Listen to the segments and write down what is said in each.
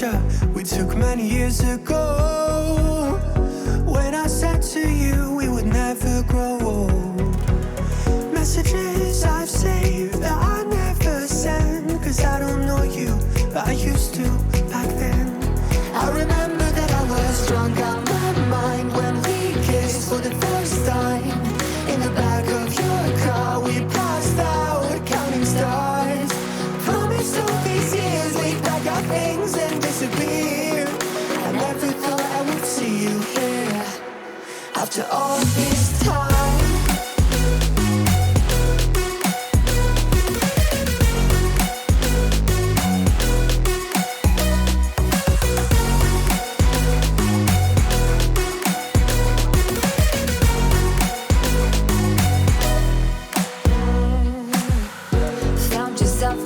picture we took many years ago, when I said to you we would never grow old. Messages I've saved that I never send, 'cause I don't know you, but I used to back then. I remember that I was drunk out my mind when we kissed for the first time. In the back of your car we passed out counting stars. Promised all these years we'd pack our things and disappear. I never thought I would see you here after all this time.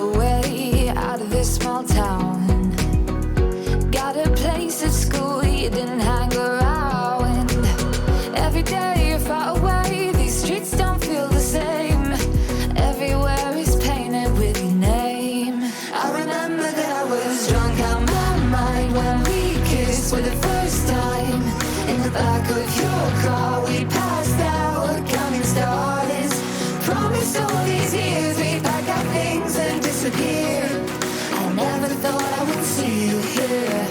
Away out of this small town. Got a place at school you didn't hang around. Every day you're far away, these streets don't feel the same. Everywhere is painted with your name. I remember that I was drunk out my mind when we kissed for the first time. In the back of your car we passed out counting stars. Promised all these years we'd pack our things and disappear. I never thought I would see you here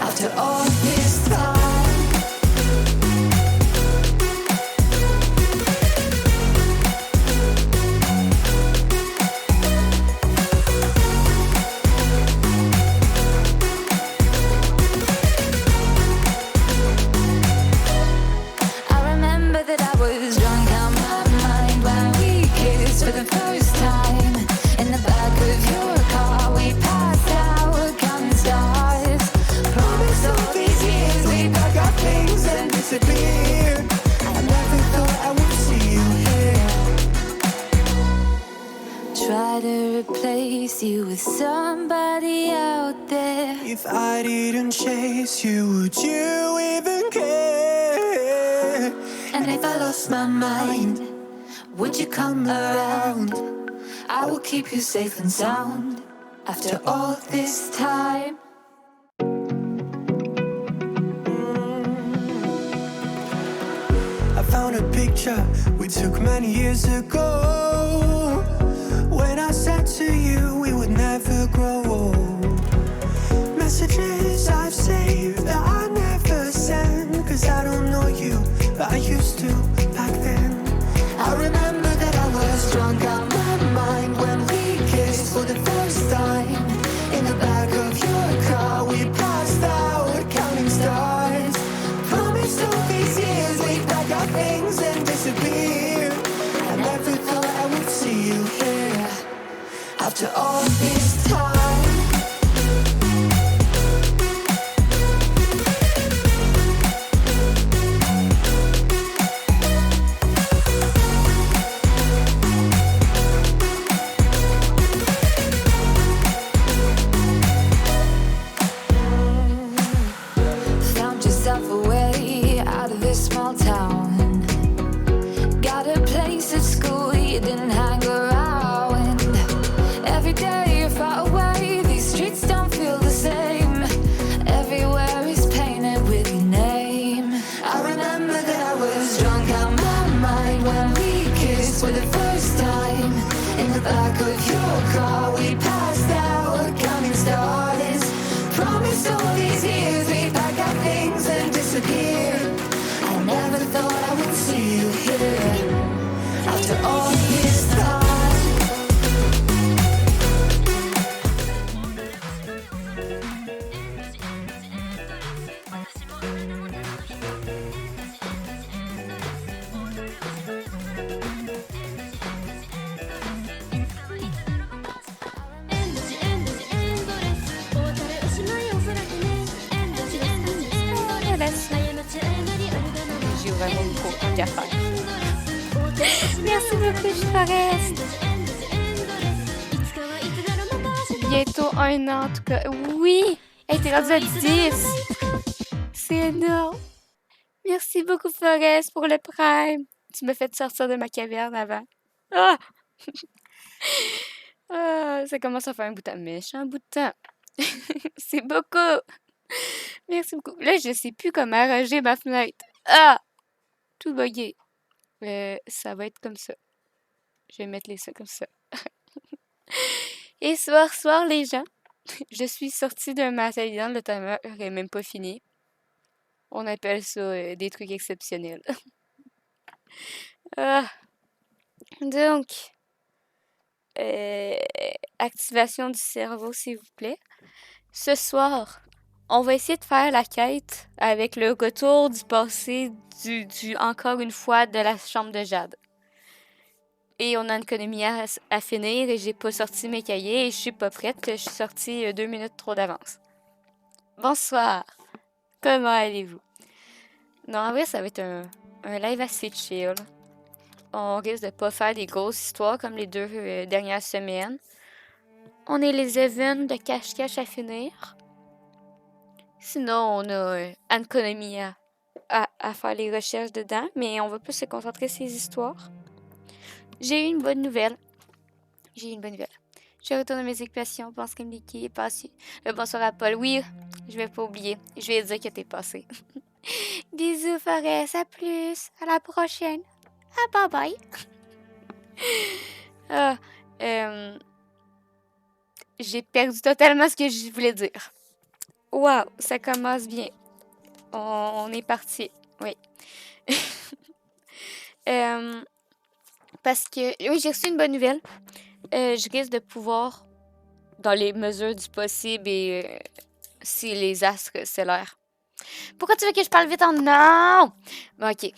after all this time. I remember that I was drunk out my mind when we kissed for the first time. In the back of your car we passed out counting stars. Promised all these years we'd pack our things and disappear. I never thought I would see you here. Try to replace you with somebody out there. If I didn't chase you, would you even care? And if I lost my mind, would you come around? I will keep you safe and sound after all this time. I found a picture we took many years ago, when I said to you we would never grow old. Messages I've saved that I never send, 'cause I don't know you, but I used to back then. I remember that I was drunk out my mind when we kissed for the first time. In the back of your car we passed out counting stars. Promised all these years we'd pack our things and disappear. I never thought I would see you here after all this time. Found yourself away out of this small town. Got a place at school you didn't hang around. Every day you're far away, these streets don't feel the same. Everywhere is painted with your name. I remember that I was drunk out my mind when we kissed for the first time. In the back of your car we passed out counting stars. Promised all these years we'd pack our things and disappear. I never thought I would see you here after all this time. J'ai vraiment beaucoup d'affaires. Merci beaucoup, Forest. Bientôt 1 an, en tout cas. Oui! Hey, t'es rendu à 10! C'est énorme! Merci beaucoup, Forest, pour le prime. Tu m'as fait sortir de ma caverne avant. Ah! Ah, ça commence à faire un bout de temps, méchant bout de temps. C'est beaucoup. Merci beaucoup. Là, je sais plus comment arranger ma fenêtre. Ah! Tout bugué. Ça va être comme ça. Je vais mettre les ça comme ça. Et soir, les gens. Je suis sortie d'un matériel, le timer est même pas fini. On appelle ça des trucs exceptionnels. Ah. Donc, activation du cerveau, s'il vous plaît. Ce soir, on va essayer de faire la quête avec le retour du passé du encore une fois de la chambre de Jade. Et on a une économie à finir et j'ai pas sorti mes cahiers et je suis pas prête. Je suis sortie 2 minutes trop d'avance. Bonsoir. Comment allez-vous? Non, en vrai, ça va être un live assez chill. On risque de pas faire des grosses histoires comme les 2 dernières semaines. On a les events de cache-cache à finir. Sinon, on a Anconomie à faire les recherches dedans, mais on va plus se concentrer sur ces histoires. J'ai eu une bonne nouvelle. Je retourne à mes occupations, pense que Mickey est passé. Bonsoir à Paul. Oui, je vais pas oublier. Je vais dire que t'es passé. Bisous, Forest. À plus. À la prochaine. Ah, bye bye. J'ai perdu totalement ce que je voulais dire. Wow, ça commence bien. On est parti. Oui. Parce que, oui, j'ai reçu une bonne nouvelle. Je risque de pouvoir, dans les mesures du possible et si les astres stellaires. Pourquoi tu veux que je parle vite en non? Bon, ok.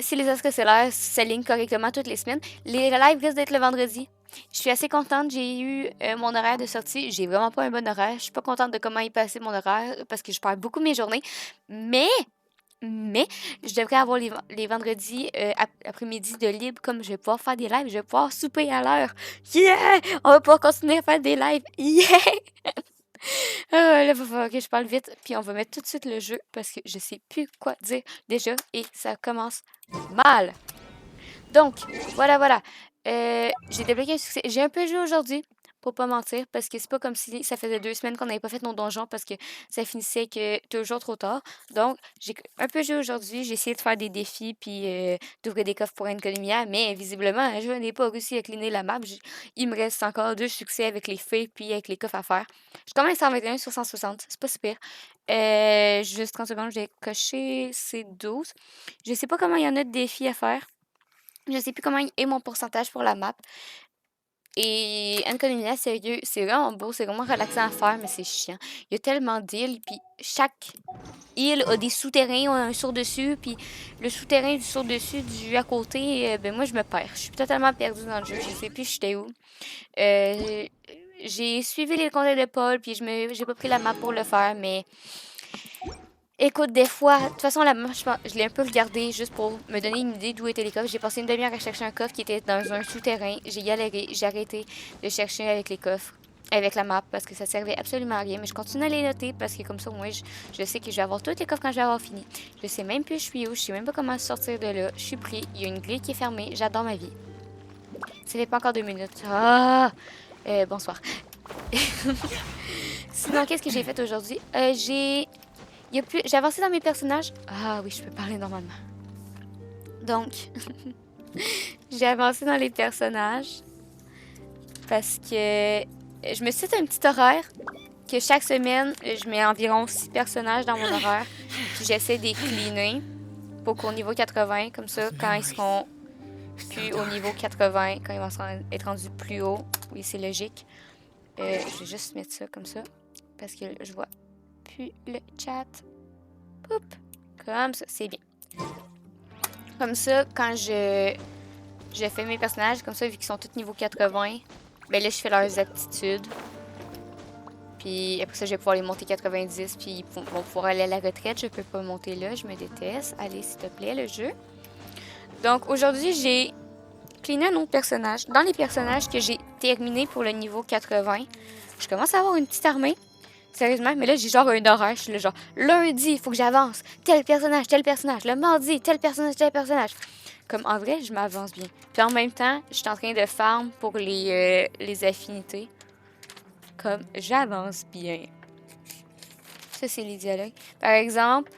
Si les astres stellaires s'alignent correctement toutes les semaines, les lives risquent d'être le vendredi. Je suis assez contente. J'ai eu mon horaire de sortie. J'ai vraiment pas un bon horaire. Je suis pas contente de comment est passé mon horaire parce que je perds beaucoup mes journées. Mais, je devrais avoir les vendredis après-midi de libre comme je vais pouvoir faire des lives. Je vais pouvoir souper à l'heure. Yeah! On va pouvoir continuer à faire des lives. Yeah! Là, il va falloir que je parle vite. Puis on va mettre tout de suite le jeu parce que je sais plus quoi dire déjà et ça commence mal. Donc, voilà. J'ai débloqué un succès. J'ai un peu joué aujourd'hui, pour pas mentir, parce que c'est pas comme si ça faisait 2 semaines qu'on n'avait pas fait nos donjons parce que ça finissait que toujours trop tard. Donc, j'ai un peu joué aujourd'hui. J'ai essayé de faire des défis puis d'ouvrir des coffres pour Economia, mais visiblement, je n'ai pas réussi à cleaner la map. Il me reste encore 2 succès avec les fées puis avec les coffres à faire. Je commence à 121 sur 160. C'est pas super. Juste 30 secondes, j'ai coché ces 12. Je sais pas comment il y en a de défis à faire. Je sais plus comment est mon pourcentage pour la map. Et Anconomia, sérieux, c'est vraiment beau, c'est vraiment relaxant à faire, mais c'est chiant. Il y a tellement d'îles, puis chaque île a des souterrains, on a un sur-dessus, puis le souterrain du sur-dessus, du à côté, ben moi je me perds. Je suis totalement perdue dans le jeu, je sais plus j'étais où. J'ai suivi les conseils de Paul, puis j'ai pas pris la map pour le faire, mais écoute, des fois, de toute façon, la map, je l'ai un peu regardée juste pour me donner une idée d'où étaient les coffres. J'ai passé une demi-heure à chercher un coffre qui était dans un souterrain. J'ai galéré, j'ai arrêté de chercher avec les coffres, avec la map, parce que ça servait absolument à rien. Mais je continue à les noter parce que comme ça, moi, je sais que je vais avoir tous les coffres quand je vais avoir fini. Je sais même plus je suis où, je sais même pas comment sortir de là. Je suis pris, il y a une grille qui est fermée, j'adore ma vie. Ça fait pas encore 2 minutes. Ah! Bonsoir. Sinon, qu'est-ce que j'ai fait aujourd'hui? J'ai avancé dans mes personnages. Ah oui, je peux parler normalement. Donc, j'ai avancé dans les personnages parce que je me suis fait un petit horaire que chaque semaine, je mets environ 6 personnages dans mon horaire. Puis j'essaie de les cleaner pour qu'au niveau 80, comme ça, quand ils seront plus au niveau 80, quand ils vont être rendus plus haut, oui, c'est logique. Je vais juste mettre ça comme ça parce que je vois plus le chat. Poup. Comme ça, c'est bien. Comme ça, quand je fais mes personnages, comme ça, vu qu'ils sont tous niveau 80, ben là, je fais leurs aptitudes. Puis après ça, je vais pouvoir les monter 90, puis ils vont pouvoir aller à la retraite. Je peux pas monter là, je me déteste. Allez, s'il te plaît, le jeu. Donc, aujourd'hui, j'ai cleané un autre personnage. Dans les personnages que j'ai terminés pour le niveau 80, je commence à avoir une petite armée. Sérieusement, mais là, j'ai genre un horaire. Je suis là, genre, lundi, il faut que j'avance. Tel personnage. Le mardi, tel personnage. Comme, en vrai, je m'avance bien. Puis en même temps, je suis en train de farm pour les affinités. Comme, j'avance bien. Ça, c'est les dialogues. Par exemple,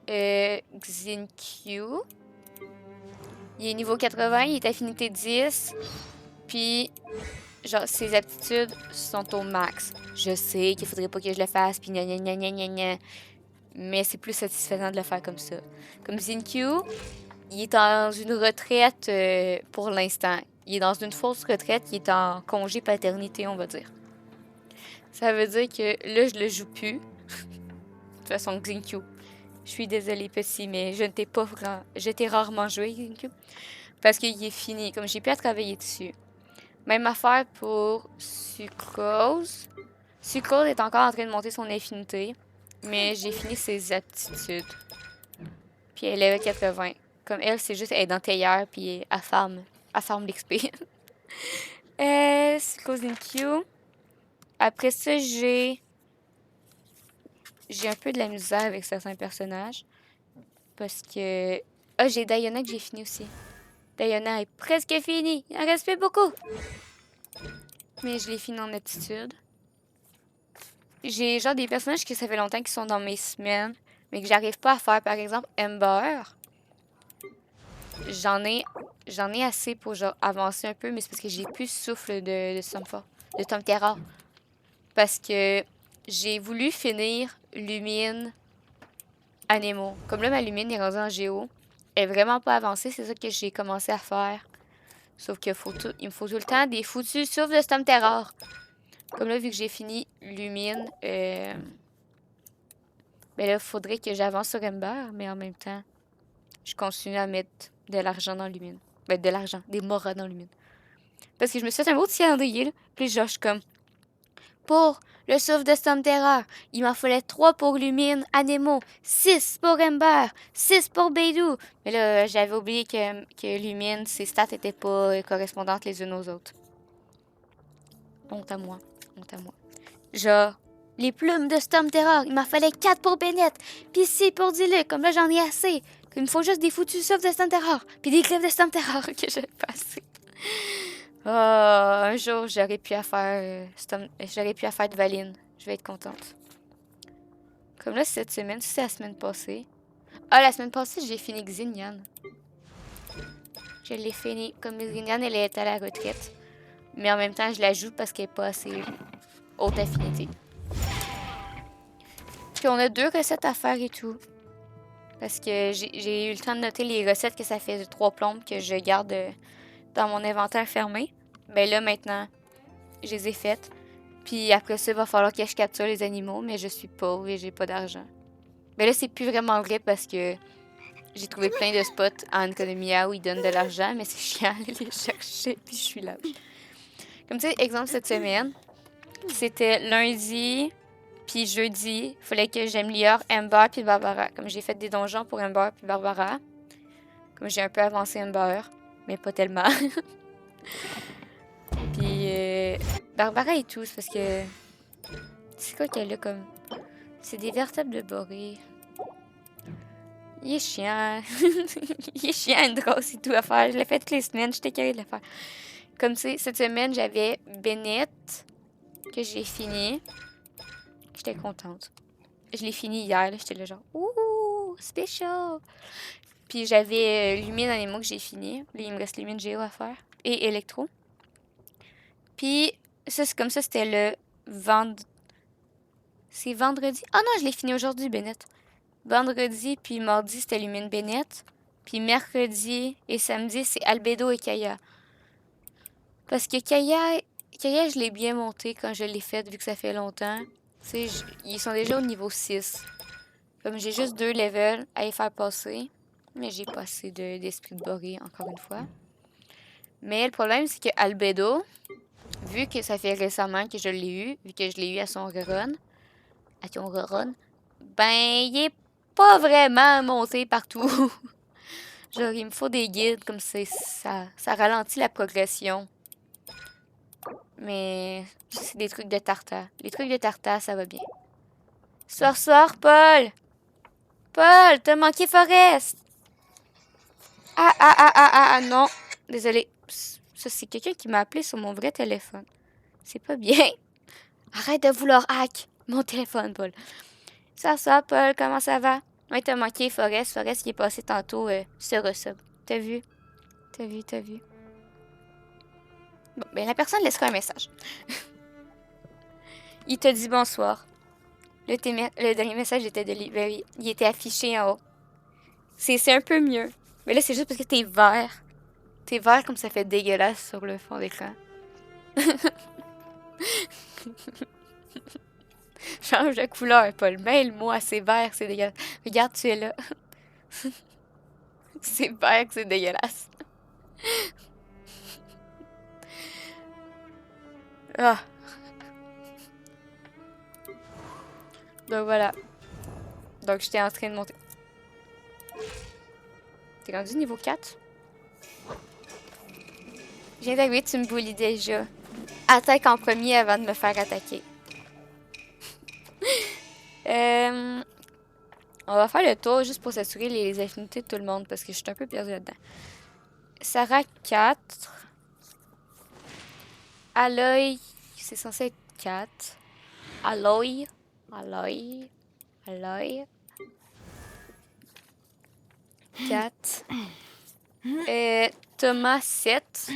Xinkyu, il est niveau 80, il est affinité 10, puis genre, ses aptitudes sont au max. Je sais qu'il faudrait pas que je le fasse, puis gna gna gna gna gna gna. Mais c'est plus satisfaisant de le faire comme ça. Comme Xinkyu, il est dans une retraite pour l'instant. Il est dans une fausse retraite, il est en congé paternité, on va dire. Ça veut dire que là, je le joue plus. De toute façon, Xinkyu. Je suis désolée, petit, mais je ne t'ai pas vraiment... Je t'ai rarement joué, Xinkyu. Parce qu'il est fini, comme j'ai plus à travailler dessus. Même affaire pour Sucrose. Sucrose est encore en train de monter son affinité. Mais j'ai fini ses aptitudes. Puis elle est level 80. Comme elle, c'est juste, elle est dans Tailleur, puis elle farm l'XP. Sucrose Q. Après ça, j'ai un peu de la misère avec certains personnages. Parce que... Ah, j'ai Diana que j'ai fini aussi. Diana est presque finie. Il en reste plus beaucoup. Mais je l'ai fini en attitude. J'ai genre des personnages que ça fait longtemps qu'ils sont dans mes semaines, mais que j'arrive pas à faire. Par exemple, Ember. J'en ai assez pour genre avancer un peu, mais c'est parce que j'ai plus souffle de Tom Terror. Parce que j'ai voulu finir Lumine Anemo. Comme là, ma Lumine est rendue en Géo. Elle est vraiment pas avancée, c'est ça que j'ai commencé à faire. Sauf qu'il me faut tout le temps des foutus souffles de Storm Terror. Comme là, vu que j'ai fini Lumine, ben là, il faudrait que j'avance sur Ember, mais en même temps, je continue à mettre de l'argent dans Lumine. Ben, de l'argent, des moras dans Lumine. Parce que je me suis fait un beau petit calendrier, là. Puis genre, je suis comme... Pour le souffle de Storm Terror, il m'en fallait 3 pour Lumine, Anemo, 6 pour Ember, 6 pour Beidou. Mais là, j'avais oublié que Lumine, ses stats étaient pas correspondantes les unes aux autres. Honte à moi. Honte à moi. Genre, les plumes de Storm Terror, il m'en fallait 4 pour Bennett, puis 6 pour Diluc. Comme là, j'en ai assez. Il me faut juste des foutus souffles de Storm Terror, puis des clips de Storm Terror que j'ai passé. Oh, un jour, j'aurais pu à faire de Valine. Je vais être contente. Comme là, cette semaine, c'est la semaine passée. Ah, la semaine passée, j'ai fini Xignan. Je l'ai fini. Comme Xignan, elle est à la retraite. Mais en même temps, je la joue parce qu'elle n'est pas assez haute affinité. Puis on a 2 recettes à faire et tout. Parce que j'ai eu le temps de noter les recettes que ça fait 3 plombes que je garde dans mon inventaire fermé. Ben là, maintenant, je les ai faites. Puis après ça, il va falloir que je capture les animaux, mais je suis pauvre et j'ai pas d'argent. Ben là, c'est plus vraiment vrai parce que j'ai trouvé plein de spots en Economia où ils donnent de l'argent, mais c'est chiant de les chercher, puis je suis là. Comme tu sais, exemple, cette semaine, c'était lundi, puis jeudi, il fallait que j'améliore Ember puis Barbara. Comme j'ai fait des donjons pour Ember puis Barbara. Comme j'ai un peu avancé Ember, mais pas tellement. Puis Barbara et tout, c'est parce que... C'est quoi qu'elle a comme... C'est des vertèbres de borée. Il est chiant. Il est chiant, Andros et tout à faire. Je l'ai fait toutes les semaines, j'étais carrée de le faire. Comme tu sais, cette semaine, j'avais Bennett, que j'ai fini. J'étais contente. Je l'ai fini hier, là, j'étais là genre, ouh, special! Puis j'avais Lumine Anemo que j'ai fini. Là, il me reste Lumine Géo à faire. Et Electro. Puis, ça, c'est comme ça, c'était le C'est vendredi? Ah non, je l'ai fini aujourd'hui, Bennett. Vendredi, puis mardi, c'était Lumine Bennett. Puis mercredi et samedi, c'est Albedo et Kaya. Parce que Kaya, je l'ai bien monté quand je l'ai faite, vu que ça fait longtemps. Tu sais, ils sont déjà au niveau 6. Comme j'ai juste 2 levels à y faire passer. Mais j'ai pas assez d'esprit de boré, encore une fois. Mais le problème, c'est que Albedo, vu que ça fait récemment que je l'ai eu, vu que je l'ai eu à son rerun, ben, il est pas vraiment monté partout. Genre, il me faut des guides, comme ça ralentit la progression. Mais c'est des trucs de tartare. Les trucs de tartare, ça va bien. Soir, Paul! Paul, t'as manqué Forest! Ah, non. Désolée. Ça, c'est quelqu'un qui m'a appelé sur mon vrai téléphone. C'est pas bien. Arrête de vouloir hack mon téléphone, Paul. Ça, Paul, comment ça va? Ouais, t'as manqué Forest. Forest, il est passé tantôt sur resub. T'as vu? T'as vu? Bon, ben la personne laissera un message. Il te dit bonsoir. Le dernier message était de lui. Ben oui, il était affiché en haut. C'est un peu mieux. Mais là, c'est juste parce que t'es vert. T'es vert comme ça fait dégueulasse sur le fond d'écran. Change de couleur, Paul. Mêle-moi, c'est vert, c'est dégueulasse. Regarde, tu es là. C'est vert, c'est dégueulasse. Ah. Donc voilà. Donc j'étais en train de monter. T'es rendu niveau 4? Je viens d'arriver, tu me bullies déjà. Attaque en premier avant de me faire attaquer. On va faire le tour juste pour s'assurer les affinités de tout le monde parce que je suis un peu perdue là-dedans. Sarah 4. Aloy, c'est censé être 4. Aloy. 4. Thomas 7.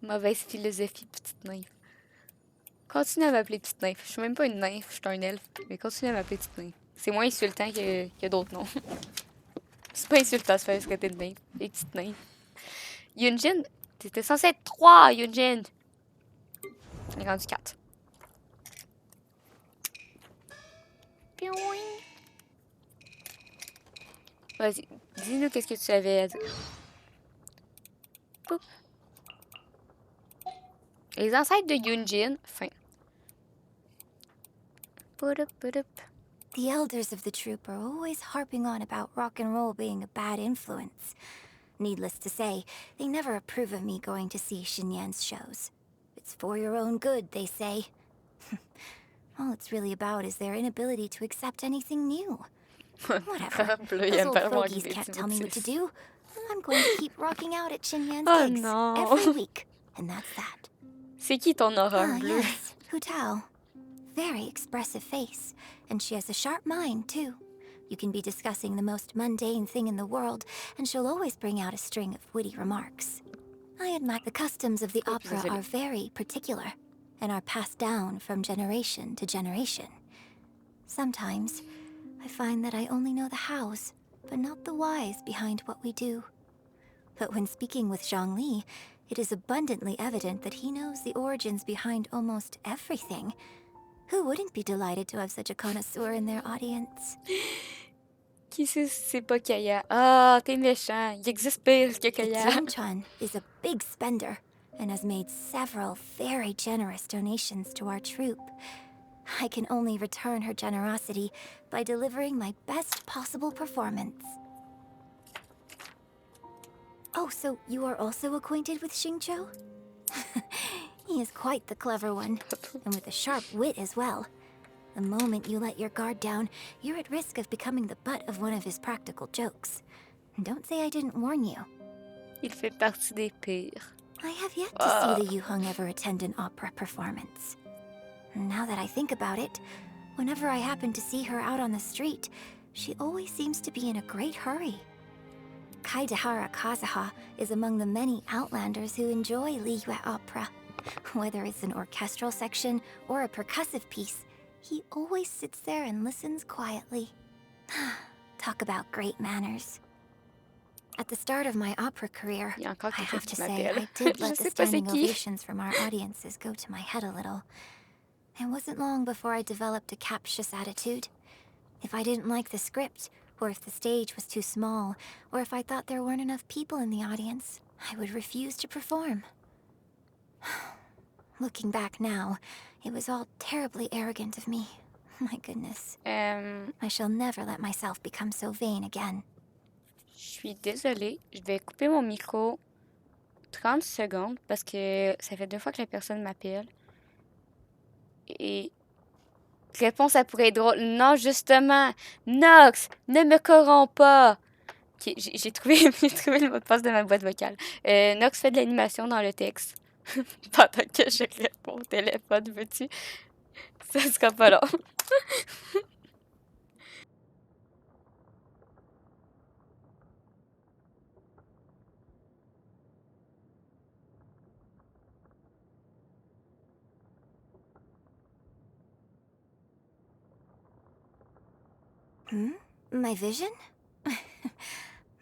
Mauvaise philosophie, petite nymphe. Continue à m'appeler petite nymphe. Je suis même pas une nymphe, je suis un elfe. Mais continue à m'appeler petite nymphe. C'est moins insultant que d'autres noms. C'est pas insultant de se faire traiter de nymphe. Les petites nymphes. Yunjin, t'étais censé être 3, Yunjin. On est rendu 4. Vas-y, dis-nous qu'est-ce que tu avais à dire. Poup. Les ancêtres de Yunjin, fin. The elders of the troop are always harping on about rock and roll being a bad influence. Needless to say, they never approve of me going to see Xinyan's shows. It's for your own good, they say. All it's really about is their inability to accept anything new. Whatever. Those old fogies can't tell me what to do. I'm going to keep rocking out at Xinyan's gigs every week. And that's that. C'est qui ton horreur bleue? Yes, Hu Tao. Very expressive face, and she has a sharp mind, too. You can be discussing the most mundane thing in the world, and she'll always bring out a string of witty remarks. I admire the customs of the opera are very particular, and are passed down from generation to generation. Sometimes, I find that I only know the hows, but not the whys behind what we do. But when speaking with Zhongli, it is abundantly evident that he knows the origins behind almost everything. Who wouldn't be delighted to have such a connoisseur in their audience? Qui c'est pas Kaya? Ah, t'es méchant. Il existe pire que Kaya. Zhang is a big spender and has made several very generous donations to our troupe. I can only return her generosity by delivering my best possible performance. Oh, so you are also acquainted with Xingqiu? He is quite the clever one, and with a sharp wit as well. The moment you let your guard down, you're at risk of becoming the butt of one of his practical jokes. And don't say I didn't warn you. Il fait partie des pires. I have yet to see the Yuheng ever attend an opera performance. Now that I think about it, whenever I happen to see her out on the street, she always seems to be in a great hurry. Kaidahara Kazuha is among the many outlanders who enjoy Liyue opera. Whether it's an orchestral section or a percussive piece, he always sits there and listens quietly. Talk about great manners. At the start of my opera career, I have to say I did let the standing ovations from our audiences go to my head a little. It wasn't long before I developed a captious attitude. If I didn't like the script, or if the stage was too small, or if I thought there weren't enough people in the audience, I would refuse to perform. Looking back now, it was all terribly arrogant of me. My goodness. I shall never let myself become so vain again. Je suis désolée, je vais couper mon micro 30 secondes parce que ça fait 2 fois que la personne m'appelle. Et réponse, ça pourrait être drôle. Non, justement, Nox, ne me corromps pas. Okay, j'ai trouvé le mot de passe de ma boîte vocale. Nox fait de l'animation dans le texte. Pendant que je réponds au téléphone, veux-tu? Ça sera pas long. My vision?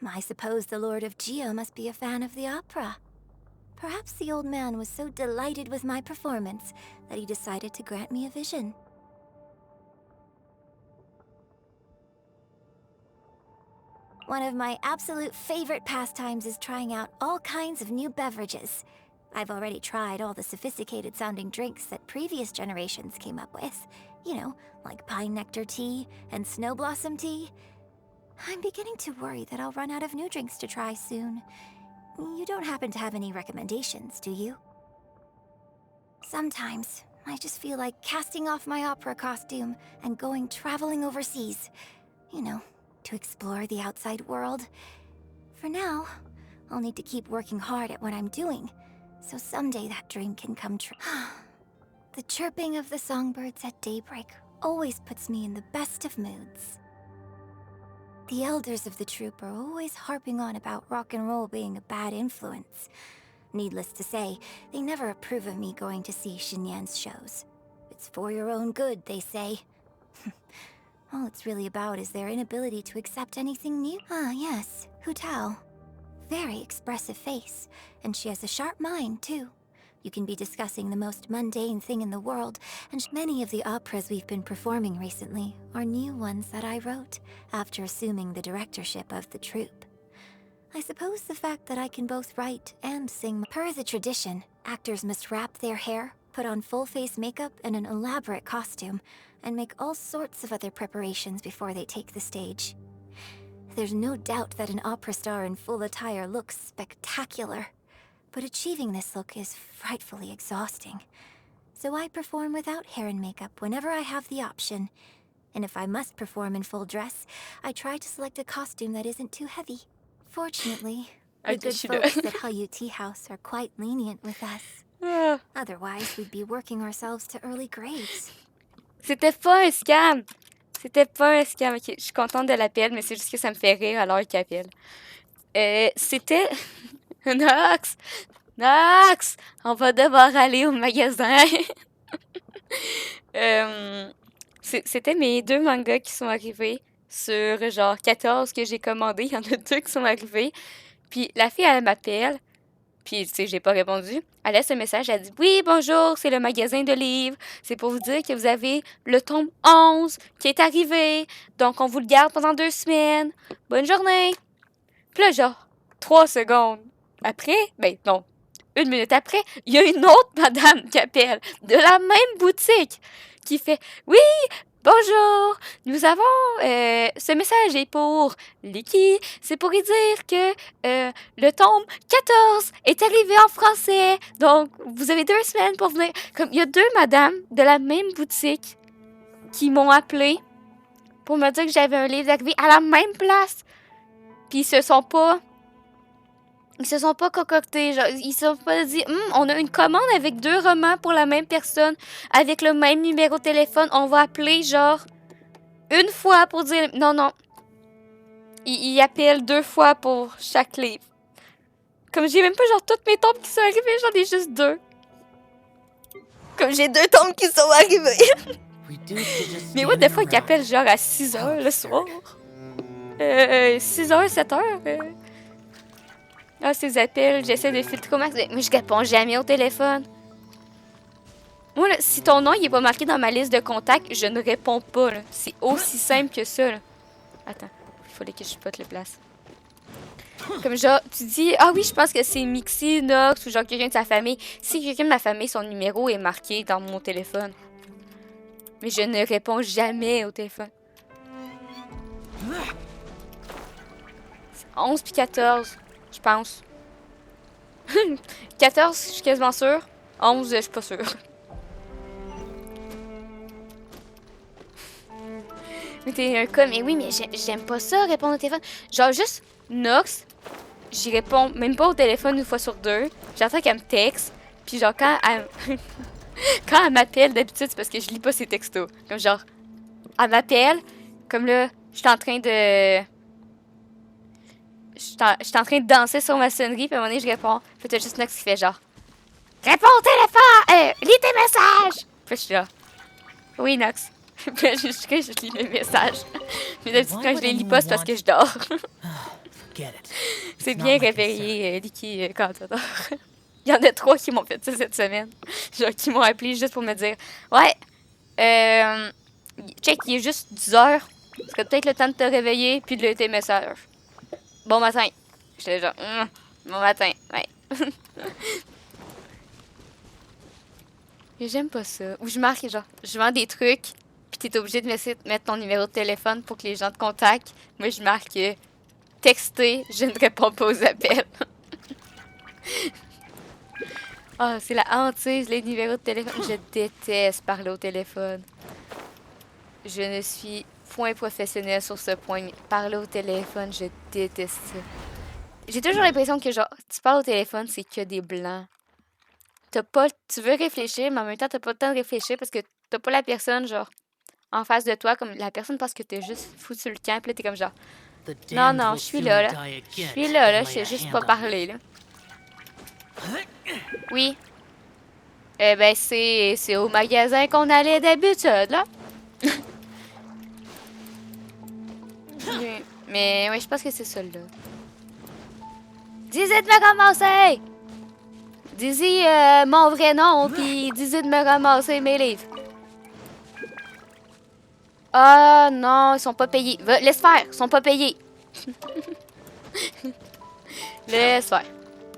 I suppose the Lord of Geo must be a fan of the opera. Perhaps the old man was so delighted with my performance that he decided to grant me a vision. One of my absolute favorite pastimes is trying out all kinds of new beverages. I've already tried all the sophisticated-sounding drinks that previous generations came up with. You know, like pine nectar tea and snow blossom tea. I'm beginning to worry that I'll run out of new drinks to try soon. You don't happen to have any recommendations, do you? Sometimes, I just feel like casting off my opera costume and going traveling overseas. You know, to explore the outside world. For now, I'll need to keep working hard at what I'm doing, so someday that dream can come true. The chirping of the songbirds at daybreak always puts me in the best of moods. The elders of the troupe are always harping on about rock and roll being a bad influence. Needless to say, they never approve of me going to see Xinyan's shows. It's for your own good, they say. All it's really about is their inability to accept anything new. Ah, yes, Hu Tao. Very expressive face, and she has a sharp mind, too. You can be discussing the most mundane thing in the world, and many of the operas we've been performing recently are new ones that I wrote after assuming the directorship of the troupe. I suppose the fact that I can both write and sing. Per the tradition, actors must wrap their hair, put on full-face makeup and an elaborate costume, and make all sorts of other preparations before they take the stage. There's no doubt that an opera star in full attire looks spectacular, but achieving this look is frightfully exhausting. So I perform without hair and makeup whenever I have the option. And if I must perform in full dress, I try to select a costume that isn't too heavy. Fortunately, the good folks at HoYoLAB Tea House are quite lenient with us. Otherwise, we'd be working ourselves to early graves. C'était pas un scam! C'était pas un scam. Ok, je suis contente de l'appel, mais c'est juste que ça me fait rire à l'heure qu'il appelle. C'était... Nox! Nox! On va devoir aller au magasin. C'était mes 2 mangas qui sont arrivés sur genre 14 que j'ai commandés. Il y en a 2 qui sont arrivés. Puis la fille, elle m'appelle. Puis, tu sais, j'ai pas répondu. Elle laisse un message, elle dit « Oui, bonjour, c'est le magasin de livres. C'est pour vous dire que vous avez le tome 11 qui est arrivé. Donc, on vous le garde pendant 2 semaines. Bonne journée. » Puis là, genre, 3 secondes après, ben non, 1 minute après, il y a une autre madame qui appelle de la même boutique qui fait « Oui, bonjour, nous avons ce message est pour Licky. C'est pour lui dire que le tome 14 est arrivé en français. Donc, vous avez 2 semaines pour venir. » Comme il y a 2 madames de la même boutique qui m'ont appelé pour me dire que j'avais un livre arrivé à la même place. Puis ils se sont pas concoctés. Genre, ils se sont pas dit on a une commande avec 2 romans pour la même personne, avec le même numéro de téléphone. On va appeler genre une fois pour dire non. Ils appellent 2 fois pour chaque livre. Comme j'ai même pas genre toutes mes tombes qui sont arrivées, j'en ai juste 2. Comme j'ai 2 tombes qui sont arrivées. Mais what the fuck, ils appellent genre à 6h le soir. 6h, 7h. Ah, ces appels, j'essaie de filtrer au max. Mais je réponds jamais au téléphone. Moi, là, si ton nom il est pas marqué dans ma liste de contacts, je ne réponds pas. C'est aussi simple que ça. Là. Attends, il fallait que je spotte les places. Comme genre, tu dis, ah oui, je pense que c'est Mixi, Nox ou genre quelqu'un de sa famille. Si quelqu'un de ma famille, son numéro est marqué dans mon téléphone. Mais je ne réponds jamais au téléphone. 11 puis 14, je pense. 14, je suis quasiment sûre. 11, je suis pas sûre. Mais t'es un cas, mais oui, mais j'aime pas ça, répondre au téléphone. Genre juste, Nox, j'y réponds même pas au téléphone 1 fois sur 2. J'attends qu'elle me texte. Puis genre quand elle... Quand elle m'appelle, d'habitude, c'est parce que je lis pas ses textos. Comme genre, elle m'appelle, comme là, je suis en train de... Je suis en train de danser sur ma sonnerie, puis à un moment donné, je réponds. Puis t'as juste Nox qui fait genre, réponds au téléphone! Lis tes messages! Puis je suis là, oui, Nox. Puis là, je lis mes messages. Mais d'habitude, quand je les lis pas, c'est parce que je dors. C'est bien réveillé, Licky, quand tu dors. Il y en a 3 qui m'ont fait ça cette semaine. Genre, qui m'ont appelé juste pour me dire, ouais, check, il est juste 10 heures. Ce peut-être le temps de te réveiller, puis de lire tes messages. Bon matin. J'étais genre, bon matin, ouais. Mais j'aime pas ça. Ou je marque, genre, je vends des trucs, puis t'es obligé de mettre ton numéro de téléphone pour que les gens te contactent. Moi, je marque texter, je ne réponds pas aux appels. Ah, c'est la hantise, les numéros de téléphone. Je déteste parler au téléphone. Je ne suis point professionnelle sur ce point. Mais parler au téléphone, je déteste ça. J'ai toujours l'impression que, genre, tu parles au téléphone, c'est que des blancs. Tu veux réfléchir, mais en même temps, t'as pas le temps de réfléchir parce que t'as pas la personne, genre, en face de toi. Comme la personne pense que t'es juste foutu le camp. Puis là, t'es comme genre, non, non, je suis là, là. Je suis là, là. Je sais juste pas parler, là. Oui. Eh ben, c'est au magasin qu'on allait d'habitude, là. Mais oui, je pense que c'est celui-là. Dis-y de me ramasser! Dis-y mon vrai nom, puis dis-y de me ramasser mes livres. Ah non, ils sont pas payés. Laisse faire, ils sont pas payés. Laisse faire.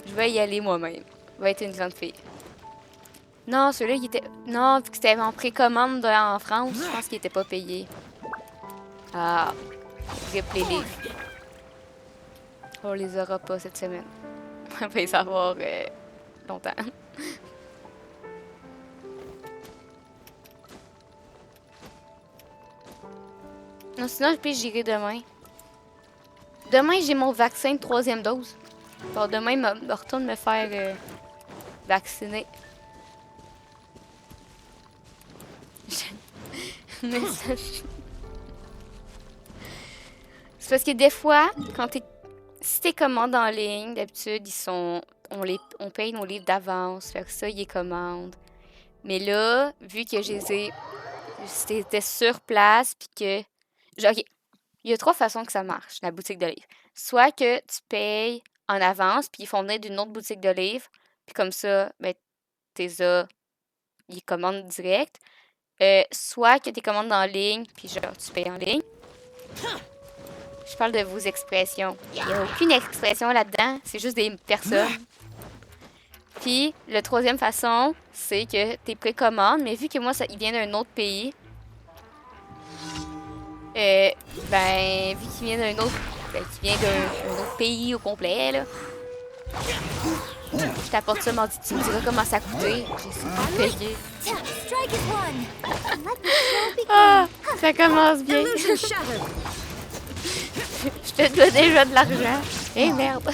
Je vais y aller moi-même. Je vais être une grande fille. Non, celui-là, il était... Non, vu que c'était en précommande en France, je pense qu'il était pas payé. Ah, rip les livres. On les aura pas cette semaine. On va les avoir longtemps. Non, sinon, j'irai demain. Demain, j'ai mon vaccin de 3e dose. Alors, demain, je retourne me faire vacciner. Mais ça... C'est parce que des fois, si t'es commande en ligne, d'habitude, on paye nos livres d'avance. Fait que ça, ils les commandent. Mais là, vu que c'était sur place, puis que... Genre, il y a 3 façons que ça marche, la boutique de livres. Soit que tu payes en avance, puis ils font venir d'une autre boutique de livres, puis comme ça, ben, ils commandent direct. Soit que tu commandes en ligne, puis genre, tu payes en ligne. Je parle de vos expressions. Il n'y a aucune expression là-dedans, c'est juste des personnes. Puis, la 3e façon, c'est que tu précommandes, mais vu que moi, il vient d'un autre pays, ben, vu qu'il vient d'un autre... qu'il vient d'un autre pays au complet, là. Je t'apporte ça, mardi, tu me diras comment ça a coûté. J'ai ça payé. Ah, ça commence bien. Je te dois déjà de l'argent. Eh merde.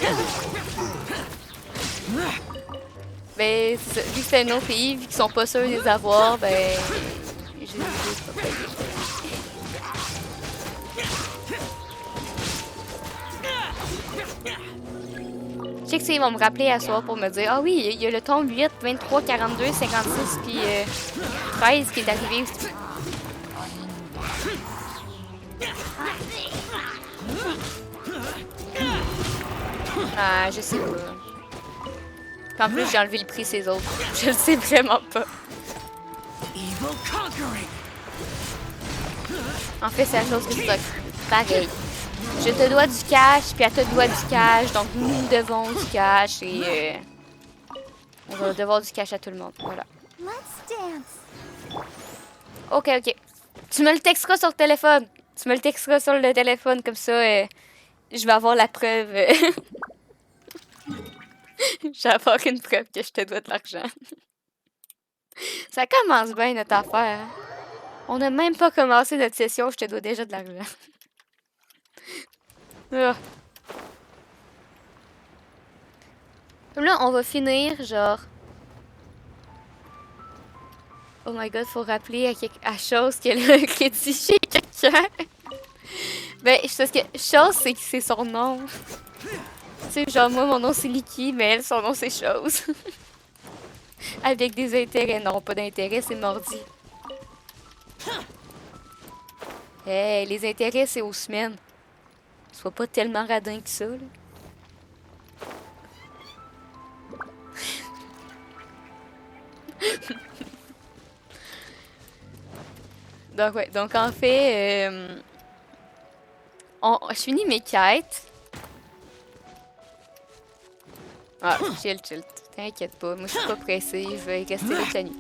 Ben, ça, vu que c'est un autre pays, vu qu'ils sont pas sûrs de les avoir, ben, je les ai pas payés. Je sais que ils vont me rappeler à soir pour me dire, ah oui, il y a le tome 8, 23, 42, 56, puis 13 qui est arrivé aussi. Ah, je sais pas. Puis en plus, j'ai enlevé le prix ces autres. Je le sais vraiment pas. En fait, c'est la chose que je dois. Pareil. Je te dois du cash, puis elle te doit du cash. Donc, nous devons du cash et on va devoir du cash à tout le monde. Voilà. Ok, ok. Tu me le texteras sur le téléphone. Tu me le texteras sur le téléphone, comme ça, je vais avoir la preuve. Je vais avoir une preuve que je te dois de l'argent. Ça commence bien, notre affaire. Hein? On n'a même pas commencé notre session, je te dois déjà de l'argent. Ah. Là, on va finir, genre... Oh my god, faut rappeler à Chose qu'elle a un crédit chez quelqu'un. Ben, parce que Chose, c'est son nom. Tu sais, genre, moi, mon nom, c'est Nikki, mais elle, son nom, c'est Chose. Avec des intérêts. Non, pas d'intérêt, c'est Mordi. Hey, les intérêts, c'est aux semaines. Sois pas tellement radin que ça, là. Donc, ouais. Donc, en fait, je finis mes quêtes. Ah, chill. T'inquiète pas. Moi, je suis pas pressée. Je vais rester toute la nuit.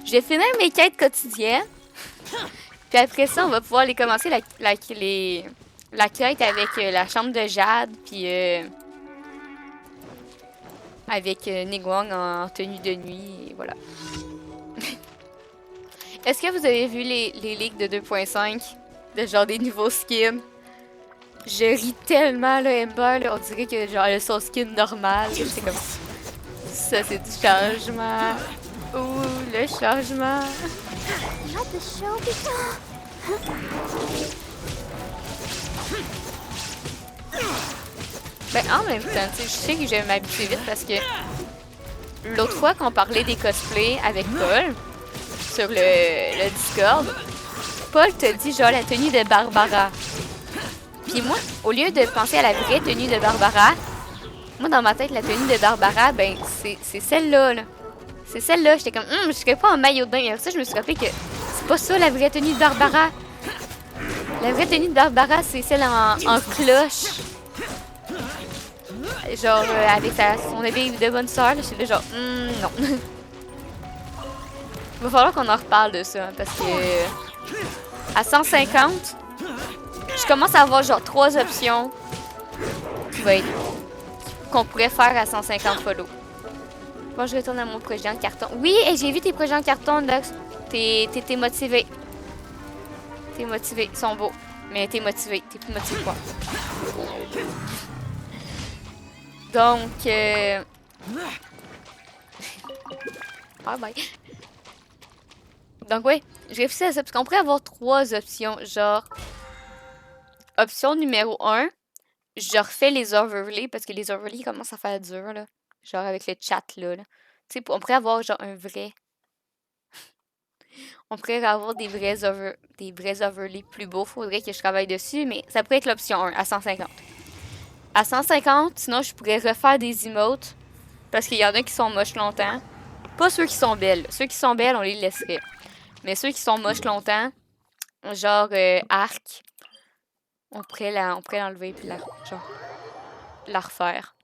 Je vais finir mes quêtes quotidiennes. Puis après ça, on va pouvoir les commencer la quête avec la chambre de Jade. Puis avec Nigwang en tenue de nuit. Et voilà. Est-ce que vous avez vu les leaks de 2.5? De genre des nouveaux skins? Je ris tellement, là, Ember, là, on dirait que genre elle a son skin normal. C'est comme ça, c'est du changement. Ouh, le changement. Ben, en même temps, tu sais, je sais que je vais m'habituer vite parce que l'autre fois qu'on parlait des cosplays avec Paul sur le Discord, Paul te dit genre la tenue de Barbara. Puis moi, au lieu de penser à la vraie tenue de Barbara, moi dans ma tête, la tenue de Barbara, ben c'est celle-là. Là. C'est celle-là. J'étais comme, je serais pas en maillot de bain. Et après ça, je me suis rappelé que c'est pas ça la vraie tenue de Barbara. La vraie tenue de Barbara, c'est celle en cloche. Genre, avec son habit de bonne sœur, là, j'étais là genre, non. Il va falloir qu'on en reparle de ça, hein, parce que à 150, je commence à avoir genre 3 options qu'on pourrait faire à 150 follow. Bon, je retourne à mon projet en carton. Oui, et j'ai vu tes projets en carton, Lux. T'es motivé. T'es motivé, ils sont beaux. Mais t'es motivé, t'es plus motivé quoi. Donc, bye bye. Donc, ouais, j'ai réfléchi à ça, parce qu'on pourrait avoir 3 options. Genre, option numéro 1, je refais les overlays, parce que les overlays commencent à faire dur, là. Genre, avec le chat, là. Tu sais, on pourrait avoir, genre, un vrai... On pourrait avoir des vrais overlays plus beaux. Faudrait que je travaille dessus, mais ça pourrait être l'option 1, à 150. À 150, sinon, je pourrais refaire des emotes, parce qu'il y en a qui sont moches longtemps. Pas ceux qui sont belles. Ceux qui sont belles, on les laisserait. Mais ceux qui sont moches longtemps, genre arc, on pourrait l'enlever puis la refaire.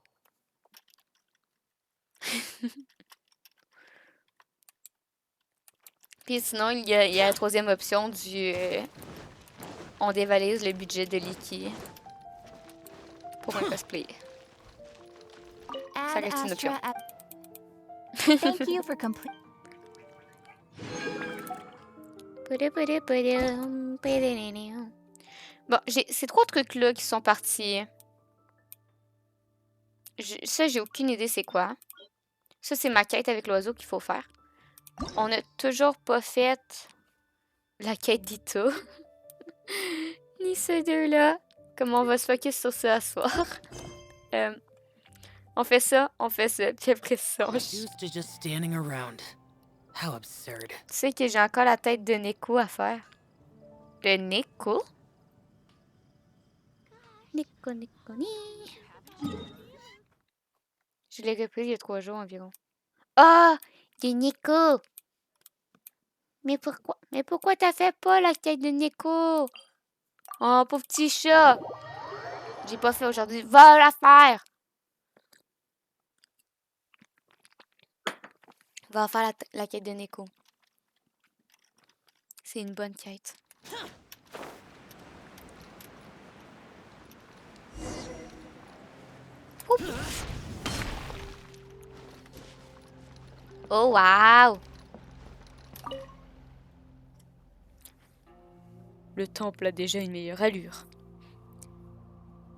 Puis sinon, il y a la 3e option du... on dévalise le budget de Licky pour un cosplay. Ça reste une option. Thank you for complete. Bon, j'ai ces 3 trucs-là qui sont partis. Ça, j'ai aucune idée c'est quoi. Ça, c'est ma quête avec l'oiseau qu'il faut faire. On n'a toujours pas fait la quête d'Ito. Ni ces deux-là. Comment on va se focus sur ça ce soir. On fait ça, puis après ça, on... Tu sais que j'ai encore la tête de Neko à faire. De Neko? Neko. Je l'ai repris il y a 3 jours environ. Ah! Il y a Neko! Mais pourquoi t'as fait pas la tête de Neko? Oh, pauvre petit chat! J'ai pas fait aujourd'hui. Va la faire! Va faire la quête de Neko. C'est une bonne quête. Oups. Oh, wow! Le temple a déjà une meilleure allure.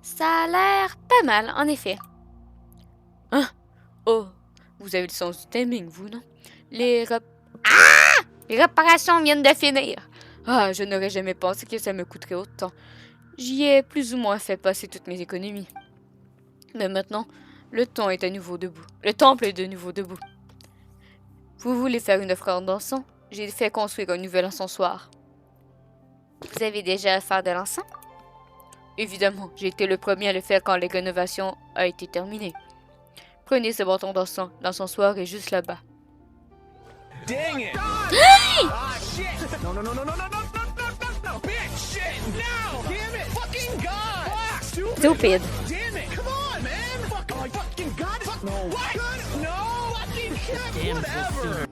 Ça a l'air pas mal, en effet. Hein? Oh, vous avez le sens du timing, vous, non? Ah! Les réparations viennent de finir. Ah, je n'aurais jamais pensé que ça me coûterait autant. J'y ai plus ou moins fait passer toutes mes économies. Mais maintenant, le temple est à nouveau debout. Le temple est de nouveau debout. Vous voulez faire une offrande d'encens? J'ai fait construire un nouvel encensoir. Vous avez déjà affaire de l'encens? Évidemment, j'ai été le premier à le faire quand la rénovation a été terminée. Prenez ce bâton d'encens. L'encensoir est juste là-bas. Dang it! Ah, shit! No, no, no, no, no, no, no, no, no, no, bitch! Shit! No! Damn it! Fucking God! Fuck! Stupid. Damn it! Come on, man! Fuck! Oh, fucking God! Fuck! No! What? No! Fucking shit! Whatever!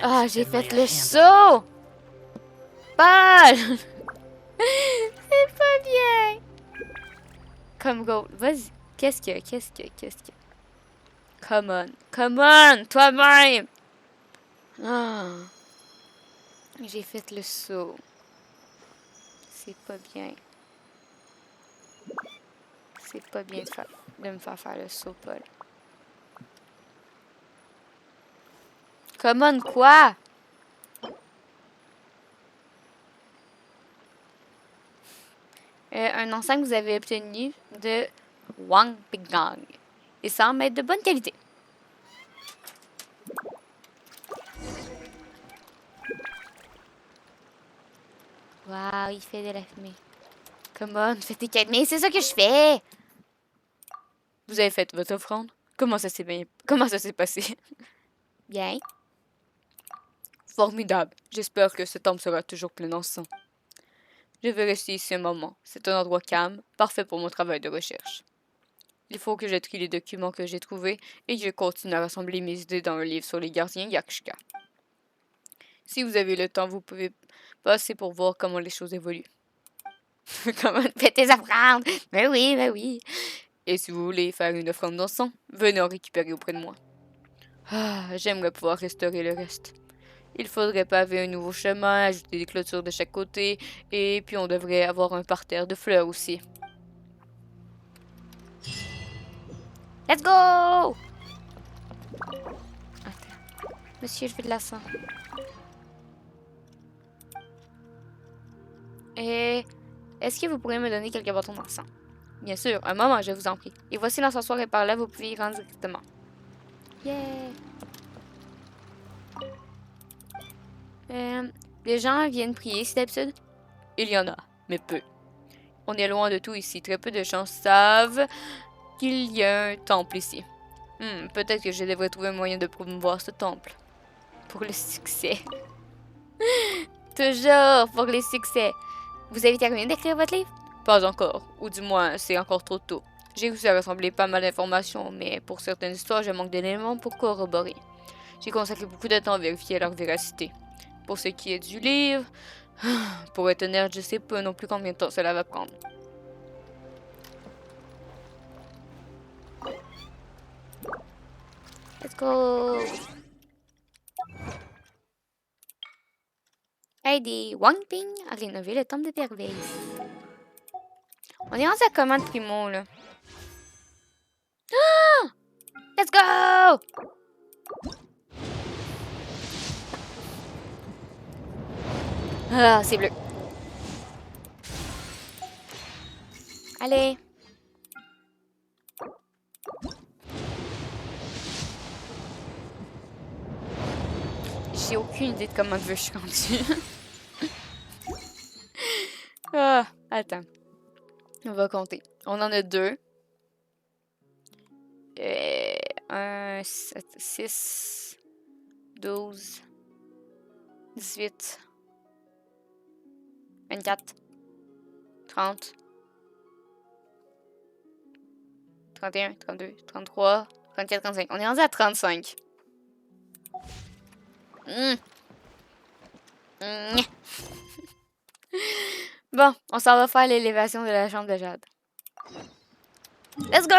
Ah, j'ai fait le saut! Paul! C'est pas bien! Comme go. Vas-y. Qu'est-ce qu'il y a? Qu'est-ce qu'il y a? Qu'est-ce qu'il y a? Come on. Come on! Toi-même! Ah. J'ai fait le saut. C'est pas bien. C'est pas bien de me faire faire le saut, Paul. Come on, quoi? Un encens que vous avez obtenu de Wang Pinggang. Et ça semble être de bonne qualité. Waouh, il fait de la fumée. Come on, fais tes quêtes. Mais c'est ça que je fais! Vous avez fait votre offrande? Comment ça s'est passé? Bien. Formidable. J'espère que ce temple sera toujours plein d'encens. Je vais rester ici un moment. C'est un endroit calme, parfait pour mon travail de recherche. Il faut que je trie les documents que j'ai trouvés et que je continue à rassembler mes idées dans un livre sur les gardiens Yakshka. Si vous avez le temps, vous pouvez passer pour voir comment les choses évoluent. Comment faites tes offrandes? Ben oui, ben oui. Et si vous voulez faire une offrande d'encens, venez en récupérer auprès de moi. Ah, j'aimerais pouvoir restaurer le reste. Il faudrait paver un nouveau chemin, ajouter des clôtures de chaque côté, et puis on devrait avoir un parterre de fleurs aussi. Let's go! Attends. Monsieur, je veux de la sang. Et est-ce que vous pourriez me donner quelques bâtons d'encens? Bien sûr, un moment, je vous en prie. Et voici l'encensoir est par là, vous pouvez y rendre directement. Yeah! Les gens viennent prier, c'est d'habitude? Il y en a, mais peu. On est loin de tout ici. Très peu de gens savent qu'il y a un temple ici. Peut-être que je devrais trouver un moyen de promouvoir ce temple. Pour le succès. Toujours pour les succès. Vous avez terminé d'écrire votre livre? Pas encore. Ou du moins, c'est encore trop tôt. J'ai réussi à rassembler pas mal d'informations, mais pour certaines histoires, je manque d'éléments pour corroborer. J'ai consacré beaucoup de temps à vérifier leur véracité. Pour ce qui est du livre, pour être honnête, je sais pas non plus combien de temps cela va prendre. Let's go! Aider Wang Ping à rénover le temple de merveilles. On est rendu à comment de primo, là? Ah! Let's go! Ah, c'est bleu. Allez. J'ai aucune idée de comment je suis rendue. Ah, attends. On va compter. On en a 2. 1, 7, 6, 12, 18, 24, 30, 31, 32, 33, 34, 35. On est rendu à 35. Bon, on s'en va faire l'élévation de la chambre de Jade. Let's go!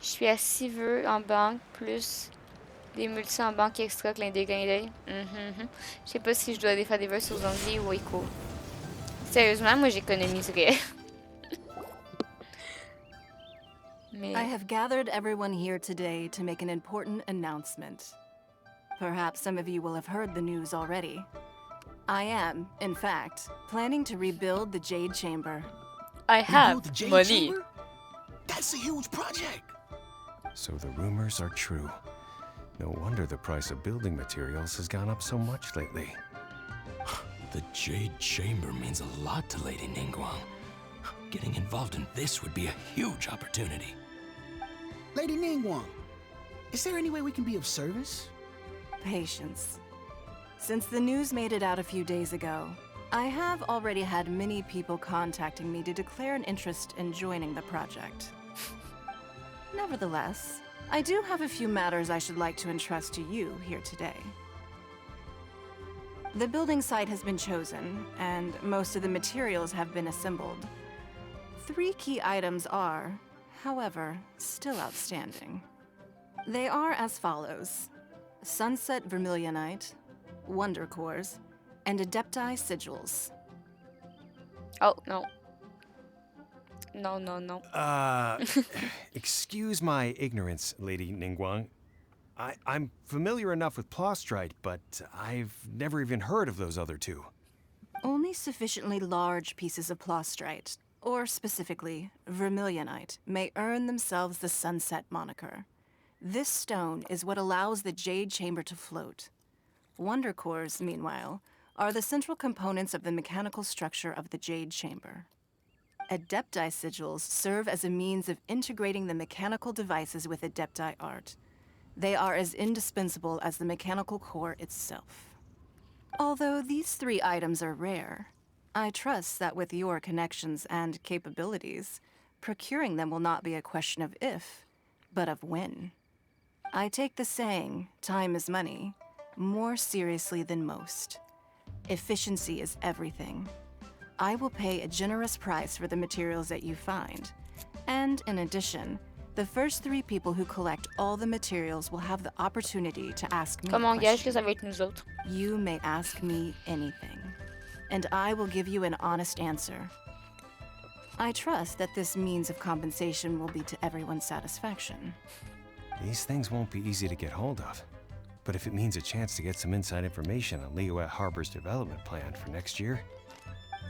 Je suis à 6 vœux en banque, plus des multis en banque extra, clin d'œil. Je sais pas si je dois faire des vœux sur janvier ou écho. Sérieusement, moi j'économiserais. Mais... I have gathered everyone here today to make an important announcement. Perhaps some of you will have heard the news already. I am, in fact, planning to rebuild the Jade Chamber. I have the Jade money. Chamber? That's a huge project. So the rumors are true. No wonder the price of building materials has gone up so much lately. The Jade Chamber means a lot to Lady Ningguang. Getting involved in this would be a huge opportunity. Lady Ningguang, is there any way we can be of service? Patience. Since the news made it out a few days ago, I have already had many people contacting me to declare an interest in joining the project. Nevertheless, I do have a few matters I should like to entrust to you here today. The building site has been chosen, and most of the materials have been assembled. 3 key items are, however, still outstanding. They are as follows: Sunset Vermilionite, Wonder Cores, and Adepti Sigils. Oh, no. No. Excuse my ignorance, Lady Ningguang. I'm familiar enough with Plostrite, but I've never even heard of those other two. Only sufficiently large pieces of Plostrite, or specifically Vermilionite, may earn themselves the Sunset moniker. This stone is what allows the Jade Chamber to float. Wonder Cores, meanwhile, are the central components of the mechanical structure of the Jade Chamber. Adepti Sigils serve as a means of integrating the mechanical devices with Adepti art. They are as indispensable as the mechanical core itself. Although these 3 items are rare, I trust that with your connections and capabilities, procuring them will not be a question of if, but of when. I take the saying, time is money, more seriously than most. Efficiency is everything. I will pay a generous price for the materials that you find. And in addition, the first 3 people who collect all the materials will have the opportunity to ask me Comme a on gage que question. ça va être nous autres. You may ask me anything, and I will give you an honest answer. I trust that this means of compensation will be to everyone's satisfaction. These things won't be easy to get hold of. But if it means a chance to get some inside information on Liyue Harbor's development plan for next year,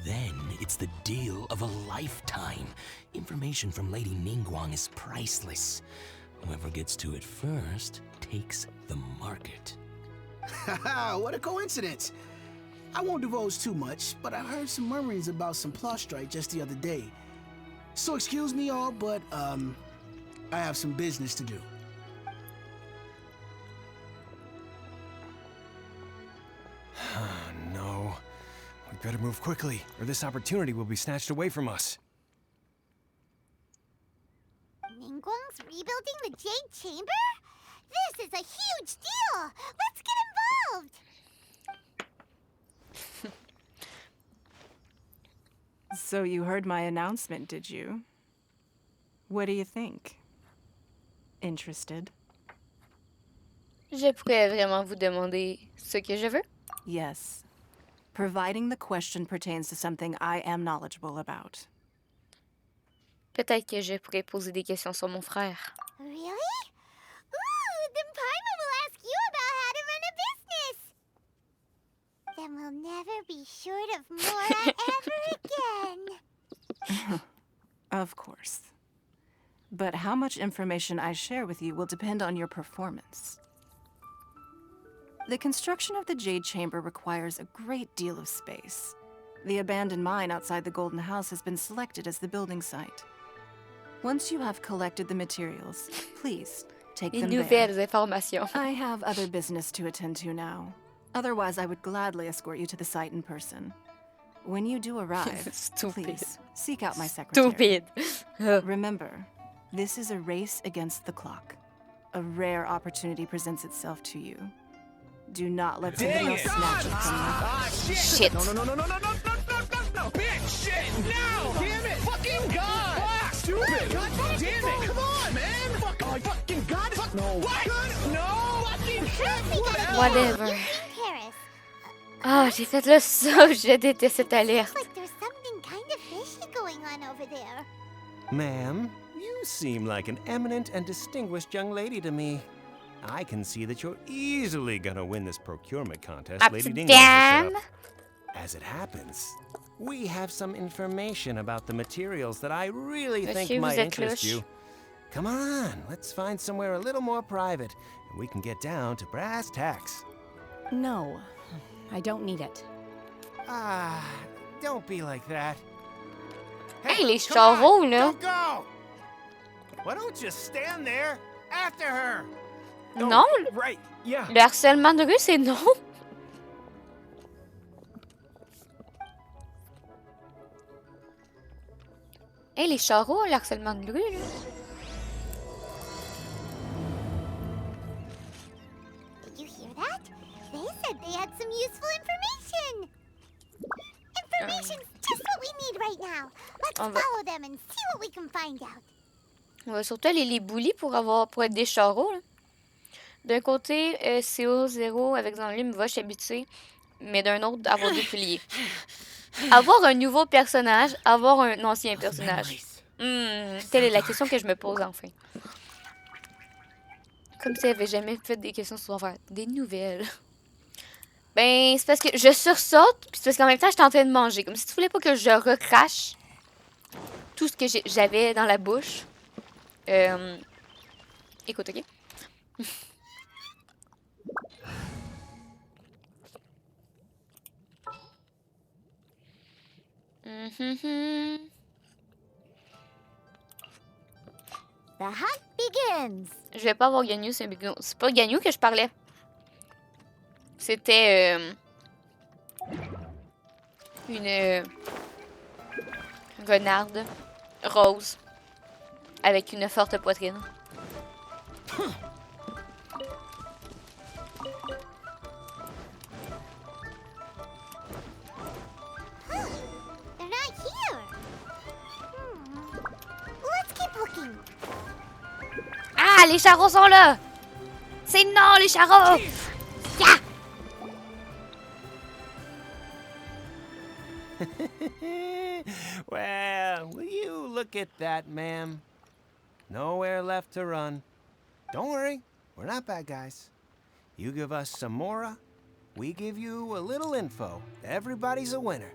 Then it's the deal of a lifetime. Information from Lady Ningguang is priceless. Whoever gets to it first takes the market. Haha, what a coincidence. I won't divulge too much, but I heard some murmurings about some Plostrite just the other day. So excuse me all, but I have some business to do. no. We better move quickly, or this opportunity will be snatched away from us. Ningguang's rebuilding the Jade Chamber? This is a huge deal! Let's get involved! So you heard my announcement, did you? What do you think? Interested? Je pourrais vraiment vous demander ce que je veux? Yes. Providing the question pertains to something I am knowledgeable about. Peut-être que je pourrais poser des questions sur mon frère. Really? Ooh, then Paimon will ask you about how to run a business! Then we'll never be short of Mora ever again! Of course. But how much information I share with you will depend on your performance. The construction of the Jade Chamber requires a great deal of space. The abandoned mine outside the Golden House has been selected as the building site. Once you have collected the materials, please take Des them there. nouvelles informations. I have other business to attend to now. Otherwise, I would gladly escort you to the site in person. When you do arrive, Stupid. please seek out my secretary. Stupid. Remember, this is a race against the clock. A rare opportunity presents itself to you. Do not let somebody else snatch it from you. Ah, shit! Shit. No, bitch! Shit! No! Damn it! Fucking God! Fuck! Stupid! God damn it! Come on, man! Fuck! I fucking got it. No. What? No. Fucking shit. Whatever. Paris. Ah, j'ai fait le ça. Je déteste cette alerte. Like there's something kind of fishy going on over there. Ma'am, you seem like an eminent and distinguished young lady to me. I can see that you're easily gonna win this procurement contest, Lady Dingle. As it happens, we have some information about the materials that I really think might interest you. Come on, let's find somewhere a little more private, and we can get down to brass tacks. No, I don't need it. Ah, don't be like that. Hey, les charros, là. Don't go! Why don't you stand there after her? Non. Right. Yeah. Le harcèlement de rue, c'est non. Hey, les charros, le harcèlement de rue, là. Did you hear that? They said they had some useful information. Information's just what we need right now. Let's follow them and see what we can find out. On va surtout aller les bullies pour être des charros, là. D'un côté, CO0 avec Zanlume va s'habituer, mais d'un autre, avoir des piliers. Avoir un nouveau personnage, avoir un ancien personnage. Telle est la question que je me pose enfin. Comme si elle avait jamais fait des questions sur des nouvelles. Ben, c'est parce que je sursaute, puis c'est parce qu'en même temps, j'étais en train de manger. Comme si tu voulais pas que je recrache tout ce que j'avais dans la bouche. Écoute, ok? The hunt begins. Je vais pas avoir Gagnou, c'est pas Gagnou que je parlais. C'était une renarde rose avec une forte poitrine. They're not here. Let's keep looking. Ah, les charros sont là! C'est non, les charros! Yeah! Well, will you look at that, ma'am? Nowhere left to run. Don't worry, we're not bad guys. You give us some mora, we give you a little info. Everybody's a winner.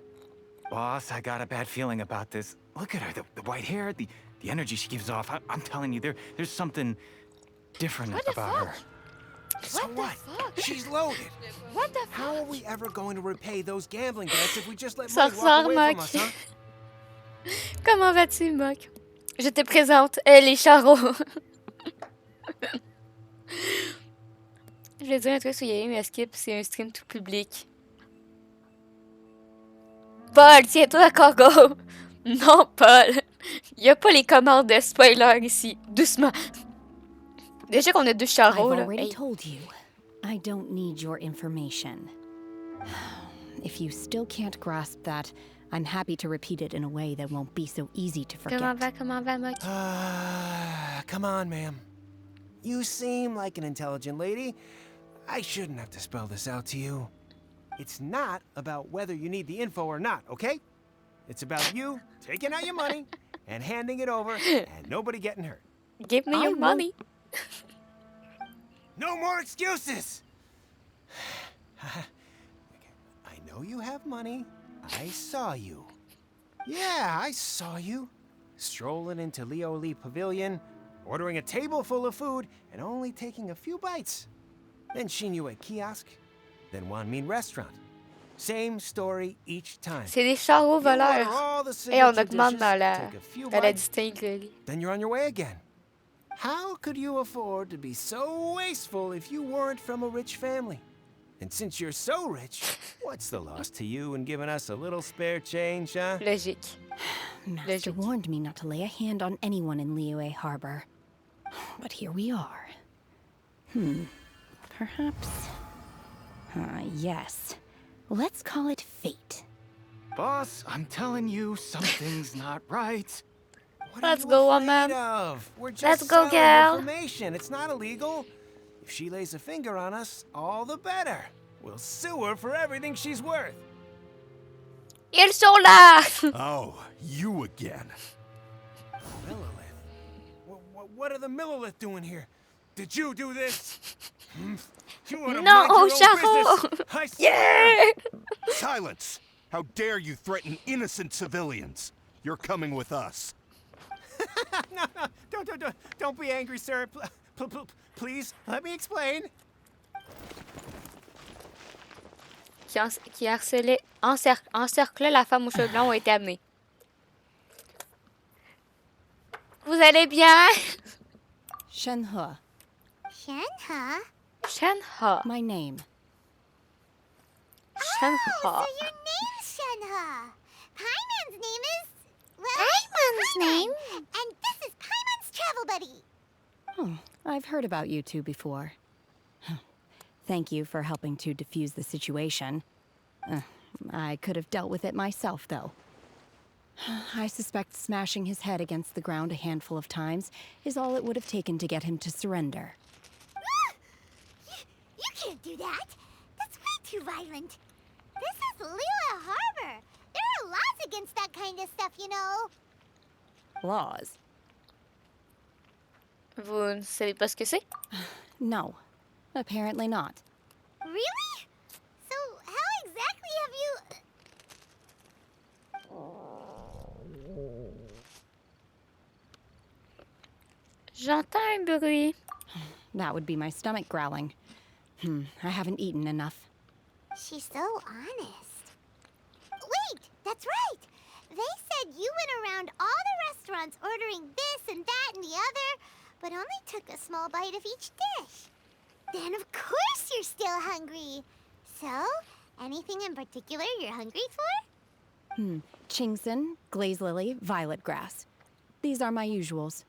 Boss, I got a bad feeling about this. Look at her, the white hair, the energy she gives off. I'm telling you, there's something different about her. So what? She's loaded. What the fuck? How are we ever going to repay those gambling debts if we just let money walk away from us, huh? Comment vas-tu, Mock? Je te présente les charros. Je vais dire un truc sur Yaya, mais skip, c'est un stream tout public. Paul, tiens-toi, Cargo! Non, Paul! Y a pas les commandes de spoiler ici. Doucement. Déjà qu'on a deux charros, I've là. already told you, I don't need your information. If you still can't grasp that, I'm happy to repeat it in a way that won't be so easy to forget. Comment va, Mock? Come on, ma'am. You seem like an intelligent lady. I shouldn't have to spell this out to you. It's not about whether you need the info or not, okay? It's about you taking out your money and handing it over and nobody getting hurt. Give me your money. No more excuses! I know you have money. I saw you. Yeah, I saw you. Strolling into HoYoLAB Pavilion, ordering a table full of food, and only taking a few bites. Then Shinue Kiosk, then Wanmin Restaurant. Same story each time. C'est des charros voleurs. Et on augmente dans la distinguerie. Then you're on your way again. How could you afford to be so wasteful if you weren't from a rich family? And since you're so rich, what's the loss to you in giving us a little spare change, huh? Logique. Master warned me not to lay a hand on anyone in Liyue Harbor. But here we are. Perhaps... yes. Let's call it fate. Boss, I'm telling you, something's not right. Let's go, woman. We're just Let's go, selling girl. information. It's not illegal. If she lays a finger on us, all the better. We'll sue her for everything she's worth. Ils sont là. Oh, you again. Millilith? What are the Millilith doing here? Did you do this? You want to No, mind your own Charo. business? I swear. Yeah. Silence! How dare you threaten innocent civilians? You're coming with us. No, don't be angry, sir. Please, let me explain. Qui harcelait, encerclait la femme aux cheveux blancs ont été amenés. Vous allez bien? Shenhe. Shenhe? Shenhe. My name. Shenhe. So your name's Shenhe. Paimon's name is... well... Paimon's name? And this is Paimon's travel buddy. Oh, I've heard about you two before. Thank you for helping to defuse the situation. I could have dealt with it myself, though. I suspect smashing his head against the ground a handful of times is all it would have taken to get him to surrender. You can't do that. That's way too violent. This is Lila Harbor. There are laws against that kind of stuff, you know. Laws? Vous ne savez pas ce que c'est? No. Apparently not. Really? So how exactly have you... J'entends un bruit. That would be my stomach growling. I haven't eaten enough. She's so honest. Wait, that's right. They said you went around all the restaurants ordering this and that and the other, but only took a small bite of each dish. Then of course you're still hungry. So, anything in particular you're hungry for? Chingson, glaze lily, violet grass. These are my usuals.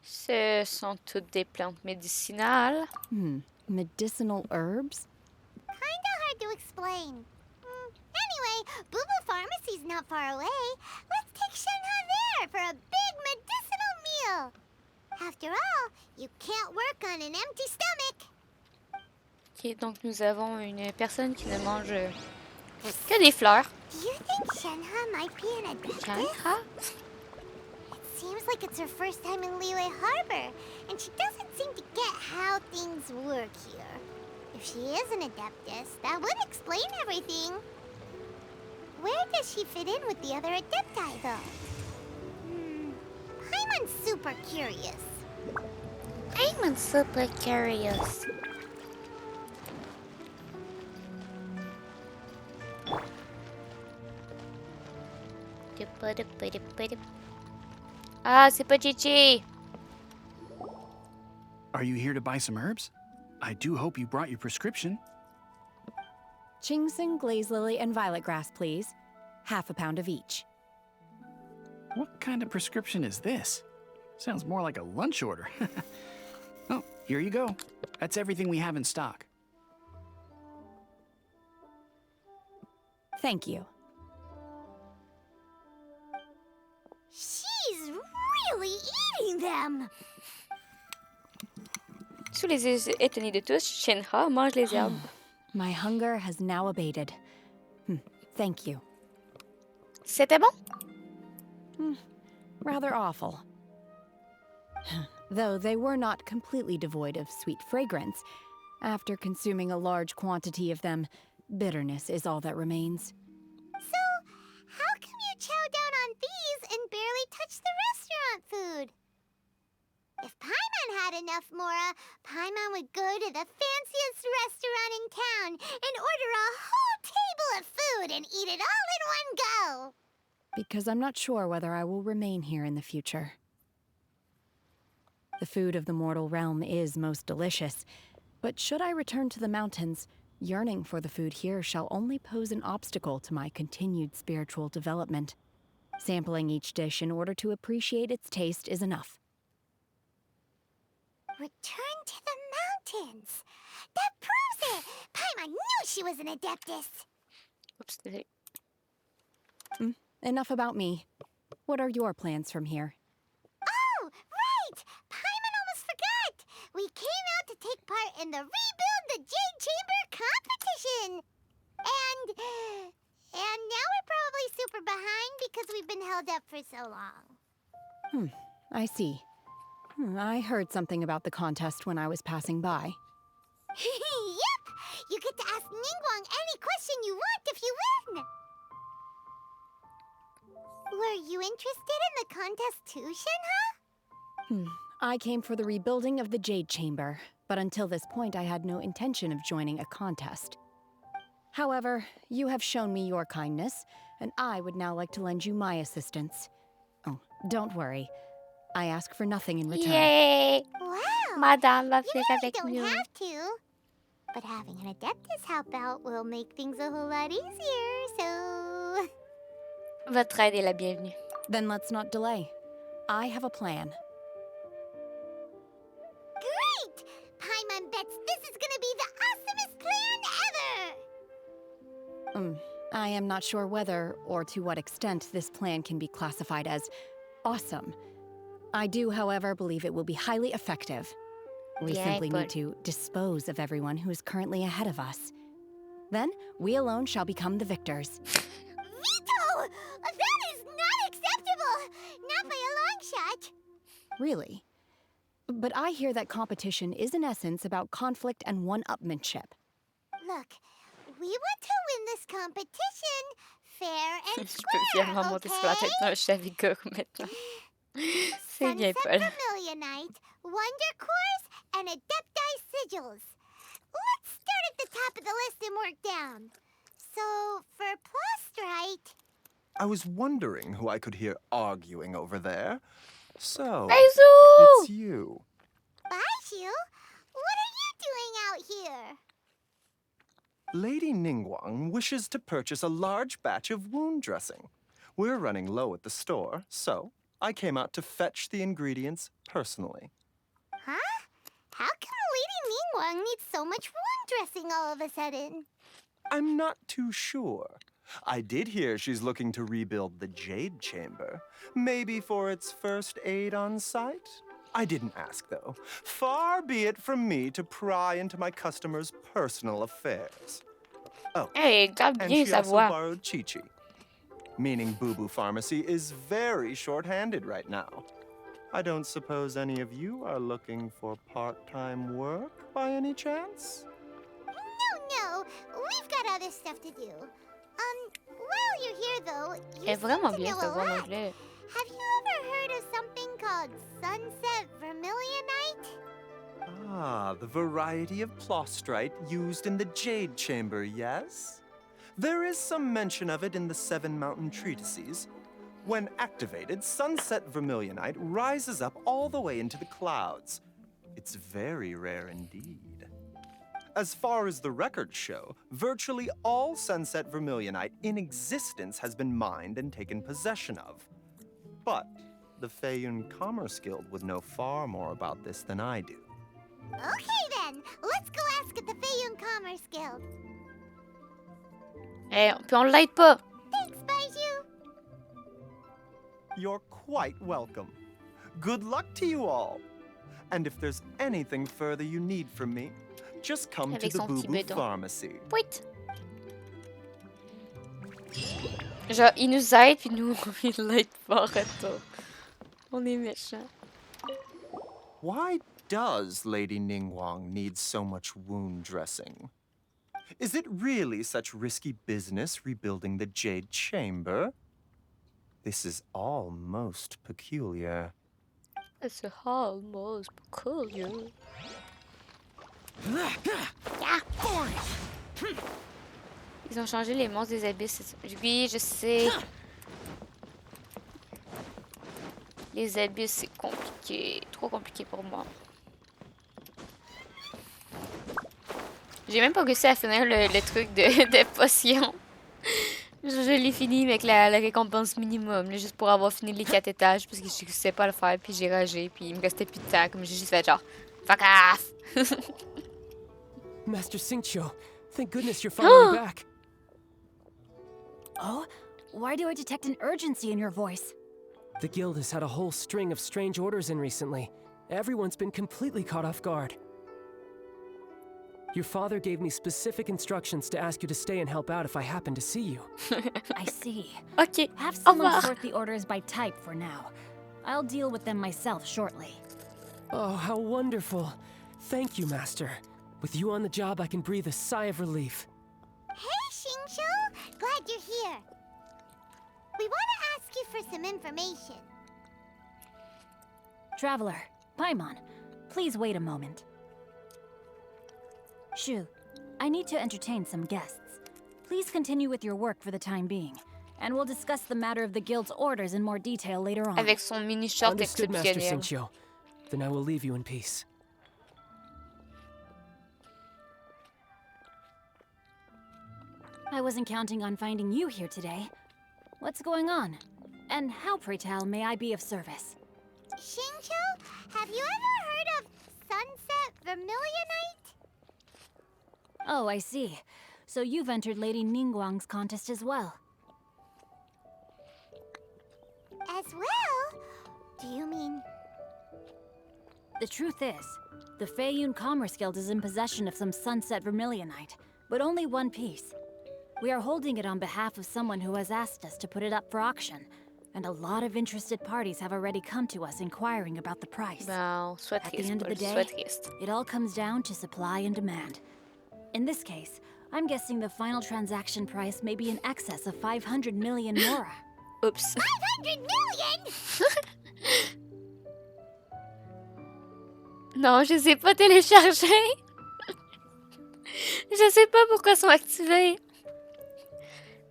Ce sont toutes des plantes médicinales. Medicinal herbs? Kinda hard to explain. Anyway, Booba Pharmacy's not far away. Let's take Shenhe there for a big medicinal meal. After all, you can't work on an empty stomach. Ok, donc nous avons une personne qui ne mange que des fleurs. Do you think Shenhe might be an adeptus? Shenhe? It seems like it's her first time in Liyue Harbor, and she doesn't seem to get how things work here. If she is an adeptus, that would explain everything. Where does she fit in with the other adepti, though? Paimon's super curious. Paimon's super curious. Ah, c'est pas Chichi. Are you here to buy some herbs? I do hope you brought your prescription. Chingson, glaze lily, and violet grass, please. Half a pound of each. What kind of prescription is this? Sounds more like a lunch order. Oh, here you go. That's everything we have in stock. Thank you. She's really eating them. Sous les yeux étonnés de tous, Shenhe mange les herbes. My hunger has now abated. Thank you. C'était bon? Rather awful. Though they were not completely devoid of sweet fragrance. After consuming a large quantity of them, bitterness is all that remains. So, how come you chow down on these and barely touch the restaurant food? If Paimon had enough Mora, Paimon would go to the fanciest restaurant in town and order a whole table of food and eat it all in one go. Because I'm not sure whether I will remain here in the future. The food of the mortal realm is most delicious, but should I return to the mountains, yearning for the food here shall only pose an obstacle to my continued spiritual development. Sampling each dish in order to appreciate its taste is enough. Return to the mountains. That proves it. Paimon knew she was an adeptus. Oops, désolé. Enough about me. what are your plans from here? Oh, right! Paimon almost forgot! We came out to take part in the Rebuild the Jade Chamber competition! And now we're probably super behind because we've been held up for so long. I see. I heard something about the contest when I was passing by. Yep! You get to ask Ningguang any question you want if you win! Were you interested in the contest too, Shenhe? I came for the rebuilding of the Jade Chamber, but until this point I had no intention of joining a contest. However, you have shown me your kindness, and I would now like to lend you my assistance. Oh, don't worry. I ask for nothing in return. Yay! Wow! Madame va You faire really avec don't nous. have to. But having an Adeptus help out will make things a whole lot easier, so... Votre aide est la bienvenue. Then let's not delay. I have a plan. Great! Paimon bets this is gonna be the awesomest plan ever! I am not sure whether or to what extent this plan can be classified as awesome. I do, however, believe it will be highly effective. We simply need to dispose of everyone who is currently ahead of us. Then, we alone shall become the victors. Vito! That is not acceptable! Not by a long shot! Really? But I hear that competition is in essence about conflict and one-upmanship. Look, we want to win this competition fair and Je peux fièrement square, monter sur la tête d'un chavigore maintenant. C'est bien, Sunset Paul. Vermilionite, Wonder Cores, and Adepti Sigils. Let's start at the top of the list and work down. So, for Plustrite... I was wondering who I could hear arguing over there. So, Baizu! it's you. Baishu? What are you doing out here? Lady Ningguang wishes to purchase a large batch of wound dressing. We're running low at the store, so I came out to fetch the ingredients personally. Huh? How come Lady Ningguang needs so much wound dressing all of a sudden? I'm not too sure. I did hear she's looking to rebuild the Jade Chamber. Maybe for its first aid on site? I didn't ask, though. Far be it from me to pry into my customers' personal affairs. Oh, Hey, grave and bien she sa also voix. borrowed Chi-Chi. Meaning Boo Boo Pharmacy is very short-handed right now. I don't suppose any of you are looking for part-time work by any chance? No, we've got other stuff to do. While you're here though, you Elle est vraiment seem to bien know sa a voix en lot. anglais. Have you ever heard of something called Sunset Vermilionite? Ah, the variety of plostrite used in the Jade Chamber, yes? There is some mention of it in the Seven Mountain Treatises. When activated, Sunset Vermilionite rises up all the way into the clouds. It's very rare indeed. As far as the records show, virtually all Sunset Vermilionite in existence has been mined and taken possession of. But the Feiyun Commerce Guild would know far more about this than I do. Okay then, let's go ask at the Feiyun Commerce Guild. Eh, puis on l'aide pas. Thanks, Baiju. You're quite welcome. Good luck to you all. And if there's anything further you need from me, just come Avec to the son Boo petit Boo bedon. Pharmacy. Wait. Genre, il nous aide, puis nous, il l'aide pas en retour. On est méchants. Why does Lady Ningguang need so much wound dressing? Is it really such risky business rebuilding the Jade Chamber? This is all most peculiar. It's almost peculiar. Ils ont changé les monstres des abysses. Oui, je sais. Les abysses, c'est compliqué. Trop compliqué pour moi. J'ai même pas réussi à finir le truc de potion. Je l'ai fini avec la récompense minimum, là, juste pour avoir fini les 4 étages, parce que je réussissais pas à le faire, puis j'ai ragé, puis il me restait plus de temps, comme j'ai juste fait genre fuck off! Master Xingqiu, thank goodness you're finally back. Oh? Why do I detect an urgency in your voice? The guild has had a whole string of strange orders in recently. Everyone's been completely caught off guard. Your father gave me specific instructions to ask you to stay and help out if I happen to see you. I see. Ok, Have au someone revoir. sort the orders by type for now. I'll deal with them myself shortly. Oh, how wonderful. Thank you, Master. With you on the job, I can breathe a sigh of relief. Hey, Xingqiu! Glad you're here. We want to ask you for some information. Traveler, Paimon, please wait a moment. Shu, I need to entertain some guests. Please continue with your work for the time being, and we'll discuss the matter of the guild's orders in more detail later on. Avec son mini short Understood, Master exceptionnel. Xingqiu. Then I will leave you in peace. I wasn't counting on finding you here today. What's going on? And how, pray tell, may I be of service? Xingqiu, have you ever heard of Sunset Vermilionite? Oh, I see. So you've entered Lady Ningguang's contest as well. As well? Do you mean... The truth is, the Feiyun Commerce Guild is in possession of some Sunset Vermilionite, but only one piece. We are holding it on behalf of someone who has asked us to put it up for auction, and a lot of interested parties have already come to us inquiring about the price. Wow, soit At the triste, end of the Paul, day, soit triste. it all comes down to supply and demand. In this case, I'm guessing the final transaction price may be in excess of 500 million mora. Oups. 500 million? Non, je sais pas télécharger. Je sais pas pourquoi ils sont activés.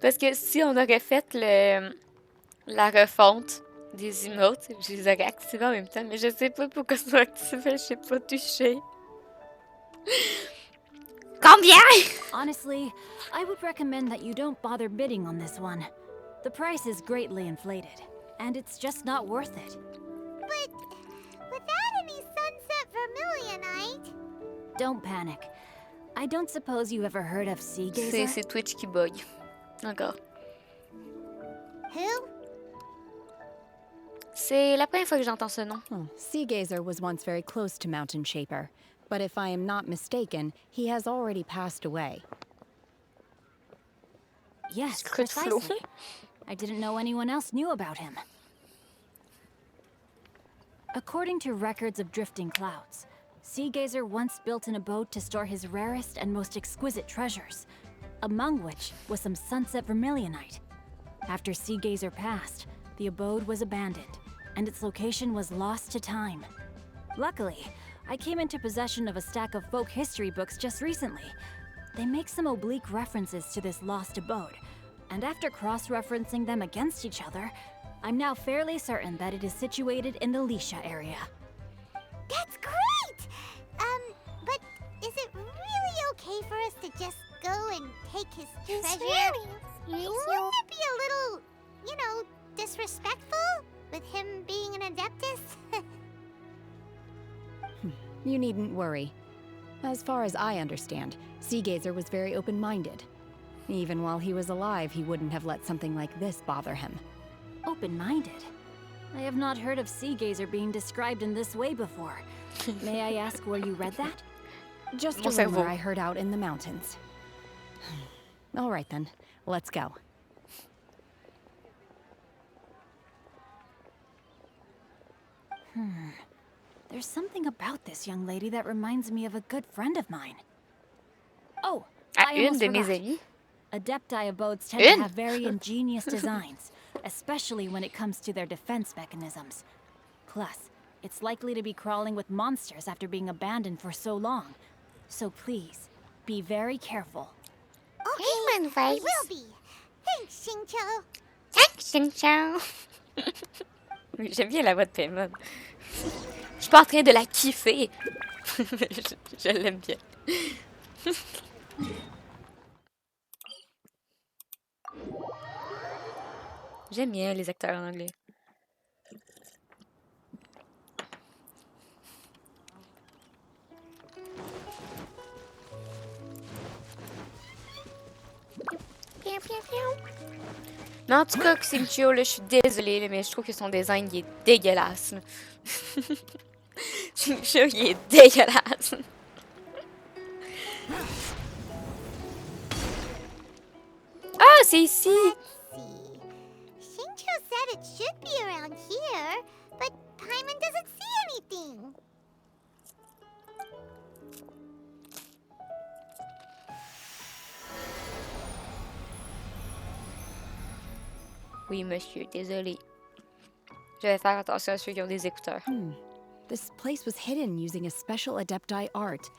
Parce que si on aurait fait la refonte des emotes, je les aurais activés en même temps, mais je sais pas pourquoi ils sont activés, je sais pas toucher. Combien? Honestly, I would recommend that you don't bother bidding on this one. The price is greatly inflated, and it's just not worth it. But without any Sunset Vermilionite... Don't panic. I don't suppose you ever heard of Sea Gazer? C'est Twitch qui bug. Encore. Who? C'est la première fois que j'entends ce nom. Sea Gazer was once very close to Mountain Shaper, but if I am not mistaken, he has already passed away. Yes, precisely. I didn't know anyone else knew about him. According to records of drifting clouds, Sea Gazer once built an abode to store his rarest and most exquisite treasures, among which was some Sunset Vermilionite. After Sea Gazer passed, the abode was abandoned, and its location was lost to time. Luckily, I came into possession of a stack of folk history books just recently. They make some oblique references to this lost abode, and after cross-referencing them against each other, I'm now fairly certain that it is situated in the Lisha area. That's great! But is it really okay for us to just go and take his treasure? Wouldn't it be a little, you know, disrespectful with him being an Adeptus? You needn't worry. As far as I understand, Sea Gazer was very open-minded. Even while he was alive, he wouldn't have let something like this bother him. Open-minded? I have not heard of Sea Gazer being described in this way before. May I ask where you read that? Just a rumor I heard out in the mountains. All right then, let's go. There's something about this young lady that reminds me of a good friend of mine. Oh, I almost forgot. Adepti abodes tend to have very ingenious designs, especially when it comes to their defense mechanisms. Plus, it's likely to be crawling with monsters after being abandoned for so long. So please, be very careful. Okay, we will be. Thanks, Xingqiu. Thanks, Xingqiu. J'aime bien la voix de Paimon. Je suis pas en train de la kiffer. je l'aime bien. J'aime bien les acteurs en anglais. Mais en tout cas, Xinchio, là, je suis désolée, là, mais je trouve que son design, il est dégueulasse. Xinchio, il est dégueulasse. Ah, c'est ici! Xinchio said it should be around here, but Paimon doesn't see anything. Oui, monsieur, désolé. Je vais faire attention à ceux qui ont des écouteurs. This place was hidden using a special Adepti art.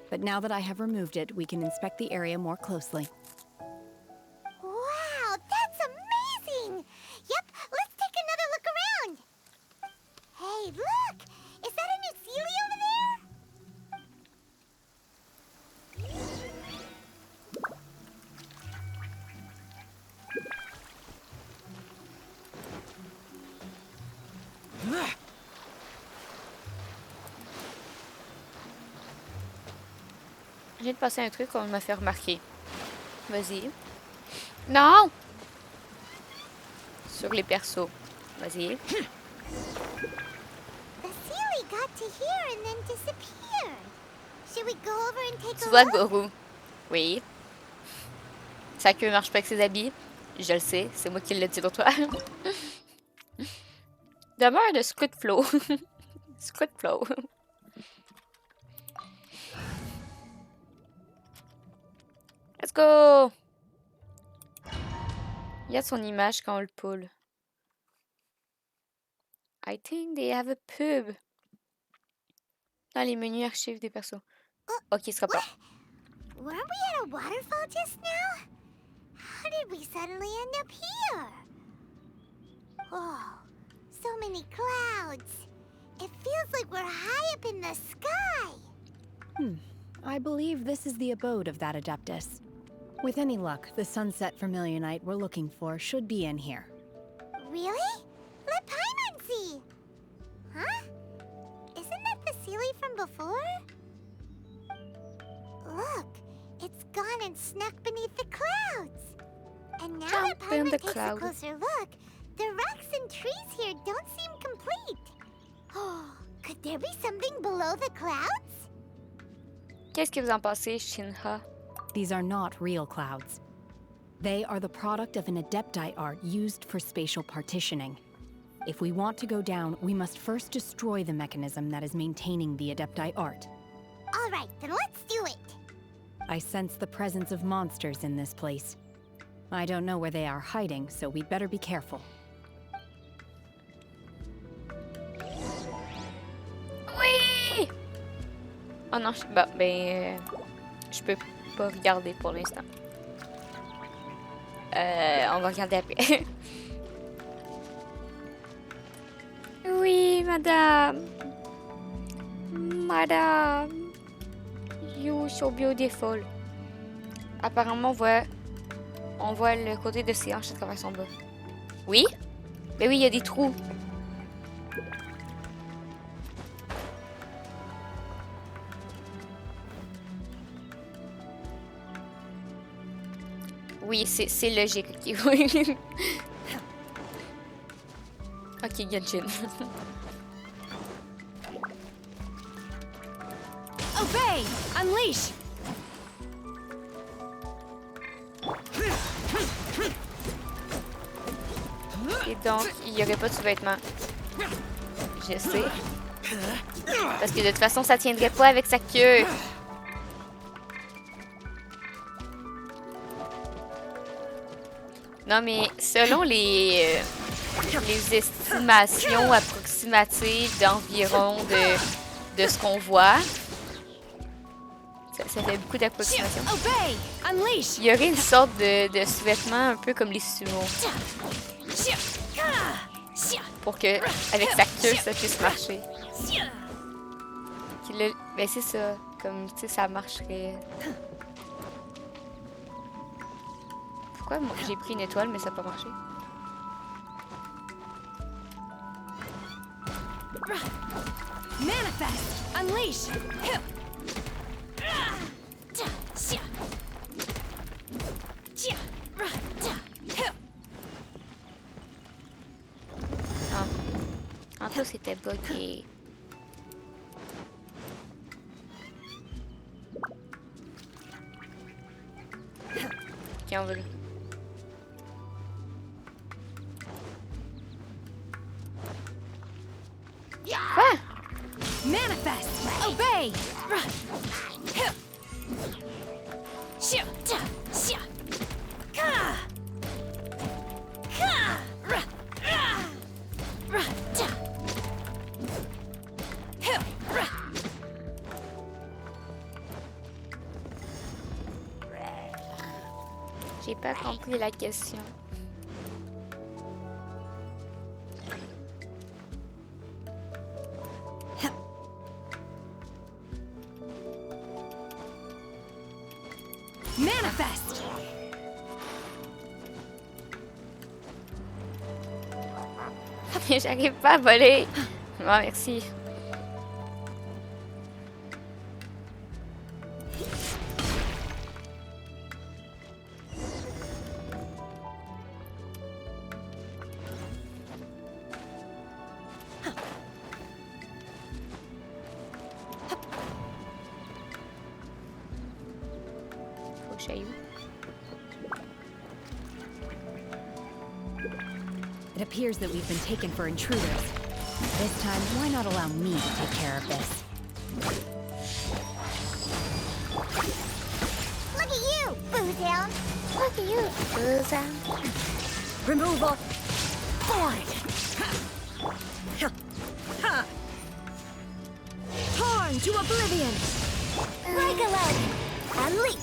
But now that I have removed it, we can inspect the area more closely. Wow, that's amazing! Yep, let's take another look around. Hey, look! Is that a new Sealy over there? Je viens de passer un truc qu'on m'a fait remarquer. Vas-y. Non! Sur les persos. Vas-y. The Sealy got to here and then disappeared. Should we go over and take Tu a vois, look? Gourou? Oui. Sa queue marche pas avec ses habits. Je le sais, c'est moi qui l'ai dit l'autre fois. Demeure de Squid Flow. Squid Flow. Let's go! Il y a son image quand on le pull. I think they have a pub. Dans les menus archives des persos. Ok, ce sera pas. Weren't we at a waterfall just now? How did we suddenly end up here? Oh, so many clouds. It feels like we're high up in the sky. I believe this is the abode of that Adeptus. With any luck, the sunset vermilionite we're looking for should be in here. Really? Let Paimon see. Huh? Isn't that the Sealy from before? Look, it's gone and snuck beneath the clouds. And now that Jump in Paimon the takes cloud. a closer look, the rocks and trees here don't seem complete. Oh, could there be something below the clouds? Qu'est-ce que vous en pensez, Shinha? These are not real clouds. They are the product of an Adepti art used for spatial partitioning. If we want to go down, we must first destroy the mechanism that is maintaining the Adepti art. All right, then let's do it. I sense the presence of monsters in this place. I don't know where they are hiding, so we'd better be careful. Oui! Oh non, je peux pas regarder pour l'instant. On va regarder après. Oui, madame. Madame. You so beautiful. Apparemment, on voit le côté de ses hanches à travers son bas. Oui? Ben oui, il y a des trous. Oui, c'est logique. Ok, ok, Genshin. Obey! Unleash! Et donc, il n'y aurait pas de sous-vêtements. Je sais. Parce que de toute façon, ça tiendrait pas avec sa queue. Non, mais selon les estimations approximatives d'environ de ce qu'on voit, ça fait beaucoup d'approximations. Il y aurait une sorte de sous-vêtement un peu comme les sumo. Pour que, avec sa queue, ça puisse marcher. Ben c'est ça, comme, tu sais, ça marcherait. Pourquoi j'ai pris une étoile, mais ça n'a pas marché? Manifest! Unleash! Tantôt, c'était bugué. Ok, on va là. Quoi? Manifest! Obey! J'ai pas compris la question. Manifest! Mais j'arrive pas à voler. Oh, merci. Faut que j'aille où? It appears that we've been taken for intruders. This time, why not allow me to take care of this? Look at you, Boozound. Look at you, Boozound. Removal! Void! Torn to oblivion! Break a leg and leap.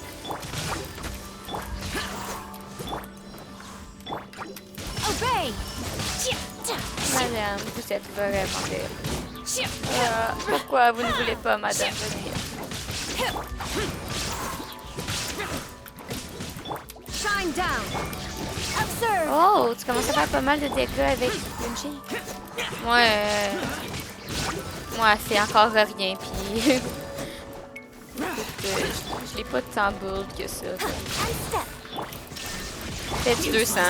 Obey! Madame, vous êtes vraiment belle. Pourquoi vous ne voulez pas, madame, venir? Shine down! Observe! Oh, tu commences à faire pas mal de dégâts avec Genshin. Ouais, c'est encore rien, puis... je l'ai pas tant build que ça. Peut-être 200.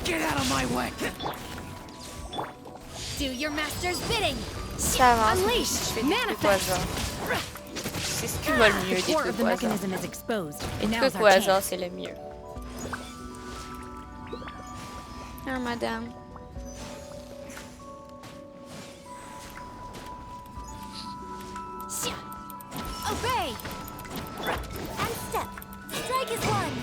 Get out of my way! Do your master's bidding! Ça avance. Unleash! Je fais des trucs au hasard. C'est ce qui va le mieux, des trucs au hasard. Les trucs au hasard, c'est le mieux. Ah, madame. Obey. And step. Strike is one.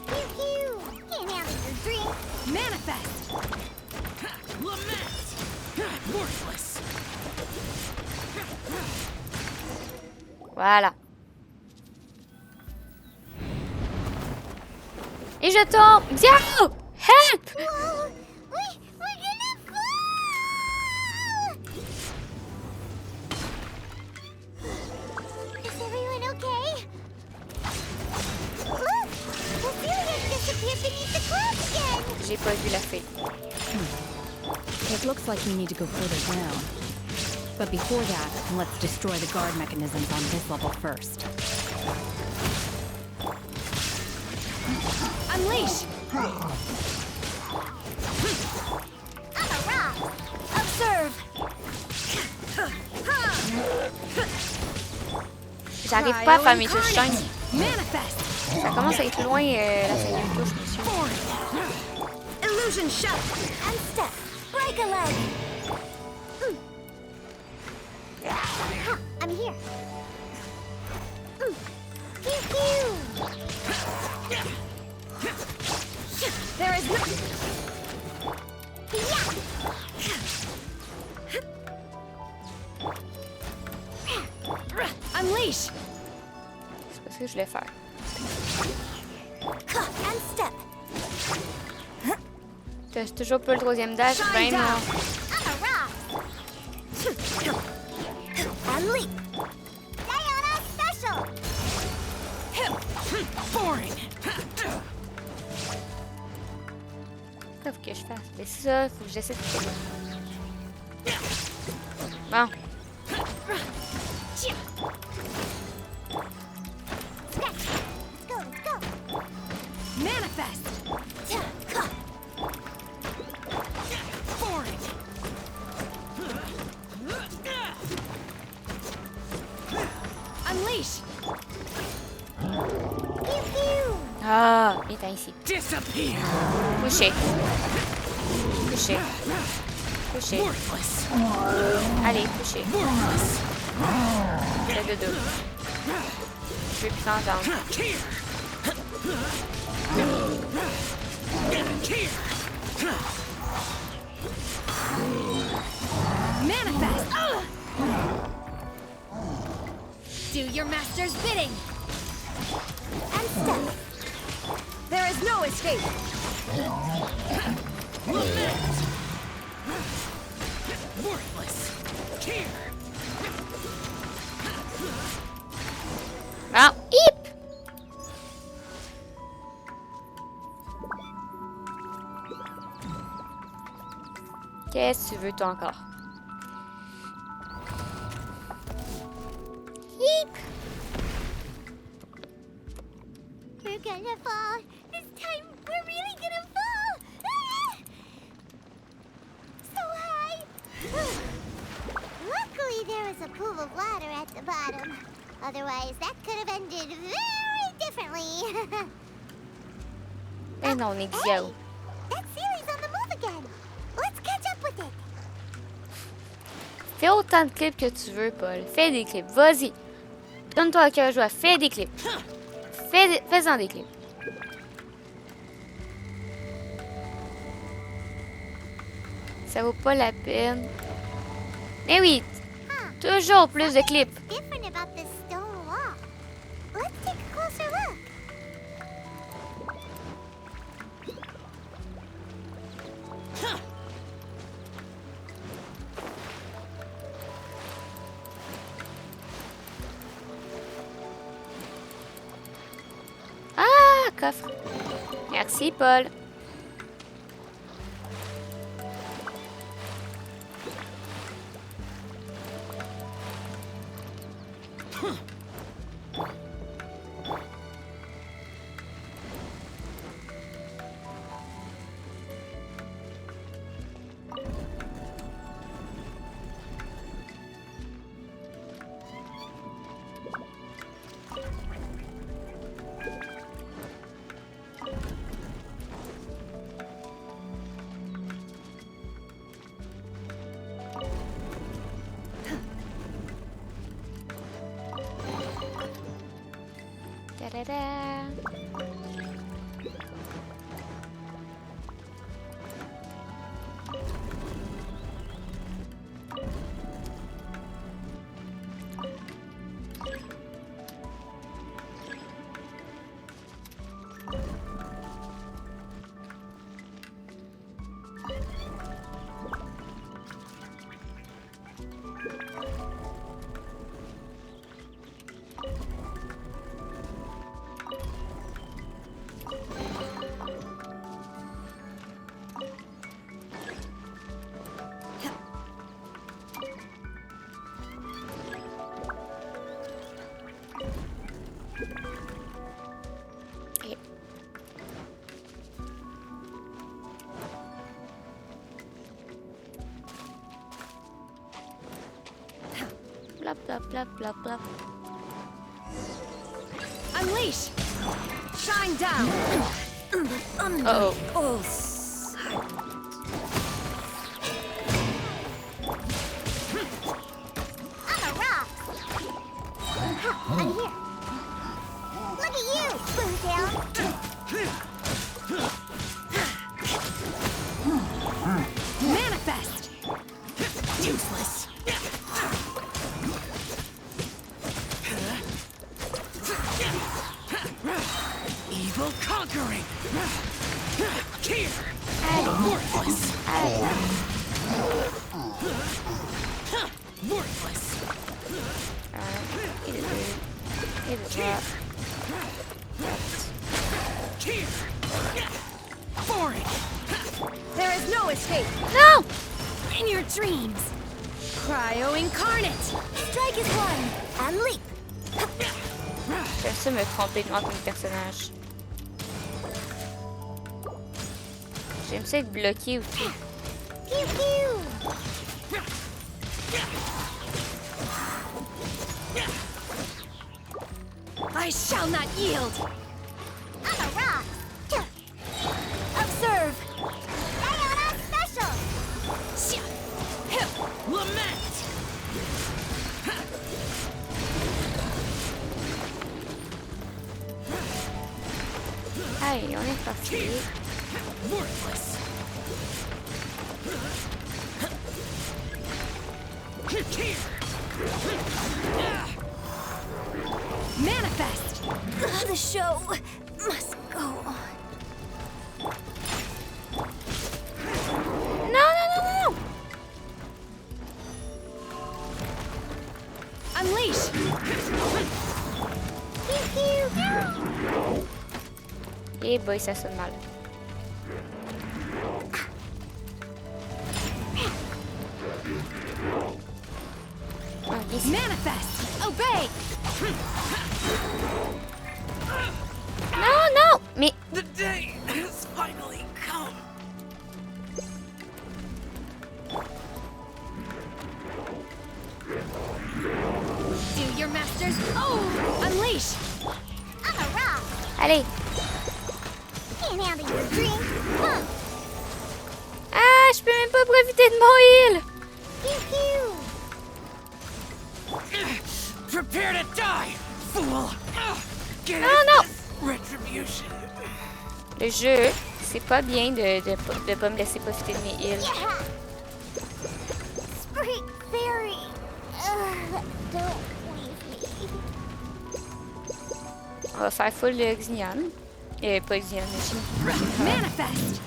Pew pew. Can't handle your drink. Manifest. Lament! Worthless! Voilà. Et je tombe. Viens! Help! Whoa. We're gonna fall! Is everyone okay? Look! The ceiling has disappeared beneath the clouds again! J'ai pas vu la fée. It looks like we need to go further down. But before that, let's destroy the guard mechanisms on this level first. Unleash! I'm a rock! Observe! J'arrive pas à faire mes touches shiny. Manifest! Ça commence à être loin, la cinquième touche, monsieur. Illusion shot! And step. Break a leg. I'm here. Pew pew. There is no... Unleash! C'est pas ce que je voulais faire. And step. T'as toujours pas le troisième dash, ben non. I'm a rock. And leap. Diana special. Boring! Qu'est-ce que je fasse? Mais ça, faut que j'essaie de faire. Bon. Go, go. Manifest! Unleash! Ah, viens ici. Disappear. Couché. Couché. Couché. Allez, couché. Le dodo. Je vais plus t'entendre. Manifest! Do your master's bidding! And step! There is no escape! Worthless. Here. Ah, hip! Qu'est-ce que tu veux, toi, encore? Heap! We're gonna fall. This time, we're really gonna fall. Ah! So high. Luckily, there was a pool of water at the bottom. Otherwise, that could have ended very differently. Eh non, on est Hey, that series on the move again. Let's catch up with it. Fais autant de clips que tu veux, Paul. Fais des clips, vas-y. Donne-toi à cœur joie, fais des clips. Fais-en des clips. Ça vaut pas la peine. Mais oui, toujours plus de clips. Different about this stone wall. Let's take a closer look. Ah, coffre. Merci, Paul. Ta-da-da. Blah, blah, blah, blah, blah. Unleash! Shine down! Uh-oh. Oh. I'm a rock. I'm here. Look at you, Spoontail. Manifest! Useless. Evil conquering. Here. Worthless. Worthless. Here. Boring. There is no escape! No! In your dreams! Cryo incarnate! Strike is one! And leap! J'aime ça me tromper entre mes personnages. J'aime ça être bloqué aussi. Pew pew. I shall not yield. I'm a rock. Observe. Diana special. Lament. Allez, on est parti. Worthless. Manifest. The show must go on. Non. Unleash. Eh boy, ça sonne mal. Manifest. Obey. Non. Mais The day has finally come. Do your masters. Oh, unleash. I'm a rock. allez. Can't handle your drink. Huh. Ah, je peux même pas profiter de mon heal. Prepare to die, fool. Get Non. retribution. Le jeu, c'est pas bien de pas me laisser profiter de mes heals. Spring fairy. Don't leave me. On va faire full Xinian. Pas Xinian, mais Manifest.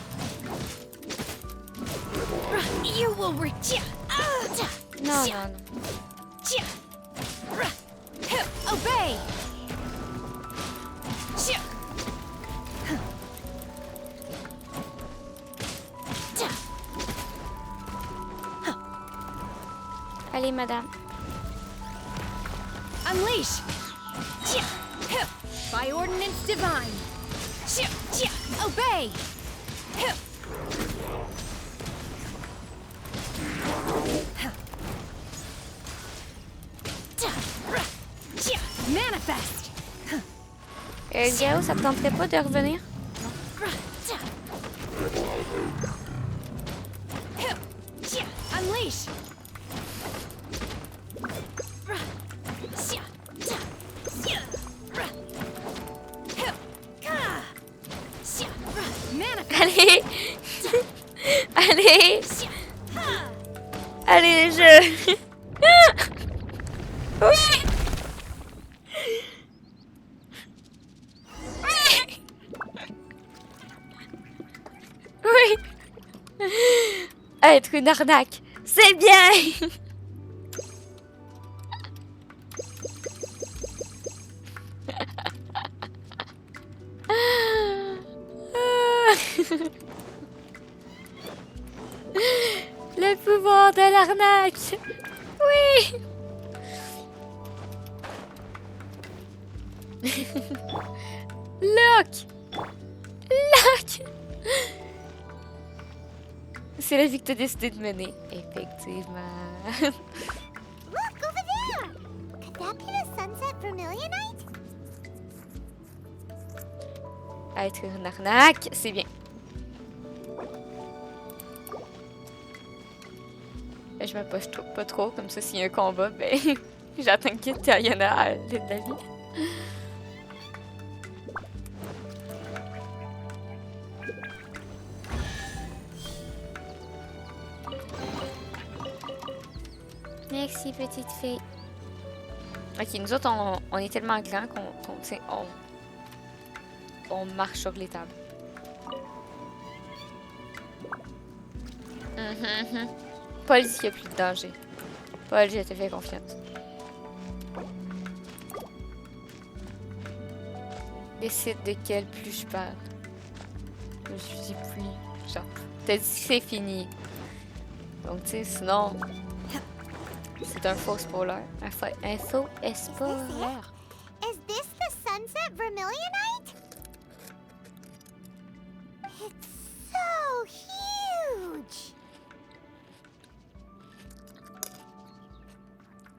You will reach. Non. Obey. Allez, madame. Unleash. By ordinance divine. Obey. Manifest. Gao, ça te tenterait pas de revenir? Unleash. Allez! Allez! Allez, les jeux! Oui! Oui! Être une arnaque, c'est bien! Le pouvoir de l'arnaque! Oui! Look! Look! C'est la vie que t'as décidé de mener. Effectivement. Look over there. Could that be the sunset vermilionite? Être une arnaque, c'est bien. Je me poche pas trop, comme ça s'il y a un combat, ben j'attends que Diana a de la vie. Merci, petite fille. Ok, nous autres, on est tellement grands on marche sur les tables. Paul dit qu'il n'y a plus de danger. Paul, je te fais confiance. Décide de quel plus je parle. Je dis plus. Genre, t'as dit que c'est fini. Donc, tu sais, sinon... C'est un faux spoiler. Un faux spoiler. Is this the sunset vermilionite? It's so huge.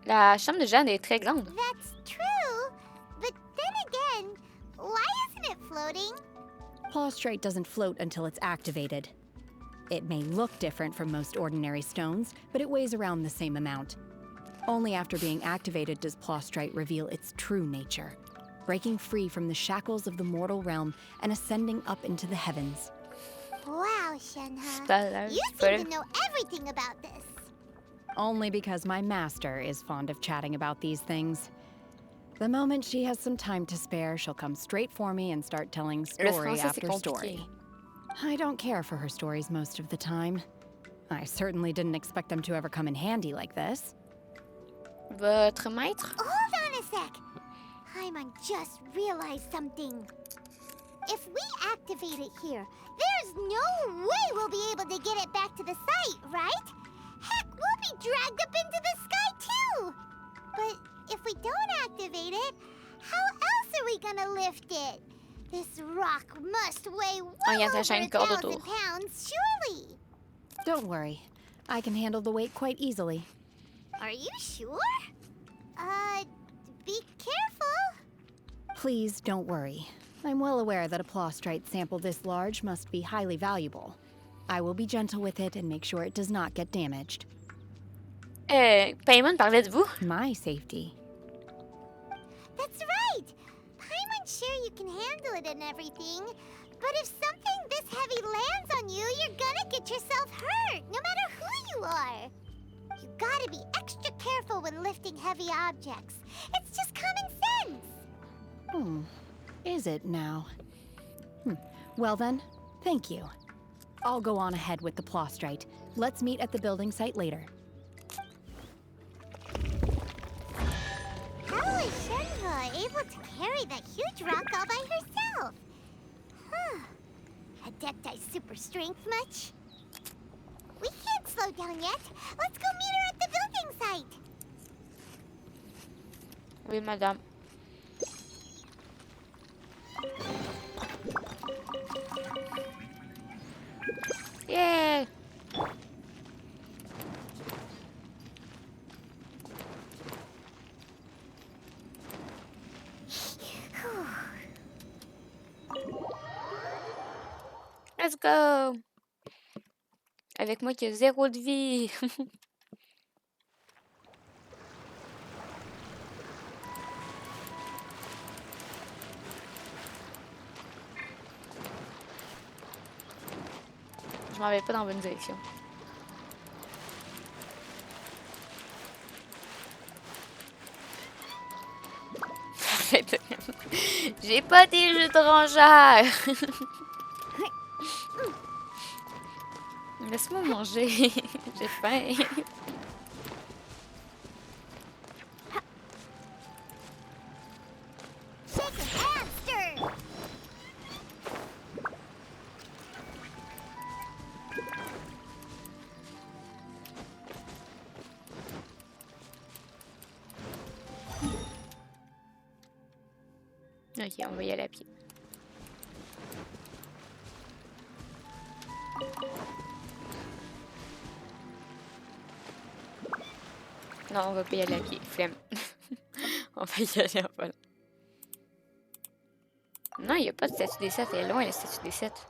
La chambre de Jeanne est très grande. That's true, but then Plaustrite doesn't float until it's activated. It may look different from most ordinary stones, but it weighs around the same amount. Only after being activated does Plaustrite reveal its true nature, breaking free from the shackles of the mortal realm and ascending up into the heavens. Wow, Shenhe. You seem to know everything about this. Only because my master is fond of chatting about these things. The moment she has some time to spare, she'll come straight for me and start telling story after story. I don't care for her stories most of the time. I certainly didn't expect them to ever come in handy like this. Votre maître? Hold on a sec. Paimon just realized something. If we activate it here, there's no way we'll be able to get it back to the site, right? Heck, we'll be dragged up into the sky too! But if we don't activate it, how else are we gonna lift it? This rock must weigh well over 1,000 pounds, surely! Don't worry. I can handle the weight quite easily. Are you sure? Be careful. Please don't worry. I'm well aware that a Plaustrite sample this large must be highly valuable. I will be gentle with it and make sure it does not get damaged. Paimon parlait de vous? My safety. That's right! Paimon's sure you can handle it and everything, but if something this heavy lands on you, you're gonna get yourself hurt, no matter who you are. You gotta be extra careful when lifting heavy objects. It's just common sense. Is it now? Well then, thank you. I'll go on ahead with the Plaustrite. Let's meet at the building site later. How is Shenhe able to carry that huge rock all by herself? Adepti super strength much? We can't slow down yet. Let's go meet her at the building site. Oui, madame. Yay! Let's go! Avec moi qui ai 0 de vie. Je m'en vais pas dans la bonne direction. J'ai pas des jeux de rangeur. Laisse-moi manger. J'ai faim. Ok, on va y aller à pied. Non, on va pas y aller à pied. Flemme. On va y aller en vol. Non, il n'y a pas de statue des 7. Elle est loin, la statue des 7.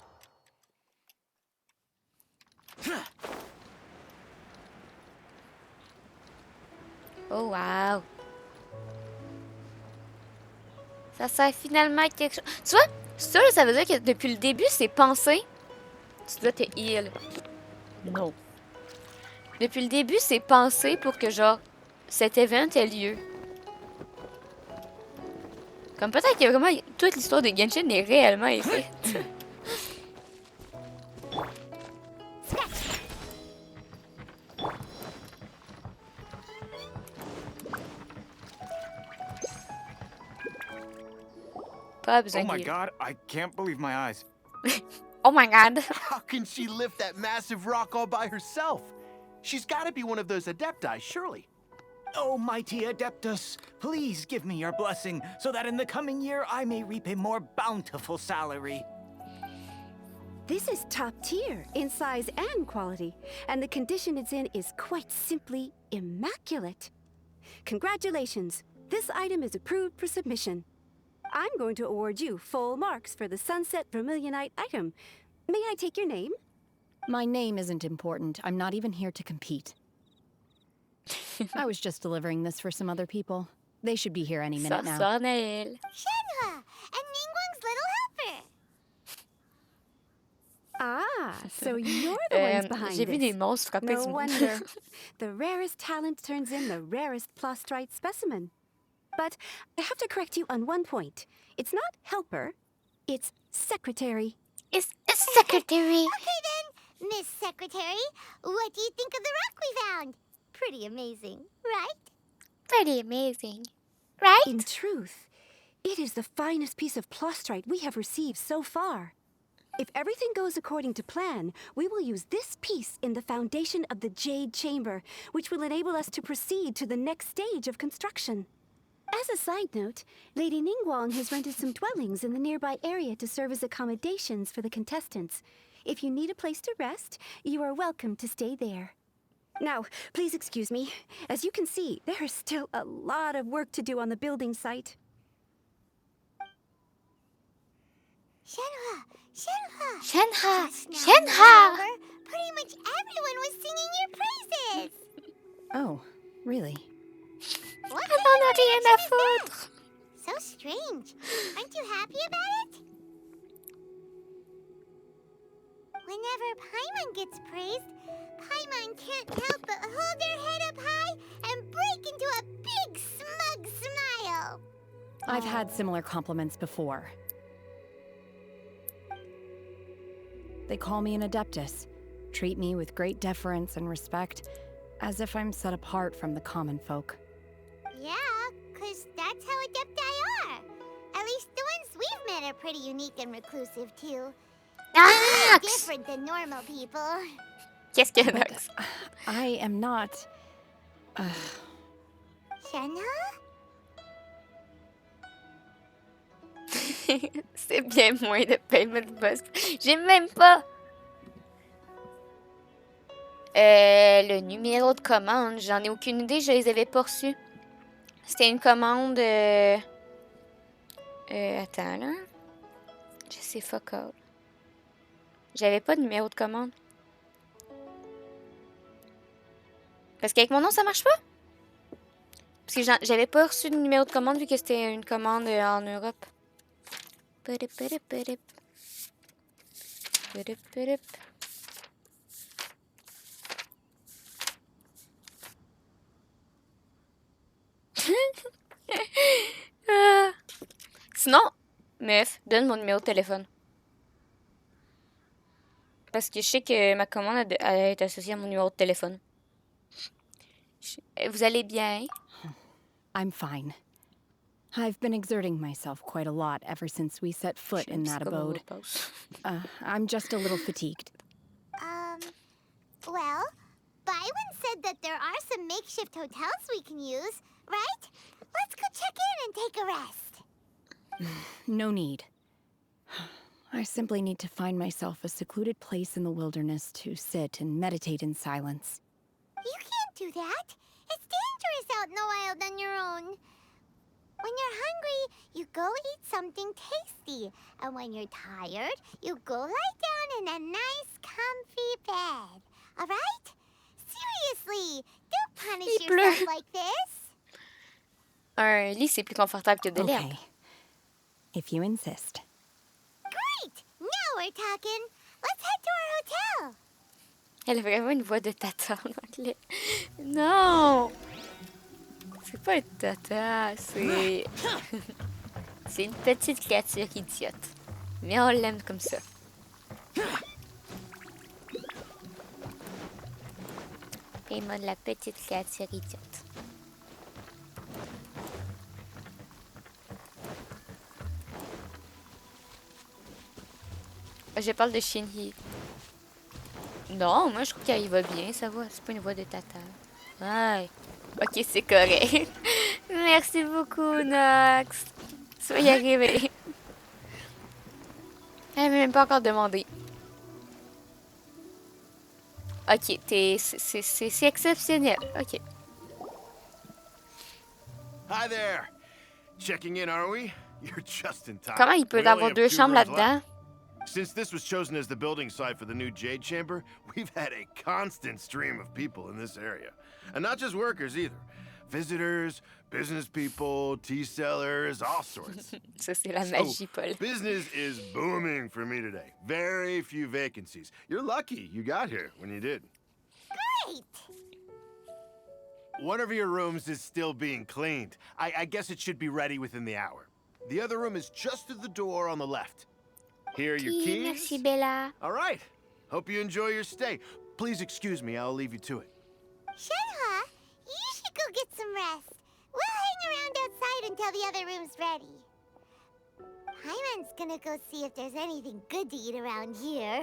Oh, wow! Ça sert finalement à quelque chose. Tu vois, ça, là, ça veut dire que depuis le début, c'est pensé. Tu dois te heal. Non. Depuis le début, c'est pensé pour que, genre, cet événement ait lieu. Comme peut-être que vraiment, toute l'histoire de Genshin est réellement écrite. Pas besoin Oh my de god, I can't believe my eyes. Oh my god. How can she lift that massive rock all by herself? She's got to be one of those Adepti, surely. Oh, mighty Adeptus, please give me your blessing so that in the coming year I may reap a more bountiful salary. This is top tier in size and quality, and the condition it's in is quite simply immaculate. Congratulations. This item is approved for submission. I'm going to award you full marks for the Sunset Vermilionite item. May I take your name? My name isn't important. I'm not even here to compete. I was just delivering this for some other people. They should be here any minute now. Shenhe, and Ningguang's little helper. Ah, so you're the ones behind J'ai vu des this. monstres frapper No du monde. wonder. The rarest talent turns in the rarest Plostrite specimen. But I have to correct you on one point. It's not helper, it's secretary. It's a secretary. Okay then, Miss Secretary, what do you think of the rock we found? Pretty amazing, right? Pretty amazing, right? In truth, it is the finest piece of Plostrite we have received so far. If everything goes according to plan, we will use this piece in the foundation of the Jade Chamber, which will enable us to proceed to the next stage of construction. As a side note, Lady Ningguang has rented some dwellings in the nearby area to serve as accommodations for the contestants. If you need a place to rest, you are welcome to stay there. Now, please excuse me. As you can see, there is still a lot of work to do on the building site. Shenhe! Pretty much everyone was singing your praises. Oh, really? What On a rien à foutre. So strange. Aren't you happy about it? Whenever Paimon gets praised, Paimon can't help but hold their head up high and break into a big smug smile. I've had similar compliments before. They call me an adeptus, treat me with great deference and respect, as if I'm set apart from the common folk. Yeah, 'cause that's how Adepti are. At least the ones we've met are pretty unique and reclusive, too. They're different than normal people. Qu'est-ce qu'il y a, Nox? I am not... Shenhe? C'est bien moins de payment boss. J'ai même pas le numéro de commande. J'en ai aucune idée. Je les avais pas reçus. C'était une commande. Attends là. Je sais fuck all. J'avais pas de numéro de commande. Parce qu'avec mon nom ça marche pas. Parce que j'avais pas reçu de numéro de commande vu que c'était une commande en Europe. Sinon, meuf, donne mon numéro de téléphone. Parce que je sais que ma commande est associée à mon numéro de téléphone. Vous allez bien? I'm fine. I've been exerting myself quite a lot ever since we set foot in that abode. I'm just a little fatigued. Well, Byron said that there are some makeshift hotels we can use, right? Let's go check in and take a rest. No need. I simply need to find myself a secluded place in the wilderness to sit and meditate in silence. You can't do that. It's dangerous out in the wild on your own. When you're hungry, you go eat something tasty. And when you're tired, you go lie down in a nice, comfy bed. All right? Seriously, don't punish yourself like this. Un lit, c'est plus confortable que de l'herbe. Okay. If you insist. Great! Now we're talking. Let's head to our hotel. Elle a vraiment une voix de tata en anglais. Non! C'est pas une tata, c'est... c'est une petite créature idiote. Mais on l'aime comme ça. Et moi, la petite créature idiote. Je parle de Shinhee. Non, moi je trouve qu'elle va bien, ça va. C'est pas une voix de tata. Ouais. Ok, c'est correct. Merci beaucoup, Nox. Tu vas y arriver. Elle m'a même pas encore demandé. Ok, c'est exceptionnel. Ok. Hi there. Checking in, are we? You're just in time. Comment il peut We only avoir have 2 2 chambres rooms là-dedans? left. Since this was chosen as the building site for the new Jade Chamber, we've had a constant stream of people in this area. And not just workers either. Visitors, business people, tea sellers, all sorts. Ça, c'est la magie, Paul. Business is booming for me today. Very few vacancies. You're lucky you got here when you did. Great! One of your rooms is still being cleaned. I guess it should be ready within the hour. The other room is just at the door on the left. Here are your keys. Merci, Bella. All right. Hope you enjoy your stay. Please excuse me, I'll leave you to it. Shenhe, you should go get some rest. We'll hang around outside until the other room's ready. Paimon's gonna go see if there's anything good to eat around here.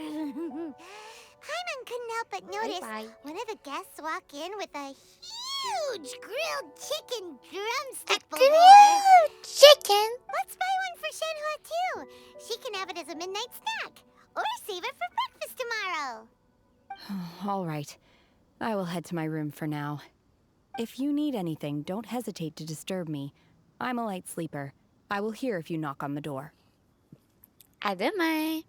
Paimon couldn't help but notice one of the guests walk in with a huge grilled chicken drumstick bowl. Grilled chicken? Let's buy one for Shenhe too. She can have it as a midnight snack. Or save it for breakfast tomorrow. All right. I will head to my room for now. If you need anything, don't hesitate to disturb me. I'm a light sleeper. I will hear if you knock on the door. À demain.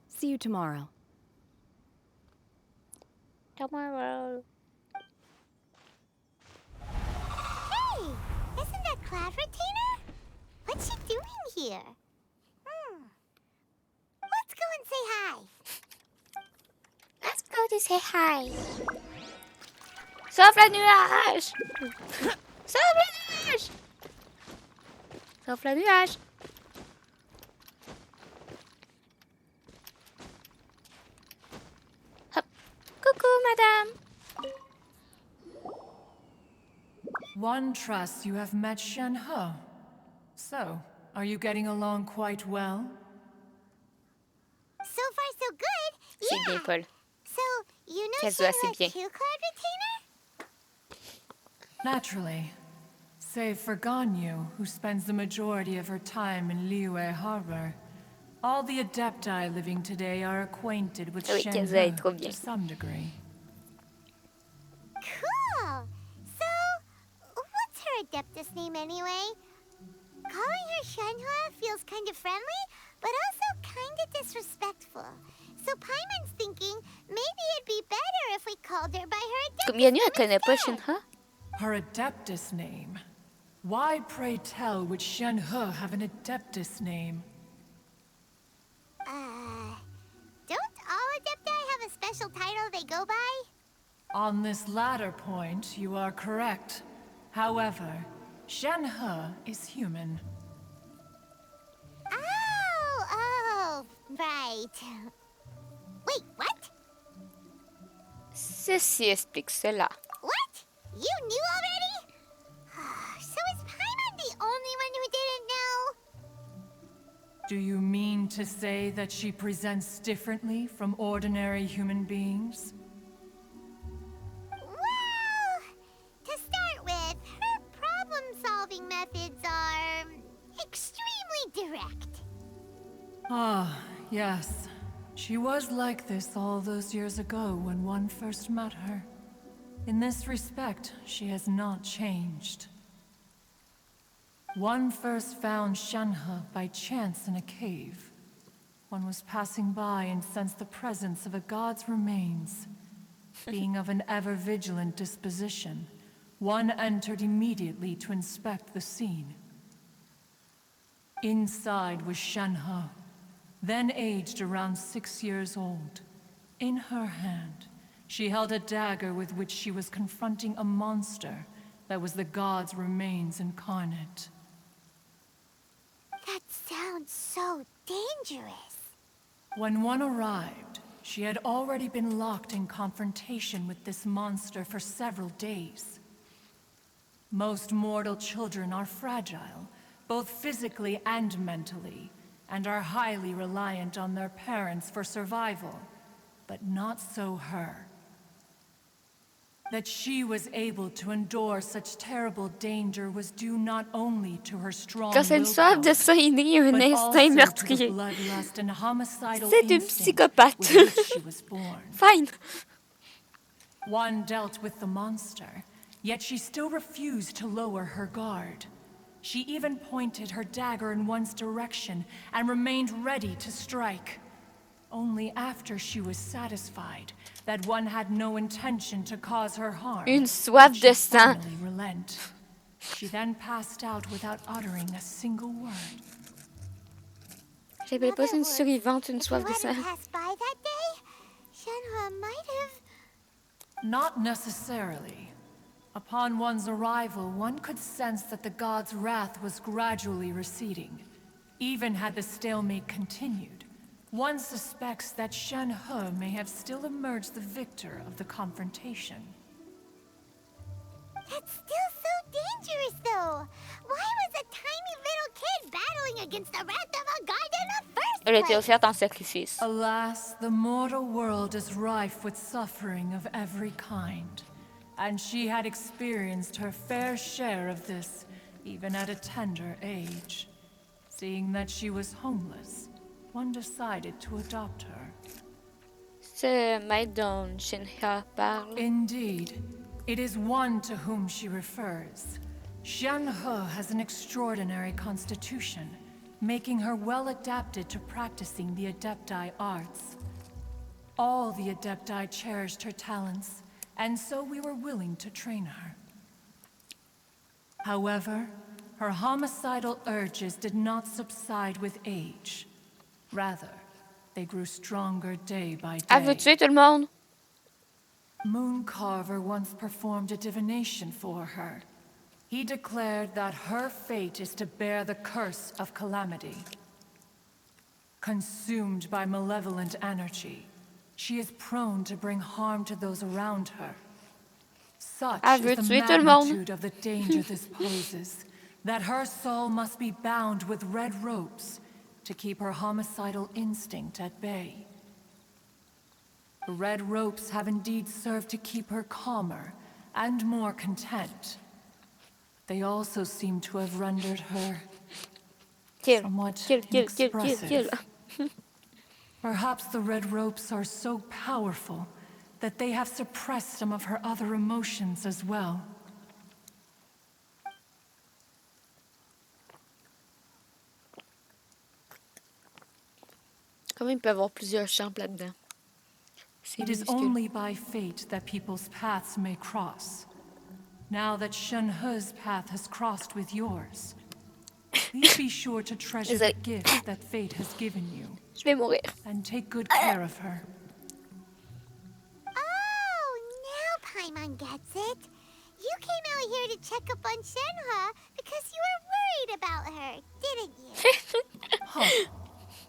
See you tomorrow. Tomorrow. Hey, isn't that Cloud Retainer? What's she doing here? Let's go and say hi. Let's go to say hi. Sauve le nuage! Sauve le nuage! Sauve le nuage! Hop. Coucou, madame. One trusts you have met Shenhe. So, are you getting along quite well? So far, so good. C'est bien, Paul. So, you know Qu'elle joue assez Shenhe bien. too, Cloud Retainer? Naturally. Save for Ganyu, who spends the majority of her time in Liyue Harbor. All the Adepti living today are acquainted with Oui, qu'elle joue trop Shenhe bien. to some degree. Cool. So, what's her Adeptus name anyway? Calling her Shenhe feels kind of friendly, but also kind of disrespectful. So Paimon's thinking maybe it'd be better if we called her by her Adeptus Comme Yannu, elle connaît pas instead. Shenhe. Her Adeptus name? Why, pray tell, would Shenhe have an Adeptus name? Don't all Adepti have a special title they go by? On this latter point, you are correct. However, Shenhe is human. Oh, right. Wait, what? Ceci explique cela. What? You knew already? So is Paimon the only one who didn't know? Do you mean to say that she presents differently from ordinary human beings? Well, to start with, her problem-solving methods are extremely direct. Ah, yes. She was like this all those years ago when one first met her. In this respect, she has not changed. One first found Shenhe by chance in a cave. One was passing by and sensed the presence of a god's remains. Being of an ever-vigilant disposition, one entered immediately to inspect the scene. Inside was Shenhe, then aged around 6 years old. In her hand, she held a dagger with which she was confronting a monster that was the god's remains incarnate. That sounds so dangerous. When one arrived, she had already been locked in confrontation with this monster for several days. Most mortal children are fragile, both physically and mentally, and are highly reliant on their parents for survival, but not so her. That she was able to endure such terrible danger was due not only to her strong Quand c'est une soif de sang inné, un instinct meurtrier. C'est une psychopathe. Fine. One dealt with the monster, yet she still refused to lower her guard. She even pointed her dagger in one's direction and remained ready to strike. Only after she was satisfied that one had no intention to cause her harm, Une soif de sang. finally relent. She then passed out without uttering a single word. J'appelle pas ça une survivante, une soif de sang. By that day, Shenhua might have... Not necessarily. Upon one's arrival, one could sense that the god's wrath was gradually receding. Even had the stalemate continued, one suspects that Shenhe may have still emerged the victor of the confrontation. That's still so dangerous, though. Why was a tiny little kid battling against the wrath of a god in the first Elle a été place? offerte en sacrifice. Alas, the mortal world is rife with suffering of every kind. And she had experienced her fair share of this, even at a tender age. Seeing that she was homeless, one decided to adopt her. C'est Mais dont Shenhe parle. Indeed, it is one to whom she refers. Shenhe has an extraordinary constitution, making her well adapted to practicing the Adepti arts. All the Adepti cherished her talents, and so we were willing to train her. However, her homicidal urges did not subside with age. Rather, they grew stronger day by day. Elle veut tuer tout le monde. Mooncarver once performed a divination for her. He declared that her fate is to bear the curse of calamity. Consumed by malevolent energy, she is prone to bring harm to those around her. Such is the magnitude of the danger this poses, that her soul must be bound with red ropes to keep her homicidal instinct at bay. The red ropes have indeed served to keep her calmer and more content. They also seem to have rendered her somewhat inexpressive. Perhaps the red ropes are so powerful that they have suppressed some of her other emotions as well. Comment il peut y avoir plusieurs champs là-dedans? It is only by fate that people's paths may cross. Now that Shenhe's path has crossed with yours, please be sure to treasure the gift that fate has given you. Je vais mourir. And take good care of her. Oh, now Paimon gets it. You came out here to check up on Shenhe because you were worried about her, didn't you? Huh.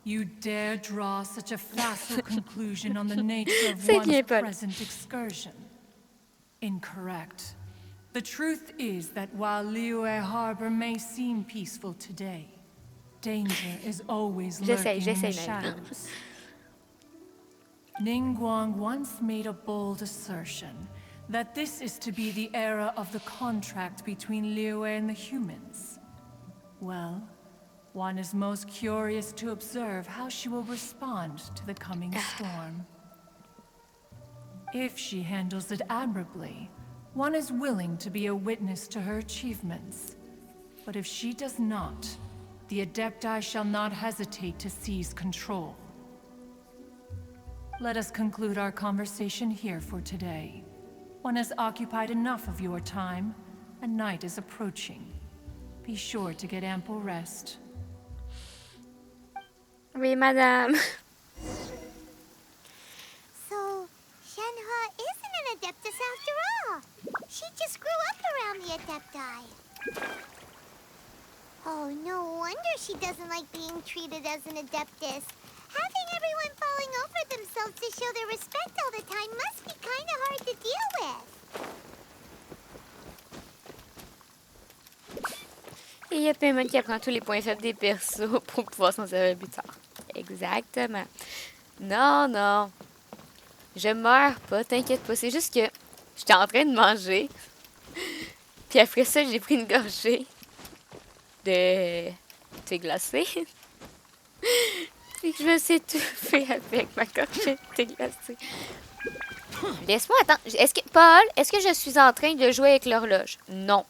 You dare draw such a facile conclusion on the nature of one's present excursion? Incorrect. The truth is that while Liyue Harbor may seem peaceful today, danger is always lurking in the shadows. Ningguang once made a bold assertion that this is to be the era of the contract between Liyue and the humans. Well, one is most curious to observe how she will respond to the coming storm. If she handles it admirably, one is willing to be a witness to her achievements. But if she does not, the Adepti shall not hesitate to seize control. Let us conclude our conversation here for today. One has occupied enough of your time, and night is approaching. Be sure to get ample rest. Oui, madame. So, Shenhe isn't an Adeptus after all. She just grew up around the Adepti. Oh, no wonder she doesn't like being treated as an Adeptus. Having everyone falling over themselves to show their respect all the time must be kind of hard to deal with. Et il y a Paimon qui apprend tous les points faibles des persos pour pouvoir s'en servir plus tard. Exactement. Non, non. Je meurs pas, t'inquiète pas. C'est juste que j'étais en train de manger. Puis après ça, j'ai pris une gorgée de thé glacé. Puis que je me suis étouffée avec ma gorgée de thé glacé. Laisse-moi attendre. Paul, est-ce que je suis en train de jouer avec l'horloge? Non.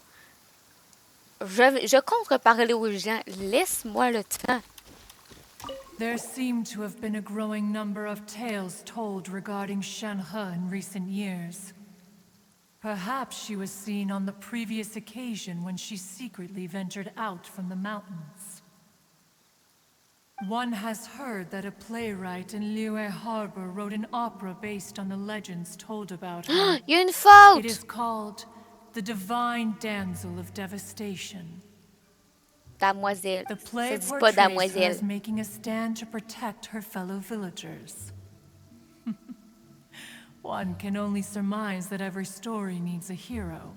je compte reparler aux gens. Laisse-moi le temps. There seem to have been a growing number of tales told regarding Shenhe in recent years. Perhaps she was seen on the previous occasion when she secretly ventured out from the mountains. One has heard that a playwright in Liyue Harbor wrote an opera based on the legends told about her. Il y a une faute! It is called The Divine Damsel of Devastation. Damoiselle. The play Ça dit pas portrays her damoiselle. as making a stand to protect her fellow villagers. One can only surmise that every story needs a hero.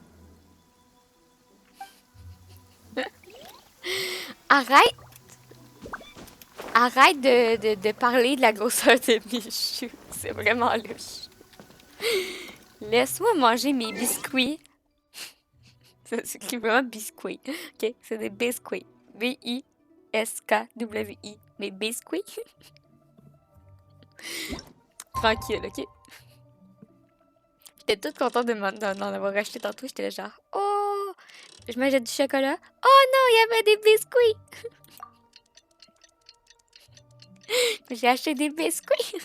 Arrête! Arrête de parler de la grosseur de mes choux. C'est vraiment louche. Laisse-moi manger mes biscuits. C'est écrit vraiment biscuits. OK? C'est des biscuits. B-I-S-K-W-I. Mes biscuits. Tranquille, OK? J'étais toute contente d'en avoir acheté tantôt. J'étais là genre, oh! Je mangeais du chocolat. Oh non, il y avait des biscuits! J'ai acheté des biscuits.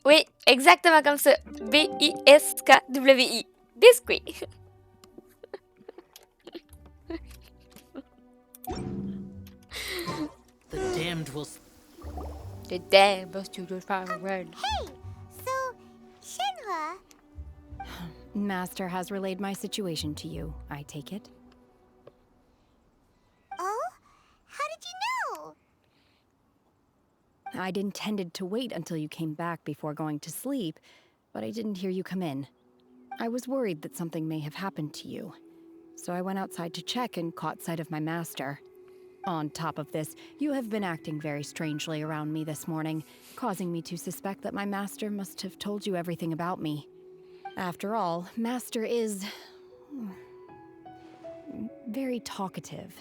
Oui, exactement comme ça. B-I-S-K-W-I. Biscuits. The damned will... The damned will still find a word. Hey, so Shenhe. Master has relayed my situation to you, I take it. Oh? How did you know? I'd intended to wait until you came back before going to sleep, but I didn't hear you come in. I was worried that something may have happened to you, so I went outside to check and caught sight of my master. On top of this, you have been acting very strangely around me this morning, causing me to suspect that my master must have told you everything about me. After all, Master is... very talkative.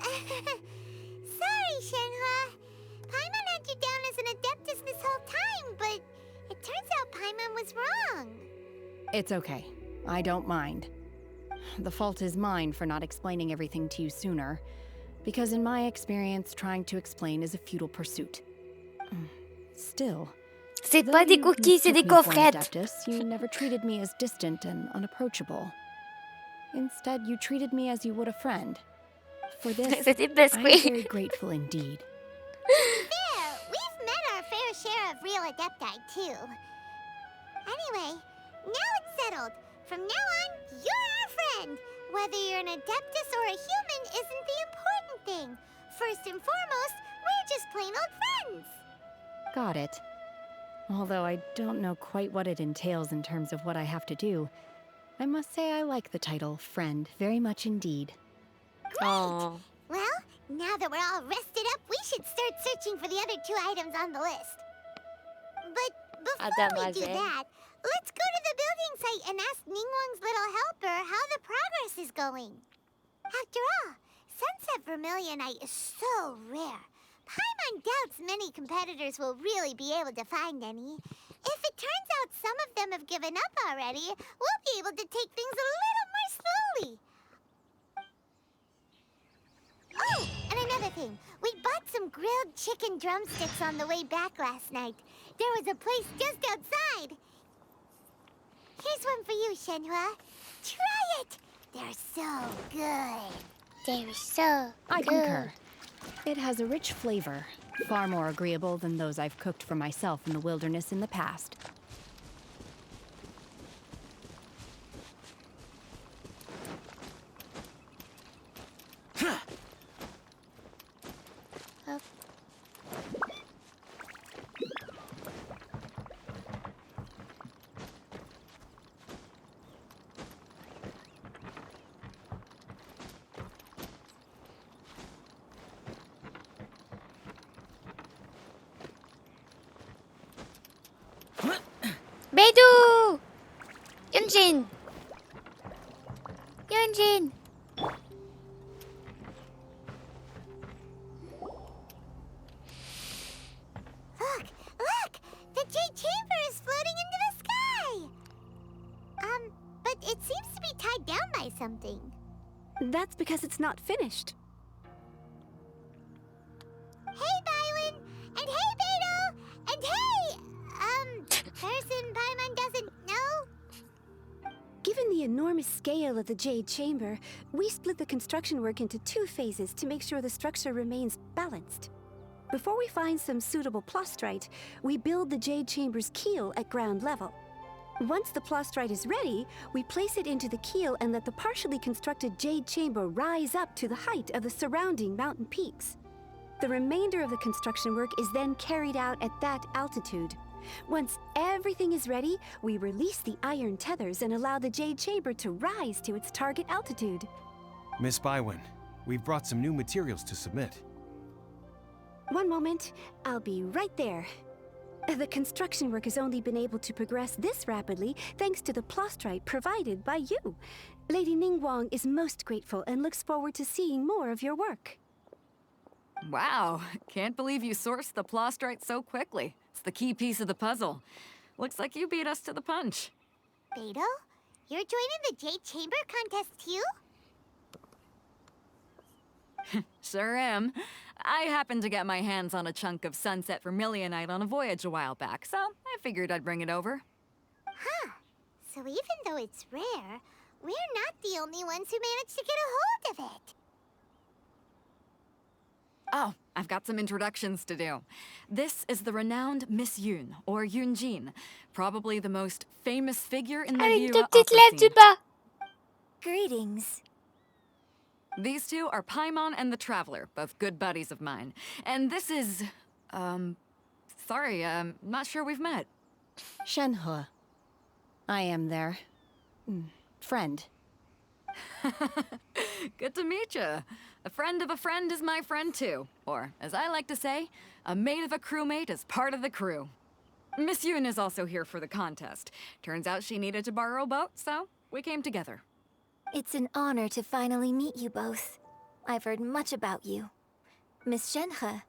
Sorry, Shenhe. Paimon had you down as an adeptus this whole time, but it turns out Paimon was wrong. It's okay. I don't mind. The fault is mine for not explaining everything to you sooner, because in my experience, trying to explain is a futile pursuit. Still... C'est pas des cookies, c'est des gaufrettes. Adeptus, you never treated me as distant and unapproachable. Instead, you treated me as you would a friend. For this, I'm very grateful indeed. Fair! We've met our fair share of real adepti, too. Anyway, now it's settled. From now on, you're our friend. Whether you're an adeptus or a human isn't the important thing. First and foremost, we're just plain old friends. Got it. Although I don't know quite what it entails in terms of what I have to do, I must say I like the title Friend very much indeed. Great! Aww. Well, now that we're all rested up, we should start searching for the other 2 items on the list. But before we do that, let's go to the building site and ask Ningguang's little helper how the progress is going. After all, Sunset Vermilionite is so rare. Paimon doubts many competitors will really be able to find any. If it turns out some of them have given up already, we'll be able to take things a little more slowly. Oh, and another thing. We bought some grilled chicken drumsticks on the way back last night. There was a place just outside. Here's one for you, Shenhe. Try it. They're so good. They're so I concur. It has a rich flavor, far more agreeable than those I've cooked for myself in the wilderness in the past. Beidou! Yunjin! Yunjin! Look! The Jade Chamber is floating into the sky! But it seems to be tied down by something. That's because it's not finished. Hey, Bywin! And hey, Beto! And hey, person Paimon doesn't know? Given the enormous scale of the Jade Chamber, we split the construction work into 2 phases to make sure the structure remains balanced. Before we find some suitable plastrite, we build the Jade Chamber's keel at ground level. Once the plastrite is ready, we place it into the keel and let the partially constructed Jade Chamber rise up to the height of the surrounding mountain peaks. The remainder of the construction work is then carried out at that altitude. Once everything is ready, we release the iron tethers and allow the Jade Chamber to rise to its target altitude. Miss Bywin, we've brought some new materials to submit. One moment, I'll be right there. The construction work has only been able to progress this rapidly thanks to the plastrite provided by you. Lady Ningguang is most grateful and looks forward to seeing more of your work. Wow, can't believe you sourced the plastrite so quickly. It's the key piece of the puzzle. Looks like you beat us to the punch. Beto, you're joining the Jade Chamber contest too? Sure am. I happened to get my hands on a chunk of sunset vermilionite on a voyage a while back, so I figured I'd bring it over. Huh. So even though it's rare, we're not the only ones who managed to get a hold of it. Oh, I've got some introductions to do. This is the renowned Miss Yun, or Yunjin, probably the most famous figure in the Liyue opera scene. Greetings. These two are Paimon and the Traveler, both good buddies of mine. And this is, sorry, not sure we've met. Shenhe. I am their friend. Good to meet you. A friend of a friend is my friend too. Or, as I like to say, a mate of a crewmate is part of the crew. Miss Yun is also here for the contest. Turns out she needed to borrow a boat, so we came together. It's an honor to finally meet you both. I've heard much about you. Miss Shenhe,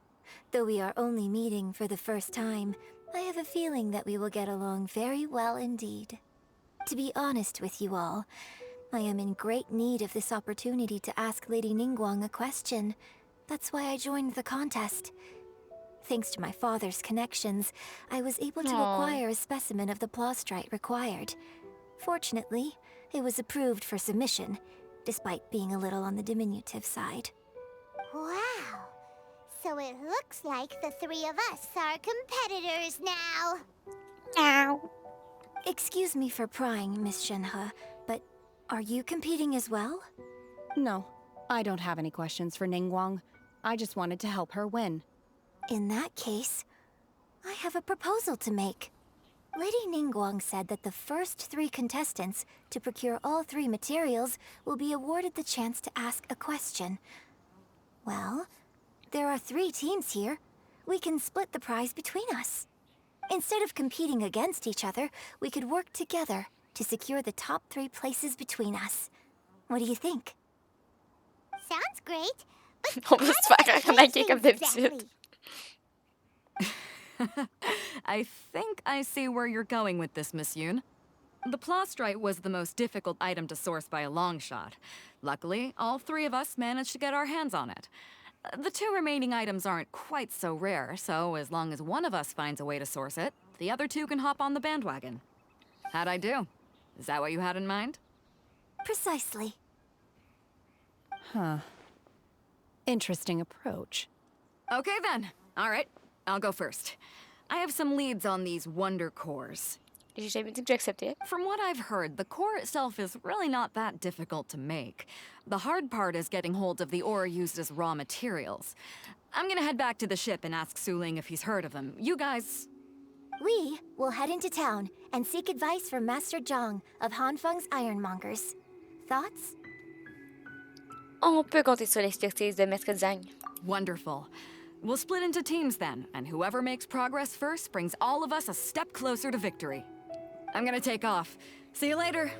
though we are only meeting for the first time, I have a feeling that we will get along very well indeed. To be honest with you all, I am in great need of this opportunity to ask Lady Ningguang a question. That's why I joined the contest. Thanks to my father's connections, I was able to acquire a specimen of the plastrite required. Fortunately, it was approved for submission, despite being a little on the diminutive side. Wow. So it looks like the 3 of us are competitors now. Ow. Excuse me for prying, Miss Shenhe, but are you competing as well? No, I don't have any questions for Ningguang. I just wanted to help her win. In that case, I have a proposal to make. Lady Ningguang said that the first 3 contestants to procure all 3 materials will be awarded the chance to ask a question. Well, there are 3 teams here. We can split the prize between us. Instead of competing against each other, we could work together to secure the top 3 places between us. What do you think? Sounds great, but On va se faire arnaquer comme d'habitude. I think I see where you're going with this, Miss Yun. The plastrite was the most difficult item to source by a long shot. Luckily, all 3 of us managed to get our hands on it. The 2 remaining items aren't quite so rare, so as long as one of us finds a way to source it, the other 2 can hop on the bandwagon. How'd I do? Is that what you had in mind? Precisely. Huh. Interesting approach. Okay then. All right, I'll go first. I have some leads on these wonder cores. J'ai jamais dit que j'acceptais. From what I've heard, the core itself is really not that difficult to make. The hard part is getting hold of the ore used as raw materials. I'm gonna head back to the ship and ask Suling if he's heard of them. You guys... We will head into town and seek advice from Master Zhang of Hanfeng's Ironmongers. Thoughts? On peut compter sur l'expertise de Maître Zhang. Wonderful. We'll split into teams then, and whoever makes progress first brings all of us a step closer to victory. I'm gonna take off. See you later.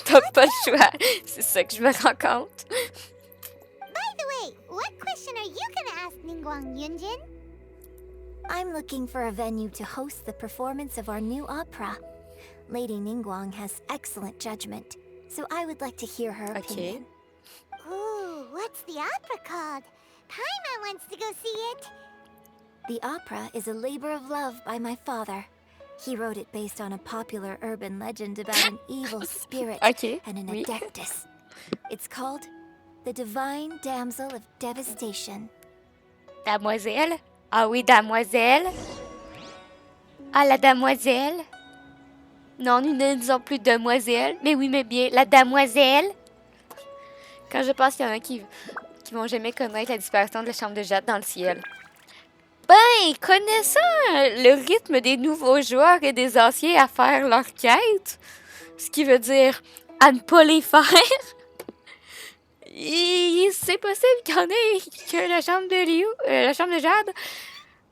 T'as pas le choix. C'est ça que je me rends compte. By the way, what question are you gonna ask Ningguang Yunjin? I'm looking for a venue to host the performance of our new opera. Lady Ningguang has excellent judgment, so I would like to hear her opinion. Ooh, what's the opera called? Paimon wants to go see it. The opera is a labor of love by my father. He wrote it based on a popular urban legend about an evil spirit and an adeptus. It's called The Divine Damsel of Devastation. Damoiselle? Ah oui, damoiselle. Ah, la damoiselle. Non, nous ne disons plus demoiselle, mais oui, mais bien, la damoiselle. Quand je pense qu'il y en a qui vont jamais connaître la disparition de la chambre de Jade dans le ciel. Ben, connaissant le rythme des nouveaux joueurs et des anciens à faire leur quête, ce qui veut dire à ne pas les faire, c'est possible qu'il y en ait que la chambre de Liu, la chambre de Jade,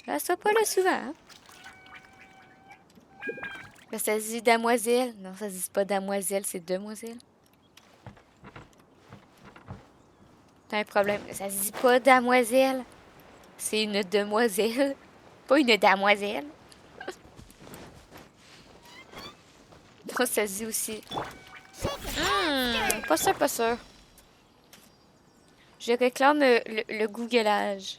elle soit pas là souvent. Hein? Ben, ça se dit damoiselle. Non, ça se dit pas damoiselle, c'est demoiselle. T'as un problème. Ça se dit pas damoiselle. C'est une demoiselle. Pas une damoiselle. Ça se dit aussi. Pas sûr, pas sûr. Je réclame le googlage.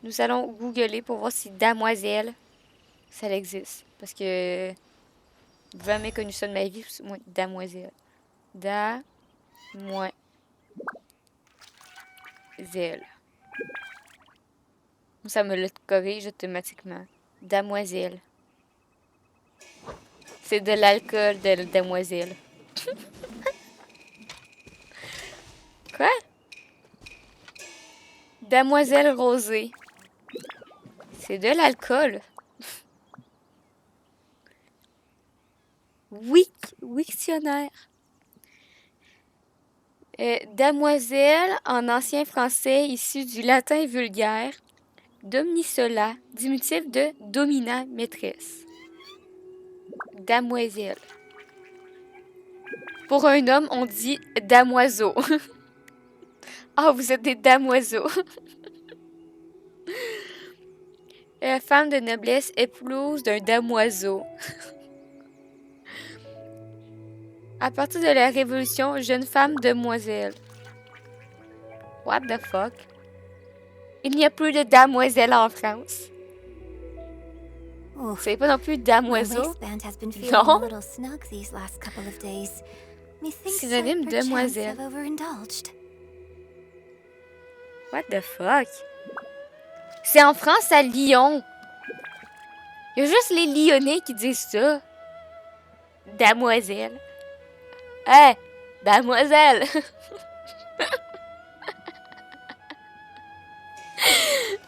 Nous allons googler pour voir si damoiselle, ça existe. Parce que j'ai jamais connu ça de ma vie. Moi, damoiselle. Damoiselle. Ça me le corrige automatiquement. Damoiselle. C'est de l'alcool de damoiselle. Quoi? Damoiselle rosée. C'est de l'alcool. Wiktionnaire. Damoiselle, en ancien français issu du latin vulgaire, domnisola, diminutif de dominant, maîtresse. Damoiselle. Pour un homme, on dit damoiseau. Ah, vous êtes des damoiseaux. Femme de noblesse, épouse d'un damoiseau. À partir de la Révolution, jeune femme demoiselle. What the fuck? Il n'y a plus de damoiselle en France. C'est pas non plus damoiseau. Non. Synonyme demoiselle. What the fuck? C'est en France à Lyon. Il y a juste les Lyonnais qui disent ça. Damoiselle. Hey, damoiselle.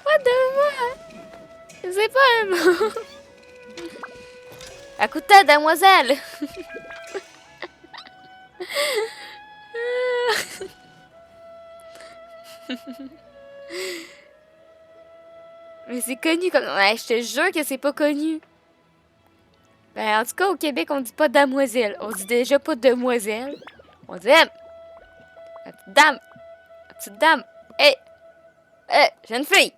What the fuck? C'est pas un mot. Écoutez, damoiselle. Mais c'est connu comme... Ouais, je te jure que c'est pas connu. Ben, en tout cas, au Québec, on dit pas damoiselle. On dit déjà pas demoiselle. On dit la petite dame. La petite dame. Hé! Hé, jeune fille!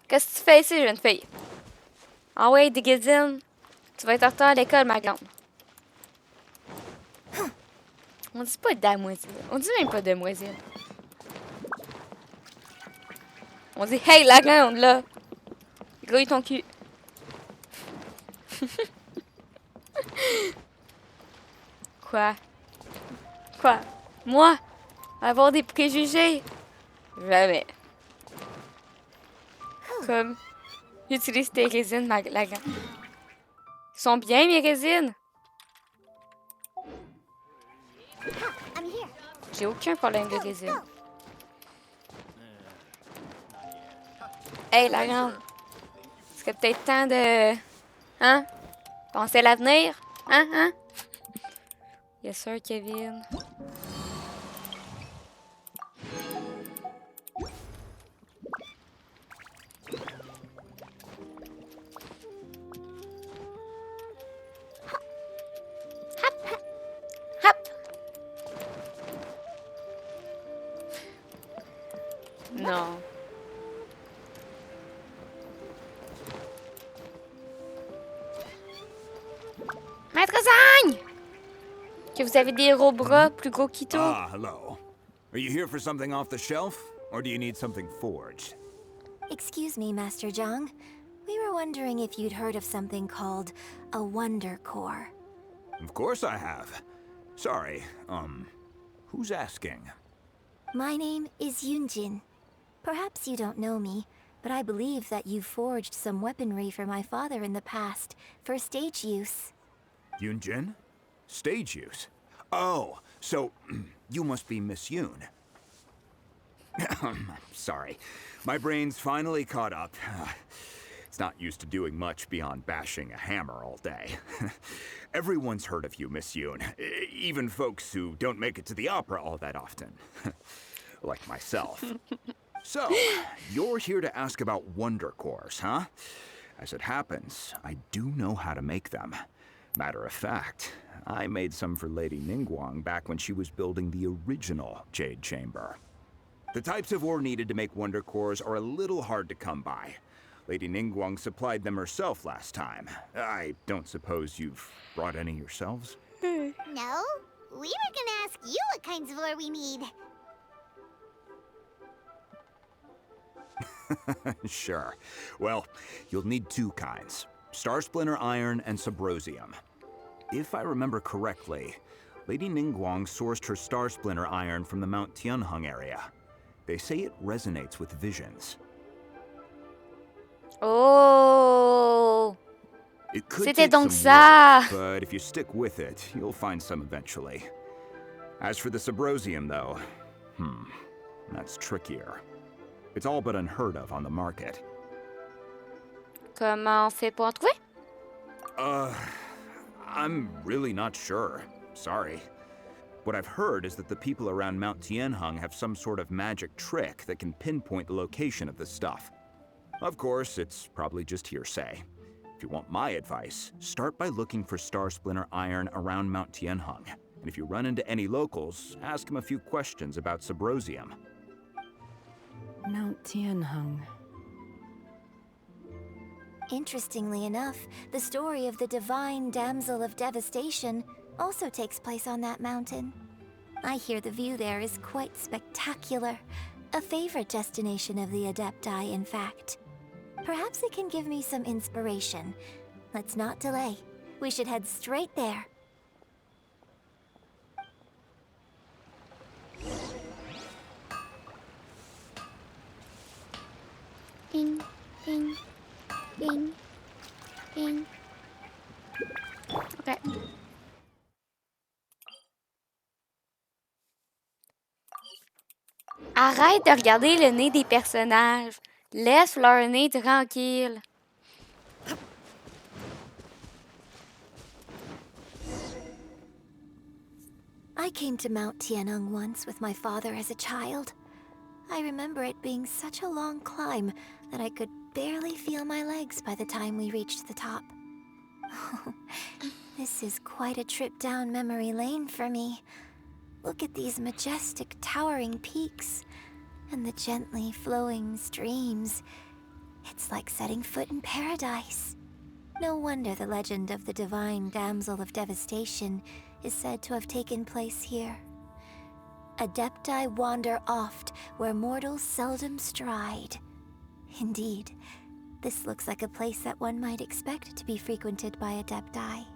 Qu'est-ce que tu fais ici, jeune fille? Ah ouais, déguisine. Tu vas être en retard à l'école, ma grande. On dit pas damoiselle. On dit même pas demoiselle. On dit hey, la grande, là. Grouille ton cul. Quoi? Quoi? Moi? Avoir des préjugés? Jamais. Comme, j'utilise tes résines, la grande. Ils sont bien, mes résines? J'ai aucun problème de résine. Hey, la grande. Ce serait peut-être temps de... Hein? Penser à l'avenir? Hein? Yes sir, Kevin. Non. Que vous avez des gros bras plus gros qu'Ito. Ah, hello. Are you here for something off the shelf, or do you need something forged? Excuse me, Master Zhang. We were wondering if you'd heard of something called a Wonder Core. Of course I have. Sorry, who's asking? My name is Yunjin. Perhaps you don't know me, but I believe that you forged some weaponry for my father in the past, for stage use. Yunjin? Stage use? Oh, so you must be Miss Yoon. Sorry, my brain's finally caught up. It's not used to doing much beyond bashing a hammer all day. Everyone's heard of you, Miss Yoon. Even folks who don't make it to the opera all that often. Like myself. So, you're here to ask about Wonder Cores, huh? As it happens, I do know how to make them. Matter of fact, I made some for Lady Ningguang back when she was building the original Jade Chamber. The types of ore needed to make Wonder Cores are a little hard to come by. Lady Ningguang supplied them herself last time. I don't suppose you've brought any yourselves? No, we were gonna ask you what kinds of ore we need. Sure. Well, you'll need two kinds. Star Splinter Iron and Subrosium. If I remember correctly, Lady Ningguang sourced her Star Splinter Iron from the Mount Tianheng area. They say it resonates with visions. Oh! It could C'était take donc some ça! work, but if you stick with it, you'll find some eventually. As for the Subrosium, though, that's trickier. It's all but unheard of on the market. Comment on fait pour en trouver? I'm really not sure. Sorry. What I've heard is that the people around Mount Tianheng have some sort of magic trick that can pinpoint the location of the stuff. Of course, it's probably just hearsay. If you want my advice, start by looking for Star Splinter Iron around Mount Tianheng. And if you run into any locals, ask them a few questions about Subrosium. Mount Tianheng. Interestingly enough, the story of the divine damsel of devastation also takes place on that mountain. I hear the view there is quite spectacular. A favorite destination of the Adepti, in fact. Perhaps it can give me some inspiration. Let's not delay. We should head straight there. Ding, ding, ding, ding. Ok. Arrête de regarder le nez des personnages. Laisse leur nez tranquille. I came to Mount Tianheng once with my father as a child. I remember it being such a long climb that I could barely feel my legs by the time we reached the top. This is quite a trip down memory lane for me. Look at these majestic, towering peaks and the gently flowing streams. It's like setting foot in paradise. No wonder the legend of the divine damsel of devastation is said to have taken place here. Adepti wander oft where mortals seldom stride. Indeed, this looks like a place that one might expect to be frequented by Adepti.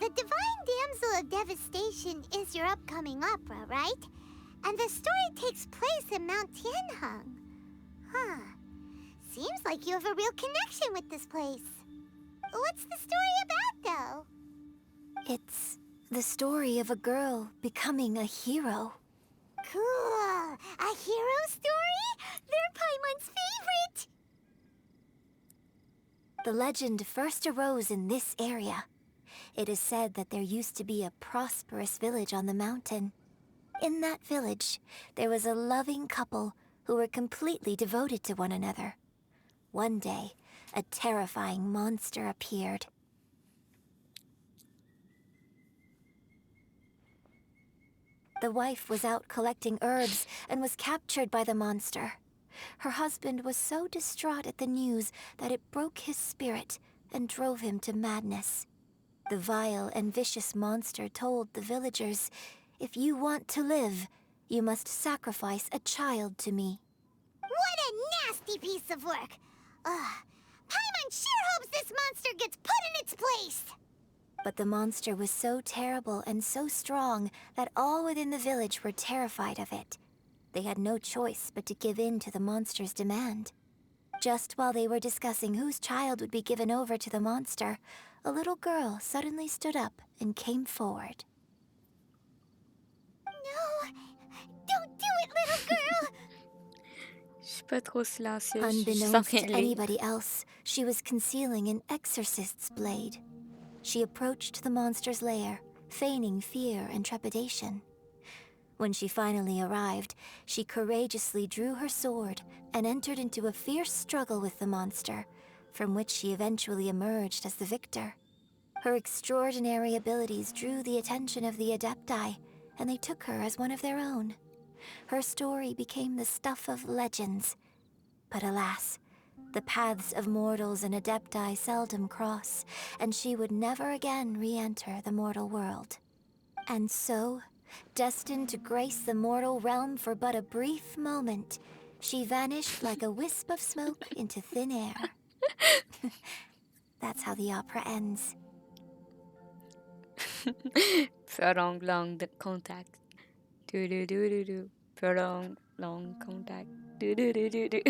The Divine Damsel of Devastation is your upcoming opera, right? And the story takes place in Mount Tianheng. Huh. Seems like you have a real connection with this place. What's the story about, though? It's the story of a girl becoming a hero. Cool. A hero story? They're Paimon's favorite! The legend first arose in this area. It is said that there used to be a prosperous village on the mountain. In that village, there was a loving couple who were completely devoted to one another. One day, a terrifying monster appeared. The wife was out collecting herbs and was captured by the monster. Her husband was so distraught at the news that it broke his spirit and drove him to madness. The vile and vicious monster told the villagers, "If you want to live, you must sacrifice a child to me." What a nasty piece of work! Paimon sure hopes this monster gets put in its place! But the monster was so terrible and so strong that all within the village were terrified of it. They had no choice but to give in to the monster's demand. Just while they were discussing whose child would be given over to the monster, a little girl suddenly stood up and came forward. No! Don't do it, little girl! Je suis pas trop silencieuse. Unbeknownst to anybody else, she was concealing an exorcist's blade. She approached the monster's lair, feigning fear and trepidation. When she finally arrived, she courageously drew her sword and entered into a fierce struggle with the monster, from which she eventually emerged as the victor. Her extraordinary abilities drew the attention of the Adepti, and they took her as one of their own. Her story became the stuff of legends. But alas, the paths of mortals and Adepti seldom cross, and she would never again re-enter the mortal world. And so, destined to grace the mortal realm for but a brief moment, she vanished like a wisp of smoke into thin air. That's how the opera ends. Prolong long contact. Do do do do do. Prolong long contact. Do do do do do.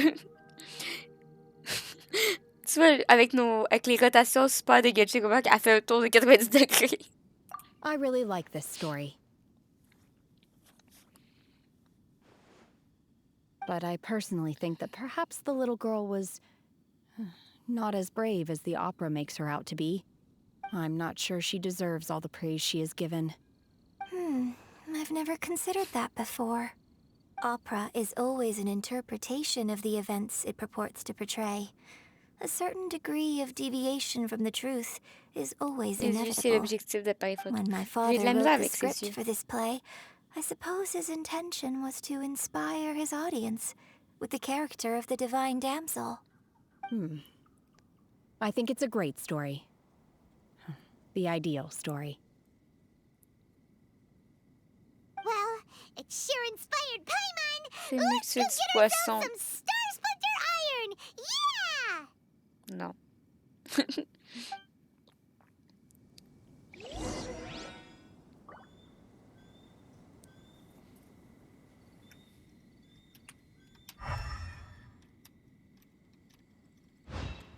Tu vois, avec les rotations super de Genshin, comment elle fait un tour de 90 degrés. I really like this story. But I personally think that perhaps the little girl was not as brave as the opera makes her out to be. I'm not sure she deserves all the praise she is given. I've never considered that before. Opera is always an interpretation of the events it purports to portray. A certain degree of deviation from the truth is always inevitable. When my father wrote the script for this play, I suppose his intention was to inspire his audience with the character of the divine damsel. I think it's a great story. The ideal story. Well, it sure inspired Paimon! C'est Let's go mixture get de ourselves poisson. some Star Splinter Iron! Yeah! Non.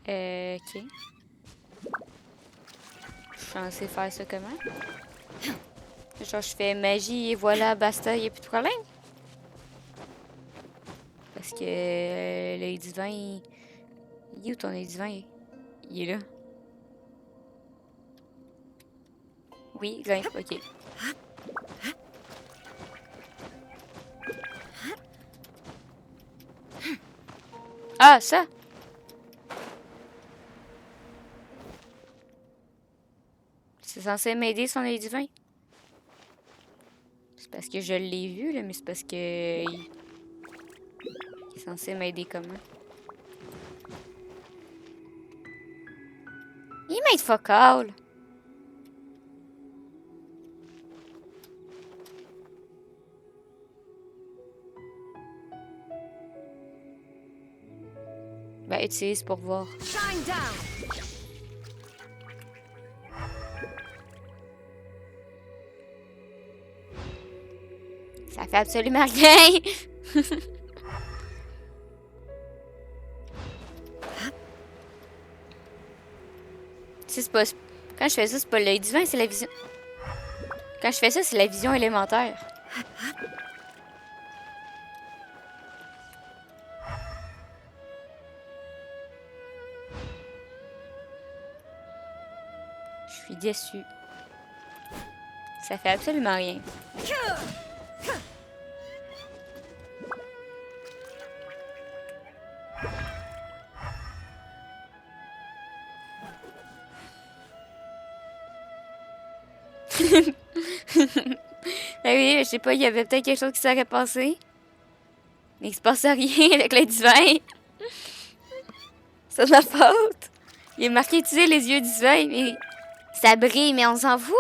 Ok. Je suis censée faire ça comment? Genre je fais magie et voilà, basta, y a plus de problème. Parce que l'œil divin, il est où ton œil divin? Il est là. Oui, glyphe, ok. Ah, ça! C'est censé m'aider son œil divin. C'est parce que je l'ai vu, là, mais c'est parce que... Il est censé m'aider comment? Il m'aide fuck all. Ben, utilise pour voir. Shine down. Ça fait absolument rien. C'est pas... Quand je fais ça, c'est pas l'œil divin, c'est la vision. Quand je fais ça, c'est la vision élémentaire. Je suis déçue. Ça fait absolument rien. Ben oui, je sais pas, il y avait peut-être quelque chose qui serait passé. Mais il se passe rien avec l'œil divin. C'est de ma faute. Il est marqué utiliser les yeux divins, mais Ça brille, mais on s'en fout.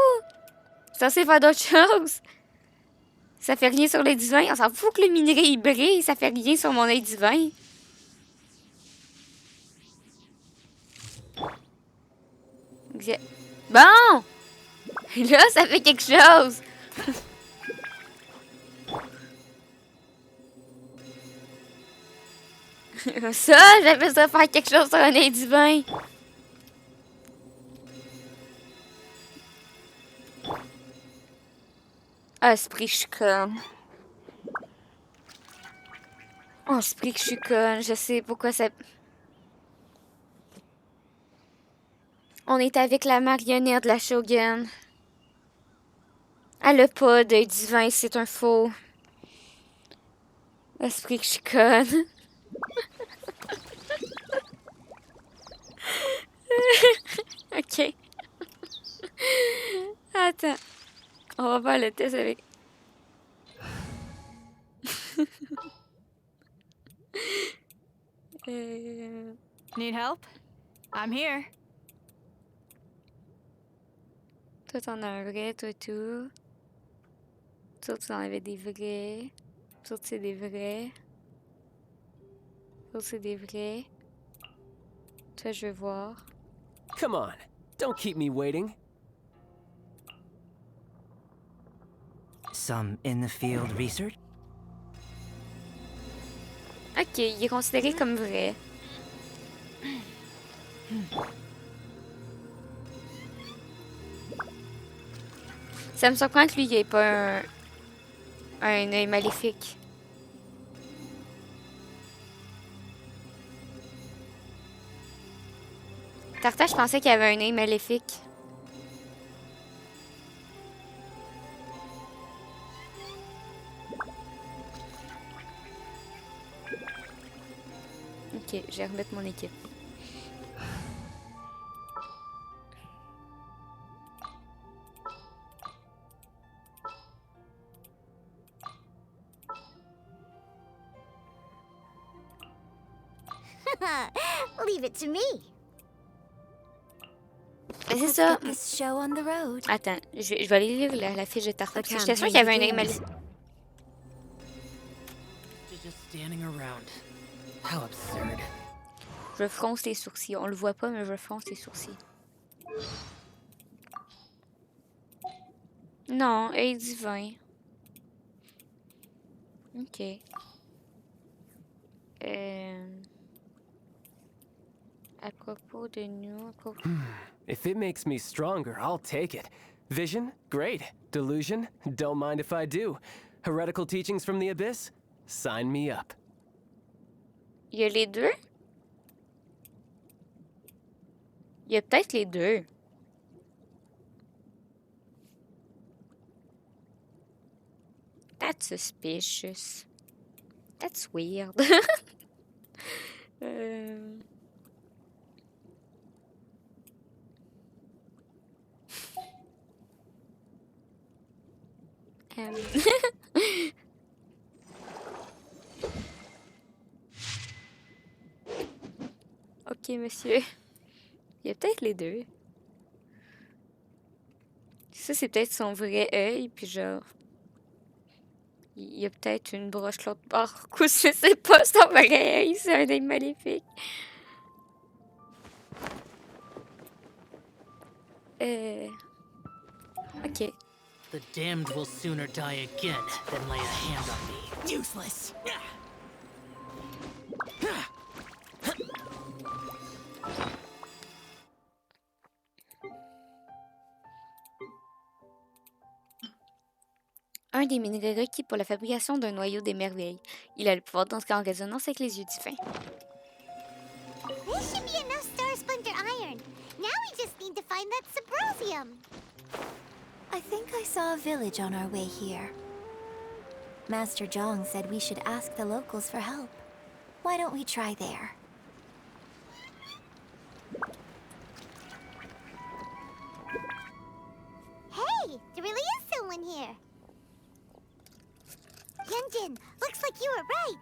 C'est censé faire d'autres choses. Ça fait rien sur l'œil divin. On s'en fout que le minerai il brille. Ça fait rien sur mon œil divin. Bon! Là, ça fait quelque chose. Ça, j'appelle ça faire quelque chose sur un œil divin. Ah, c'est pris que je suis conne. Oh, c'est pris que je suis conne. Je sais pourquoi ça... On est avec la marionnette de la Shogun. Elle a pas d'œil divin, c'est un faux. Ah, c'est pris que je suis conne. Ok. Attends. On va faire le test avec... Need help? I'm here. Toi, t'en as un vrai, toi, tout. Toi, tu en avais des vrais. Toi, c'est des vrais. Toi, c'est des vrais. Toi, je veux voir. Come on, don't keep me waiting. Some in-the-field research? Ok, il est considéré comme vrai. Ça me surprend que lui, il ait pas un œil maléfique. Tarta, je pensais qu'il avait un œil maléfique. Ok, je vais remettre mon équipe. Leave it to me. C'est ça. This show on the road. Attends, je vais aller lire la fiche de Tarta. Parce que j'étais sûre qu'il y avait un œil maléfique. Just standing around. How absurd. Je fronce les sourcils. On le voit pas, mais je fronce les sourcils. Non, œil divin. Ok. À propos de nous, à propos... If it makes me stronger, I'll take it. Vision? Great. Delusion? Don't mind if I do. Heretical teachings from the abyss? Sign me up. Il y a les deux? Il y a peut-être les deux. That's suspicious. That's weird. Ok, monsieur. Il y a peut-être les deux. Ça, c'est peut-être son vrai œil, puis genre... Il y a peut-être une broche l'autre bord. Coup, je sais pas, son vrai œil, c'est un œil maléfique. Ok. The damned will sooner die again than lay a hand on me. Useless! Un des minerais requis pour la fabrication d'un noyau des merveilles. Il a le pouvoir d'entrer en résonance avec les yeux divins. There should be enough star splinter iron. Now we just need to find that subrosium. I think I saw a village on our way here. Master Zhong said we should ask the locals for help. Why don't we try there? Hey, there really is someone here. Yunjin, looks like you were right.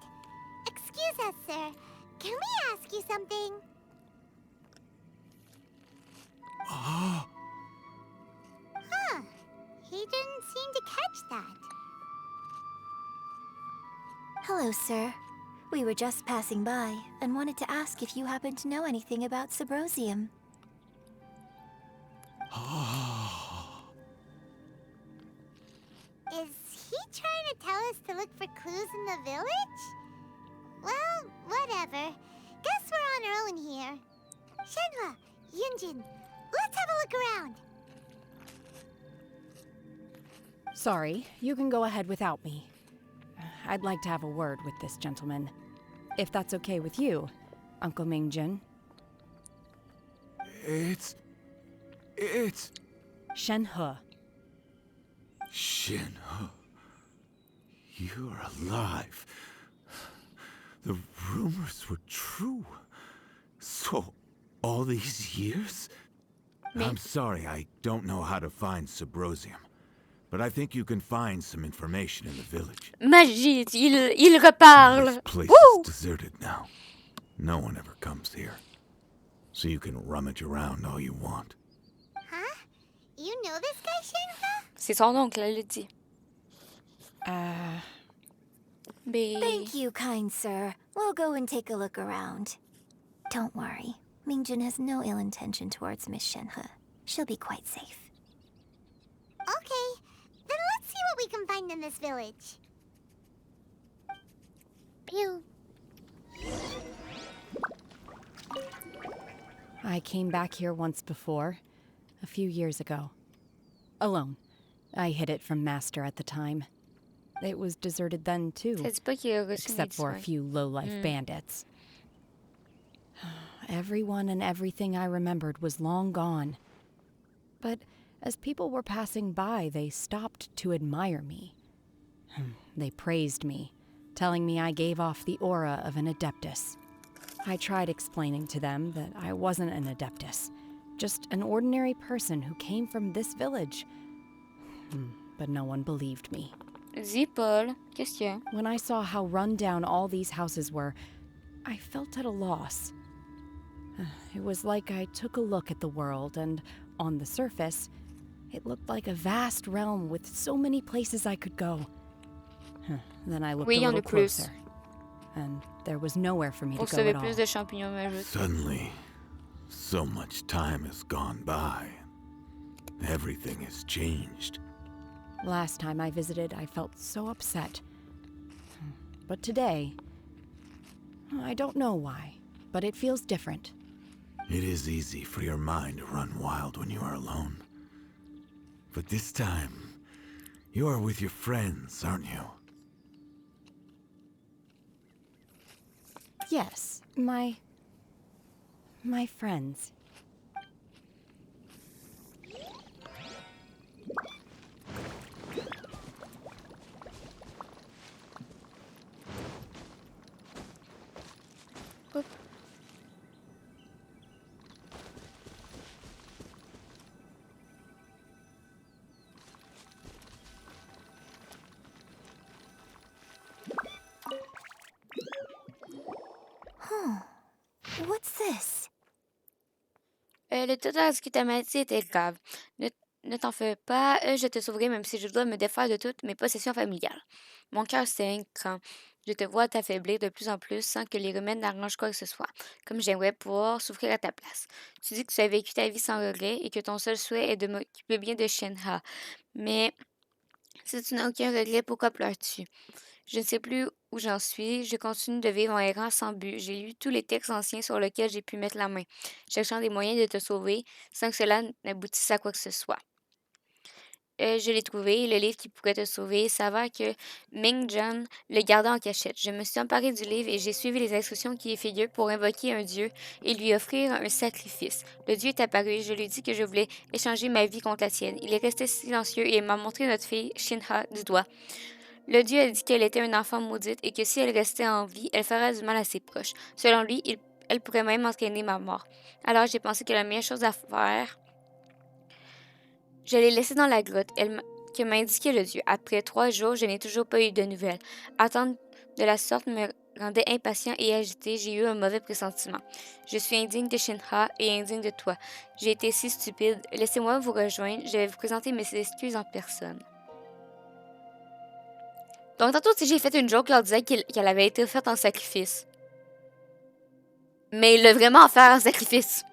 Excuse us, sir. Can we ask you something? He didn't seem to catch that. Hello, sir. We were just passing by and wanted to ask if you happen to know anything about Subrosium. Is he trying to tell us to look for clues in the village? Well, whatever. Guess we're on our own here. Shenhua, Yunjin, let's have a look around. Sorry, you can go ahead without me. I'd like to have a word with this gentleman. If that's okay with you, Uncle Mingjin. It's... Shenhe. Shenhe. You're alive. The rumors were true. So, all these years? I'm sorry, I don't know how to find Subrosium. But I think you can find some information in the village. Magie, il reparle. This place Woo! is deserted now. No one ever comes here. So you can rummage around all you want. Huh? You know this guy, Shenhua? C'est son oncle, elle le dit. Thank you, kind sir. We'll go and take a look around. Don't worry. Mingjin has no ill intention towards Miss Shenhe. She'll be quite safe. Okay, then let's see what we can find in this village. Pew. I came back here once before, a few years ago. Alone. I hid it from Master at the time. It was deserted then, too. Except for a few low-life bandits. Everyone and everything I remembered was long gone. But as people were passing by, they stopped to admire me. They praised me, telling me I gave off the aura of an Adeptus. I tried explaining to them that I wasn't an Adeptus, just an ordinary person who came from this village. But no one believed me. Dis, Paul, qu'est-ce qu'il y a? When I saw how run down all these houses were, I felt at a loss. It was like I took a look at the world, and on the surface, it looked like a vast realm with so many places I could go. Then I looked a little closer, and there was nowhere for me to go at all. Plus de champignons magiques. Suddenly, so much time has gone by. Everything has changed. Last time I visited, I felt so upset. But today, I don't know why, but it feels different. It is easy for your mind to run wild when you are alone. But this time, you are with your friends, aren't you? Yes, my friends. What's this? Le total ce que tu m'as dit était grave. Ne t'en fais pas, je te sauverai même si je dois me défaire de toutes mes possessions familiales. Mon cœur saigne quand je te vois t'affaiblir de plus en plus sans que les remèdes n'arrangent quoi que ce soit, comme j'aimerais pouvoir souffrir à ta place. Tu dis que tu as vécu ta vie sans regret et que ton seul souhait est de m'occuper bien de Shenhe. Mais si tu n'as aucun regret, pourquoi pleures-tu? Je ne sais plus où j'en suis. Je continue de vivre en errant sans but. J'ai lu tous les textes anciens sur lesquels j'ai pu mettre la main, cherchant des moyens de te sauver sans que cela n'aboutisse à quoi que ce soit. Je l'ai trouvé, le livre qui pourrait te sauver. Il s'avère que Mingjin le gardait en cachette. Je me suis emparée du livre et j'ai suivi les instructions qui y figurent pour invoquer un dieu et lui offrir un sacrifice. Le dieu est apparu et je lui ai dit que je voulais échanger ma vie contre la tienne. Il est resté silencieux et il m'a montré notre fille, Shenhe, du doigt. Le dieu a dit qu'elle était une enfant maudite et que si elle restait en vie, elle ferait du mal à ses proches. Selon lui, elle pourrait même entraîner ma mort. Alors j'ai pensé que la meilleure chose à faire, je l'ai laissée dans la grotte, que m'a indiqué le dieu. Après 3 jours, je n'ai toujours pas eu de nouvelles. Attendre de la sorte me rendait impatient et agité, j'ai eu un mauvais pressentiment. Je suis indigne de Shinra et indigne de toi. J'ai été si stupide. Laissez-moi vous rejoindre. Je vais vous présenter mes excuses en personne. Donc, tantôt, si j'ai fait une joke leur disant qu'elle avait été faite en sacrifice. Mais il l'a vraiment fait en sacrifice.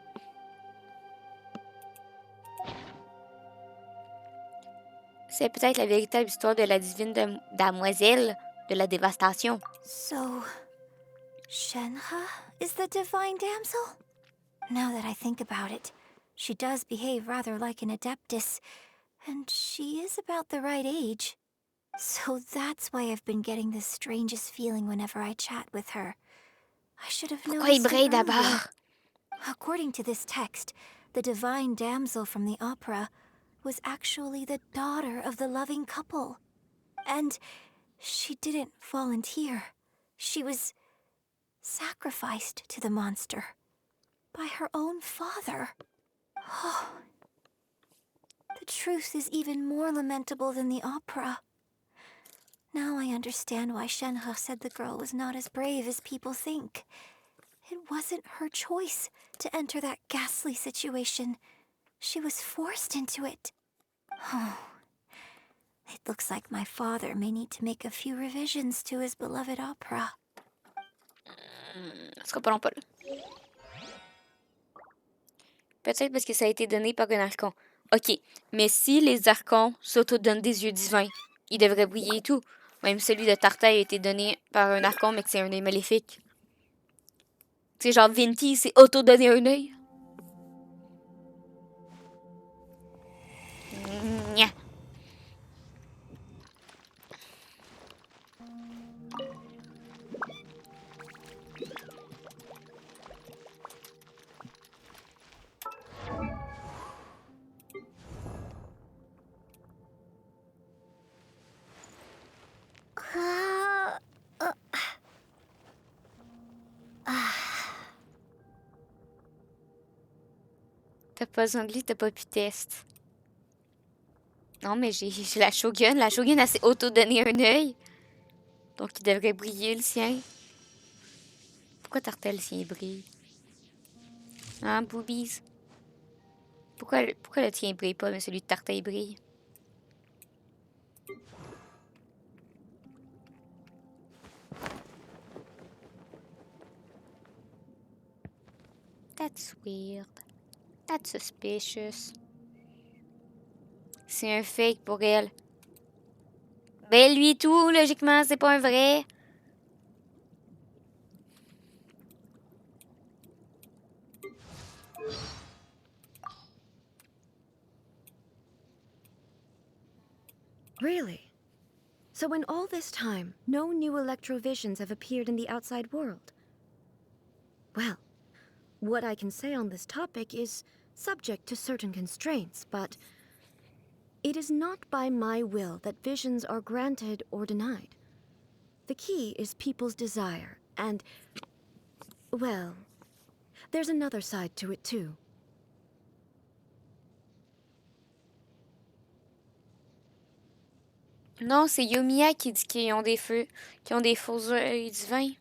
C'est peut-être la véritable histoire de la divine damoiselle de la dévastation. So, Shenhe is the divine damsel? Now that I think about it, she does behave rather like an adeptus, and she is about the right age. So that's why I've been getting the strangest feeling whenever I chat with her. I should have Pourquoi il noticed brille it d'abord? earlier. According to this text, the divine damsel from the opera was actually the daughter of the loving couple. And she didn't volunteer. She was sacrificed to the monster by her own father. Oh, the truth is even more lamentable than the opera. Now I understand why Shenhe said the girl was not as brave as people think. It wasn't her choice to enter that ghastly situation. She was forced into it. Oh, it looks like my father may need to make a few revisions to his beloved opera. Ce sera pas long, pas là. Peut-être parce que ça a été donné par un archon. Ok, mais si les archons s'auto-donnent des yeux divins, ils devraient briller et tout. Même celui de Tartaille a été donné par un archon, mais que c'est un œil maléfique. Tu sais, genre Vinti s'est auto-donné un œil. Nya. T'as pas besoin de lui, t'as pas pu tester. Non, mais j'ai la Shogun. La Shogun, elle s'est auto-donné un œil. Donc, il devrait briller, le sien. Pourquoi Tartel, le sien, brille? Hein, boobies? Pourquoi le tien, brille pas, mais celui de Tartel, brille? That's weird. That's suspicious. C'est un fake pour elle. Ben lui tout, logiquement, c'est pas un vrai. Really? So in all this time, no new electrovisions have appeared in the outside world? Well, what I can say on this topic is subject to certain constraints, but it is not by my will that visions are granted or denied. The key is people's desire, and, well, there's another side to it too. Non, c'est Yomiya qui dit qu'ils ont des feux, qui ont des faux yeux divins.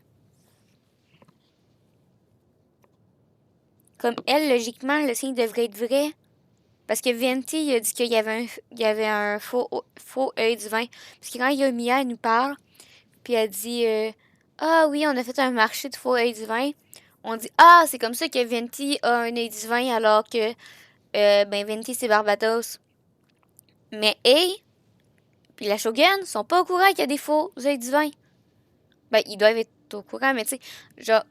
Comme elle, logiquement, le signe devrait être vrai. Parce que Venti, il a dit qu'il y avait un faux œil divin. Parce que quand Yomiya elle nous parle, puis elle dit ah oui, on a fait un marché de faux œil divin. On dit ah, c'est comme ça que Venti a un œil divin alors que ben Venti c'est Barbados. Mais puis la Shogun sont pas au courant qu'il y a des faux œils divins. Ben, ils doivent être au courant, mais tu sais, genre,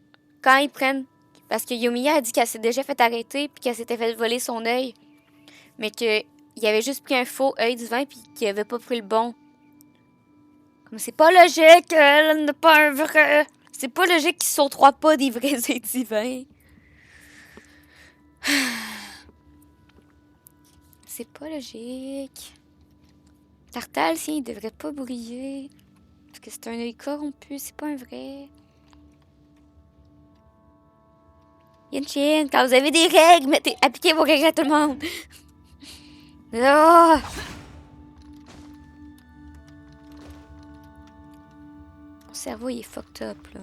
quand ils prennent. Parce que Yomiya a dit qu'elle s'est déjà fait arrêter puis qu'elle s'était fait voler son œil. Mais qu'il avait juste pris un faux œil divin puis qu'il avait pas pris le bon. Comme c'est pas logique, elle n'a pas un vrai. C'est pas logique qu'ils sont 3 pas des vrais œils divins. C'est pas logique. Tartal, si, il devrait pas briller. Parce que c'est un œil corrompu, c'est pas un vrai. Genshin, quand vous avez des règles, appliquez vos règles à tout le monde. Oh! Mon cerveau, il est fucked up, là.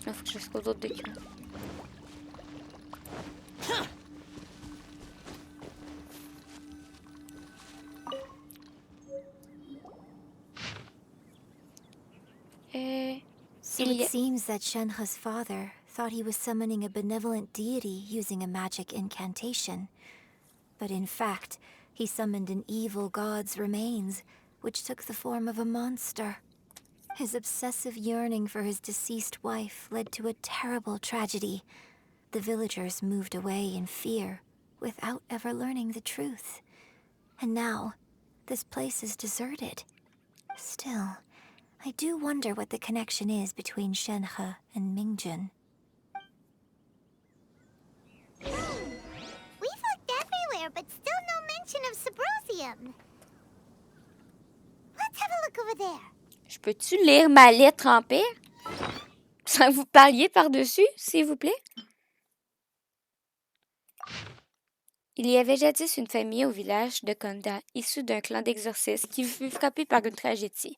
Il faut que je fasse d'autres documents. So it seems that Shenhe's father thought he was summoning a benevolent deity using a magic incantation. But in fact, he summoned an evil god's remains, which took the form of a monster. His obsessive yearning for his deceased wife led to a terrible tragedy. The villagers moved away in fear, without ever learning the truth. And now, this place is deserted. Still, I do wonder what the connection is between Shenhe and Mingjun. We've looked everywhere, but still no mention of Sybrosium. Let's have a look over there. Je peux-tu lire ma lettre en paix? Sans que vous parliez par-dessus, s'il vous plaît? Il y avait jadis une famille au village de Konda, issue d'un clan d'exorcistes qui fut frappé par une tragédie.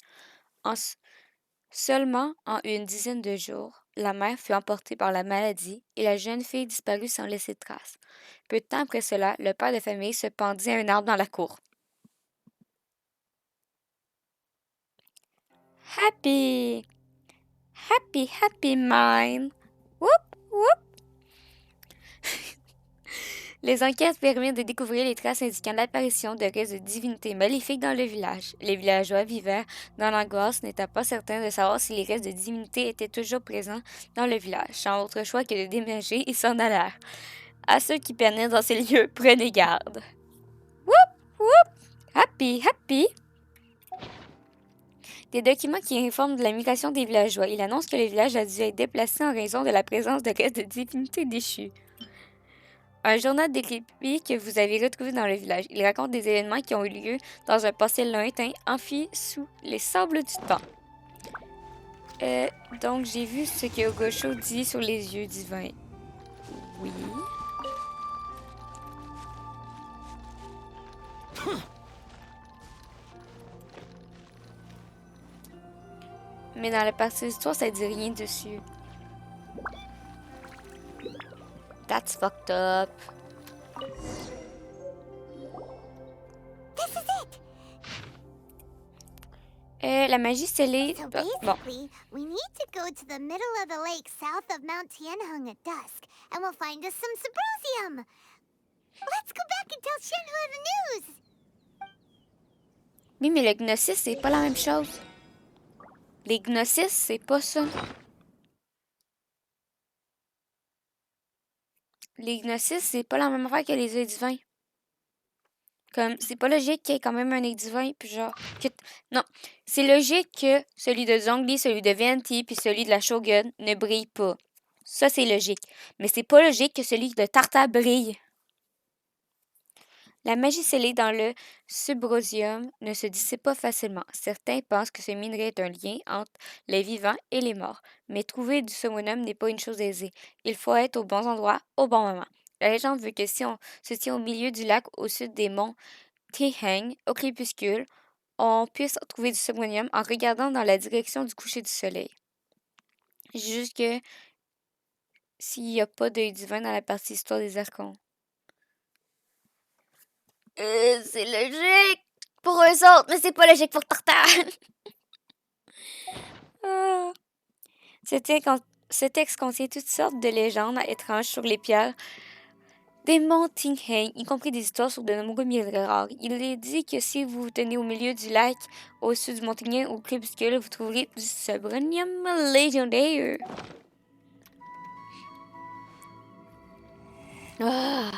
Seulement en une dizaine de jours, la mère fut emportée par la maladie et la jeune fille disparut sans laisser de traces. Peu de temps après cela, le père de famille se pendit à un arbre dans la cour. Happy! Happy, happy mine! Whoop, whoop! Les enquêtes permirent de découvrir les traces indiquant l'apparition de restes de divinités maléfiques dans le village. Les villageois vivaient dans l'angoisse, n'étant pas certains de savoir si les restes de divinités étaient toujours présents dans le village. Sans autre choix que de déménager, ils s'en allèrent. À ceux qui pénètrent dans ces lieux, prenez garde. Whoop, whoop! Happy, happy! Des documents qui informent de la migration des villageois. Il annonce que le village a dû être déplacé en raison de la présence de restes de divinités déchues. Un journal décrépit que vous avez retrouvé dans le village. Il raconte des événements qui ont eu lieu dans un passé lointain, enfoui sous les sables du temps. Donc, j'ai vu ce que Gosho dit sur les yeux divins. Oui. Mais dans la partie d'histoire, ça dit rien dessus. That's fucked up. This is it. La magie scellée. So Bon. basically, we need to go to the middle of the lake south of Mount Tianheng at dusk, and we'll find us some Sybrosium. Let's go back and tell Shenhe the news. Oui, mais le gnosis, c'est pas la même chose. Les gnosis, c'est pas ça. Les gnosis, c'est pas la même affaire que les œils divins. Comme, c'est pas logique qu'il y ait quand même un œil divin, puis genre... Non, c'est logique que celui de Zhongli, celui de Venti, puis celui de la Shogun ne brille pas. Ça, c'est logique. Mais c'est pas logique que celui de Tarta brille. La magie scellée dans le Sybrosium ne se dissipe pas facilement. Certains pensent que ce minerai est un lien entre les vivants et les morts. Mais trouver du summonium n'est pas une chose aisée. Il faut être au bon endroit, au bon moment. La légende veut que si on se tient au milieu du lac au sud des monts Tiheng, au crépuscule, on puisse trouver du summonium en regardant dans la direction du coucher du soleil. Juste que s'il n'y a pas d'œil divin dans la partie histoire des archons. C'est logique pour eux autres, mais c'est pas logique pour Tartare. Ce texte contient toutes sortes de légendes étranges sur les pierres des monts Tingheng, y compris des histoires sur de nombreux minerais rares. Il est dit que si vous vous tenez au milieu du lac, au sud du mont Tingheng, au crépuscule, vous trouverez du subronium légendaire. Ah!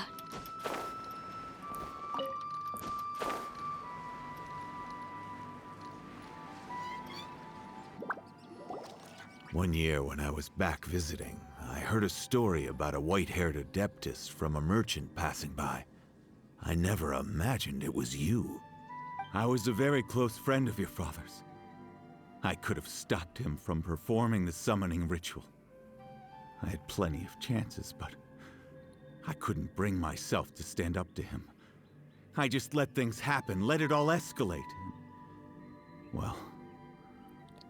One year when I was back visiting, I heard a story about a white-haired adeptus from a merchant passing by. I never imagined it was you. I was a very close friend of your father's. I could have stopped him from performing the summoning ritual. I had plenty of chances, but I couldn't bring myself to stand up to him. I just let things happen, let it all escalate. Well,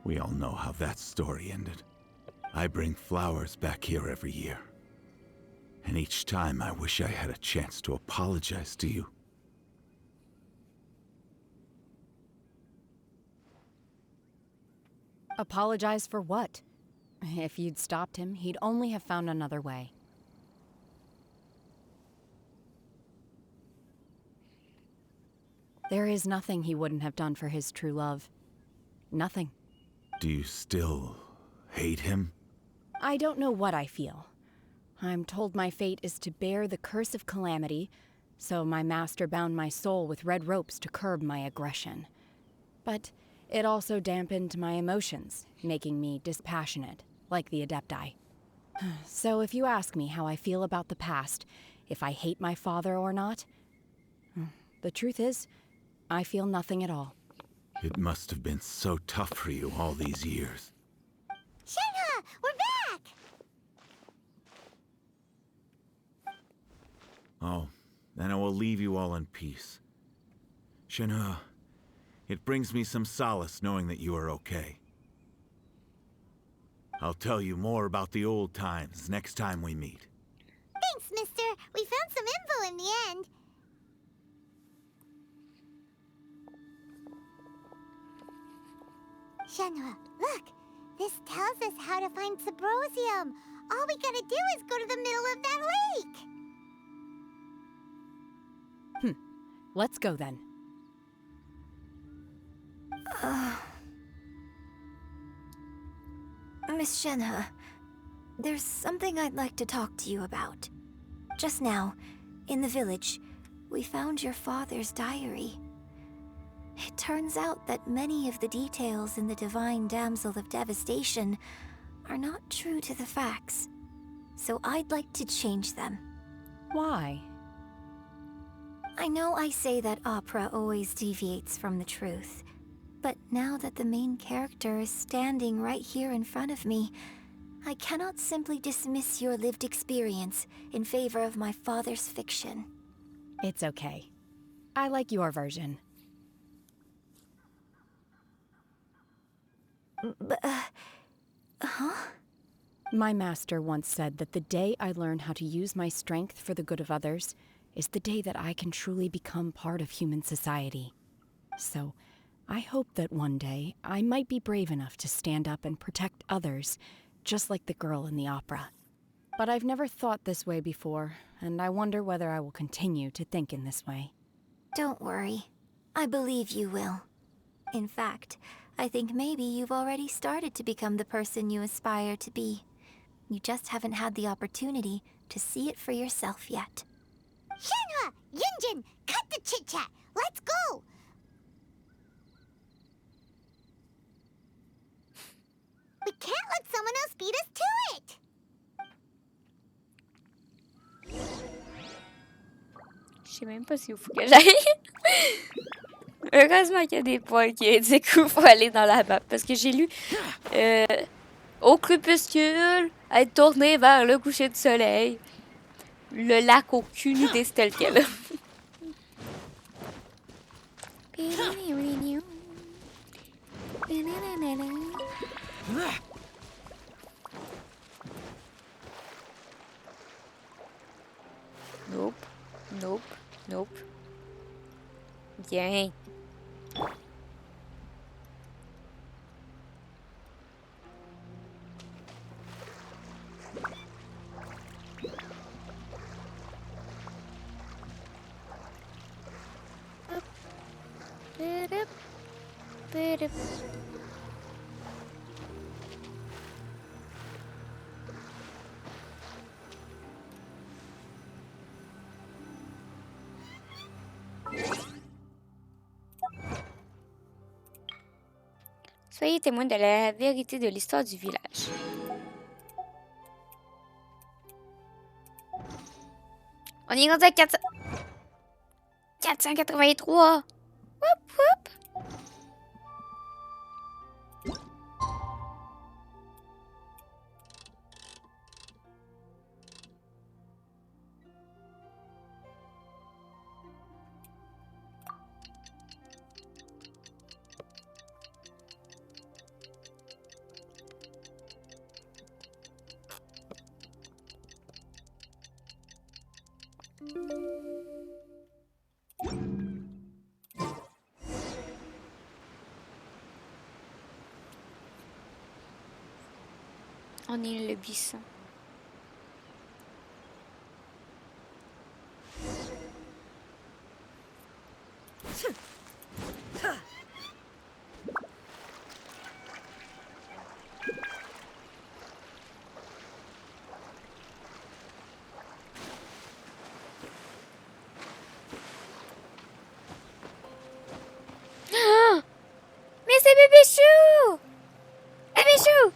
we all know how that story ended. I bring flowers back here every year. And each time I wish I had a chance to apologize to you. Apologize for what? If you'd stopped him, he'd only have found another way. There is nothing he wouldn't have done for his true love. Nothing. Do you still hate him? I don't know what I feel. I'm told my fate is to bear the curse of calamity, so my master bound my soul with red ropes to curb my aggression. But it also dampened my emotions, making me dispassionate, like the Adepti. So if you ask me how I feel about the past, if I hate my father or not, the truth is, I feel nothing at all. It must have been so tough for you all these years. Shenhe, we're back! Oh, then I will leave you all in peace. Shenhe, it brings me some solace knowing that you are okay. I'll tell you more about the old times next time we meet. Thanks, mister. We found some info in the end. Shenhe, look. This tells us how to find Subrosium. All we gotta do is go to the middle of that lake. Let's go then. Miss Shenhe, there's something I'd like to talk to you about. Just now, in the village, we found your father's diary. It turns out that many of the details in the Divine Damsel of Devastation are not true to the facts. So I'd like to change them. Why? I know I say that opera always deviates from the truth, but now that the main character is standing right here in front of me, I cannot simply dismiss your lived experience in favor of my father's fiction. It's okay. I like your version. Huh? My master once said that the day I learn how to use my strength for the good of others is the day that I can truly become part of human society. So, I hope that one day I might be brave enough to stand up and protect others, just like the girl in the opera. But I've never thought this way before, and I wonder whether I will continue to think in this way. Don't worry. I believe you will. In fact, I think maybe you've already started to become the person you aspire to be. You just haven't had the opportunity to see it for yourself yet. Shenhe! Yunjin! Cut the chit-chat! Let's go! We can't let someone else beat us to it! Je sais même pas si il faut que j'aille. Heureusement qu'il y a des points qui indiquent où il faut aller dans la map. Parce que j'ai lu au crépuscule, être tourné vers le coucher du soleil. Le lac, aucune idée c'était lequel. Nope, nope, nope. Viens. Soyez témoin de la vérité de l'histoire du village. On est rendu à 483. Whoop, whoop. On est le buisson. Mais c'est bébé chou! Bébé chou!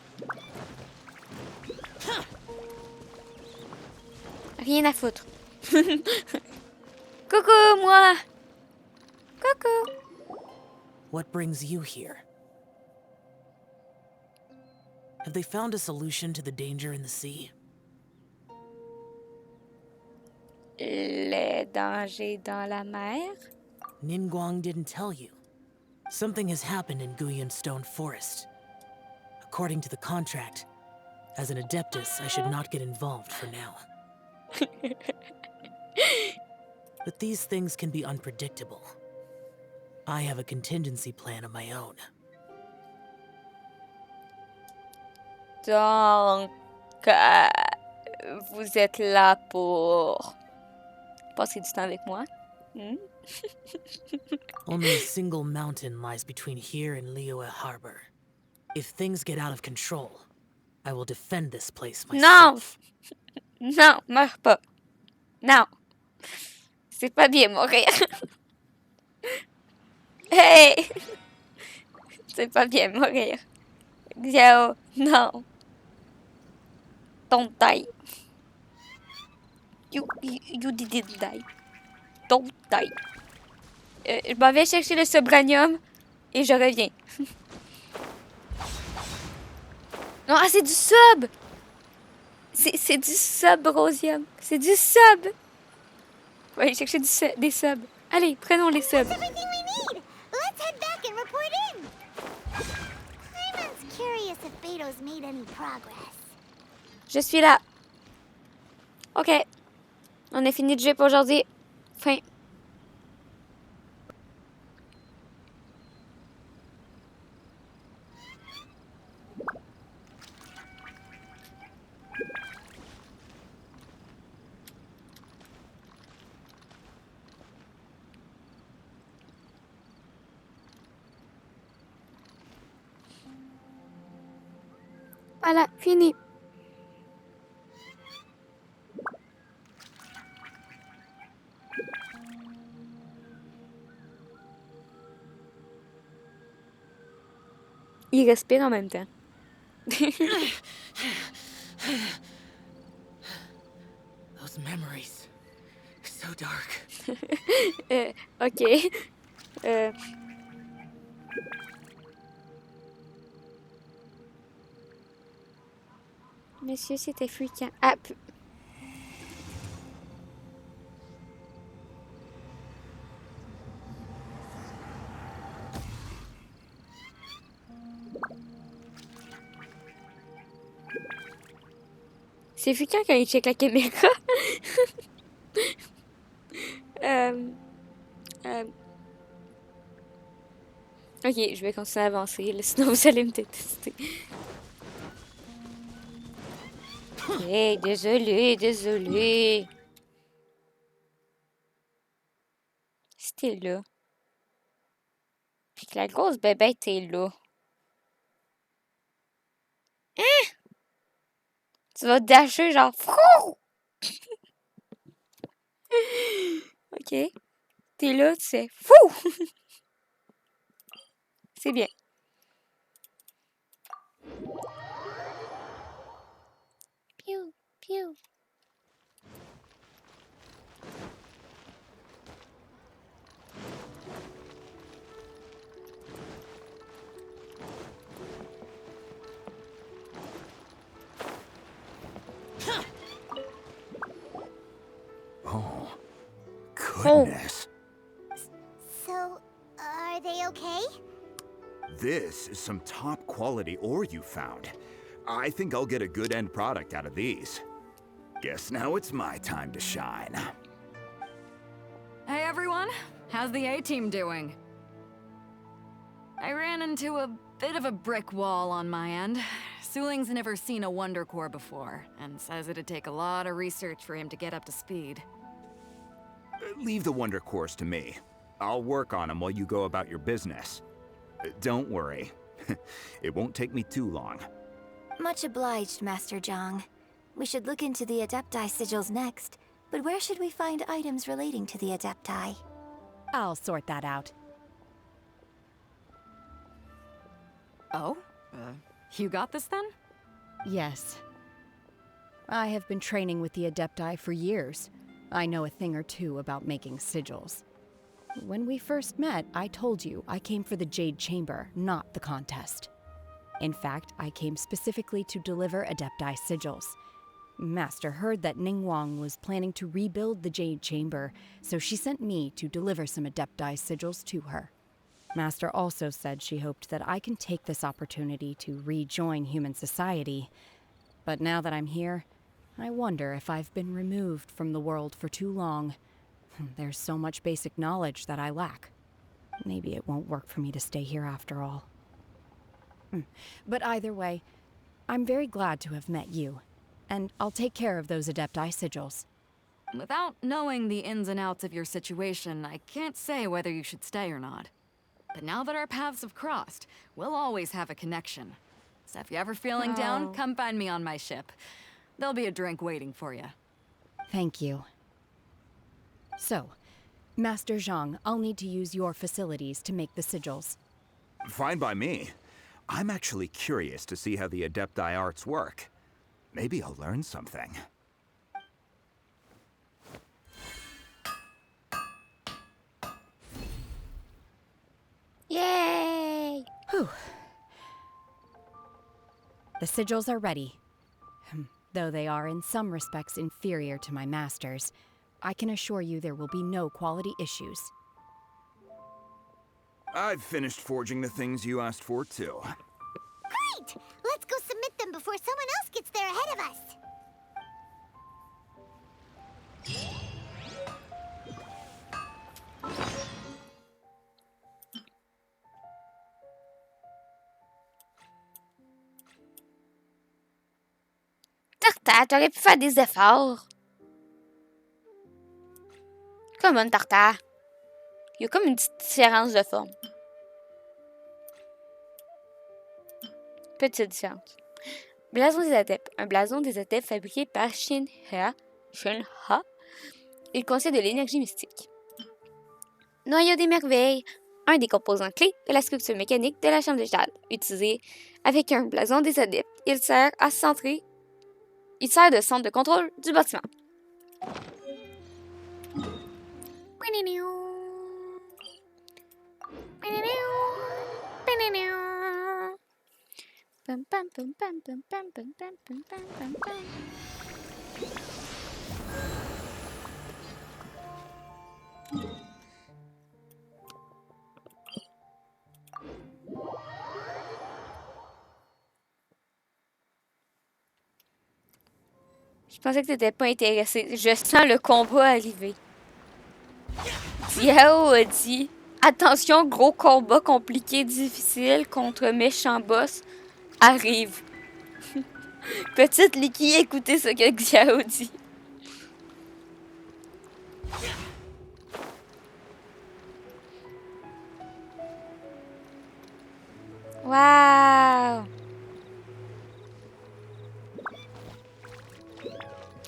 Rien à foutre. Coucou, moi! Coucou! What brings you here? Have they found a solution to the danger in the sea? Le danger dans la mer? Ningguang didn't tell you. Something has happened in Guyan Stone Forest. According to the contract, as an Adeptus, I should not get involved for now. But these things can be unpredictable. I have a contingency plan of my own. Donc, vous êtes là pour passer du temps avec moi? Only a single mountain lies between here and Liyue Harbor. If things get out of control, I will defend this place myself. Non! Non, meurs pas. Non. C'est pas bien mourir. Hey! C'est pas bien mourir. Xiao, non. Don't die. You didn't die. Don't die. Je m'en vais chercher le sobranium et je reviens. Non, ah, c'est du sub! C'est du subrosium. C'est du sub! On va aller chercher des subs. Allez, prenons les subs. Let's head back and report in. Paimon's curious if Beto's made any progress. Je suis là. Ok. On a fini de jouer pour aujourd'hui. Fin. Voilà, fini. Il respire en même temps. Those memories, so dark. Ok. Monsieur, c'était fréquent. Ah, c'est fréquent quand il check la caméra. Ok, je vais continuer à avancer, là, sinon vous allez me détester. Ok, désolé. C'était là. Puis que la grosse bébête est là. Hein? Tu vas dasher genre frou! Ok. T'es là, tu sais. Fou! C'est bien. Piou, piou. Oh, goodness. So, are they okay? This is some top quality ore you found. I think I'll get a good end product out of these. Guess now it's my time to shine. Hey everyone, how's the A-team doing? I ran into a Bit of a brick wall on my end. Suling's never seen a Wonder Core before, and says it'd take a lot of research for him to get up to speed. Leave the Wonder Cores to me. I'll work on them while you go about your business. Don't worry. It won't take me too long. Much obliged, Master Zhang. We should look into the Adepti sigils next, but where should we find items relating to the Adepti? I'll sort that out. Oh? You got this then? Yes. I have been training with the Adepti for years. I know a thing or two about making sigils. When we first met, I told you I came for the Jade Chamber, not the contest. In fact, I came specifically to deliver Adepti sigils. Master heard that Ningguang was planning to rebuild the Jade Chamber, so she sent me to deliver some Adepti sigils to her. Master also said she hoped that I can take this opportunity to rejoin human society. But now that I'm here, I wonder if I've been removed from the world for too long. There's so much basic knowledge that I lack. Maybe it won't work for me to stay here after all. But either way, I'm very glad to have met you, and I'll take care of those Adepti sigils. Without knowing the ins and outs of your situation, I can't say whether you should stay or not. But now that our paths have crossed, we'll always have a connection. So if you're ever feeling down, come find me on my ship. There'll be a drink waiting for you. Thank you. So, Master Zhang, I'll need to use your facilities to make the sigils. Fine by me. I'm actually curious to see how the Adepti arts work. Maybe I'll learn something. Yay! Whew. The sigils are ready. Though they are in some respects inferior to my master's, I can assure you there will be no quality issues. I've finished forging the things you asked for, too. Great! Let's go submit them before someone else gets there ahead of us. Tartare, t'aurais pu faire des efforts. Comme un tartare. Il y a comme une petite différence de forme. Petite différence. Blason des adeptes. Un blason des adeptes fabriqué par Shinha. Il contient de l'énergie mystique. Noyau des merveilles. Un des composants clés de la structure mécanique de la chambre de jade. Utilisé avec un blason des adeptes, il sert de centre de contrôle du bâtiment. Je pensais que t'étais pas intéressé. Je sens le combat arriver. Yao a dit « Attention, gros combat compliqué, difficile contre méchant boss arrive. » Petite Licky, écoutez ce que Xiao dit. Waouh!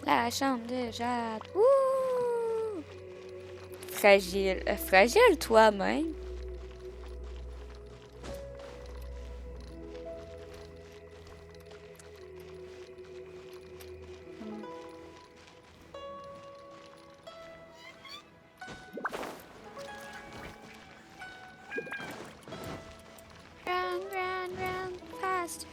La chambre de jade. Ouh! Fragile. Fragile toi-même. Run, run, run faster.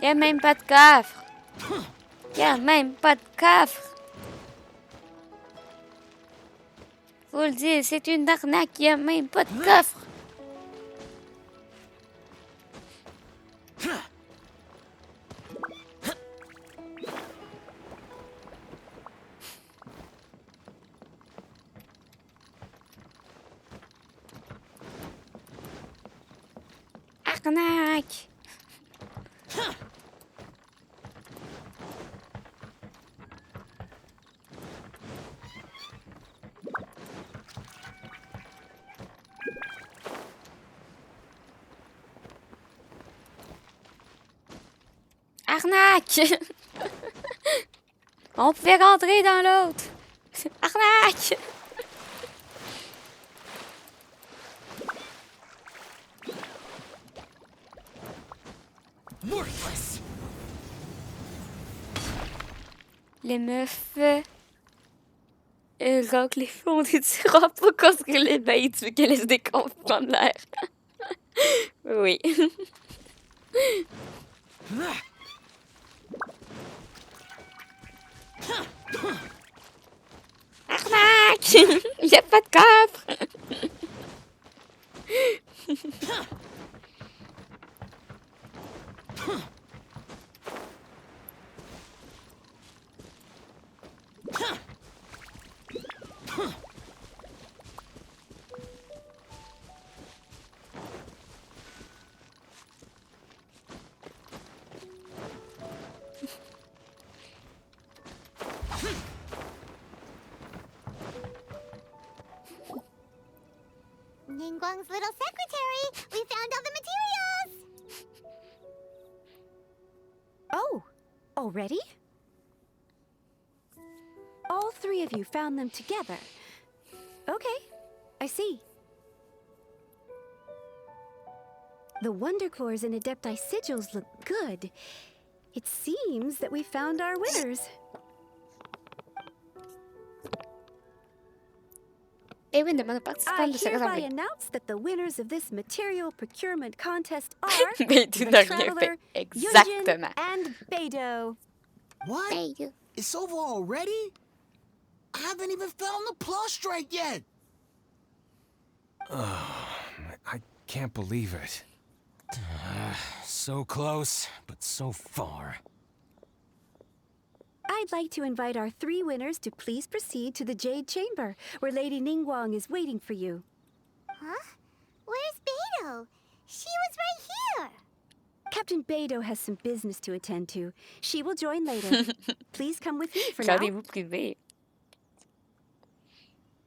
Y a même pas de coffre. Y a même pas de coffre. Faut le dire, c'est une arnaque. Y a même pas de coffre. Arnaque. Arnaque. On pouvait rentrer dans l'autre. Arnaque. Worthless. Les meufs rock les fonds des tiroirs pour construire les bains. Tu veux qu'elles laissent des comptes prendre l'air. Oui. Arnaque! Il n'y a pas de coffre! Ningguang's little secretary! We found all the materials! Oh, already? All three of you found them together. Okay, I see. The Wondercores and Adepti sigils look good. It seems that we found our winners. Et oui, demande aux participants I de se hereby rassembler. announce that the winners of this material procurement contest are Mais tu the n'as rien Traveler, fait. Yunjin, Exactement. and Beidou. What? It's over already? I haven't even found the prostrate yet. I can't believe it. So close, but so far. I'd like to invite our three winners to please proceed to the Jade Chamber, where Lady Ningguang is waiting for you. Huh? Where's Beidou? She was right here! Captain Beidou has some business to attend to. She will join later. Please come with me for now. Rendez-vous privé.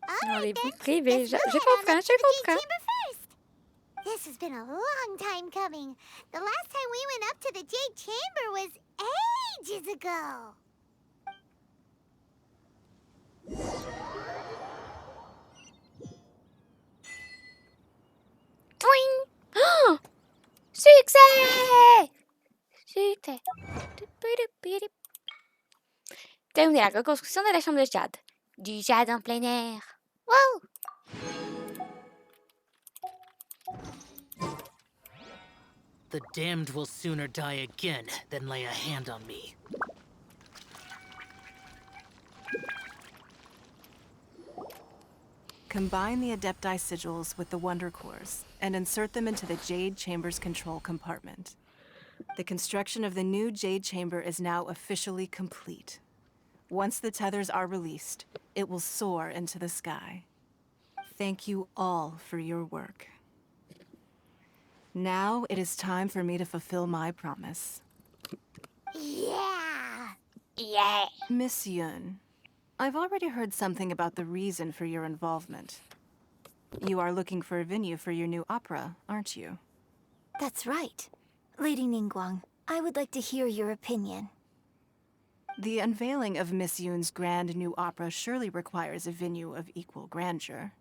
Alright Rendez-vous then, privé. let's go Je head on comprends, up je to the Jade comprends. Chamber first. This has been a long time coming. The last time we went up to the Jade Chamber was ages ago. Twing! Oh! Succès! Succès! Terminé la reconstruction de la chambre de jade. Du jade en plein air. Wow! The damned will sooner die again than lay a hand on me. Combine the Adepti sigils with the Wonder Cores and insert them into the Jade Chamber's control compartment. The construction of the new Jade Chamber is now officially complete. Once the tethers are released, it will soar into the sky. Thank you all for your work. Now it is time for me to fulfill my promise. Yeah! Yeah! Miss Yun, I've already heard something about the reason for your involvement. You are looking for a venue for your new opera, aren't you? That's right. Lady Ningguang, I would like to hear your opinion. The unveiling of Miss Yun's grand new opera surely requires a venue of equal grandeur.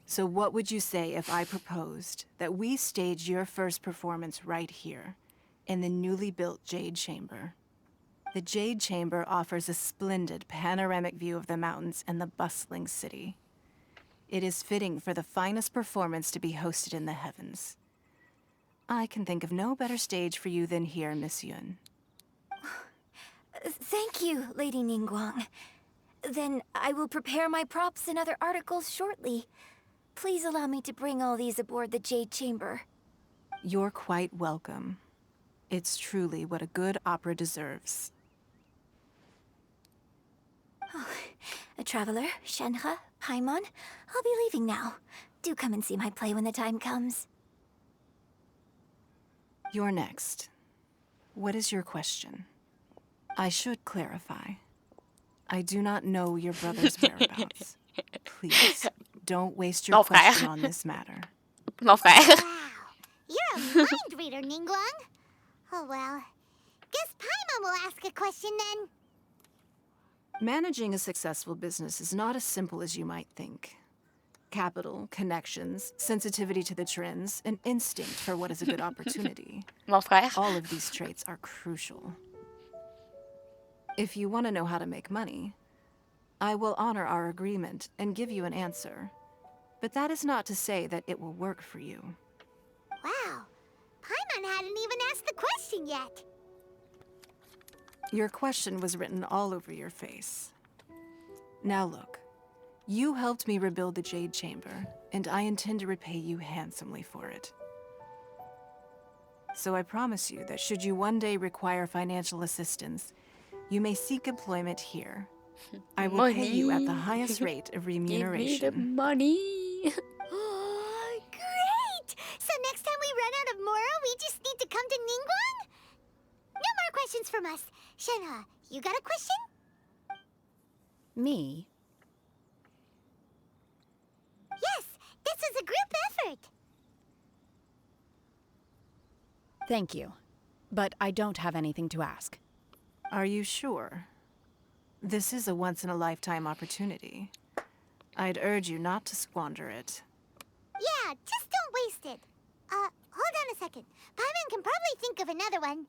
So what would you say if I proposed that we stage your first performance right here, in the newly built Jade Chamber? The Jade Chamber offers a splendid panoramic view of the mountains and the bustling city. It is fitting for the finest performance to be hosted in the heavens. I can think of no better stage for you than here, Miss Yun. Thank you, Lady Ningguang. Then I will prepare my props and other articles shortly. Please allow me to bring all these aboard the Jade Chamber. You're quite welcome. It's truly what a good opera deserves. A traveler, Shenhe, Paimon, I'll be leaving now. Do come and see my play when the time comes. You're next. What is your question? I should clarify. I do not know your brother's whereabouts. Please, don't waste your question on this matter. Mon frère. Wow, you're a mind reader, Ningguang. Oh well, guess Paimon will ask a question then. Managing a successful business is not as simple as you might think. Capital, connections, sensitivity to the trends, and instinct for what is a good opportunity. Mon frère. All of these traits are crucial. If you want to know how to make money, I will honor our agreement and give you an answer. But that is not to say that it will work for you. Wow, Paimon hadn't even asked the question yet. Your question was written all over your face. Now look, you helped me rebuild the Jade Chamber, and I intend to repay you handsomely for it. So I promise you that should you one day require financial assistance, you may seek employment here. I will pay you at the highest rate of remuneration. Give me the money. Oh, great! So next time we run out of Moro, we just need to come to Ningguang? No more questions from us. Shenhe, you got a question? Me? Yes, this is a group effort. Thank you. But I don't have anything to ask. Are you sure? This is a once-in-a-lifetime opportunity. I'd urge you not to squander it. Yeah, just don't waste it. Hold on a second. Paimon can probably think of another one.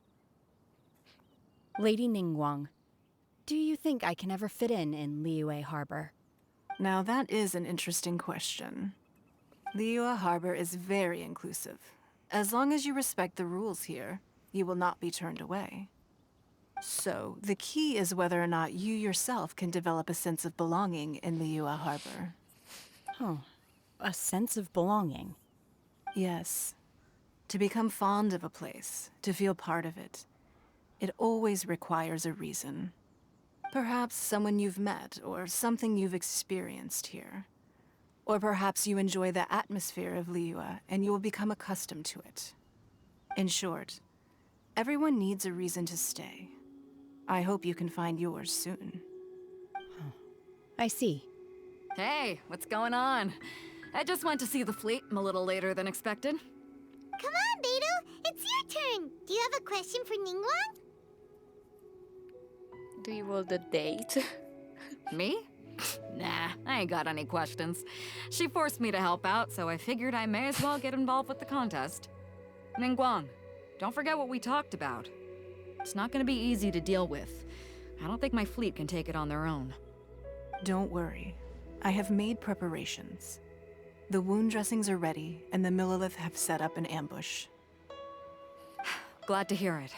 Lady Ningguang, do you think I can ever fit in Liyue Harbor? Now that is an interesting question. Liyue Harbor is very inclusive. As long as you respect the rules here, you will not be turned away. So, the key is whether or not you yourself can develop a sense of belonging in Liyue Harbor. Oh, a sense of belonging? Yes. To become fond of a place, to feel part of it, it always requires a reason. Perhaps someone you've met, or something you've experienced here. Or perhaps you enjoy the atmosphere of Liyue, and you will become accustomed to it. In short, everyone needs a reason to stay. I hope you can find yours soon. I see. Hey, what's going on? I just went to see the fleet. I'm a little later than expected. Come on, Beidou, it's your turn. Do you have a question for Ningguang? Do you want the date? Me? Nah, I ain't got any questions. She forced me to help out, so I figured I may as well get involved with the contest. Ningguang, don't forget what we talked about. It's not gonna be easy to deal with. I don't think my fleet can take it on their own. Don't worry. I have made preparations. The wound dressings are ready, and the Millilith have set up an ambush. Glad to hear it.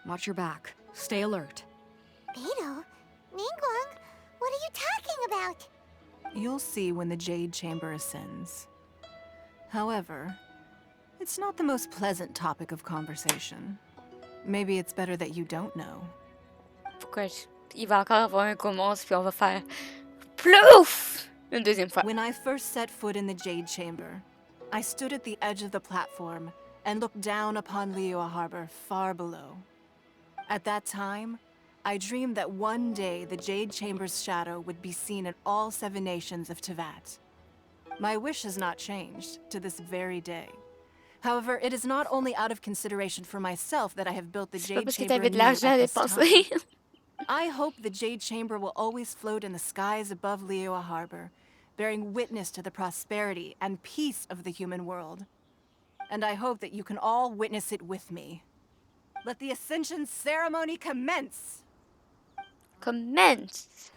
Watch your back. Stay alert. Beidou? Ningguang? What are you talking about? You'll see when the Jade Chamber ascends. However, it's not the most pleasant topic of conversation. Maybe it's better that you don't know. Pourquoi il va encore avoir un commence puis on va faire plouf une deuxième fois. When I first set foot in the Jade Chamber, I stood at the edge of the platform and looked down upon Liyue Harbor far below. At that time, I dreamed that one day the Jade Chamber's shadow would be seen in all 7 nations of Teyvat. My wish has not changed to this very day. However, it is not only out of consideration for myself that I have built the Jade Chamber anew at this time. I hope the Jade Chamber will always float in the skies above Liyue Harbor, bearing witness to the prosperity and peace of the human world. And I hope that you can all witness it with me. Let the Ascension ceremony commence! Commence!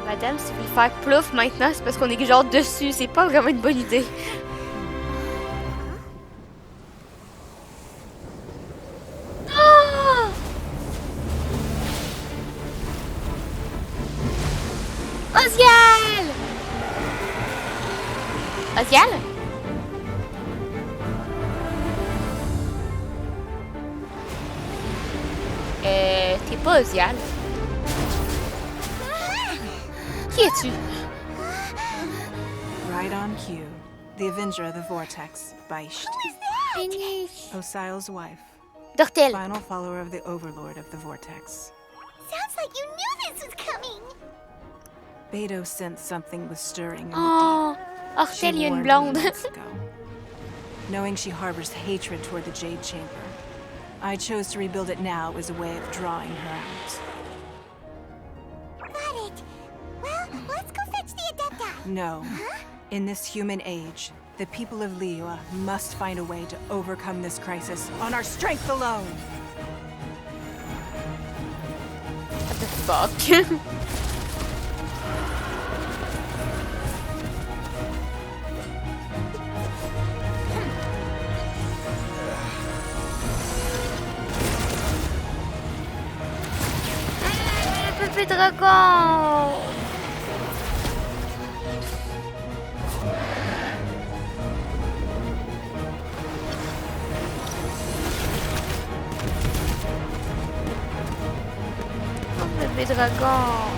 Madame, si vous voulez faire plouf maintenant, c'est parce qu'on est genre dessus. C'est pas vraiment une bonne idée. Oh! Ozial! Ozial? pas Osial. Qui es-tu? Right on cue. The Avenger of the Vortex, Beisht. Osial's wife. Dortel. Final follower of the Overlord of the Vortex. Sounds like you knew this was coming. Beto sensed something was stirring in the Oh, deep. Ortel, il y a une She warned blonde. me months ago. Knowing she harbors hatred toward the Jade Chamber, I chose to rebuild it now as a way of drawing her out. Got it. Well, let's go fetch the Adepta. No. In this human age, the people of Liyue must find a way to overcome this crisis on our strength alone. What the fuck? Bébé dragon! Oh, bébé dragon!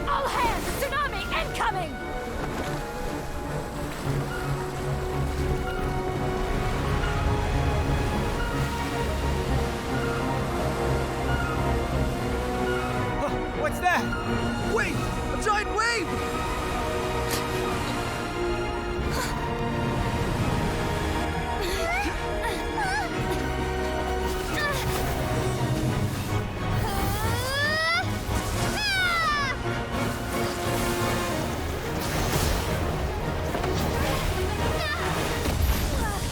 All hands! Tsunami incoming! What's that? Wait! A giant wave!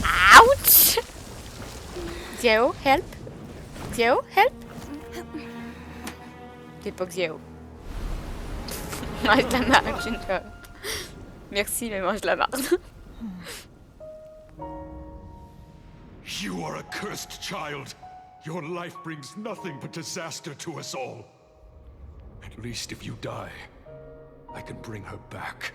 Ouch! Xiao, help! Xiao, help! T'es pas Xiao. Mange la marde, Ginger. Merci, mais mange la marde. You are a cursed child. Your life brings nothing but disaster to us all. At least if you die, I can bring her back.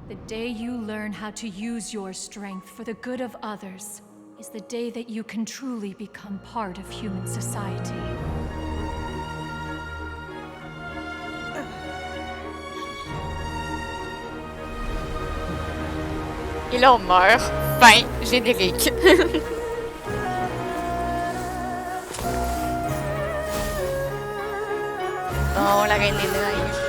The day you learn how to use your strength for the good of others is the day that you can truly become part of human society. Et là, on meurt. Fin, générique. Oh, la reine des neiges.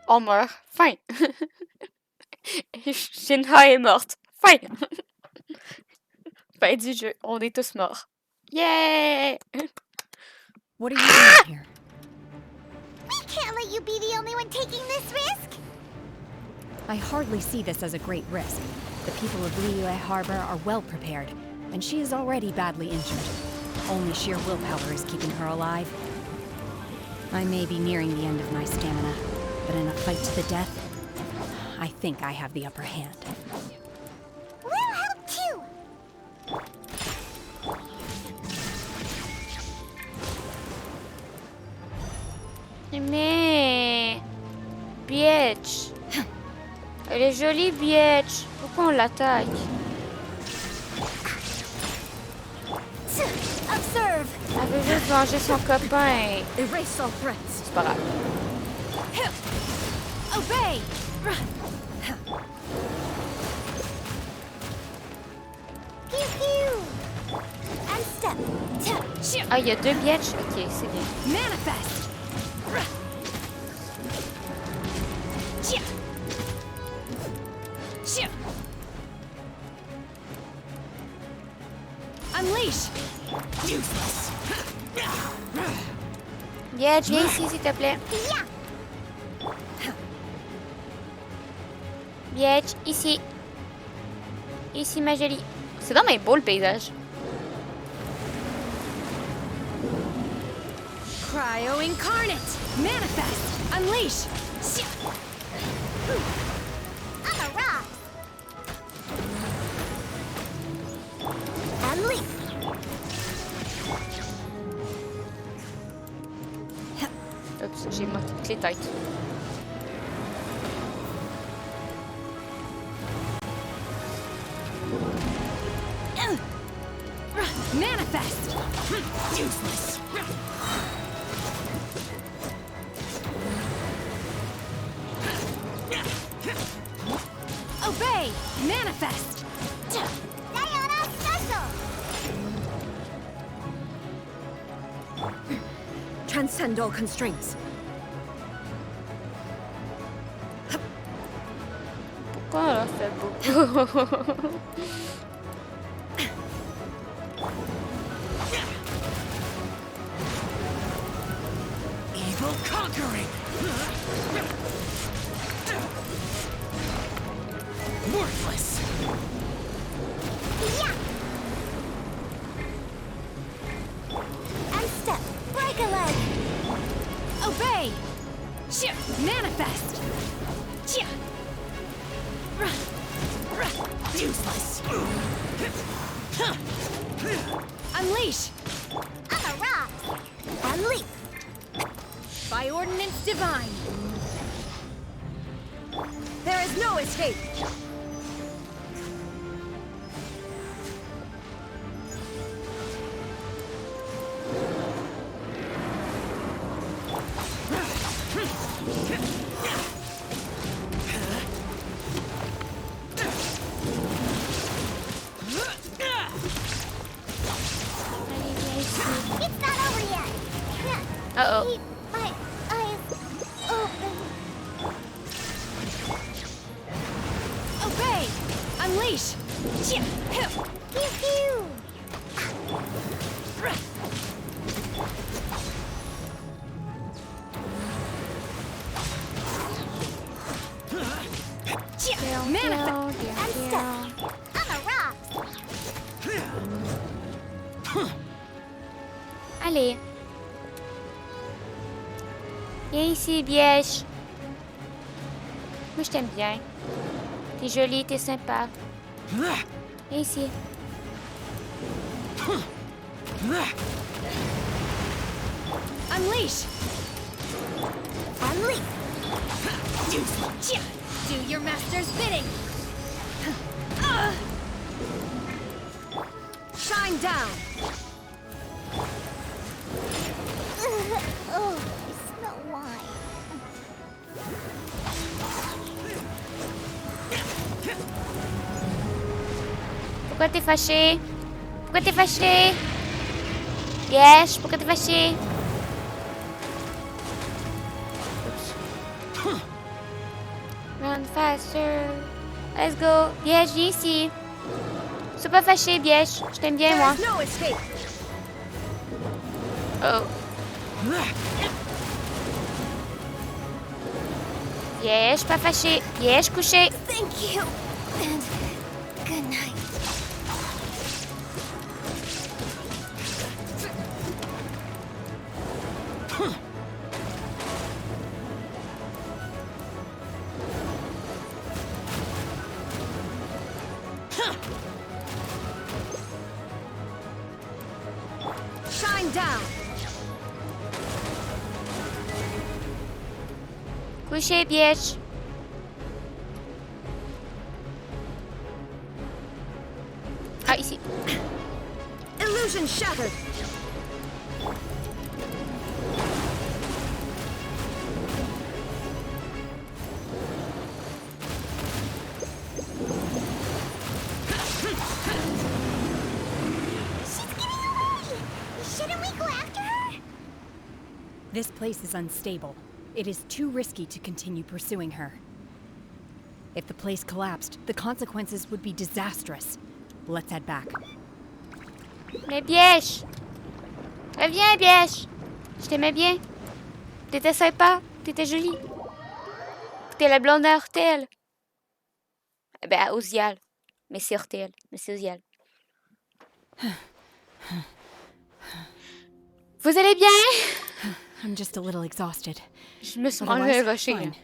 On meurt. Fin. Shinra est morte. Fin. Fin du jeu. On est tous morts. Yay! What are you doing here? We can't let you be the only one taking this risk. I hardly see this as a great risk. The people of Liyue Harbor are well prepared, and she is already badly injured. Only sheer willpower is keeping her alive. I may be nearing the end of my stamina, but in a fight to the death, I think I have the upper hand. We'll help too. Mais... Bitch. Elle est jolie, bitch. Pourquoi on l'attaque? Observe. Elle veut juste venger son copain. Erase all threats. C'est pas grave. Obey. Pew pew. And step. Ah, il y a deux biatchs? Ok, c'est bien. Manifest. Unleash! Useless! Viens ici, s'il te plaît. Viens ici. Ici, ma jolie. C'est vraiment beau, le paysage. Cryo incarnate! Manifest! Unleash! I'm a rock. Unleash. Oups, j'ai manqué toutes les têtes. Manifest! Useless! Obey! Manifest! Diana special. Transcend all constraints. Pourquoi on a fait beaucoup? Evil conquering! Worthless! Yeah. And step. Break a leg. Obey! Manifest! Useless! Unleash! I'm a rock. Unleash. By ordinance divine! There is no escape! It's not over yet. Uh-oh. Keep my eyes open. Obey! Unleash! Pew pew. Manifest! And step. I'm a rock. Allez. Viens ici, Bièche. Moi, je t'aime bien. T'es jolie, t'es sympa. Viens ici. Unleash! Unleash. Do your master's bidding! Shine down! Oh, it's not wine. Pourquoi t'es fâché? Pourquoi t'es fâché? Bièche, pourquoi t'es fâché? Run faster. Let's go. Bièche, viens ici. Sois pas fâché, Bièche. Je t'aime bien, moi. No escape! Oh. Bièche, pas fâché. Bièche, couché. Thank you. And good night. Shine down! Couché, Bièche. Ah, ici. Illusion shattered! Shouldn't we go after her? This place is unstable. It is too risky to continue pursuing her. If the place collapsed, the consequences would be disastrous. Let's head back. Mais Bièche! Reviens, Bièche! Je t'aimais bien. T'étais sympa. T'étais jolie. T'es la blonde à Hortel. Ben, à Ozial. Mais c'est Hortel. Mais c'est Ozial. Vous allez bien? I'm just a little exhausted. Je me suis Otherwise, mangé rocher. fine.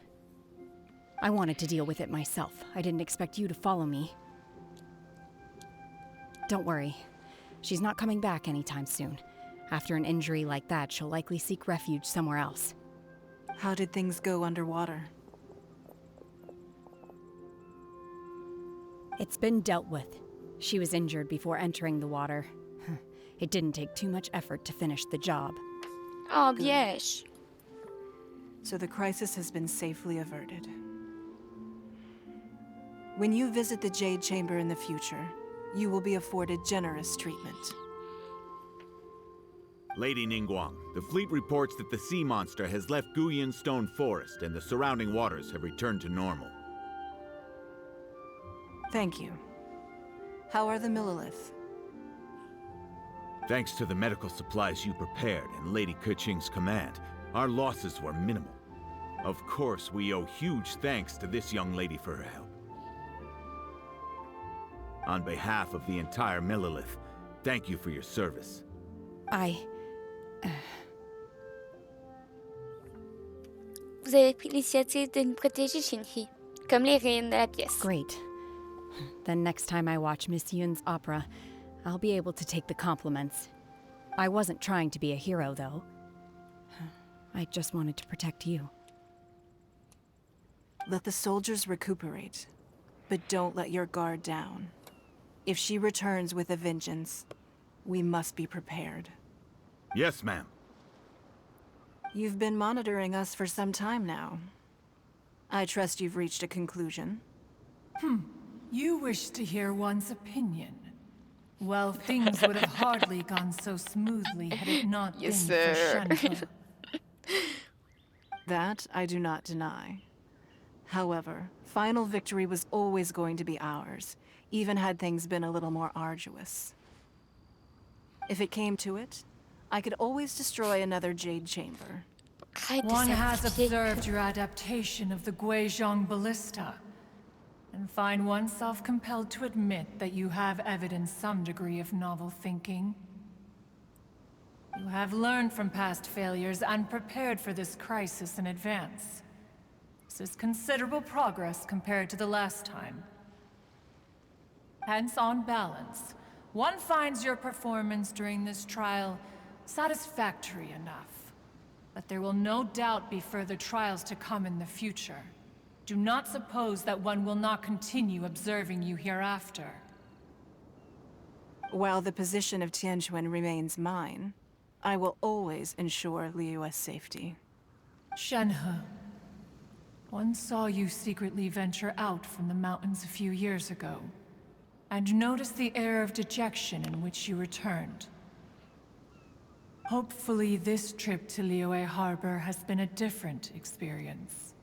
I wanted to deal with it myself. I didn't expect you to follow me. Don't worry. She's not coming back anytime soon. After an injury like that, she'll likely seek refuge somewhere else. How did things go underwater? It's been dealt with. She was injured before entering the water. It didn't take too much effort to finish the job. Oh, Bièche. So the crisis has been safely averted. When you visit the Jade Chamber in the future, you will be afforded generous treatment. Lady Ningguang, the fleet reports that the sea monster has left Guyun Stone Forest and the surrounding waters have returned to normal. Thank you. How are the Millilith? Thanks to the medical supplies you prepared and Lady Keqing's command, our losses were minimal. Of course, we owe huge thanks to this young lady for her help. On behalf of the entire Millilith, thank you for your service. Vous avez pris l'initiative de nous protéger, Shinji. Comme les reines de la pièce. Great. Then next time I watch Miss Yoon's opera, I'll be able to take the compliments. I wasn't trying to be a hero, though. I just wanted to protect you. Let the soldiers recuperate, but don't let your guard down. If she returns with a vengeance, we must be prepared. Yes, ma'am. You've been monitoring us for some time now. I trust you've reached a conclusion. You wish to hear one's opinion. Well, things would have hardly gone so smoothly had it not been for Shenhe. That I do not deny. However, final victory was always going to be ours, even had things been a little more arduous. If it came to it, I could always destroy another Jade Chamber. One has observed your adaptation of the Guizhong Ballista, and find oneself compelled to admit that you have evidenced some degree of novel thinking. You have learned from past failures and prepared for this crisis in advance. This is considerable progress compared to the last time. Hence, on balance, one finds your performance during this trial satisfactory enough. But there will no doubt be further trials to come in the future. Do not suppose that one will not continue observing you hereafter. While the position of Tianquan remains mine, I will always ensure Liyue's safety. Shenhe, one saw you secretly venture out from the mountains a few years ago, and noticed the air of dejection in which you returned. Hopefully this trip to Liyue Harbor has been a different experience.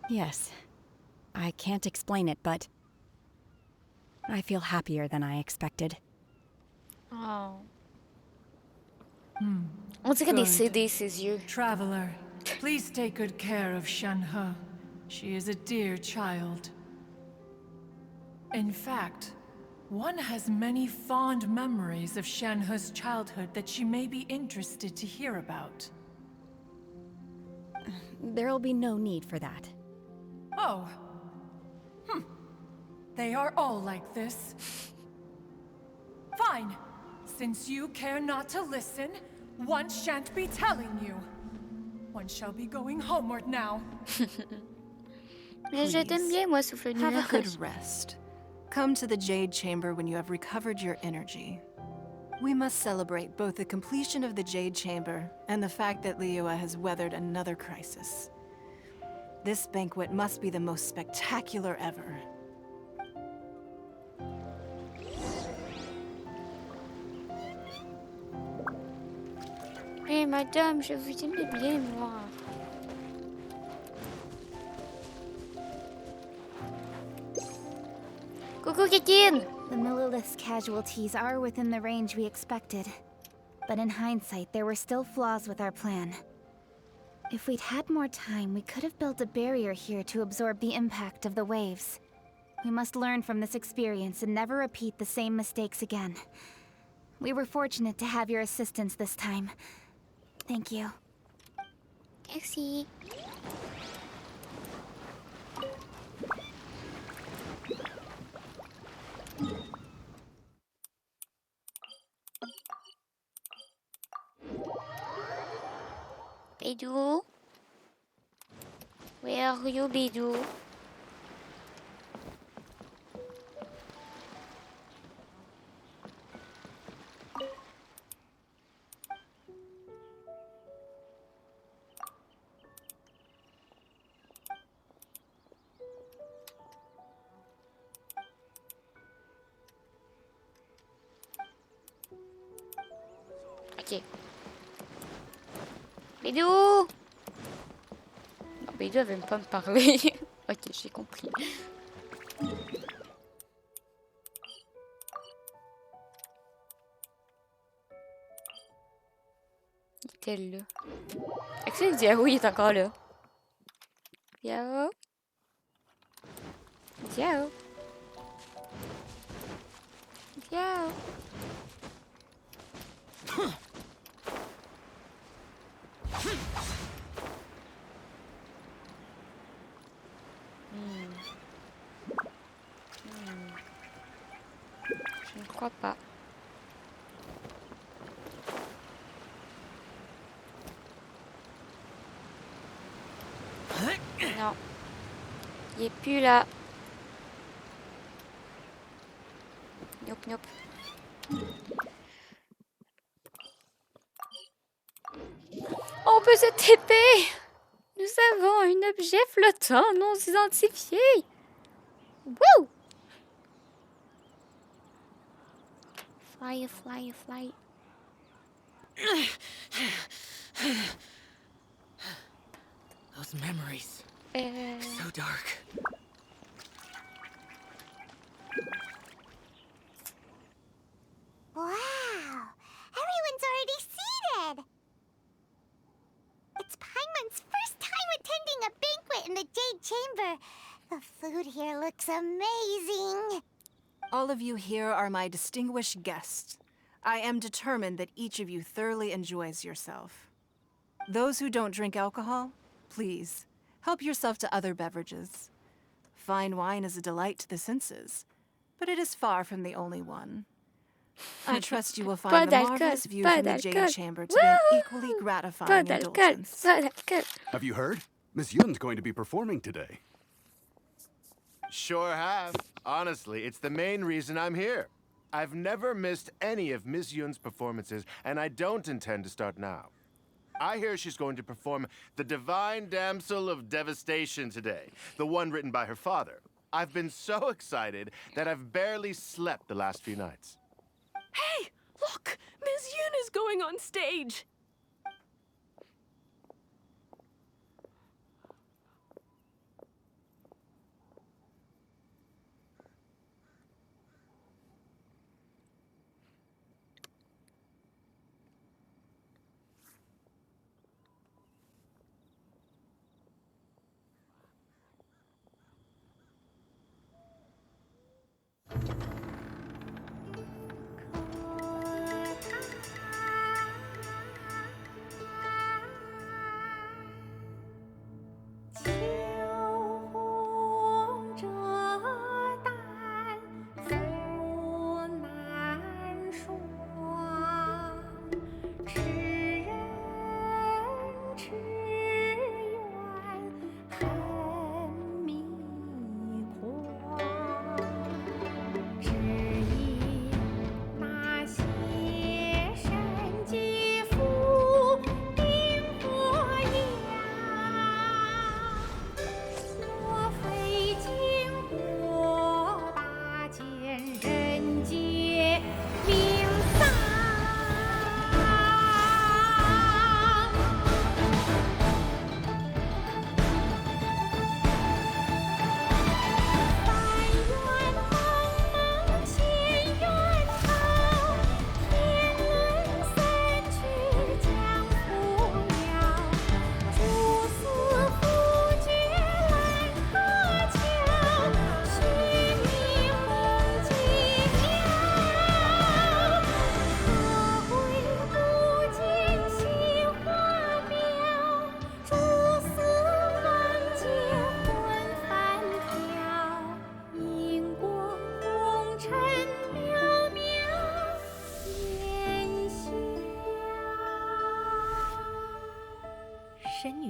Yes. I can't explain it, but I feel happier than I expected. Oh. On dirait des CD, ses yeux. Traveler, please take good care of Shenhe. She is a dear child. In fact, one has many fond memories of Shenhe's childhood that she may be interested to hear about. There'll be no need for that. Oh. They are all like this. Fine. Since you care not to listen, one shan't be telling you. One shall be going homeward now. Mais je t'aime bien, moi, souffle Have a nuage. good rest. Come to the Jade Chamber when you have recovered your energy. We must celebrate both the completion of the Jade Chamber and the fact that Liyue has weathered another crisis. This banquet must be the most spectacular ever. Hey, madame, je vous aimais bien, moi. Coucou, Kékine! The Millilith Lilith's casualties are within the range we expected. But in hindsight, there were still flaws with our plan. If we'd had more time, we could have built a barrier here to absorb the impact of the waves. We must learn from this experience and never repeat the same mistakes again. We were fortunate to have your assistance this time. Thank you. Merci. Bidou? Where are you, Bidou? Ok. Bidou! Non, Bidou elle veut pas me parler. Ok, j'ai compris. Il était là. Axel dit ah oui, il est encore là. Yao. Yao. Yao. Je ne crois pas. Non. Il est plus là. Nope, nope. On peut se TP! Nous avons un objet flottant non identifié. Wouh! Fly, fly, fly. Those memories. So dark. Wow! Everyone's already seated! It's Paimon's first time attending a banquet in the Jade Chamber. The food here looks amazing. All of you here are my distinguished guests. I am determined that each of you thoroughly enjoys yourself. Those who don't drink alcohol, please, help yourself to other beverages. Fine wine is a delight to the senses, but it is far from the only one. I trust you will find the marvelous view from the Jade Chamber to be an equally gratifying indulgence. Have you heard? Miss Yun's going to be performing today. Sure have. Honestly, it's the main reason I'm here. I've never missed any of Miss Yun's performances, and I don't intend to start now. I hear she's going to perform The Divine Damsel of Devastation today, the one written by her father. I've been so excited that I've barely slept the last few nights. Hey, look! Miss Yun is going on stage!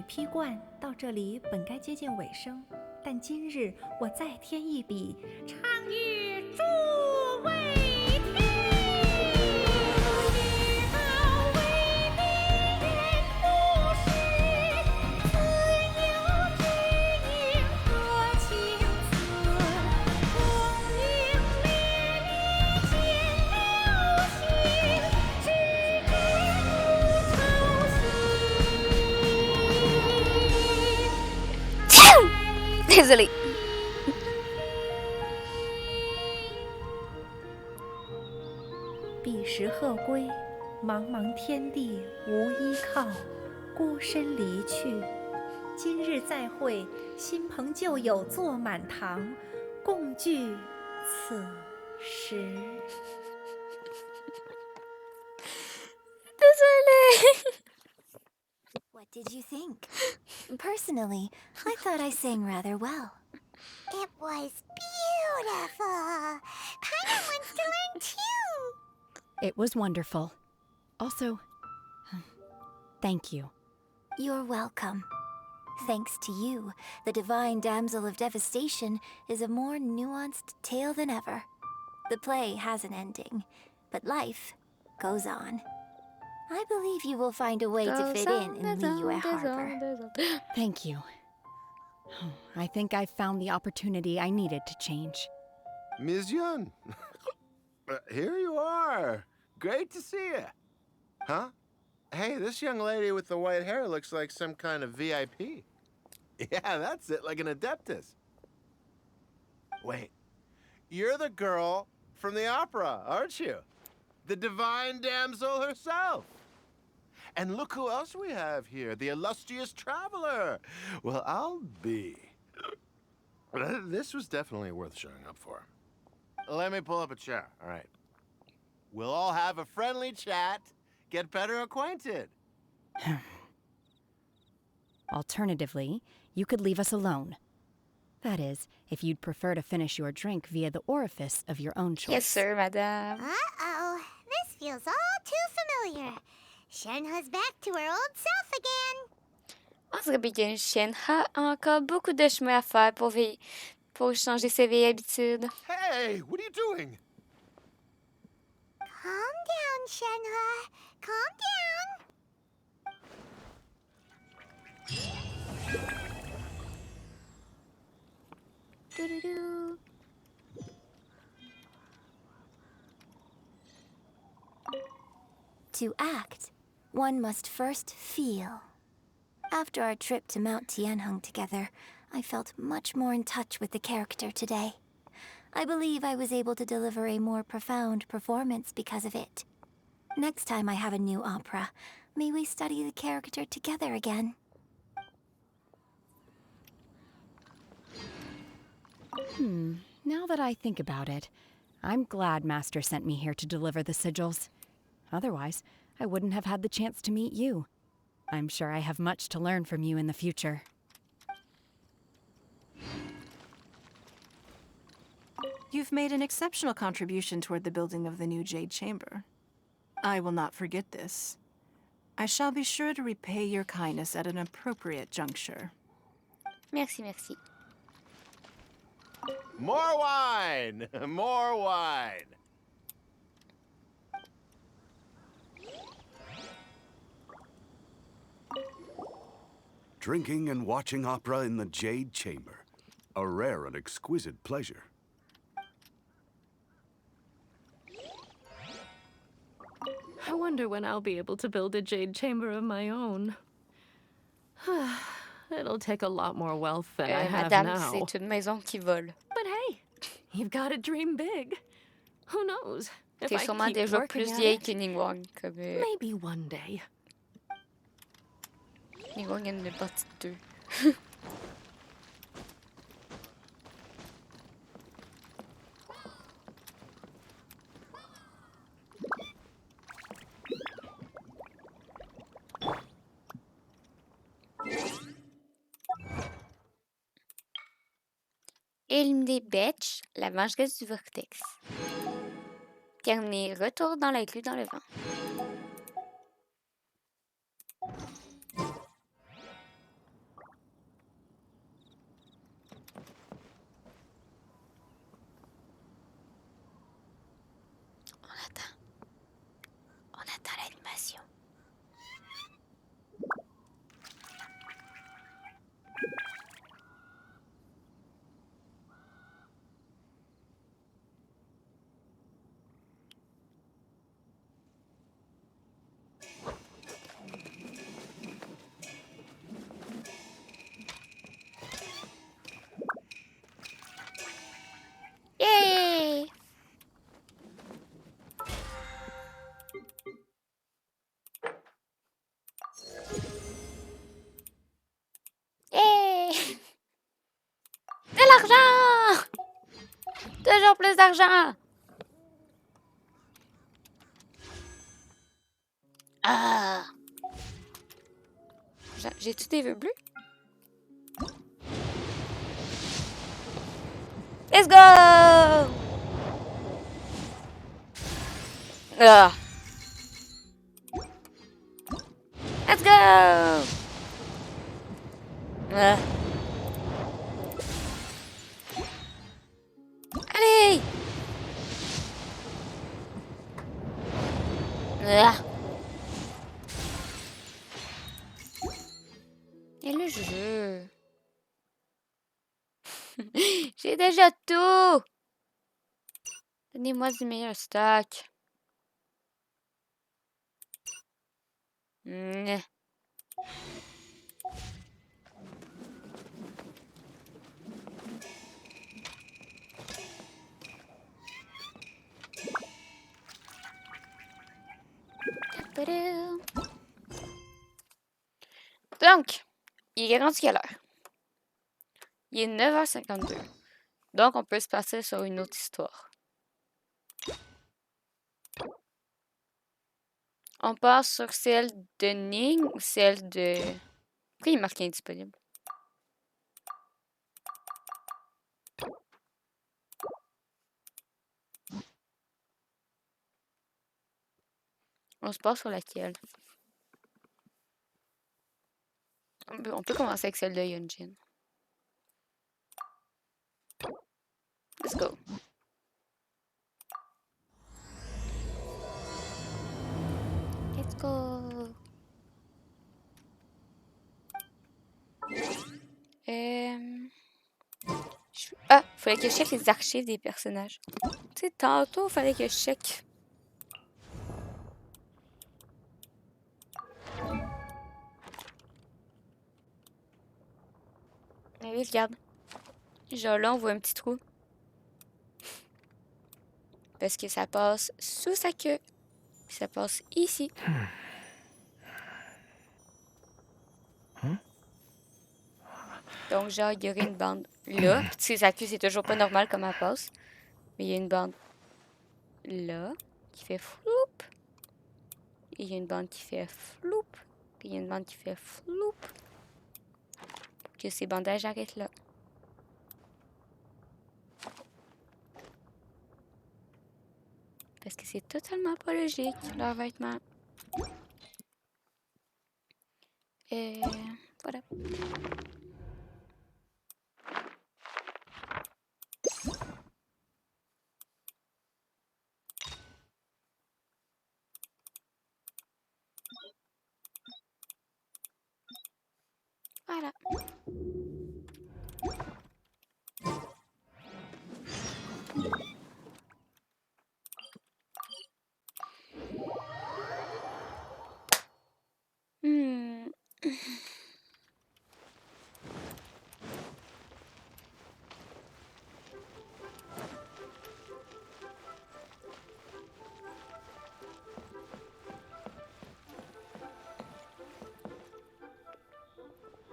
批冠到这里本该接近尾声，但今日我再添一笔，唱与诸位听。Désolée. 彼时鹤归，茫茫天地无依靠，孤身离去。今日再会，新朋旧友坐满堂，共聚此时。Désolée. What did you think? Personally, I thought I sang rather well. It was beautiful. Paimon wants to learn too. It was wonderful. Also, thank you. You're welcome. Thanks to you, the Divine Damsel of Devastation is a more nuanced tale than ever. The play has an ending, but life goes on. I believe you will find a way to fit in Liyue Harbor. Thank you. I think I've found the opportunity I needed to change. Ms. Yun, here you are. Great to see you. Huh? Hey, this young lady with the white hair looks like some kind of VIP. Yeah, that's it, like an adeptus. Wait, you're the girl from the opera, aren't you? The divine damsel herself. And look who else we have here, the illustrious traveler. Well, I'll be. This was definitely worth showing up for. Let me pull up a chair, all right. We'll all have a friendly chat, get better acquainted. Alternatively, you could leave us alone. That is, if you'd prefer to finish your drink via the orifice of your own choice. Yes, sir, madame. Uh-oh, this feels all too familiar. Shenhe's back to her old self again. On se rappelle que Shenhe a encore beaucoup de chemin à faire pour changer ses vieilles habitudes. Hey, what are you doing? Calm down, Shenhe. Calm down. Doo-doo-doo. To act, one must first feel. After our trip to Mount Tianheng together, I felt much more in touch with the character today. I believe I was able to deliver a more profound performance because of it. Next time I have a new opera, may we study the character together again. Now that I think about it, I'm glad Master sent me here to deliver the sigils. Otherwise, I wouldn't have had the chance to meet you. I'm sure I have much to learn from you in the future. You've made an exceptional contribution toward the building of the new Jade Chamber. I will not forget this. I shall be sure to repay your kindness at an appropriate juncture. Merci, merci. More wine! More wine! Drinking and watching opera in the Jade Chamber. A rare and exquisite pleasure. I wonder when I'll be able to build a Jade Chamber of my own. It'll take a lot more wealth than I have Madame, now. c'est une maison qui vole. But hey, you've got to dream big. Who knows? If T'es I sûrement keep déjà working plus at vieille it, que Ningguang. Comme maybe one day. Ningguang est une partie de 2. Éliminer Betch, la vengeresse du vortex. Terminer retour dans la glu dans le vent. d'argent! Ah! J'ai-tu des vœux bleus? Let's go! Ah! Let's go! Ah. Allez! Ah. Et le jeu? J'ai déjà tout! Donnez-moi du meilleur stock. Mm. Donc, il est rendu quelle heure? Il est 9h52. Donc, on peut se passer sur une autre histoire. On passe sur celle de Ning ou celle de... Pourquoi il est marqué indisponible? On se passe sur laquelle? On peut commencer avec celle de Yunjin. Let's go. Let's go. Ah, fallait que je check les archives des personnages. Tu sais, tantôt, fallait que je check. Mais oui, regarde. Genre là, on voit un petit trou. Parce que ça passe sous sa queue. Puis ça passe ici. Donc, genre, il y aurait une bande là. Puis tu sais, sa queue, c'est toujours pas normal comme elle passe. Mais il y a une bande là qui fait floup. Et il y a une bande qui fait floup. Puis il y a une bande qui fait floup. Pour que ces bandages arrêtent là. Parce que c'est totalement pas logique, leurs vêtements. Et voilà. Voilà.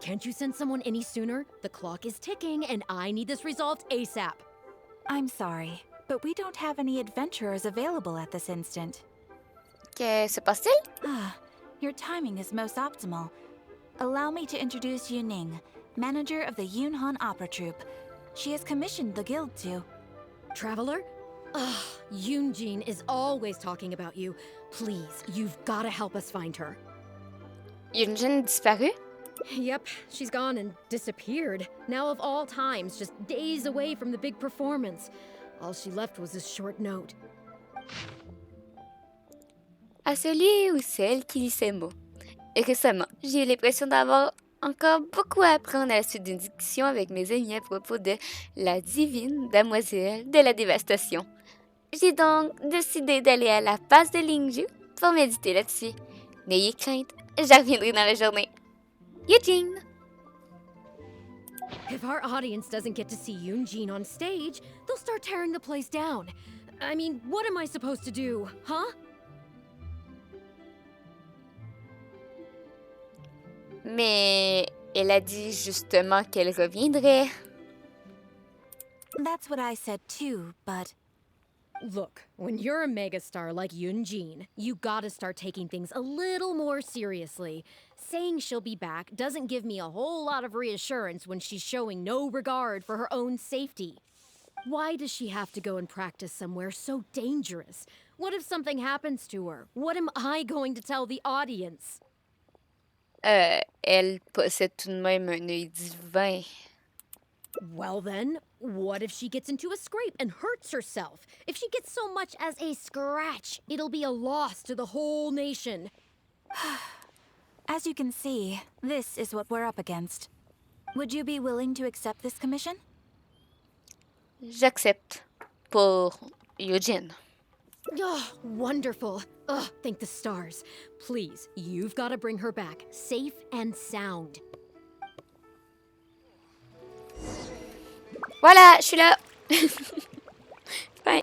Can't you send someone any sooner? The clock is ticking, and I need this resolved ASAP. I'm sorry, but we don't have any adventurers available at this instant. Que se passe-t-il? Ah, your timing is most optimal. Allow me to introduce Yuning, manager of the Yunhan Opera Troupe. She has commissioned the guild to... Traveler? Ugh, Yunjin is always talking about you. Please, you've gotta help us find her. Yunjin disparu? Yep, she's gone and disappeared. Now of all times, just days away from the big performance. All she left was a short note. À celui ou celle qui lit ces mots. Et récemment, j'ai eu l'impression d'avoir encore beaucoup à apprendre à la suite d'une discussion avec mes amis à propos de la divine demoiselle de la dévastation. J'ai donc décidé d'aller à la base de Lingju pour méditer là-dessus. N'ayez crainte, je reviendrai dans la journée. Eugene! If our audience doesn't get to see Yunjin on stage, they'll start tearing the place down. I mean, what am I supposed to do, huh? Mais elle a dit justement qu'elle reviendrait. That's what I said too, but Look, when you're a megastar like Yunjin, you gotta start taking things a little more seriously. Saying she'll be back doesn't give me a whole lot of reassurance when she's showing no regard for her own safety. Why does she have to go and practice somewhere so dangerous? What if something happens to her? What am I going to tell the audience? Elle possède tout de même un œil divin. Well then, what if she gets into a scrape and hurts herself? If she gets so much as a scratch, it'll be a loss to the whole nation. As you can see, this is what we're up against. Would you be willing to accept this commission? J'accepte pour Eugene. Oh, wonderful. Oh, thank the stars. Please, you've got to bring her back, safe and sound. Voilà, je suis là. Fine.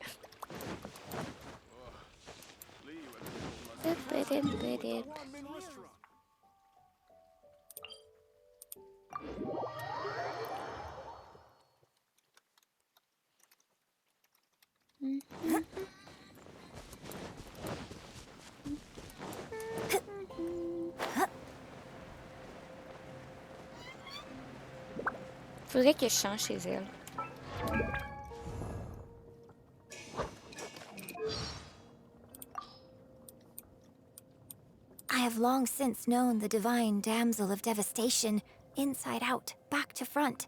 Faudrait que je change chez elle. I have long since known the divine damsel of devastation, inside out, back to front.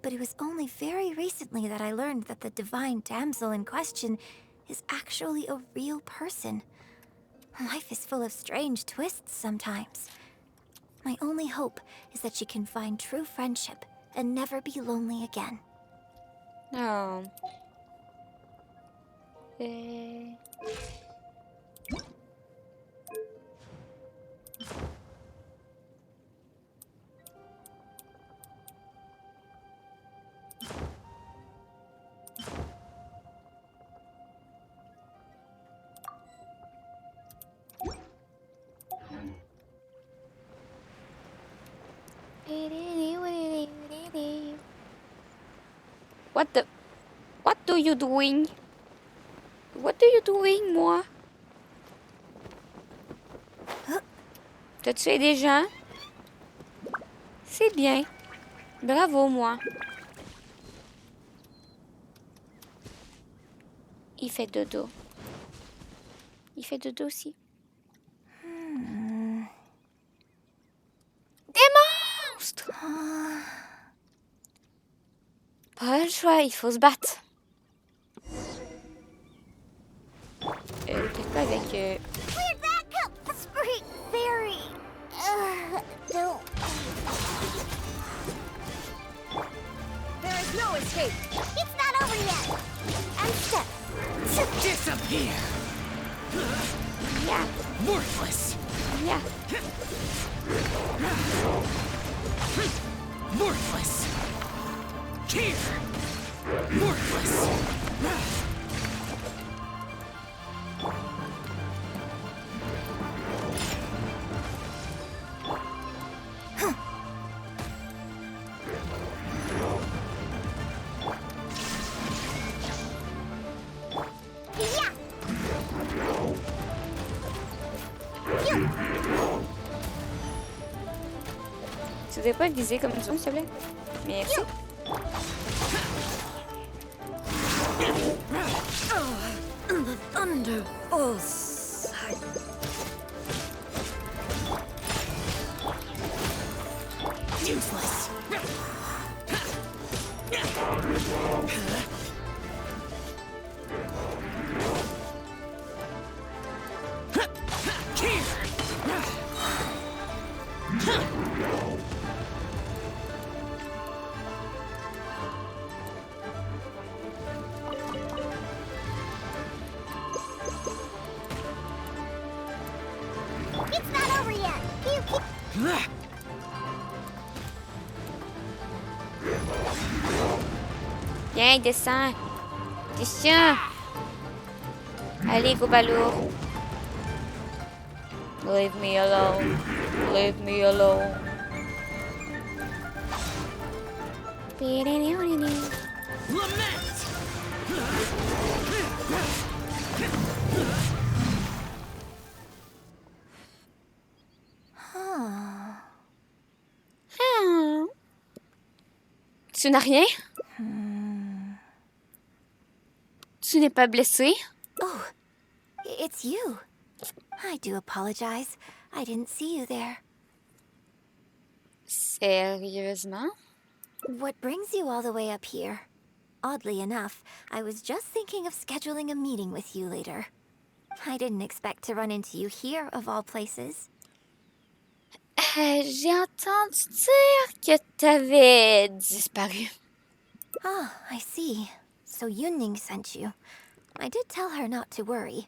But it was only very recently that I learned that the divine damsel in question is actually a real person. Life is full of strange twists sometimes. My only hope is that she can find true friendship and never be lonely again. Oh. What are you doing? What are you doing, moi? T'as tué des gens? C'est bien. Bravo, moi. Il fait dodo. Il fait dodo aussi. Des monstres! Pas le choix, il faut se battre. Peut-être pas avec... Where'd that come? Spring fairy. Don't. There is no escape. It's not over yet. And step. Disappear! Yeah. Worthless! Yeah. Worthless! Here! Worthless! Tu devrais pas viser comme ça, s'il te plaît? Merci. The thunder. Oh, sight. Useless! It's not over yet. You keep. Viens, descends. Descends. Allez, go balourd. Leave me alone. Leave me alone. Lament! Tu n'as rien? Tu n'es pas blessé? Oh, it's you. I do apologize. I didn't see you there. Sérieusement? What brings you all the way up here? Oddly enough, I was just thinking of scheduling a meeting with you later. I didn't expect to run into you here, of all places. J'ai entendu dire que t'avais disparu. Ah, I see. So Yunning sent you. I did tell her not to worry.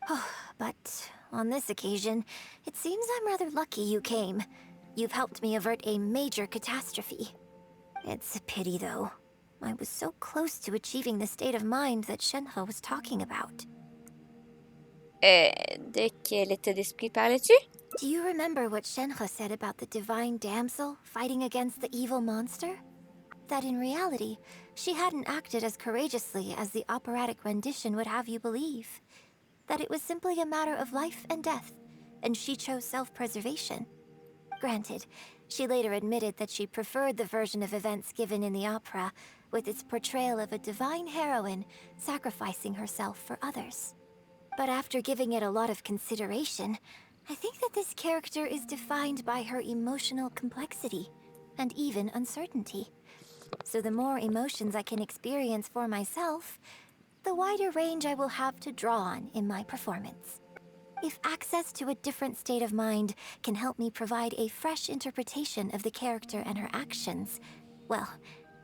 Oh, but on this occasion, it seems I'm rather lucky you came. You've helped me avert a major catastrophe. It's a pity, though. I was so close to achieving the state of mind that Shenhe was talking about. De quel état d'esprit parlais-tu? Do you remember what Shenhe said about the divine damsel fighting against the evil monster? That in reality, she hadn't acted as courageously as the operatic rendition would have you believe. That it was simply a matter of life and death, and she chose self-preservation. Granted, she later admitted that she preferred the version of events given in the opera, with its portrayal of a divine heroine sacrificing herself for others. But after giving it a lot of consideration, I think that this character is defined by her emotional complexity, and even uncertainty. So the more emotions I can experience for myself, the wider range I will have to draw on in my performance. If access to a different state of mind can help me provide a fresh interpretation of the character and her actions, well,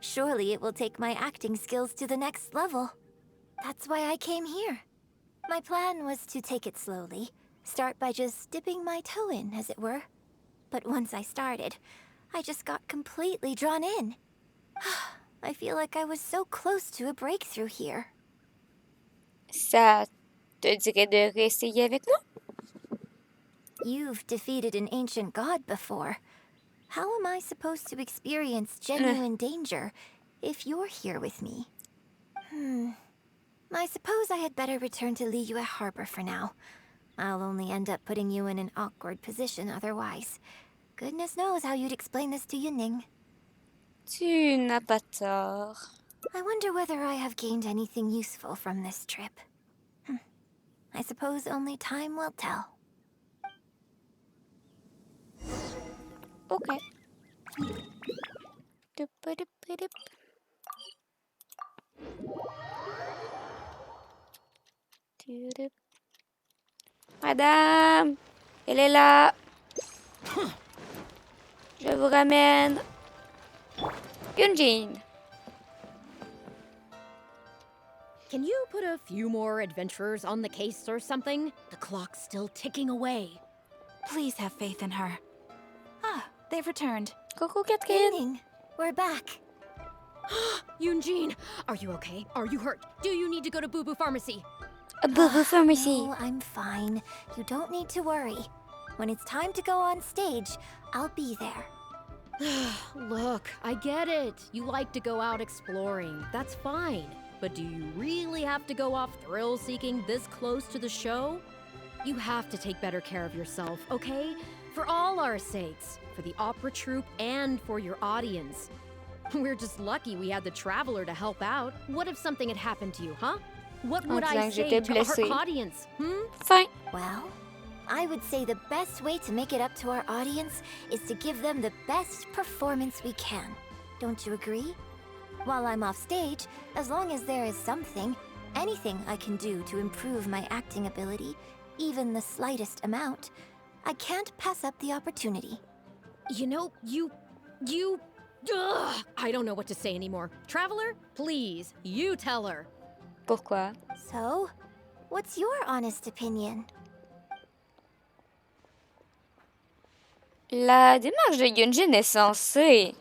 surely it will take my acting skills to the next level. That's why I came here. My plan was to take it slowly, start by just dipping my toe in, as it were. But once I started, I just got completely drawn in. I feel like I was so close to a breakthrough here. Ça te dirait de réessayer avec moi? You've defeated an ancient god before. How am I supposed to experience genuine danger if you're here with me? I suppose I had better return to Liyue Harbor for now. I'll only end up putting you in an awkward position otherwise. Goodness knows how you'd explain this to Yunning. Tu n'as pas tort. I wonder whether I have gained anything useful from this trip. I suppose only time will tell. Okay. Madame, elle est là. Je vous ramène. Yunjin. Can you put a few more adventurers on the case or something? The clock's still ticking away. Please have faith in her. Ah, they've returned. Coucou, Catherine. Yunning, we're back. Yunjin, are you okay? Are you hurt? Do you need to go to Boo Boo Pharmacy? A Boo Boo Pharmacy. No, I'm fine. You don't need to worry. When it's time to go on stage, I'll be there. Look, I get it. You like to go out exploring. That's fine. But do you really have to go off thrill-seeking this close to the show? You have to take better care of yourself, okay? For all our sakes. For the opera troupe and for your audience. We're just lucky we had the Traveler to help out. What if something had happened to you, huh? What would I say to our audience? Fine. Well, I would say the best way to make it up to our audience is to give them the best performance we can. Don't you agree? While I'm off stage, as long as there is something, anything I can do to improve my acting ability, even the slightest amount, I can't pass up the opportunity. You know, I don't know what to say anymore. Traveler, please, you tell her. Pourquoi? So, what's your honest opinion? La démarche de Yunjin est censée.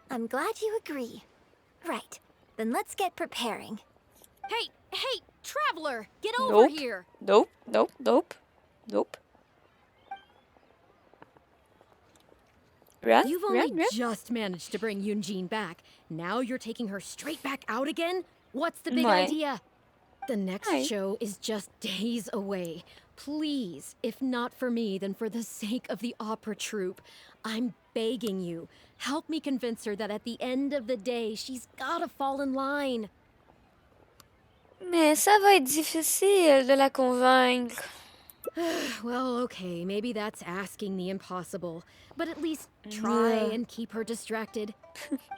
I'm glad you agree. Right, then let's get preparing. Hey, Traveler, get over here. Nope. Run, You've only just managed to bring Yunjin back. Now you're taking her straight back out again? What's the big idea? The next show is just days away. Please, if not for me, then for the sake of the opera troupe, I'm begging you, help me convince her that at the end of the day, she's gotta fall in line. Mais ça va être difficile de la convaincre. Well, okay, maybe that's asking the impossible. But at least try and keep her distracted.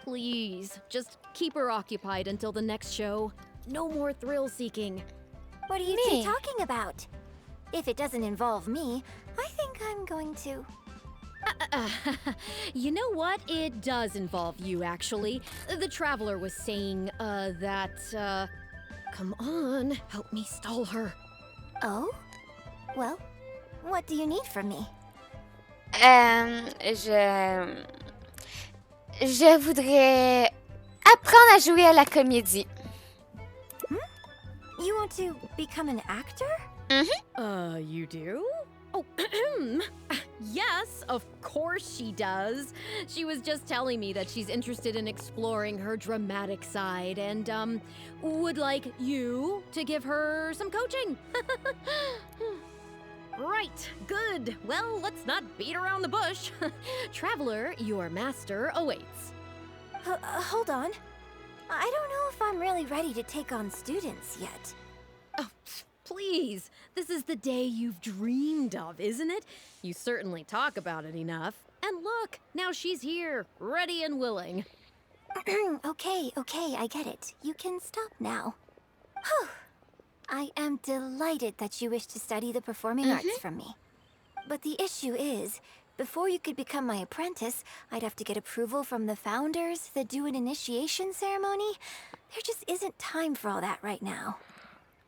Please, just keep her occupied until the next show. No more thrill-seeking. What are you two talking about? If it doesn't involve me, I think I'm going to... You know what? It does involve you, actually. The Traveler was saying, that, come on, help me stall her. Oh? Well, what do you need from me? Je voudrais apprendre à jouer à la comédie. You want to become an actor? You do? Oh, yes, of course she does. She was just telling me that she's interested in exploring her dramatic side and, would like you to give her some coaching. Right, good. Well, let's not beat around the bush. Traveler, your master awaits. Hold on. I don't know if I'm really ready to take on students yet. Oh, please. This is the day you've dreamed of, isn't it? You certainly talk about it enough. And look, now she's here, ready and willing. Okay, I get it. You can stop now. Whew. I am delighted that you wish to study the performing arts from me. But the issue is, before you could become my apprentice, I'd have to get approval from the founders that do an initiation ceremony. There just isn't time for all that right now.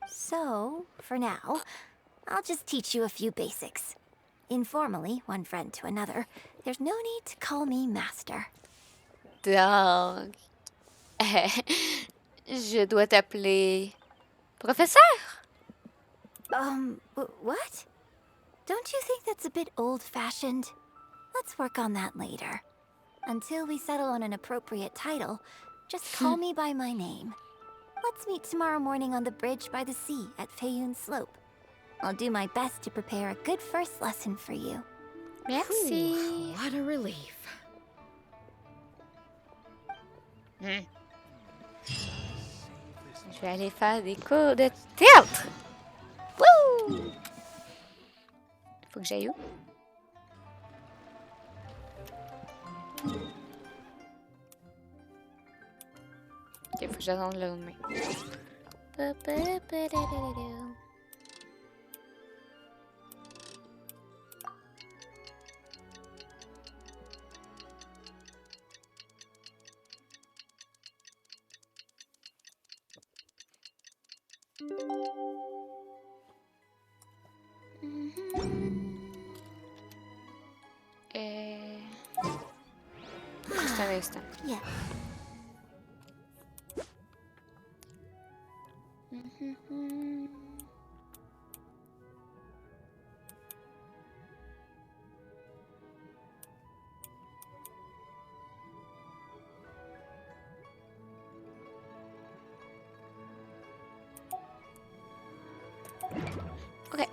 So, for now, I'll just teach you a few basics. Informally, one friend to another, there's no need to call me master. Donc, je dois t'appeler professeur? What? Don't you think that's a bit old-fashioned? Let's work on that later. Until we settle on an appropriate title, just call me by my name. Let's meet tomorrow morning on the bridge by the sea at Feiyun Slope. I'll do my best to prepare a good first lesson for you. Merci. Ooh, what a relief. Je vais aller faire des cours de théâtre. Wouh! Faut que j'aille où? Ok, faut que j'attende le lendemain. Juste un instant. Yeah. Okay.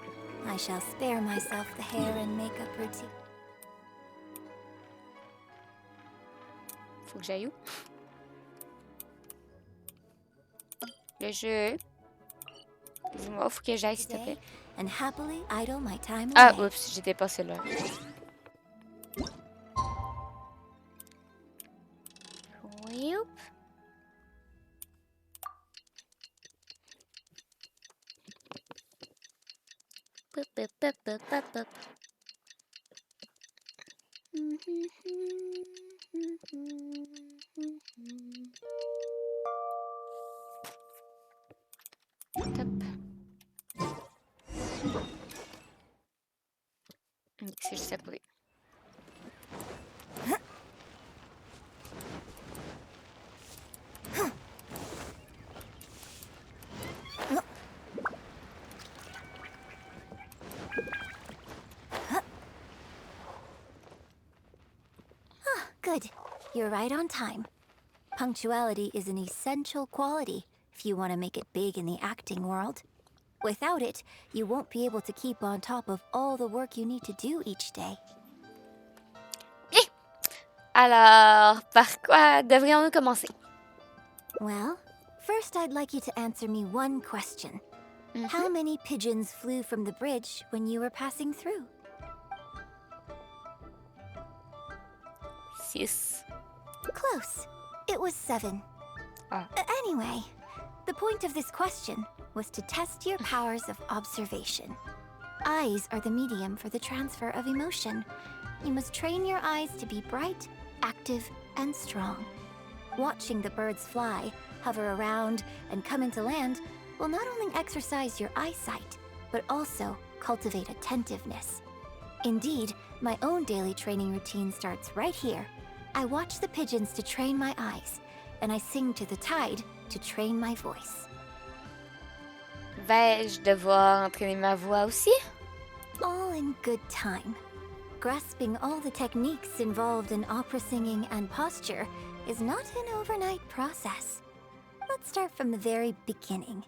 I shall spare myself the hair and makeup routine. Faut que j'aille où? Le jeu. Dis-moi, faut que j'aille, s'il te plaît. And happily idle my time Ah, away. oups, j'étais passé là. Youp. Pop, pop, pop, pop, pop, pop. Top. C'est juste à côté. Good. You're right on time. Punctuality is an essential quality if you want to make it big in the acting world. Without it, you won't be able to keep on top of all the work you need to do each day. Alors, par quoi devrions-nous commencer? Well, first I'd like you to answer me one question. How many pigeons flew from the bridge when you were passing through? 6. Close. It was 7. Anyway, the point of this question was to test your powers of observation. Eyes are the medium for the transfer of emotion. You must train your eyes to be bright, active, and strong. Watching the birds fly, hover around, and come into land will not only exercise your eyesight, but also cultivate attentiveness. Indeed, my own daily training routine starts right here. I watch the pigeons to train my eyes, and I sing to the tide to train my voice. Vais-je devoir entraîner ma voix aussi? All in good time. Grasping all the techniques involved in opera singing and posture is not an overnight process. Let's start from the very beginning,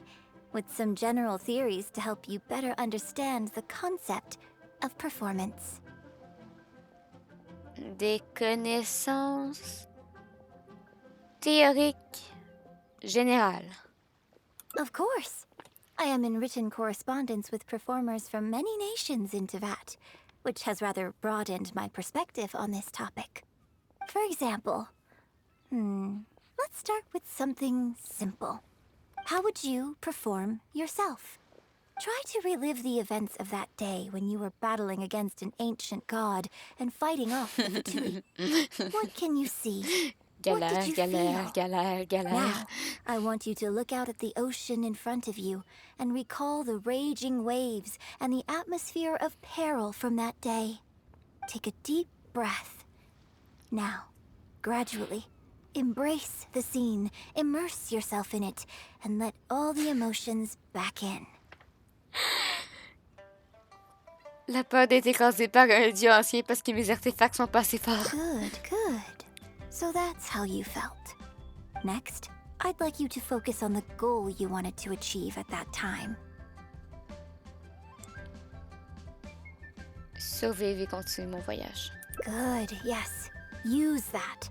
with some general theories to help you better understand the concept of performance. Des connaissances théoriques générales. Of course. I am in written correspondence with performers from many nations in Teyvat, which has rather broadened my perspective on this topic. For example, let's start with something simple. How would you perform yourself? Try to relive the events of that day when you were battling against an ancient god and fighting off the Fatui. What can you see? What did you feel? Now, I want you to look out at the ocean in front of you and recall the raging waves and the atmosphere of peril from that day. Take a deep breath. Now, gradually, embrace the scene, immerse yourself in it, and let all the emotions back in. La peur d'être écrasée par un dieu ancien parce que mes artefacts sont pas assez forts. Good. So that's how you felt. Next, I'd like you to focus on the goal you wanted to achieve at that time. Survivre et continuer mon voyage. Good, yes. Use that.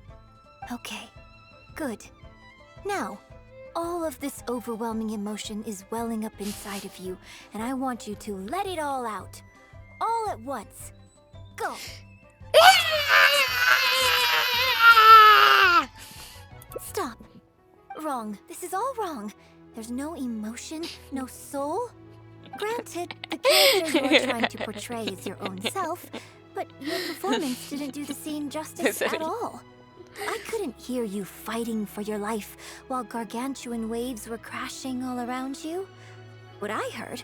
Okay, good. Now, all of this overwhelming emotion is welling up inside of you, and I want you to let it all out. All at once. Go! Stop. Wrong. This is all wrong. There's no emotion, no soul. Granted, the character you're trying to portray is your own self, but your performance didn't do the scene justice at all. I couldn't hear you fighting for your life while gargantuan waves were crashing all around you. What I heard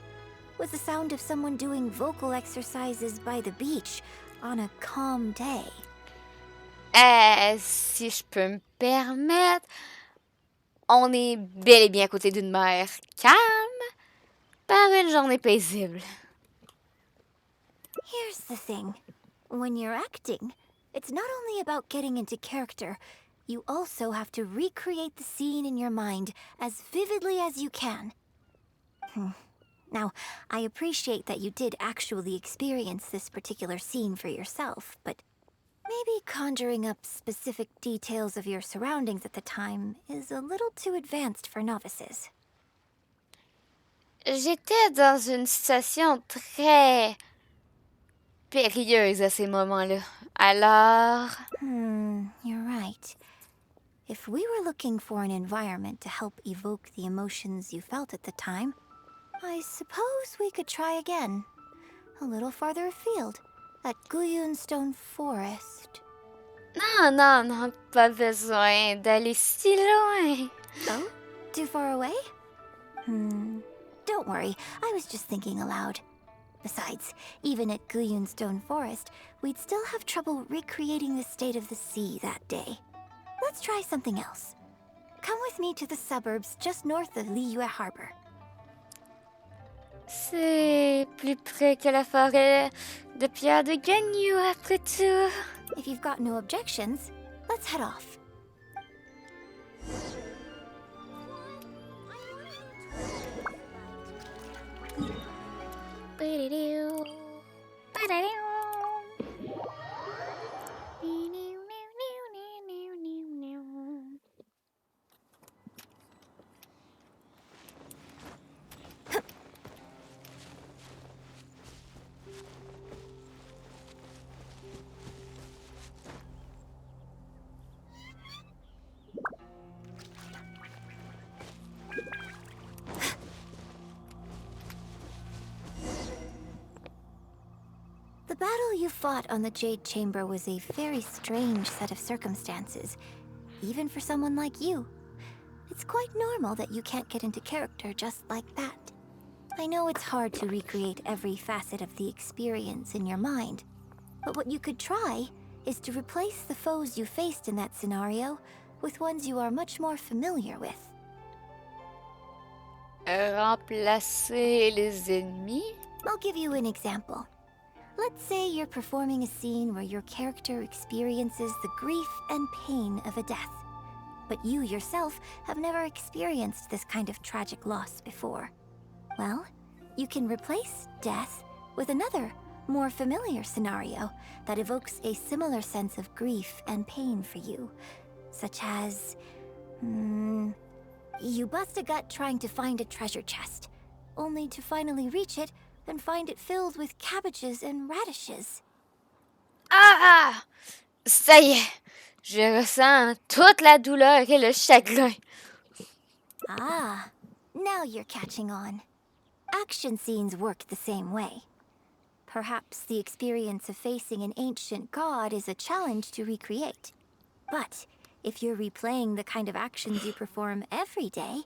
was the sound of someone doing vocal exercises by the beach on a calm day. Si je peux me permettre, on est bel et bien à côté d'une mer calme par une journée paisible. Here's the thing. When you're acting, it's not only about getting into character, you also have to recreate the scene in your mind as vividly as you can. Now, I appreciate that you did actually experience this particular scene for yourself, but maybe conjuring up specific details of your surroundings at the time is a little too advanced for novices. J'étais dans une situation très périlleuse à ces moments-là. Alors... You're right. If we were looking for an environment to help evoke the emotions you felt at the time, I suppose we could try again. A little farther afield, at Stone Forest. Non, pas besoin d'aller si loin. Oh? Too far away? Don't worry, I was just thinking aloud. Besides, even at Stone Forest, we'd still have trouble recreating the state of the sea that day. Let's try something else. Come with me to the suburbs just north of Liyue Harbor. C'est plus près que la forêt de pierre de Ganyu, après tout. If you've got no objections, let's head off. The battle you fought on the Jade Chamber was a very strange set of circumstances, even for someone like you. It's quite normal that you can't get into character just like that. I know it's hard to recreate every facet of the experience in your mind, but what you could try is to replace the foes you faced in that scenario with ones you are much more familiar with. Remplacer les ennemis? I'll give you an example. Let's say you're performing a scene where your character experiences the grief and pain of a death, but you yourself have never experienced this kind of tragic loss before. Well, you can replace death with another, more familiar scenario that evokes a similar sense of grief and pain for you, such as... you bust a gut trying to find a treasure chest, only to finally reach it and find it filled with cabbages and radishes. Ah! Ça y est! Je ressens toute la douleur et le chagrin. Ah, now you're catching on. Action scenes work the same way. Perhaps the experience of facing an ancient god is a challenge to recreate. But if you're replaying the kind of actions you perform every day,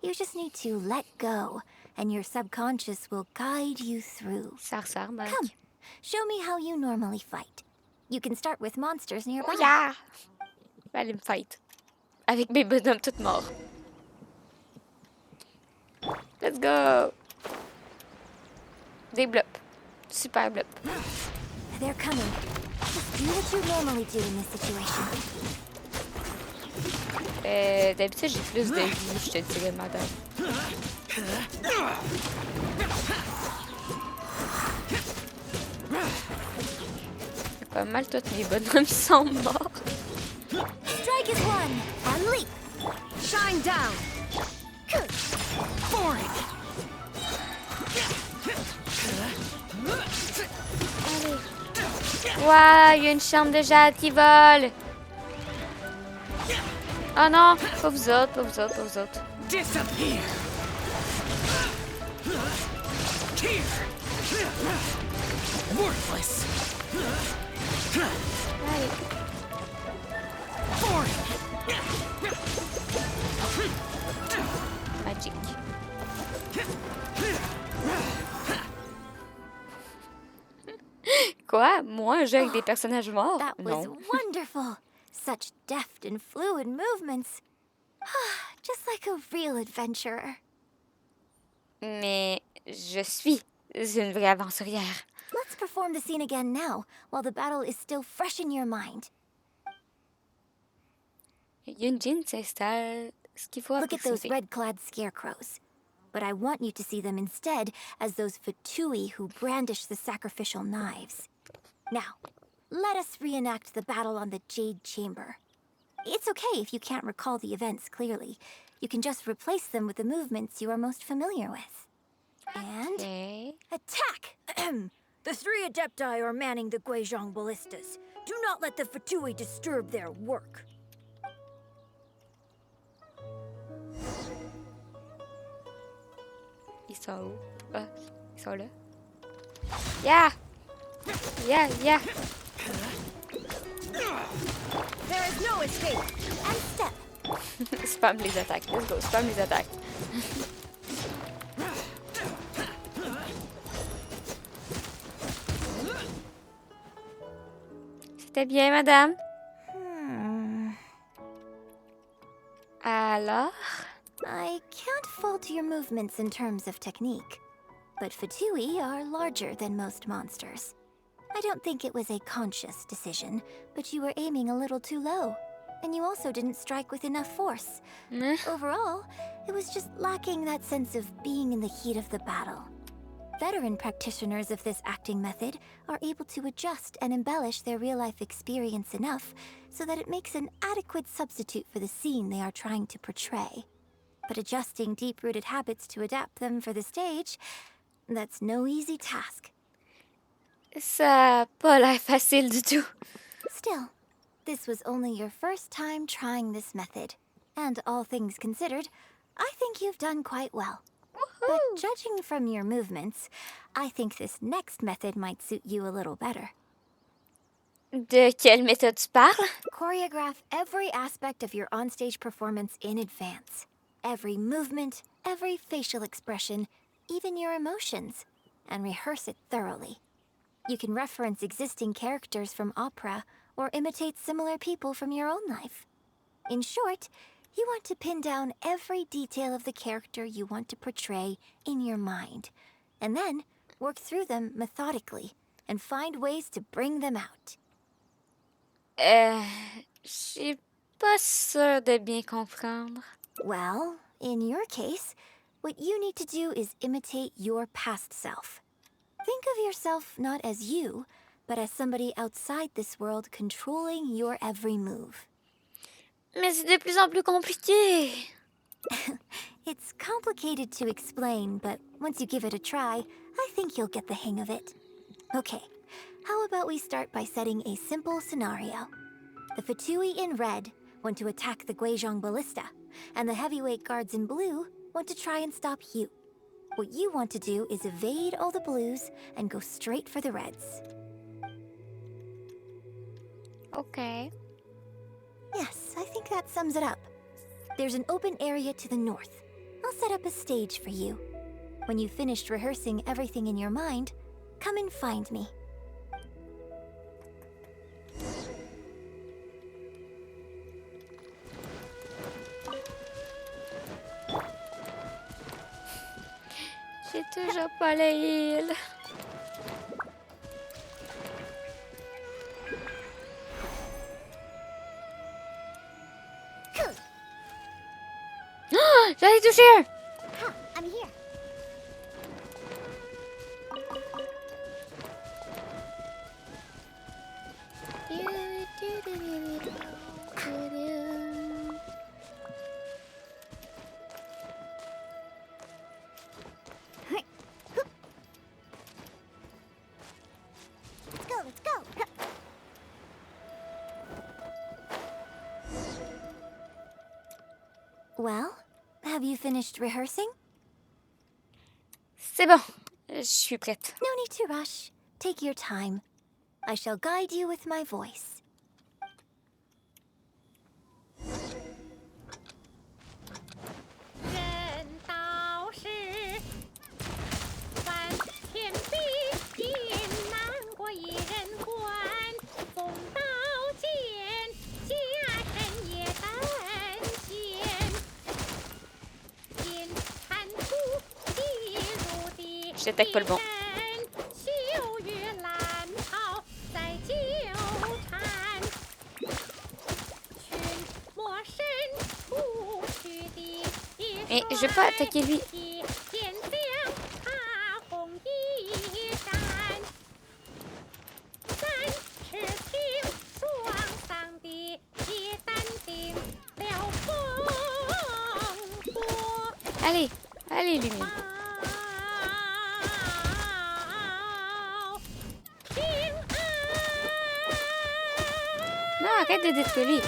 you just need to let go, and your subconscious will guide you through. Come, show me how you normally fight. You can start with monsters nearby. Oh yeah! Je vais aller me fight. Avec mes bonhommes tous morts. Let's go! Des blops. Super blop. They're coming. Just do what you normally do in this situation. D'habitude, j'ai plus de vie, je te dirais, madame. Pas mal, tous mes bonhommes sont morts. Strike is one, and leap. Shine down. Boring. Waouh, il y a une chambre de jade qui vole. Oh non, pas vous autres, pas vous autres, pas vous autres. Disappear. Worthless. Allez. Magic. Quoi? Moi, un jeu avec des personnages morts? That was Non. wonderful. Such deft and fluid movements. Just like a real adventurer. Mais je suis une vraie aventurière. Let's perform the scene again now, while the battle is still fresh in your mind. Yunjin s'installe. Ce qu'il faut Look at those approximer. red-clad scarecrows. But I want you to see them instead as those Fatui who brandish the sacrificial knives. Now, let us reenact the battle on the Jade Chamber. It's okay if you can't recall the events clearly. You can just replace them with the movements you are most familiar with. And... attack! The three Adepti are manning the Guizhong ballistas. Do not let the Fatui disturb their work. Ils sont où? Ah, ils sont là. Yeah! Yeah, yeah! There is no escape. And step. Spam les attaques. Let's go, spam les attaques. C'était bien, madame? Alors? I can't fault your movements in terms of technique, but Fatui are larger than most monsters. I don't think it was a conscious decision, but you were aiming a little too low. And you also didn't strike with enough force. Overall, it was just lacking that sense of being in the heat of the battle. veteran practitioners of this acting method are able to adjust and embellish their real-life experience enough so that it makes an adequate substitute for the scene they are trying to portray. But adjusting deep-rooted habits to adapt them for the stage, that's no easy task. Ça a pas l'air facile du tout. Still, this was only your first time trying this method, and all things considered, I think you've done quite well. But judging from your movements, I think this next method might suit you a little better. De quelle méthode tu parles? Choreograph every aspect of your onstage performance in advance. Every movement, every facial expression, even your emotions, and rehearse it thoroughly. You can reference existing characters from opera or imitate similar people from your own life. In short, you want to pin down every detail of the character you want to portray in your mind, and then work through them methodically and find ways to bring them out. Je suis pas sûre de bien comprendre. Well, in your case, what you need to do is imitate your past self. Think of yourself not as you, but as somebody outside this world controlling your every move. Mais c'est de plus en plus compliqué. It's complicated to explain, but once you give it a try, I think you'll get the hang of it. Okay, how about we start by setting a simple scenario. The Fatui in red want to attack the Guizhong Ballista, and the heavyweight guards in blue want to try and stop you. What you want to do is evade all the blues and go straight for the reds. Okay. Yes, I think that sums it up. There's an open area to the north. I'll set up a stage for you. When you've finished rehearsing everything in your mind, come and find me. J'ai toujours pas la heal. J'allais toucher! Huh, I'm here. Let's go. Well, have you finished rehearsing? C'est bon, je suis prête. No need to rush. Take your time. I shall guide you with my voice. J'attaque pas le bon. Mais je vais pas attaquer lui. Allez, allez Lumine. Non, arrête de détruire lui.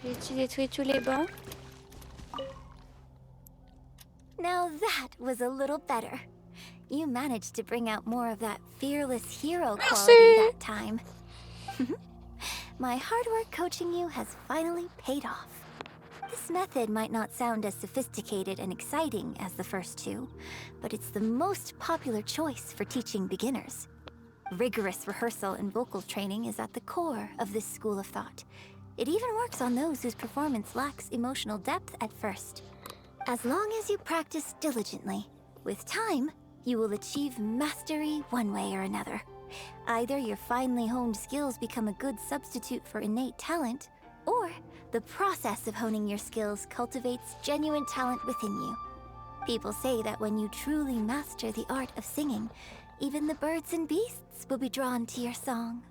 J'ai-tu détruit tous les bons? Now that was a little better. You managed to bring out more of that fearless hero quality that time. My hard work coaching you has finally paid off. This method might not sound as sophisticated and exciting as the first two, but it's the most popular choice for teaching beginners. Rigorous rehearsal and vocal training is at the core of this school of thought. It even works on those whose performance lacks emotional depth at first. As long as you practice diligently, with time, you will achieve mastery one way or another. Either your finely honed skills become a good substitute for innate talent, or the process of honing your skills cultivates genuine talent within you. People say that when you truly master the art of singing, even the birds and beasts will be drawn to your song.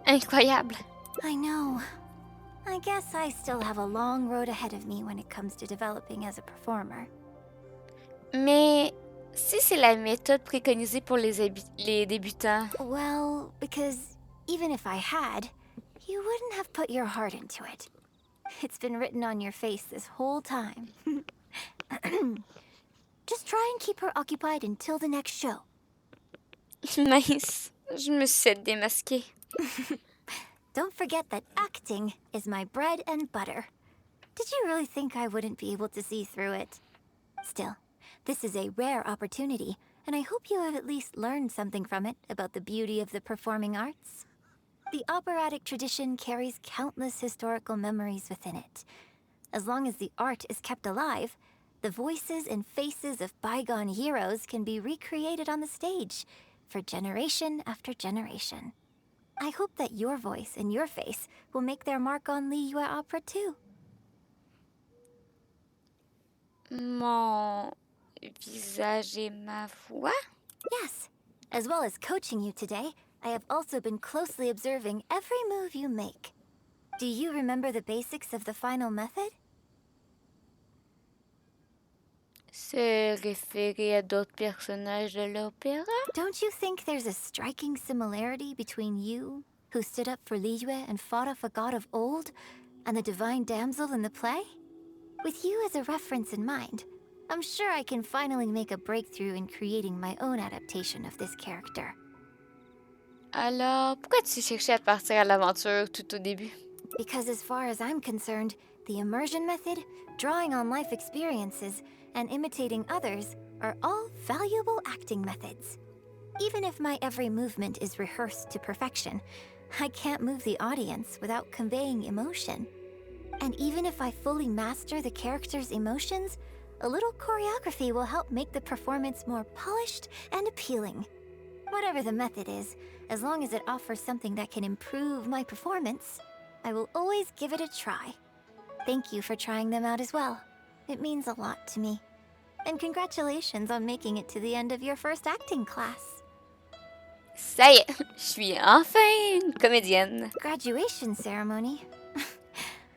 Incroyable. I know. I guess I still have a long road ahead of me when it comes to developing as a performer. Mais si c'est la méthode préconisée pour les débutants. Well, because even if I had, you wouldn't have put your heart into it. It's been written on your face this whole time. Just try and keep her occupied until the next show. Mais, je me suis démasquée. Don't forget that acting is my bread and butter. Did you really think I wouldn't be able to see through it? Still, this is a rare opportunity, and I hope you have at least learned something from it about the beauty of the performing arts. The operatic tradition carries countless historical memories within it. As long as the art is kept alive, the voices and faces of bygone heroes can be recreated on the stage for generation after generation. I hope that your voice and your face will make their mark on Liyue Opera too. Mon visage et ma voix? Yes. As well as coaching you today, I have also been closely observing every move you make. Do you remember the basics of the final method? Se référer à d'autres personnages de l'opéra? Don't you think there's a striking similarity between you, who stood up for Liyue and fought off a god of old, and the divine damsel in the play? With you as a reference in mind, I'm sure I can finally make a breakthrough in creating my own adaptation of this character. Alors, pourquoi tu cherchais à partir à l'aventure tout au début? Because as far as I'm concerned, the immersion method, drawing on life experiences, and imitating others are all valuable acting methods. Even if my every movement is rehearsed to perfection, I can't move the audience without conveying emotion. And even if I fully master the character's emotions, a little choreography will help make the performance more polished and appealing. Whatever the method is, as long as it offers something that can improve my performance, I will always give it a try. Thank you for trying them out as well. It means a lot to me. And congratulations on making it to the end of your first acting class. Ça y est, je suis enfin une comédienne. Graduation ceremony?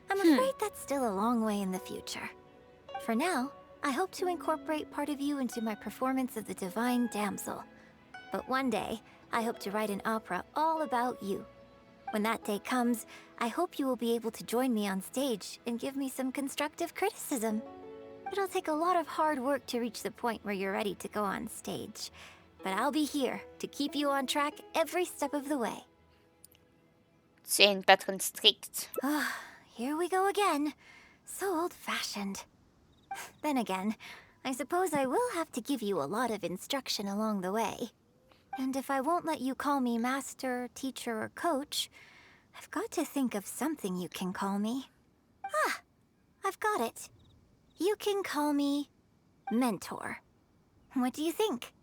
I'm afraid that's still a long way in the future. For now, I hope to incorporate part of you into my performance of the Divine Damsel. But one day, I hope to write an opera all about you. When that day comes, I hope you will be able to join me on stage and give me some constructive criticism. It'll take a lot of hard work to reach the point where you're ready to go on stage. But I'll be here to keep you on track every step of the way. Tu es une patronne stricte. Here we go again. So old-fashioned. Then again, I suppose I will have to give you a lot of instruction along the way. And if I won't let you call me master, teacher, or coach, I've got to think of something you can call me. I've got it. You can call me mentor. What do you think?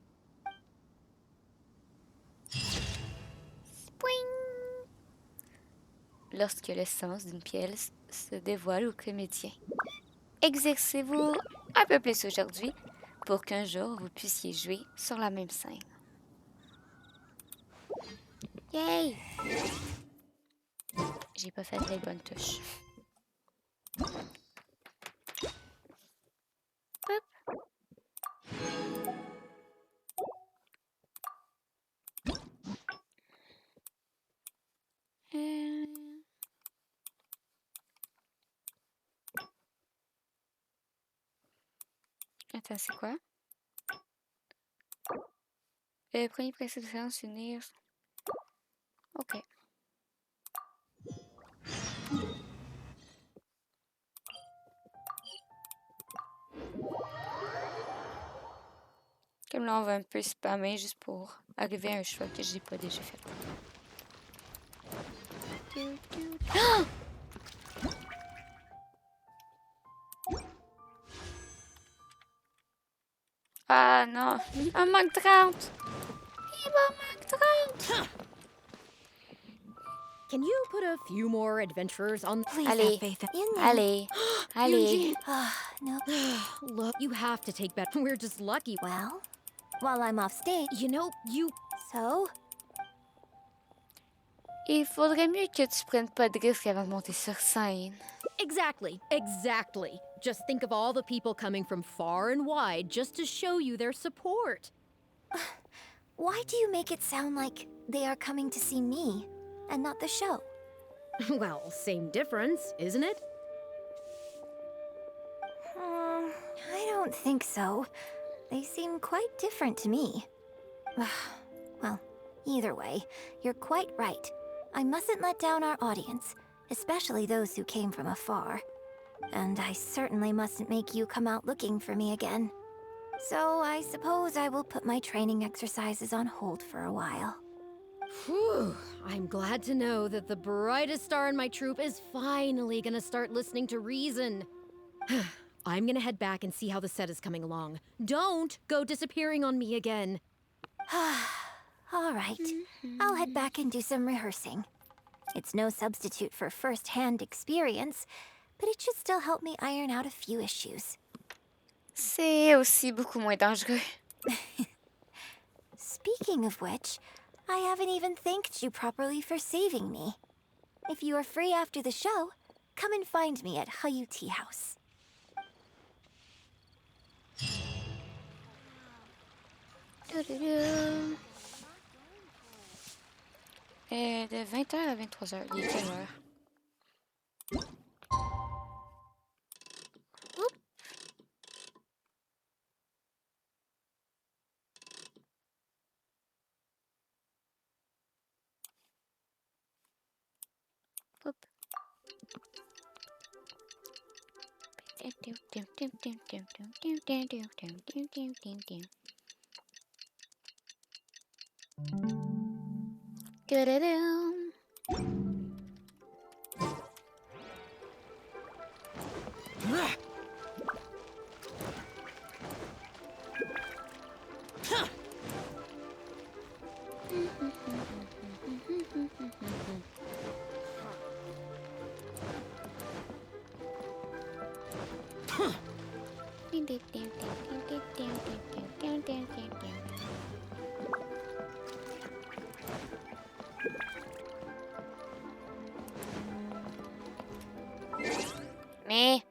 Spring. Lorsque l'essence d'une pièce se dévoile au comédien. Exercez-vous un peu plus aujourd'hui pour qu'un jour vous puissiez jouer sur la même scène. Yay! J'ai pas fait les bonnes touches. Hop. Attends, c'est quoi? Le premier principe de séance, unir. Ok. Comme là, on va un peu spammer juste pour arriver à un choix que j'ai pas déjà fait. Ah! Ah non, un manque 30. Can you put a few more adventurers on? Please Allez. have faith in Allez. Allez. No. Look, you have to take better. We're just lucky. Well, while I'm off stage, you know, So? Il faudrait mieux que tu prennes pas de risques avant de monter sur scène. Exactly. Just think of all the people coming from far and wide just to show you their support. Why do you make it sound like they are coming to see me and not the show? Well, same difference, isn't it? I don't think so. They seem quite different to me. Well, either way, you're quite right. I mustn't let down our audience, especially those who came from afar. And I certainly mustn't make you come out looking for me again. So I suppose I will put my training exercises on hold for a while. Whew. I'm glad to know that the brightest star in my troupe is finally gonna start listening to reason. I'm gonna head back and see how the set is coming along. Don't go disappearing on me again. All right. I'll head back and do some rehearsing. It's no substitute for first-hand experience, but it should still help me iron out a few issues. C'est aussi beaucoup moins dangereux. Speaking of which, I haven't even thanked you properly for saving me. If you are free after the show, come and find me at HoYoLAB Tea House. De 20h à 23h. Il est quelle heure? Hop. Mais...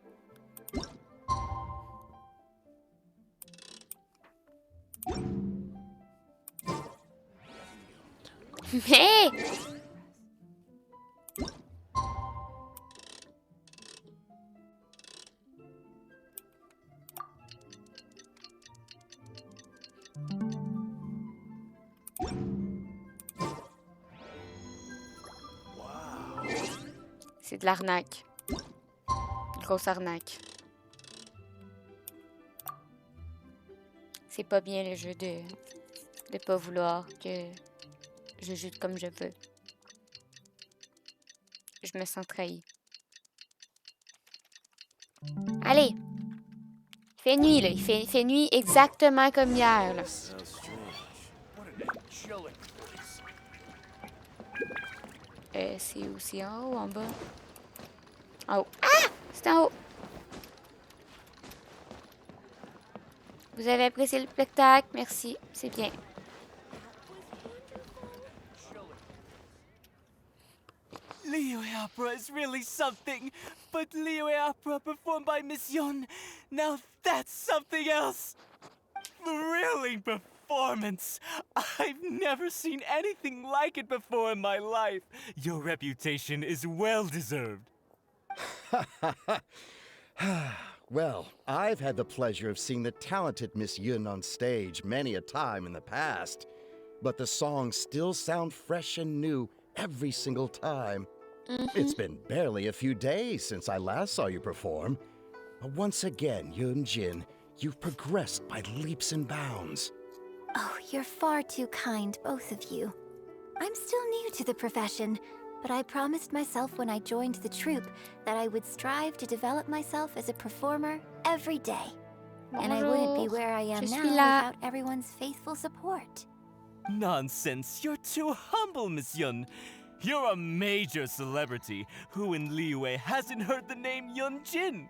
C'est de l'arnaque. Grosse arnaque. C'est pas bien le jeu de pas vouloir que je joue comme je veux. Je me sens trahi. Allez! Il fait nuit, là. Il fait nuit exactement comme hier, là. C'est où? C'est en haut ou en bas? En haut. Ah! C'est en haut. Vous avez apprécié le spectacle? Merci. C'est bien. Liyue opera is really something, but Liyue opera performed by Miss Yun, now that's something else. Thrilling performance. I've never seen anything like it before in my life. Your reputation is well deserved. Well, I've had the pleasure of seeing the talented Miss Yun on stage many a time in the past, but the songs still sound fresh and new every single time. It's been barely a few days since I last saw you perform. But once again, Yun-jin, you've progressed by leaps and bounds. Oh, you're far too kind, both of you. I'm still new to the profession, but I promised myself when I joined the troupe that I would strive to develop myself as a performer every day. And I wouldn't be where I am now without everyone's faithful support. Nonsense, you're too humble, Miss Yun. You're a major celebrity. Who in Liyue hasn't heard the name Yun Jin?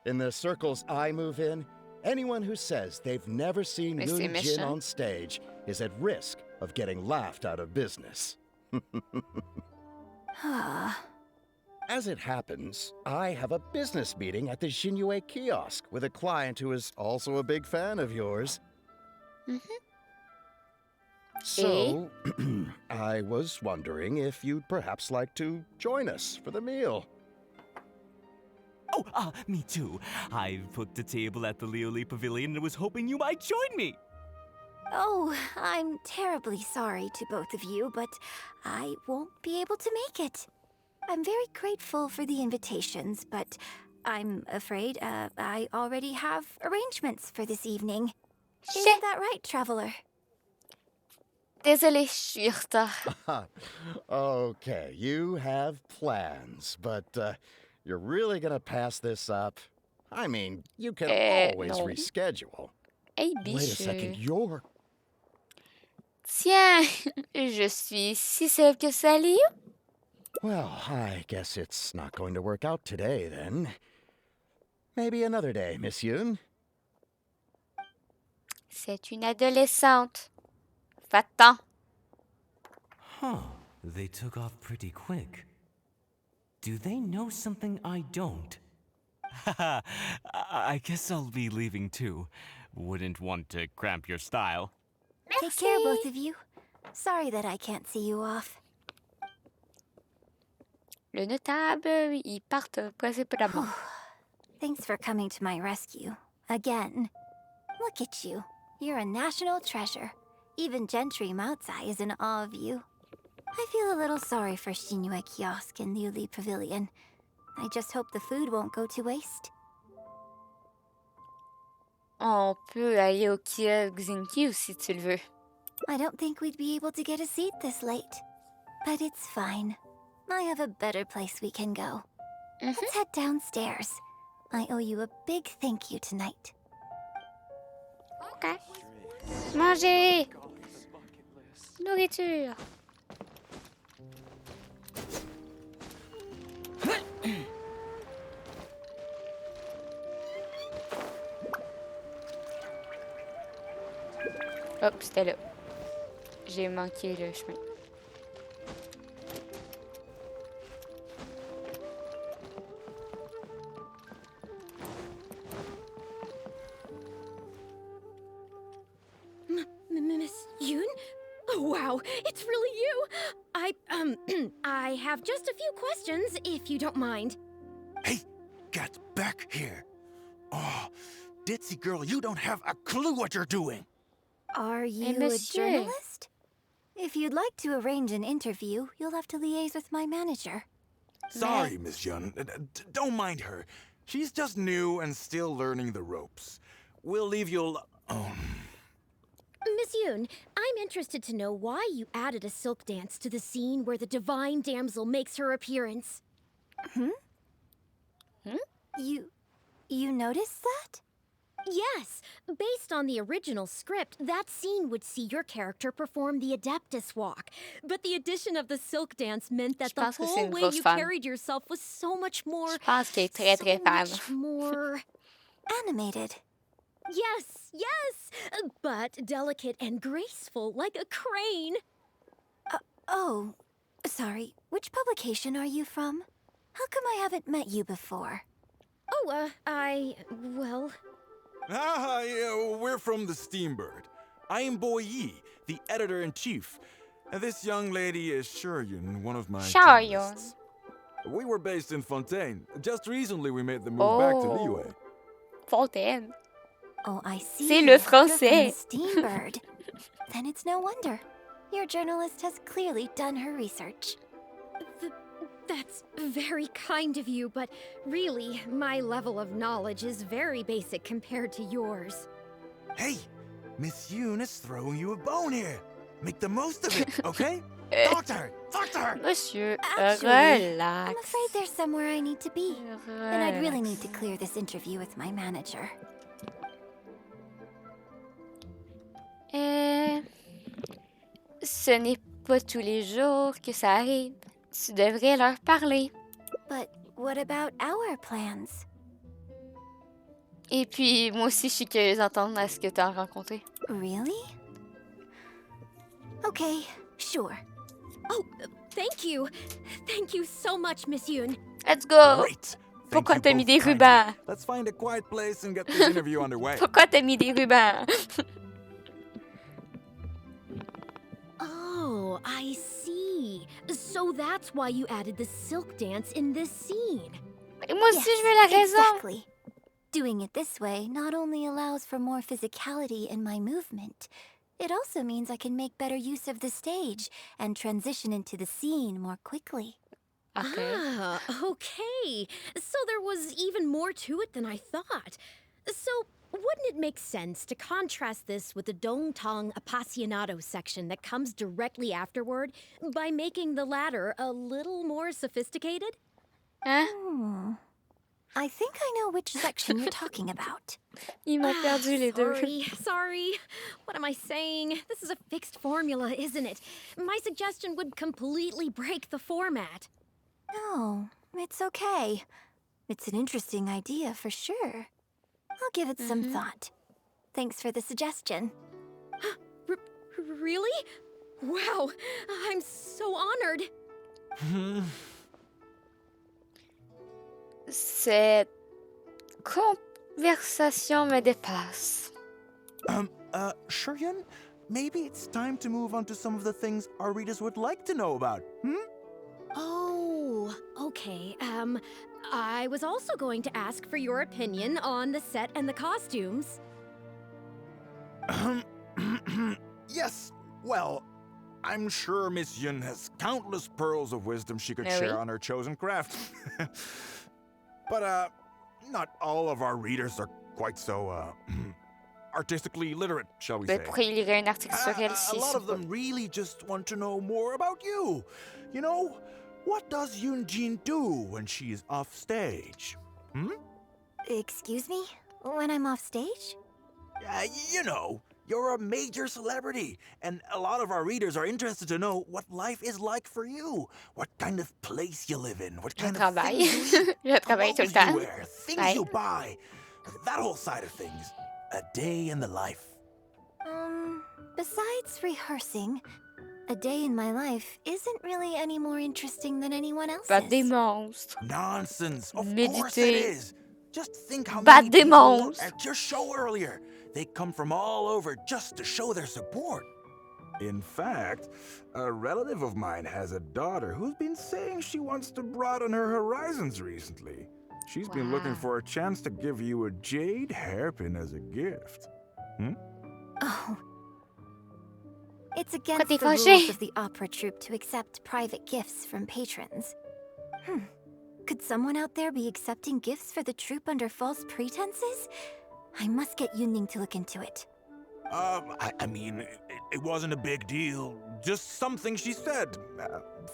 In the circles I move in, anyone who says they've never seen Mais Yun c'est Jin méchant. on stage is at risk of getting laughed out of business. As it happens, I have a business meeting at the Xinyu kiosk with a client who is also a big fan of yours. So, I was wondering if you'd perhaps like to join us for the meal. Oh, me too. I've booked a table at the Lioli Pavilion and was hoping you might join me. Oh, I'm terribly sorry to both of you, but I won't be able to make it. I'm very grateful for the invitations, but I'm afraid I already have arrangements for this evening. Isn't that right, Traveler? Désolée, je suis en retard. Okay, you have plans, but you're really gonna pass this up? I mean, you can always non. reschedule. Hey, Wait a second, you're... Tiens, je suis si célèbre que ça, Liu? Well, I guess it's not going to work out today, then. Maybe another day, Miss Yun. C'est une adolescente. Va-t'en. Huh, they took off pretty quick. Do they know something I don't? Haha, I guess I'll be leaving too. Wouldn't want to cramp your style. Take care, both of you. Sorry that I can't see you off. Le notable, ils partent précipitamment. Thanks for coming to my rescue. Again. Look at you. You're a national treasure. Even Gentry Maozai is in awe of you. I feel a little sorry for Xinyu Kiosk and Liuli Pavilion. I just hope the food won't go to waste. On peut aller au kiosque Zinkiu si tu le veux. I don't think we'd be able to get a seat this late. But it's fine. I have a better place we can go. Let's head downstairs. I owe you a big thank you tonight. Ok. Manger! Nourriture! Hop, c'était là. J'ai manqué le chemin. Miss Yun? Oh, wow, it's really you! I have just a few questions, if you don't mind. Hey, get back here. Oh, ditzy girl, you don't have a clue what you're doing. Are you a monsieur. journalist? If you'd like to arrange an interview, you'll have to liaise with my manager. Sorry, Miss Yun. Don't mind her. She's just new and still learning the ropes. We'll leave you Miss Yun, I'm interested to know why you added a silk dance to the scene where the divine damsel makes her appearance. You noticed that? Yes. Based on the original script, that scene would see your character perform the Adeptus Walk. But the addition of the silk dance meant that the whole way you carried yourself was so much more... Je pense qu'elle est très très fan. much more... animated. Yes, but delicate and graceful, like a crane. Oh, sorry. Which publication are you from? How come I haven't met you before? Oh, well... Hi, we're from the Steambird. I am Boy Yi, the editor-in-chief. And this young lady is Shuryun, one of my journalists. We were based in Fontaine. Just recently we made the move back to Liyue. Fontaine. Oh, I see. C'est le français. Steambird. Then it's no wonder. Your journalist has clearly done her research. That's very kind of you, but really, my level of knowledge is very basic compared to yours. Hey, Miss Yun is throwing you a bone here. Make the most of it, okay? Talk to her! Talk to her! Monsieur, Actually, relax. I'm afraid there's somewhere I need to be. And I'd really need to clear this interview with my manager. Ce n'est pas tous les jours que ça arrive. Tu devrais leur parler. But what about our plans? Et puis, moi aussi, je suis curieuse d'entendre ce que tu as rencontré. Really? Okay, sure. Oh, thank you. Thank you so much, Miss Yoon. Let's go! Great. Pourquoi t'as mis des rubans? Let's find a quiet place and get this interview underway. Pourquoi t'as mis des rubans? Oh, I see. So that's why you added the silk dance in this scene. Moi aussi, je veux la raison. Exactly. Doing it this way not only allows for more physicality in my movement, it also means I can make better use of the stage and transition into the scene more quickly. Okay. Ah, okay. So there was even more to it than I thought. So, wouldn't it make sense to contrast this with the Dongtong Appassionato section that comes directly afterward by making the latter a little more sophisticated? Hein? I think I know which section you're talking about. Ils m'ont perdu les deux. Sorry. What am I saying? This is a fixed formula, isn't it? My suggestion would completely break the format. No, it's okay. It's an interesting idea for sure. I'll give it some thought. Thanks for the suggestion. Really? Wow, I'm so honored. Cette conversation me dépasse. Shuryun, maybe it's time to move on to some of the things our readers would like to know about, Oh, okay. I was also going to ask for your opinion on the set and the costumes. Yes, well, I'm sure Miss Yun has countless pearls of wisdom she could share on her chosen craft. But, not all of our readers are quite so, artistically literate, shall we say. Pourquoi il lirait un article sur elle si A lot of them really just want to know more about you. You know, what does Yoonjin do when she's off stage? Excuse me? When I'm off stage? You know, you're a major celebrity, and a lot of our readers are interested to know what life is like for you. What kind of place you live in, what kind of things you eat, Je travaille tout le clothes temps. you wear, things you buy, that whole side of things. A day in the life. Besides rehearsing, a day in my life isn't really any more interesting than anyone else's. Battre des monstres. Nonsense. Of course Méditer. it is. Just think how Battre many des people were monstres. at your show earlier. They come from all over just to show their support. In fact, a relative of mine has a daughter who's been saying she wants to broaden her horizons recently. She's been looking for a chance to give you a jade hairpin as a gift. Oh. It's against t'es the fâché? rules of the opera troupe to accept private gifts from patrons. Could someone out there be accepting gifts for the troupe under false pretenses? I must get Yunning to look into it. I mean, it wasn't a big deal. Just something she said.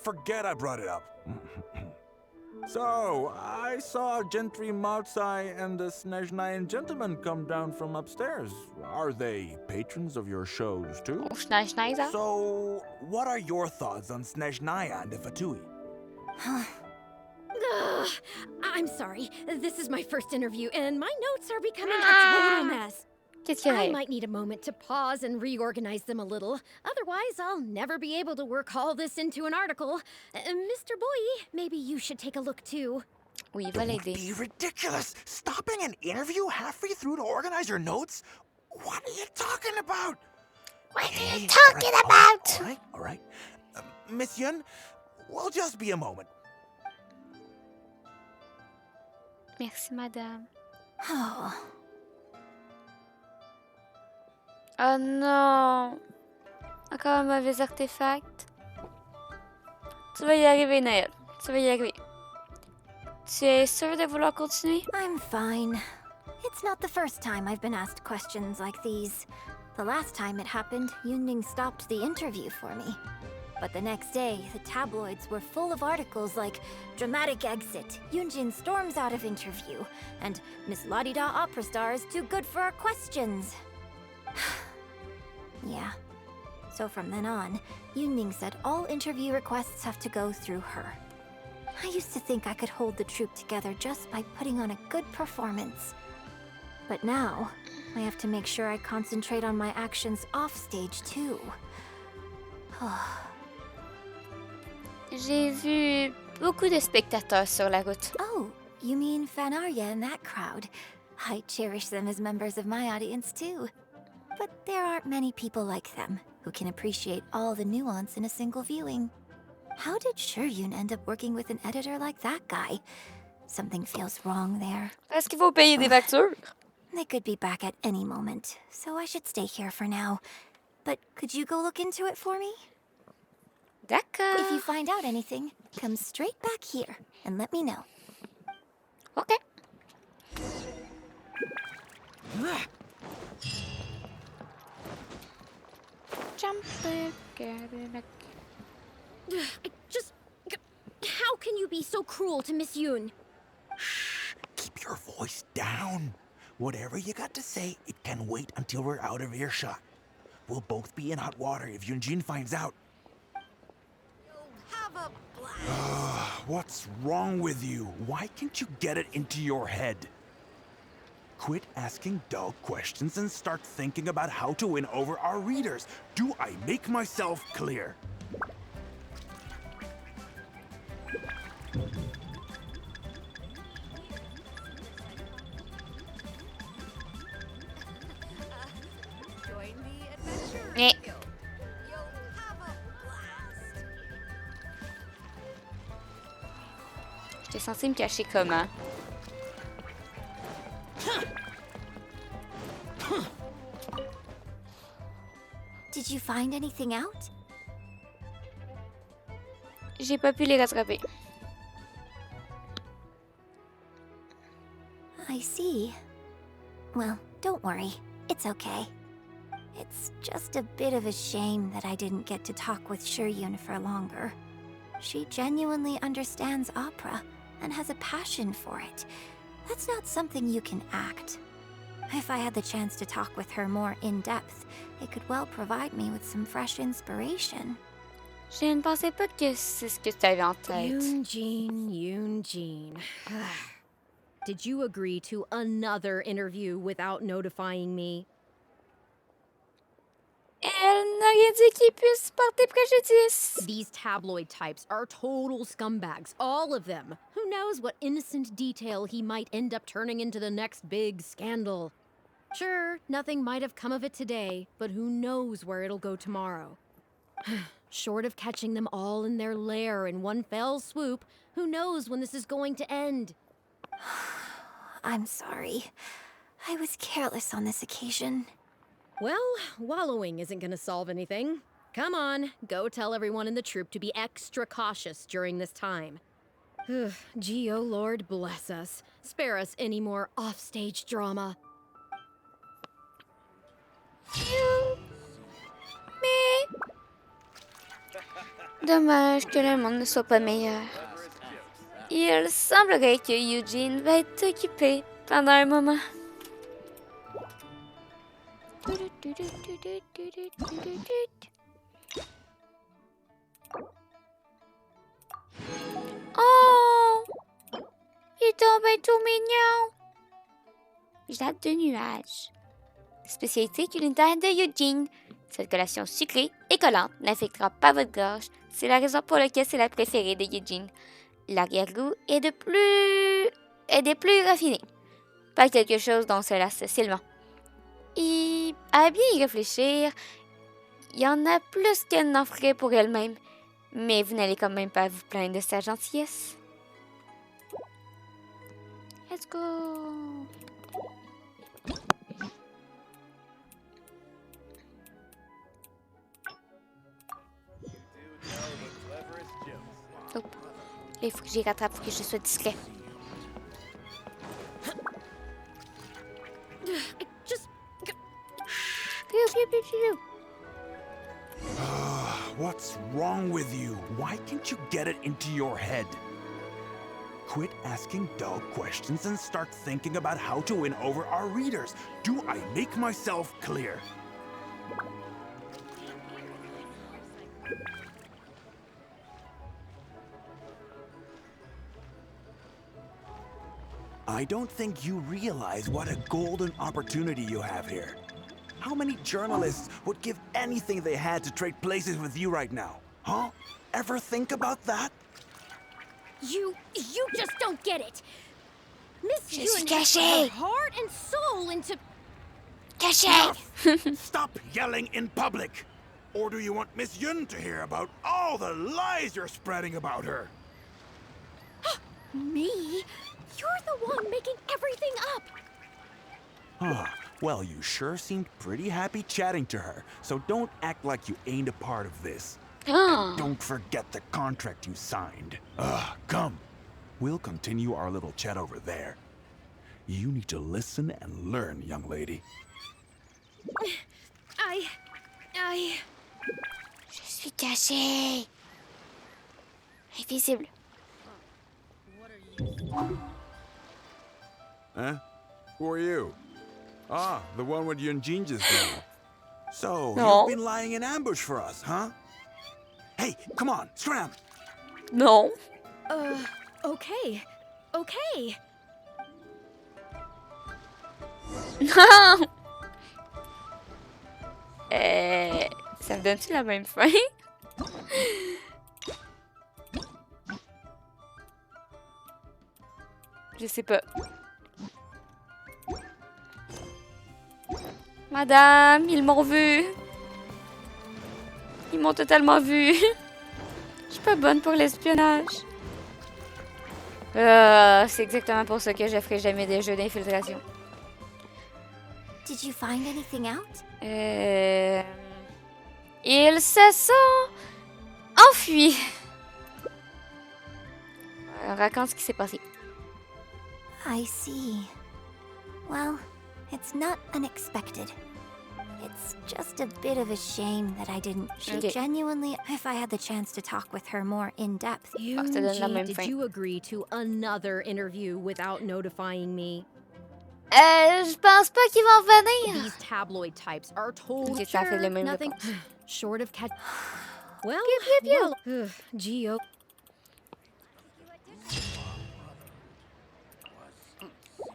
Forget I brought it up. So, I saw Gentry Maltsai and the Snezhnayan gentleman come down from upstairs. Are they patrons of your shows too? Snezhnaya? So, what are your thoughts on Snezhnaya and the Fatui? I'm sorry. This is my first interview, and my notes are becoming a total mess. Qu'est-ce qu'il y I a? might need a moment to pause and reorganize them a little. Otherwise, I'll never be able to work all this into an article. Mr. Boy, maybe you should take a look too. Oui, il va Don't l'aider. be ridiculous! Stopping an interview halfway through to organize your notes? What are you talking about? What are you talking about? All right. Miss Yun, we'll just be a moment. Merci, madame. Oh. Oh non! Encore un mauvais artefact. Tu vas y arriver, Naël. Tu vas y arriver. Tu es sûr de vouloir continuer? I'm fine. It's not the first time I've been asked questions like these. The last time it happened, Yunning stopped the interview for me. But the next day, the tabloids were full of articles like "Dramatic Exit, Yunjin storms out of interview," and "Miss La-di-da opera star is too good for our questions." Yeah. So from then on, Yunning said all interview requests have to go through her. I used to think I could hold the troupe together just by putting on a good performance. But now, I have to make sure I concentrate on my actions off stage too. J'ai vu beaucoup de spectateurs sur la route. Oh, you mean Fanarya and that crowd? I cherish them as members of my audience too. But there aren't many people like them who can appreciate all the nuance in a single viewing. How did Shuryun end up working with an editor like that guy? Something feels wrong there. Est-ce qu'il faut payer des factures? They could be back at any moment, so I should stay here for now. But could you go look into it for me? D'accord. If you find out anything, come straight back here and let me know. Okay. How can you be so cruel to Miss Yoon? Shh, keep your voice down. Whatever you got to say, it can wait until we're out of earshot. We'll both be in hot water if Yunjin finds out. What's wrong with you? Why can't you get it into your head? Quit asking dull questions and start thinking about how to win over our readers. Do I make myself clear? Eh. J'étais censée me cacher comment? Did you find anything out? J'ai pas pu les rattraper. I see. Well, don't worry. It's okay. It's just a bit of a shame that I didn't get to talk with Shuryun for longer. She genuinely understands opera and has a passion for it. That's not something you can act. If I had the chance to talk with her more in depth, it could well provide me with some fresh inspiration. Je ne pensais pas que c'est ce que tu avais en tête. Yoon-Jin. Did you agree to another interview without notifying me? Elle n'a rien dit qui puisse porter préjudice. These tabloid types are total scumbags, all of them. Who knows what innocent detail he might end up turning into the next big scandal. Sure, nothing might have come of it today, but who knows where it'll go tomorrow. Short of catching them all in their lair in one fell swoop, who knows when this is going to end? I'm sorry. I was careless on this occasion. Well, wallowing isn't gonna solve anything. Come on, go tell everyone in the troupe to be extra cautious during this time. Gee, oh Lord bless us. Spare us any more offstage drama. Mais... Dommage que le monde ne soit pas meilleur. Il semblerait que Eugene va être occupé pendant un moment. Oh! Il est tombé tout mignon! Gelade de nuages. Spécialité culinaire de Eugene. Cette collation sucrée et collante n'affectera pas votre gorge. C'est la raison pour laquelle c'est la préférée de Eugene. L'arrière-goût est des plus raffinés. Pas quelque chose dont se lasse facilement. Et à bien y réfléchir, il y en a plus qu'elle n'en ferait pour elle-même. Mais vous n'allez quand même pas vous plaindre de sa gentillesse. Let's go! Oh. Là, il faut que j'y rattrape pour que je sois discret. What's wrong with you? Why can't you get it into your head? Quit asking dull questions and start thinking about how to win over our readers. Do I make myself clear? I don't think you realize what a golden opportunity you have here. How many journalists would give anything they had to trade places with you right now? Huh? Ever think about that? You just don't get it. Miss Je Yun suis has put cachée. her heart and soul into... Caché! Stop yelling in public! Or do you want Miss Yun to hear about all the lies you're spreading about her? Me? You're the one making everything up. Ah, well, you sure seemed pretty happy chatting to her, so don't act like you ain't a part of this. And don't forget the contract you signed. Come. We'll continue our little chat over there. You need to listen and learn, young lady. Je suis caché. Invisible. Huh? Who are you? Ah, the one with Yunjin just now. So, No. you've been lying in ambush for us, huh? Hey, come on, scram! Non. Okay. Okay. Non! Ça me donne-tu la même fin? Je sais pas. Madame, ils m'ont vu. Ils m'ont totalement vu. Je suis pas bonne pour l'espionnage. C'est exactement pour ça que je ferai jamais des jeux d'infiltration. Did you find anything out? Ils se sont enfuis. Raconte ce qui s'est passé. I see. Well, it's not unexpected. It's just a bit of a shame that I didn't. She genuinely, if I had the chance to talk with her more in depth. Did you agree to another interview without notifying me? Je pense pas qu'ils vont venir. These tabloid types are total Ça fait le même nothing réponse. short of catch. Well, Geo.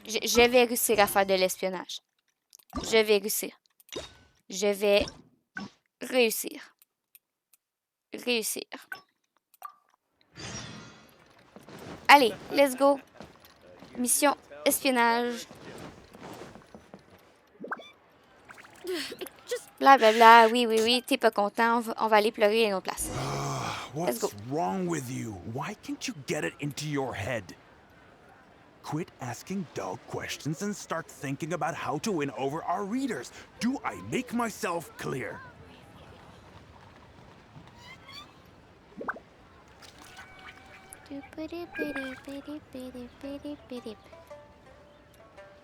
Je vais réussir à faire de l'espionnage. Je vais réussir. Je vais réussir. Réussir. Allez, let's go. Mission espionnage. Blablabla, oui, t'es pas content, on va aller pleurer à une autre place. Let's go. What's wrong with you? Why can't you get it into your head? Quit asking dull questions and start thinking about how to win over our readers. Do I make myself clear?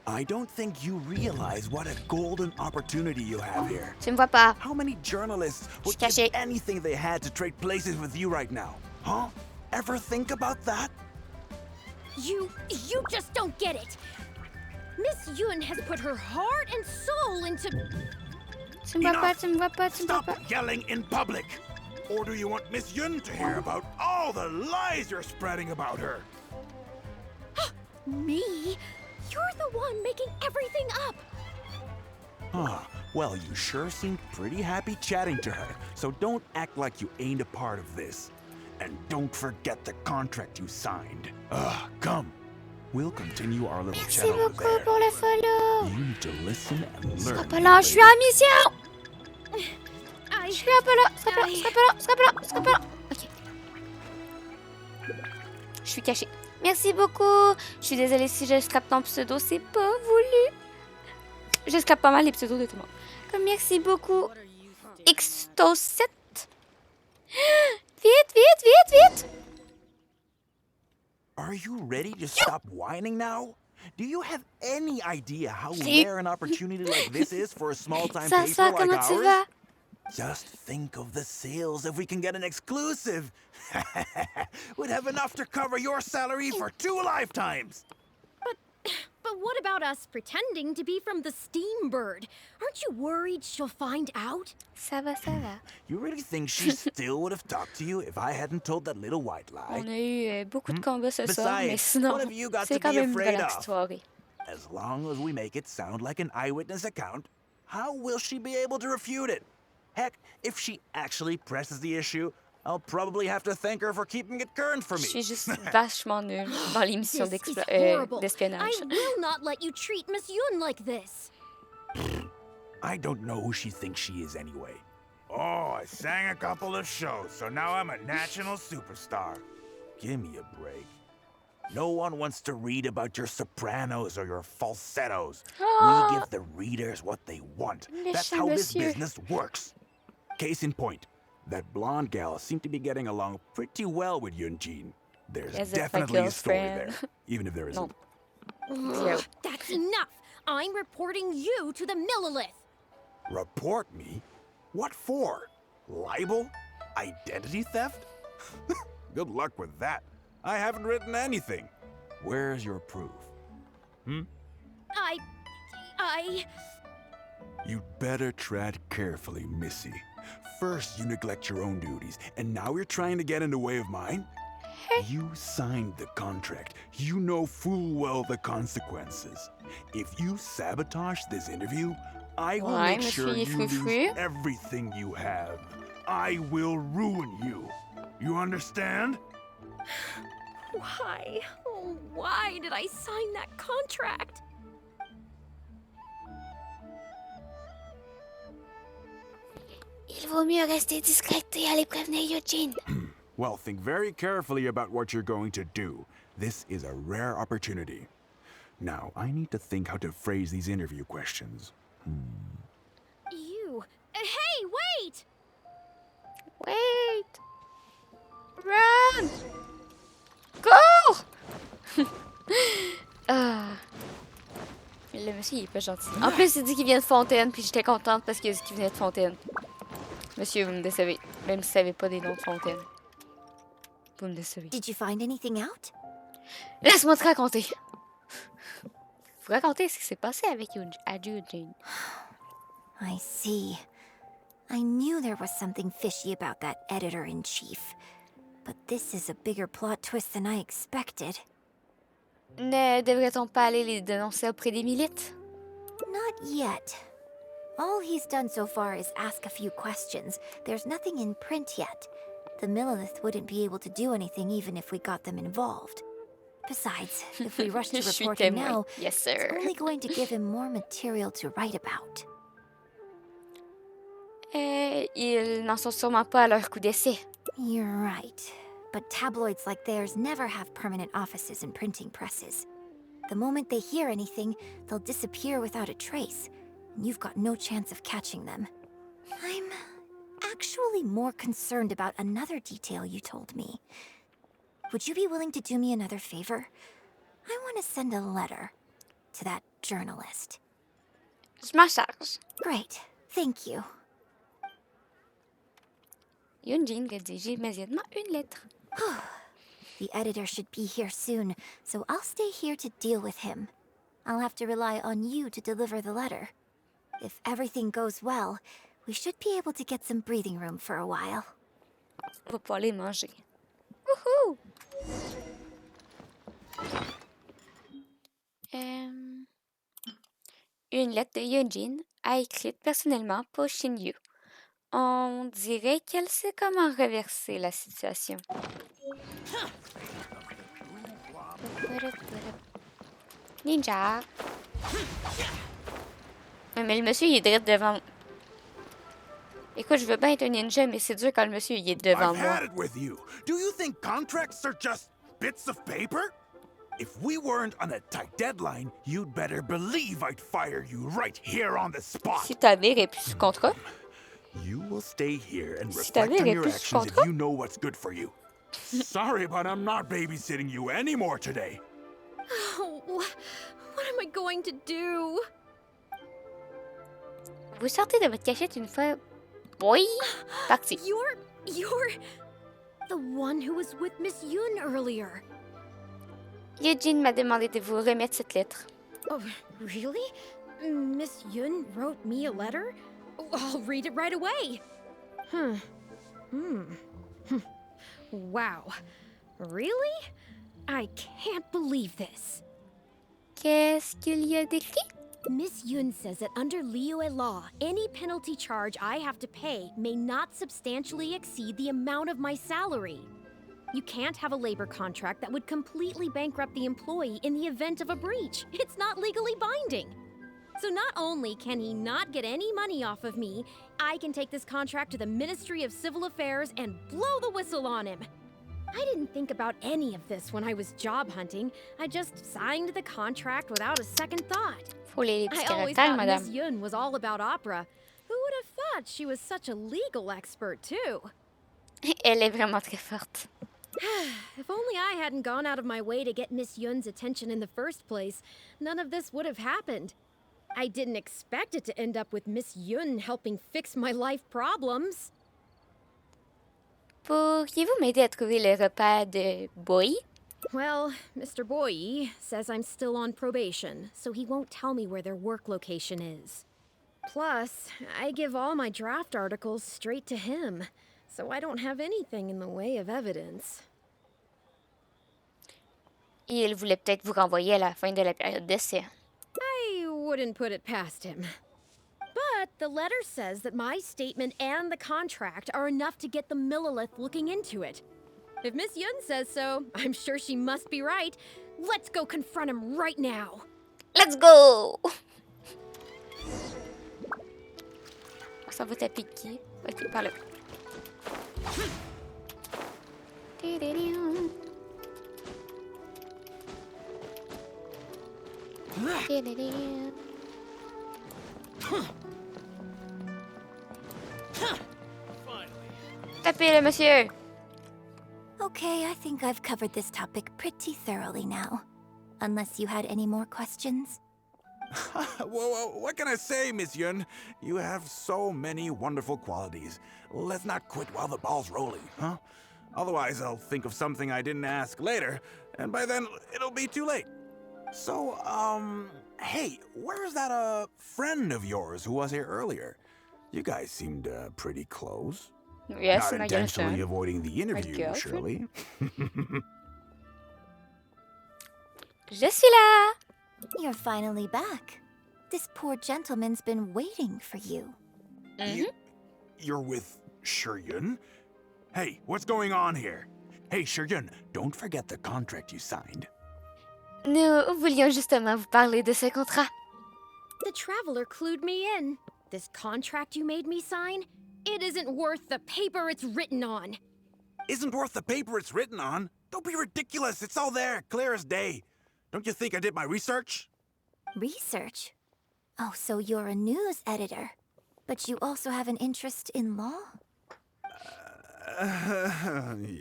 I don't think you realize what a golden opportunity you have here. Tu me vois pas. How many journalists would give anything they had to trade places with you right now? Huh? Ever think about that? You just don't get it. Miss Yun has put her heart and soul into... Tu me vois pas, tu me vois pas, tu me vois pas. Stop yelling in public! Or do you want Miss Yun to hear about all the lies you're spreading about her? Me? You're the one making everything up. Ah, well, you sure seemed pretty happy chatting to her, so don't act like you ain't a part of this. And don't forget the contract you signed. Come. We'll continue our little chat over there. Pour le follow. You need to listen and learn. Pas là, je suis en mission. Je suis un peu là, serais pas là. Ok. Je suis cachée. Merci beaucoup. Je suis désolée si je scrape ton pseudo, c'est pas voulu. Je scrape pas mal les pseudos de tout le monde. Comme merci beaucoup. Xto7. Vite. Are you ready to stop whining now? Do you have any idea how rare an opportunity like this is for a small-time paper like comment tu ours? vas? Just think of the sales if we can get an exclusive. We'd have enough to cover your salary for 2 lifetimes. But what about us pretending to be from the Steambird? Aren't you worried she'll find out? Ça va, ça va. You really think she still would have talked to you if I hadn't told that little white lie? On a eu beaucoup de combats ce soir, mais Besides, sinon, what have you got c'est to quand be même une afraid relaxe of? soirée. As long as we make it sound like an eyewitness account, how will she be able to refute it? Heck, if she actually presses the issue, I'll probably have to thank her for keeping it current for me. Je suis juste vachement nulle dans l'émission This is horrible. d'espionnage. I will not let you treat Miss Yun like this. I don't know who she thinks she is anyway. Oh, I sang a couple of shows, so now I'm a national superstar. Give me a break. No one wants to read about your sopranos or your falsettos. We give the readers what they want. That's how this business works. Case in point, that blonde gal seemed to be getting along pretty well with Yunjin. There's definitely a story there, even if there isn't. That's enough! I'm reporting you to the Millilith! Report me? What for? Libel? Identity theft? Good luck with that. I haven't written anything. Where's your proof? You'd better tread carefully, Missy. First, you neglect your own duties, and now you're trying to get in the way of mine? You signed the contract. You know full well the consequences. If you sabotage this interview, I will make sure you lose everything you have. I will ruin you. You understand? Why? Oh, why did I sign that contract? Il vaut mieux rester discrète et aller prévenir Eugene. Well, think very carefully about what you're going to do. This is a rare opportunity. Now, I need to think how to phrase these interview questions. You. Hey, wait! Wait! Run! Go! Le monsieur, il est pas gentil. En plus, il dit qu'il vient de Fontaine, puis j'étais contente parce qu'il a dit qu'il venait de Fontaine. Monsieur, vous me décevez. Même si vous savez pas des noms de Fontaine. Vous me décevez. Did you find anything out? Laisse-moi te raconter. Vous raconter ce qui s'est passé avec Eugene. I see. I knew there was something fishy about that editor-in-chief. But this is a bigger plot twist than I expected. Ne devrait-on pas aller les dénoncer auprès des milites? Not yet. All he's done so far is ask a few questions. There's nothing in print yet. The Millilith wouldn't be able to do anything even if we got them involved. Besides, if we rush to report him now, it's only going to give him more material to write about. Ils n'en sont sûrement pas à leur coup d'essai. You're right. But tabloids like theirs never have permanent offices and printing presses. The moment they hear anything, they'll disappear without a trace. And you've got no chance of catching them. I'm actually more concerned about another detail you told me. Would you be willing to do me another favor? I want to send a letter to that journalist. Je m'en charge. Great. Thank you. Eugene rédige immédiatement une lettre. The editor should be here soon, so I'll stay here to deal with him. I'll have to rely on you to deliver the letter. If everything goes well, we should be able to get some breathing room for a while. On va pouvoir aller manger. Wouhou! Une lettre de Eugene a écrite personnellement pour Shinyu. On dirait qu'elle sait comment reverser la situation. Ninja. Mais le monsieur, il est direct devant. Écoute, je veux bien être un ninja, mais c'est dur quand le monsieur, il est devant moi. I've had it with you. Do you think contracts are just bits of paper? If we weren't on a tight deadline, you'd better believe I'd fire you right here on the spot. Si ta mère est plus sous contrat. You will stay here and reflect on your actions if you know what's good for you. Sorry, but I'm not babysitting you anymore today. Oh, what am I going to do? Vous sortez de votre cachette une fois. Boy, parti. You're the one who was with Miss Yun earlier. Eugene m'a demandé de vous remettre cette lettre. Oh, really? Miss Yun wrote me a letter? I'll read it right away. Wow. Really? I can't believe this. Qu'est-ce qu'il y a d'écrit? Miss Yun says that under Liyue law, any penalty charge I have to pay may not substantially exceed the amount of my salary. You can't have a labor contract that would completely bankrupt the employee in the event of a breach. It's not legally binding. So not only can he not get any money off of me, I can take this contract to the Ministry of Civil Affairs and blow the whistle on him. I didn't think about any of this when I was job hunting. I just signed the contract without a second thought. Faut les I petits always caractères, thought madame. Miss Yun was all about opera. Who would have thought she was such a legal expert, too? Elle est vraiment très forte. If only I hadn't gone out of my way to get Miss Yun's attention in the first place, none of this would have happened. I didn't expect it to end up with Miss Yun helping fix my life problems. Pourriez-vous m'aider à trouver le repas de Boy? Well, Mr. Boyi says I'm still on probation, so he won't tell me where their work location is. Plus, I give all my draft articles straight to him, so I don't have anything in the way of evidence. Il voulait peut-être vous renvoyer à la fin de la période d'essai. I wouldn't put it past him. But the letter says that my statement and the contract are enough to get the Millilith looking into it. If Miss Yun says so, I'm sure she must be right. Let's go confront him right now. Let's go! Ça va taper qui? Ok, par là. Tapez-le, monsieur! Okay, I think I've covered this topic pretty thoroughly now. Unless you had any more questions? Well, what can I say, Miss Yun? You have so many wonderful qualities. Let's not quit while the ball's rolling, huh? Otherwise, I'll think of something I didn't ask later, and by then, it'll be too late. So, hey, where's that, friend of yours who was here earlier? You guys seemed, pretty close. Yes, Not my intentionally girlfriend. avoiding the interview, girlfriend. surely. Je suis là! You're finally back. This poor gentleman's been waiting for you. You're with Shiryun? Hey, what's going on here? Hey, Shiryun, don't forget the contract you signed. Nous voulions justement vous parler de ce contrat. The Traveler clued me in. This contract you made me sign? It isn't worth the paper it's written on. Isn't worth the paper it's written on? Don't be ridiculous. It's all there, clear as day. Don't you think I did my research? Research? Oh, so you're a news editor. But you also have an interest in law?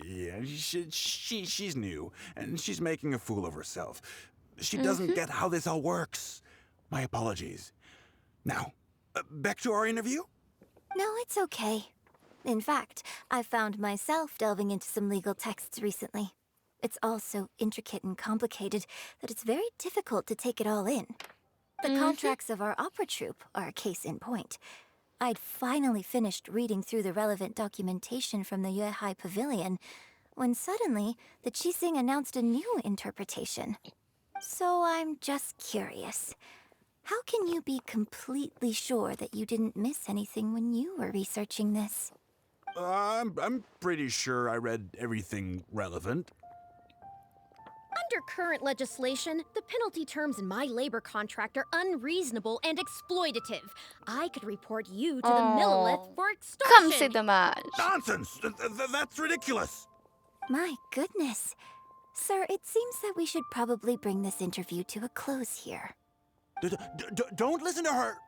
Yeah, she's new, and she's making a fool of herself. She doesn't get how this all works. My apologies. Now, back to our interview? No, it's okay. In fact, I found myself delving into some legal texts recently. It's all so intricate and complicated that it's very difficult to take it all in. The contracts of our opera troupe are a case in point. I'd finally finished reading through the relevant documentation from the Yuehai Pavilion when suddenly the Qixing announced a new interpretation. So I'm just curious. How can you be completely sure that you didn't miss anything when you were researching this? I'm pretty sure I read everything relevant. Under current legislation, the penalty terms in my labor contract are unreasonable and exploitative. I could report you to the Millilith for extortion. Comme c'est dommage. Nonsense! That's ridiculous! My goodness. Sir, it seems that we should probably bring this interview to a close here. Don't listen to her!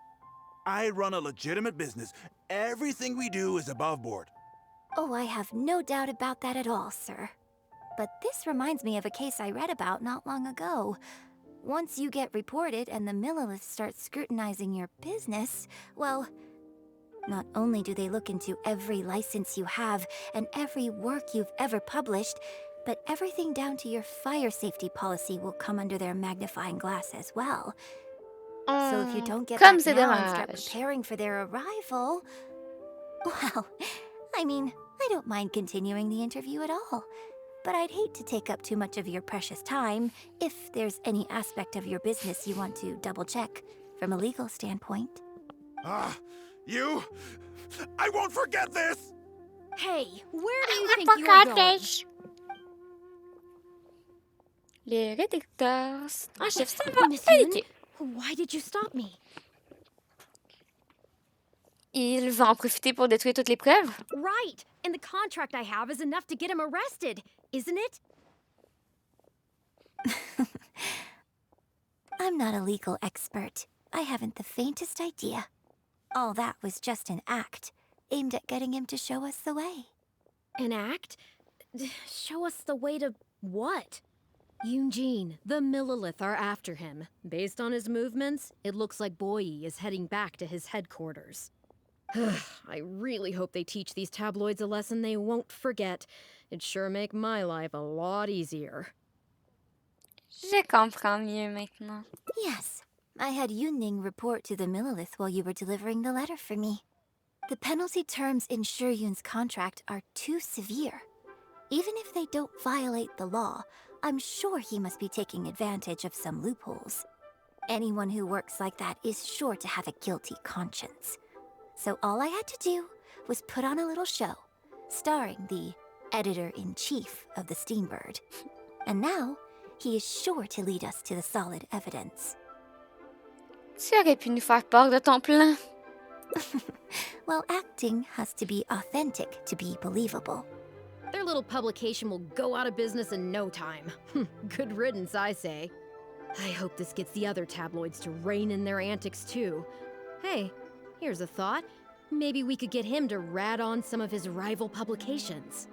I run a legitimate business. Everything we do is above board. Oh, I have no doubt about that at all, sir. But this reminds me of a case I read about not long ago. Once you get reported and the Millilith starts scrutinizing your business, well, not only do they look into every license you have and every work you've ever published, but everything down to your fire safety policy will come under their magnifying glass as well. So if you don't get Comme back c'est now and start dommage. preparing for their arrival, well, I mean, I don't mind continuing the interview at all. But I'd hate to take up too much of your precious time if there's any aspect of your business you want to double-check from a legal standpoint. You? I won't forget this! Hey, where do you think you are going? Les rédacteurs en chef s'en va Miss paniquer. Yoon, why did you stop me? Il va en profiter pour détruire toutes les preuves. Right, and the contract I have is enough to get him arrested, isn't it? I'm not a legal expert. I haven't the faintest idea. All that was just an act, aimed at getting him to show us the way. An act? Show us the way to what? Eugene, the Millilith are after him. Based on his movements, it looks like Boyi is heading back to his headquarters. I really hope they teach these tabloids a lesson they won't forget. It'd sure make my life a lot easier. Je comprends mieux maintenant. Yes, I had Yunning report to the Millilith while you were delivering the letter for me. The penalty terms in Shuyun's contract are too severe. Even if they don't violate the law, I'm sure he must be taking advantage of some loopholes. Anyone who works like that is sure to have a guilty conscience. So all I had to do was put on a little show, starring the editor-in-chief of the Steambird. And now, he is sure to lead us to the solid evidence. Tu aurais pu nous faire part de ton plan. Well, acting has to be authentic to be believable. Their little publication will go out of business in no time. Good riddance, I say. I hope this gets the other tabloids to rein in their antics too. Hey, here's a thought. Maybe we could get him to rat on some of his rival publications.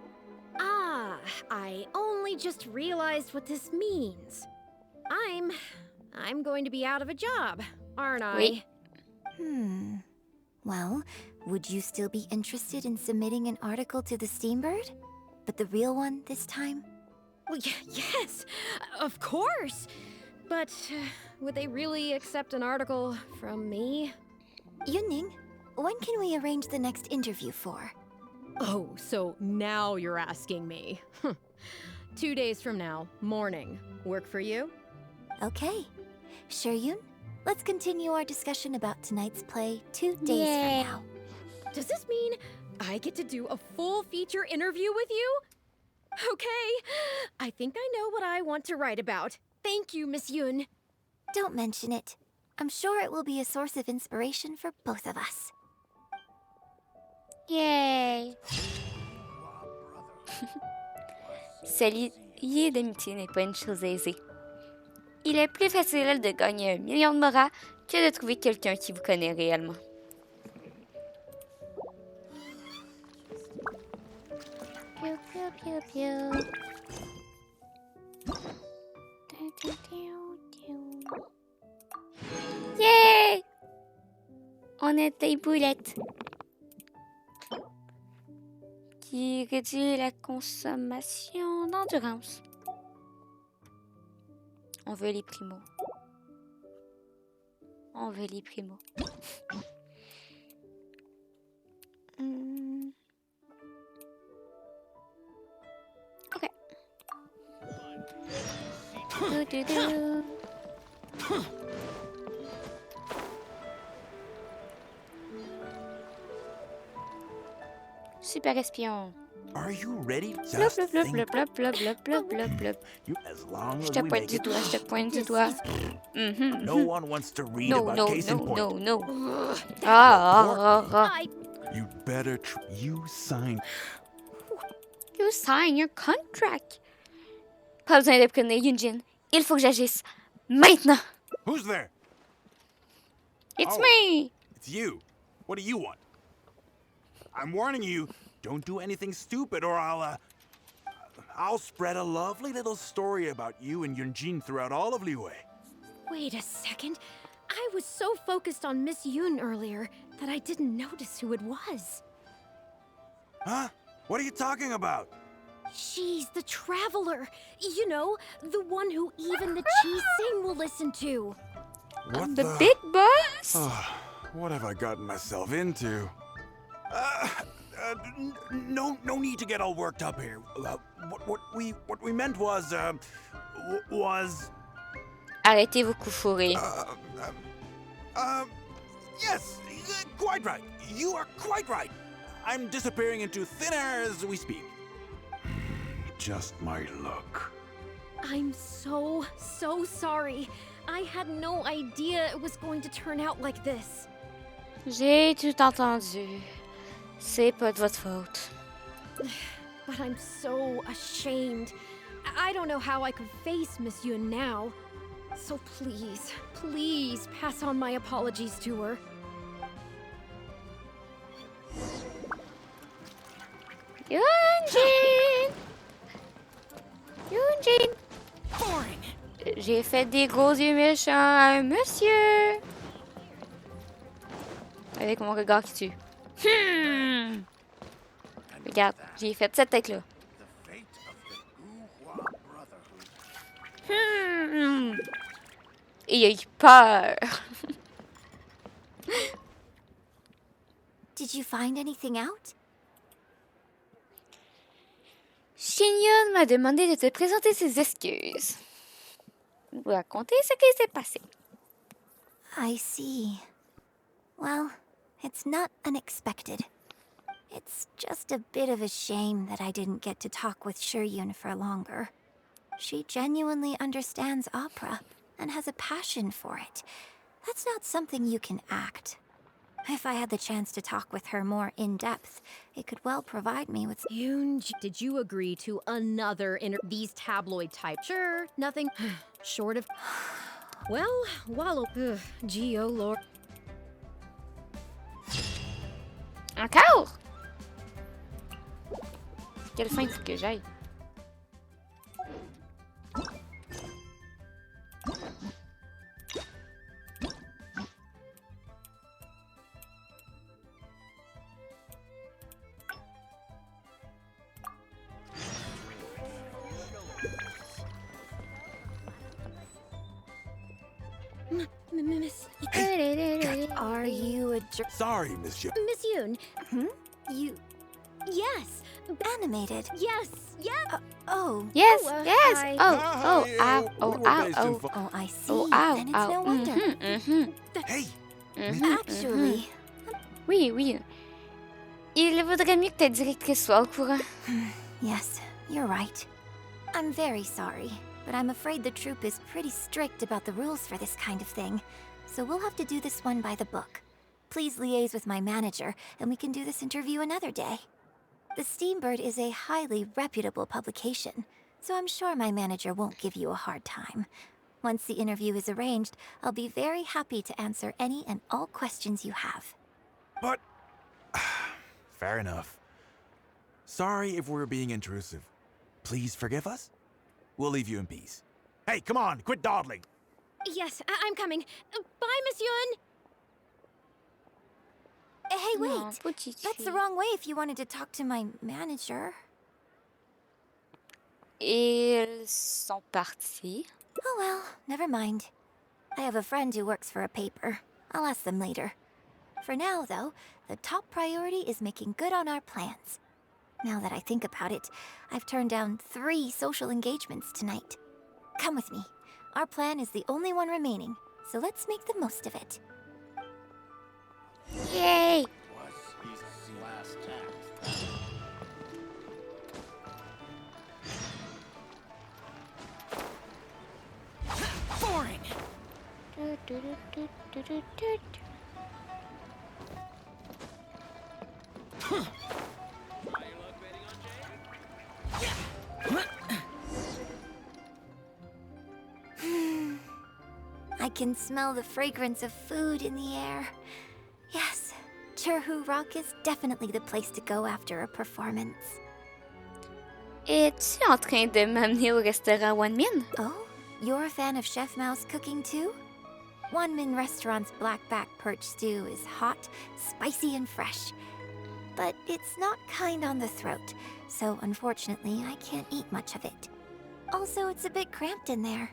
Ah, I only just realized what this means. I'm going to be out of a job, aren't I? Oui. Well, would you still be interested in submitting an article to the Steambird? But the real one this time? Well, yes, of course. But would they really accept an article from me? Yunning, when can we arrange the next interview for? Oh, so now you're asking me. 2 days from now, morning. Work for you? Okay. Shuyun, let's continue our discussion about tonight's play 2 days from now. Does this mean I get to do a full feature interview with you? Okay, I think I know what I want to write about. Thank you, Miss Yoon. Don't mention it. I'm sure it will be a source of inspiration for both of us. Yay! Se lier d'amitié n'est pas une chose aisée. Il est plus facile de gagner 1 million de moras que de trouver quelqu'un qui vous connaît réellement. Pew, pew, pew, pew. Yay! On a des boulettes qui réduit la consommation d'endurance. On veut les primos. On veut les primos. Ok. Super espion. Are you ready? Blop, Just blop, blop, think. blop, blop, blop, blop, blop, blop, blop. You, as long Je as te we pointe make du it. doigt, je te pointe du doigt. No one wants to read No, about no, case in no, point. no, no. Ah. You better. You signed. You sign your contract. Pas besoin de prévenir Yunjin. Il faut que j'agisse maintenant. Who's there? It's Oh, me. It's you. What do you want? I'm warning you. Don't do anything stupid, or I'll spread a lovely little story about you and Yunjin throughout all of Liyue. Wait a second. I was so focused on Miss Yoon earlier that I didn't notice who it was. Huh? What are you talking about? She's the traveler. You know, the one who even the cheese sing will listen to. What the big boss? What have I gotten myself into? No need to get all worked up here. What we meant was Arrêtez vos coups fourrés. Yes, quite right. You are quite right. I'm disappearing into thin air as we speak. Just my luck. I'm so sorry. I had no idea it was going to turn out like this. J'ai tout entendu. C'est pas de votre faute. But I'm so ashamed. I don't know how I could face Miss Yun now. So please pass on my apologies to her. Yunjin! Yunjin! J'ai fait des gros yeux méchants à un monsieur. Avec mon regard qui tue. Regarde, j'ai fait cette tête-là. Et il a eu peur. Did you find anything out? Shin-Yun m'a demandé de te présenter ses excuses. Vous raconter ce qui s'est passé. I see. Well, it's not unexpected. It's just a bit of a shame that I didn't get to talk with Shiyun for longer. She genuinely understands opera and has a passion for it. That's not something you can act. If I had the chance to talk with her more in depth, it could well provide me with. Did you agree to another these tabloid types? Sure, nothing short of. Well, wallow. Gee, oh Lord. Encore? Quelle fin faut que j'aille? Are you a Sorry, Monsieur. Miss Yoon. You Yes. animated? Yes. Yeah. Oh. Yes, Oh, yes. hi. Oh, Hi, ow, we were based in oh. Oh, I see. Oh, ow, Then it's no wonder. Hey. Actually, Oui. Il vaudrait mieux que ta directrice soit au courant. yes, you're right. I'm very sorry, but I'm afraid the troupe is pretty strict about the rules for this kind of thing. So we'll have to do this one by the book. Please liaise with my manager, and we can do this interview another day. The Steambird is a highly reputable publication, so I'm sure my manager won't give you a hard time. Once the interview is arranged, I'll be very happy to answer any and all questions you have. But fair enough. Sorry if we're being intrusive. Please forgive us. We'll leave you in peace. Hey, come on, quit dawdling. Yes, I'm coming. Bye, Miss Yun. Hey, wait. Non, petite That's the fille. wrong way if you wanted to talk to my manager. Ils sont partis. Oh well, never mind. I have a friend who works for a paper. I'll ask them later. For now, though, the top priority is making good on our plans. Now that I think about it, I've turned down 3 social engagements tonight. Come with me. Our plan is the only one remaining, so let's make the most of it. Yay! Boring. I can smell the fragrance of food in the air. Yes, Churhu Rock is definitely the place to go after a performance. Es-tu en train de m'amener au restaurant One Min? Oh, you're a fan of Chef Mao's cooking too? One Min Restaurant's blackback perch stew is hot, spicy, and fresh. but it's not kind on the throat, so unfortunately I can't eat much of it. Also, it's a bit cramped in there.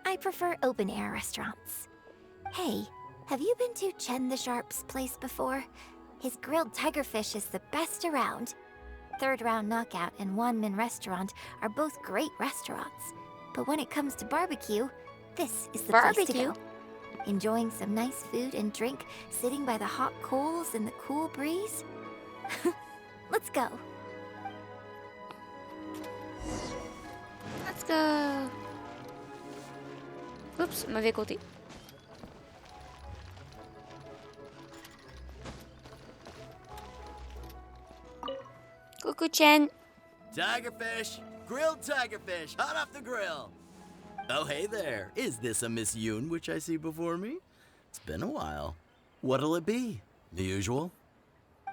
I prefer open-air restaurants. Hey, have you been to Chen the Sharp's place before? His grilled tigerfish is the best around. Third Round Knockout and Wanmin Restaurant are both great restaurants. But when it comes to barbecue, this is the place to go. Enjoying some nice food and drink, sitting by the hot coals in the cool breeze. Let's go. Let's go. Oups, mauvais côté. Coucou Chen. Tigerfish! Grilled tigerfish, hot off the grill! Oh, hey there. Is this a Miss Yoon which I see before me? It's been a while. What'll it be? The usual?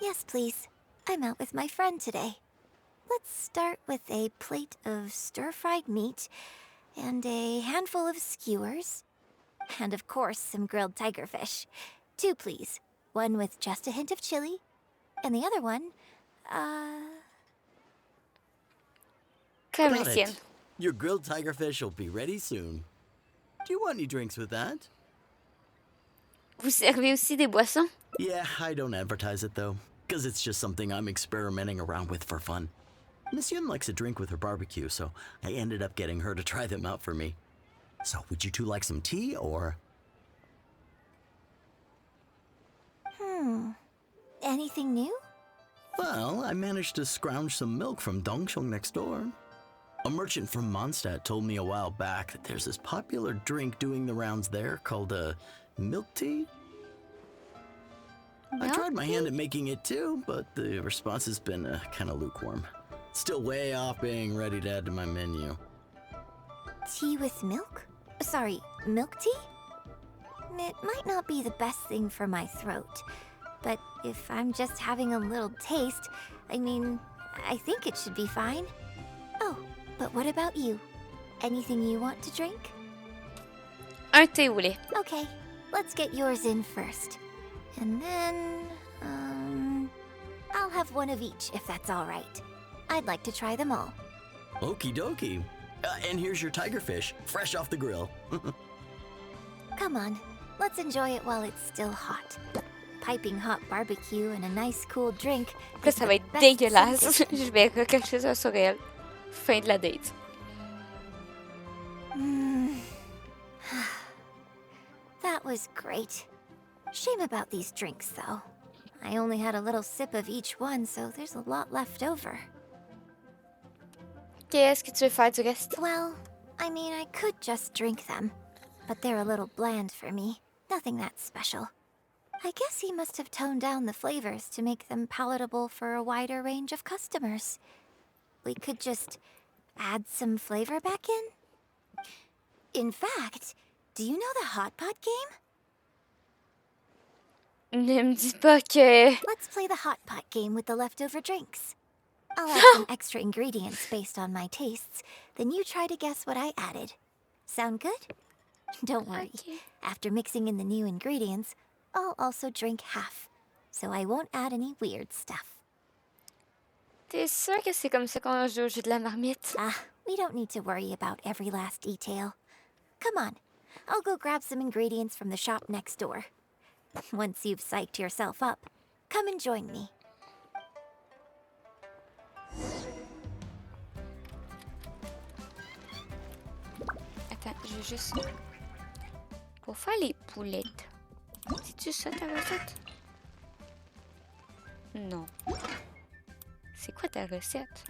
Yes, please. I'm out with my friend today. Let's start with a plate of stir-fried meat and a handful of skewers. And of course, some grilled tigerfish. 2, please. One with just a hint of chili, and the other one, Got it. Your grilled tigerfish will be ready soon. Do you want any drinks with that? Vous servez aussi des boissons? Yeah, I don't advertise it though, because it's just something I'm experimenting around with for fun. Miss Yun likes a drink with her barbecue, so I ended up getting her to try them out for me. So, would you two like some tea, or? Anything new? Well, I managed to scrounge some milk from Dongsheng next door. A merchant from Mondstadt told me a while back that there's this popular drink doing the rounds there called milk tea. I tried my hand at making it too, but the response has been kind of lukewarm. Still way off being ready to add to my menu. Tea with milk? Sorry, milk tea? It might not be the best thing for my throat, but if I'm just having a little taste, I mean, I think it should be fine. Oh, but what about you? Anything you want to drink? Un thé au lait. Okay, let's get yours in first. And then, I'll have one of each if that's all right. I'd like to try them all. Okie dokie. And here's your tigerfish, fresh off the grill. Come on, let's enjoy it while it's still hot. Piping hot barbecue and a nice cool drink. Là, ça va être dégueulasse. Je vais recacher ça sur elle. Fin de la date. That was great. Shame about these drinks, though. I only had a little sip of each one, so there's a lot left over. Qu'est-ce que tu veux faire du reste? Well, I mean, I could just drink them, but they're a little bland for me. Nothing that special. I guess he must have toned down the flavors to make them palatable for a wider range of customers. We could just add some flavor back in? In fact, do you know the hot pot game? Ne me dis pas que... Let's play the hot pot game with the leftover drinks. I'll add some extra ingredients based on my tastes, then you try to guess what I added. Sound good? Don't worry. Okay. After mixing in the new ingredients, I'll also drink half, so I won't add any weird stuff. T'es sûr que c'est comme ça qu'on joue au jeu de la marmite? Ah, we don't need to worry about every last detail. Come on, I'll go grab some ingredients from the shop next door. Once you've psyched yourself up, come and join me. Attends, je vais juste... Pour faire les poulettes, c'est-tu ça ta recette? Non. C'est quoi ta recette?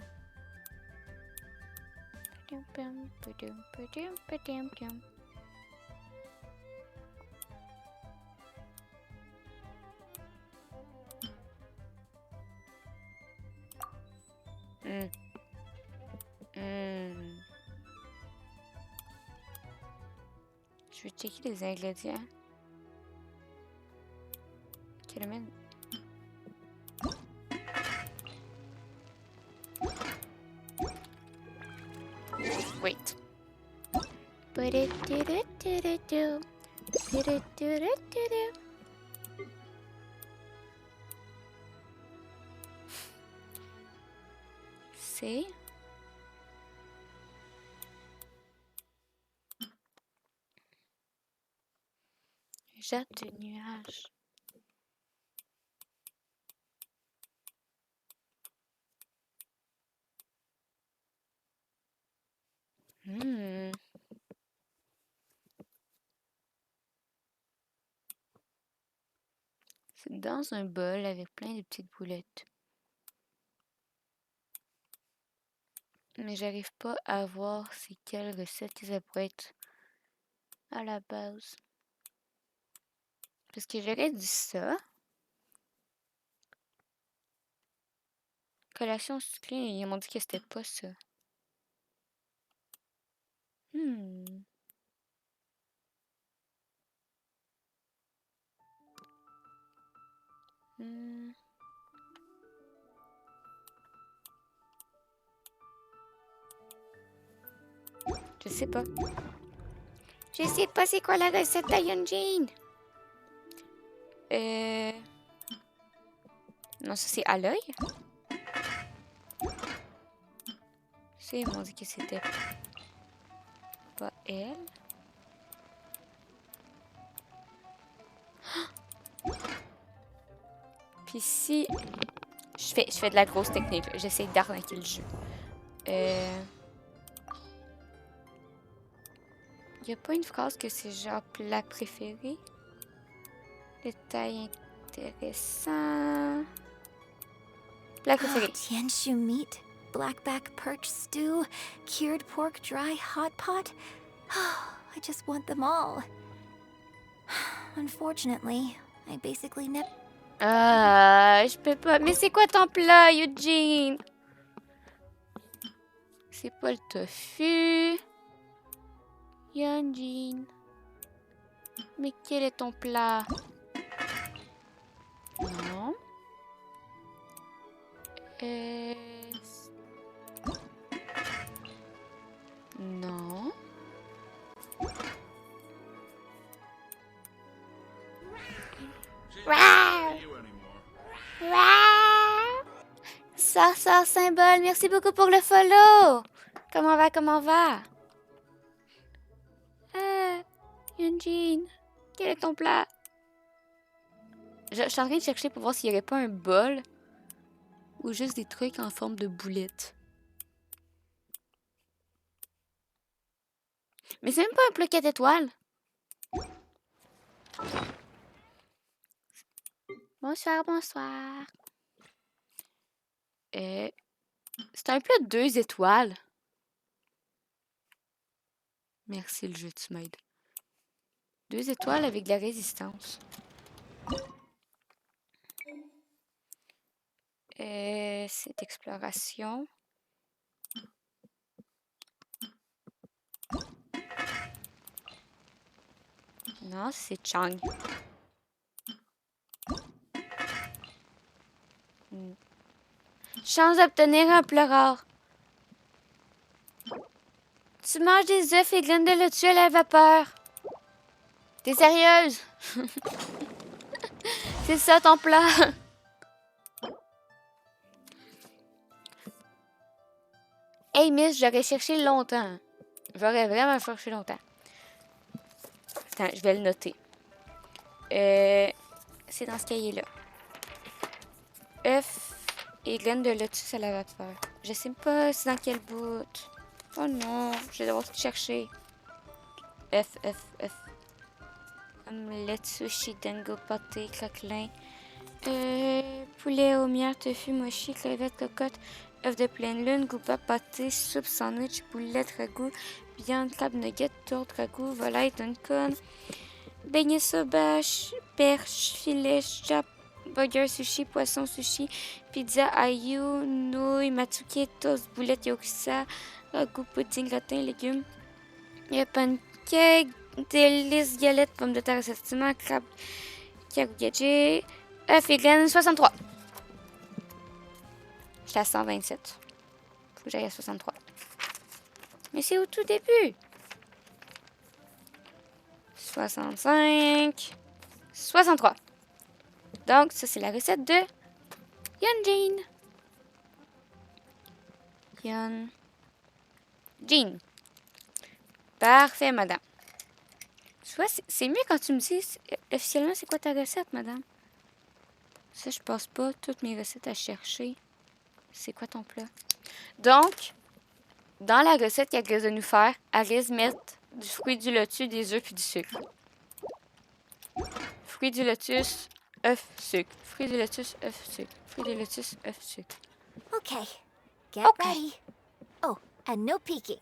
Je vais checker les ingrédients. Caramel. Wait. c'est... Jette de nuages. C'est dans un bol avec plein de petites boulettes. Mais j'arrive pas à voir c'est quelle recette que ça pourrait être à la base. Parce que j'aurais dit ça. Collation sucrée, ils m'ont dit que c'était pas ça. Je sais pas. Je sais pas c'est quoi la recette à Yunjin. Non, ça c'est à l'œil. Ça, ils m'ont dit que c'était pas elle. Puis si... Je fais de la grosse technique. J'essaie d'arnaquer le jeu. Y a pas une phrase que c'est genre plat préféré? Détail intéressant. Plat préféré. Tianshu meat, blackback perch stew, cured pork dry hot pot. I just want them all. Unfortunately, I basically never... Ah, je peux pas. Mais c'est quoi ton plat, Eugene? C'est pas le tofu. Eugene. Mais quel est ton plat? Non. Non. Sors, symbole, merci beaucoup pour le follow. Comment va? Eugene, quel est ton plat? Je suis en train de chercher pour voir s'il n'y aurait pas un bol ou juste des trucs en forme de boulettes. Mais c'est même pas un plat 4 étoiles. Bonsoir. C'est un plat 2 étoiles. Merci le jeu, tu m'aides. 2 étoiles avec de la résistance. Cette exploration. Non, c'est Chang. Chance d'obtenir un plat rare. Tu manges des œufs et graines de laitue à la vapeur. T'es sérieuse? C'est ça ton plat? Hey Miss, j'aurais cherché longtemps. J'aurais vraiment cherché longtemps. Attends, je vais le noter. C'est dans ce cahier-là. Œufs et graines de lotus à la vapeur. Je sais pas c'est dans quel bout. Oh non, je vais devoir tout chercher. Œufs. Omelette, sushi, dango, pâté, craquelin. Poulet au miel, tofu, mochi, crevettes, cocotte, œufs de pleine lune, goupa, pâté, soupe, sandwich, boulette, ragoût, viande, crabe, nugget, tourte, ragoût, volaille, duncan, beignet soba, perche, filet, chap, burger, sushi, poisson, sushi, pizza, ayu, nouilles, matsuke, toast, boulette, yokusa, ragoût, pudding, gratin, légumes, pancake, délices, galettes, pommes de terre, assortiment, crabe, karugaje, œufs et graines, 63. J'étais à 127. Faut que j'aille à 63. Mais c'est au tout début. 65. 63. Donc, ça, c'est la recette de Yunjin. Yeon. Jean. Parfait, madame. Tu vois, c'est mieux quand tu me dis officiellement c'est quoi ta recette, madame. Ça, je passe pas toutes mes recettes à chercher. C'est quoi ton plat? Donc, dans la recette qu'elle risque de nous faire, elle risque de mettre du fruit du lotus, des œufs puis du sucre. Fruit du lotus, œuf, sucre. Fruit du lotus, œuf, sucre. Fruit du lotus, œuf, sucre. Okay, get ready. Oh, and no peeking.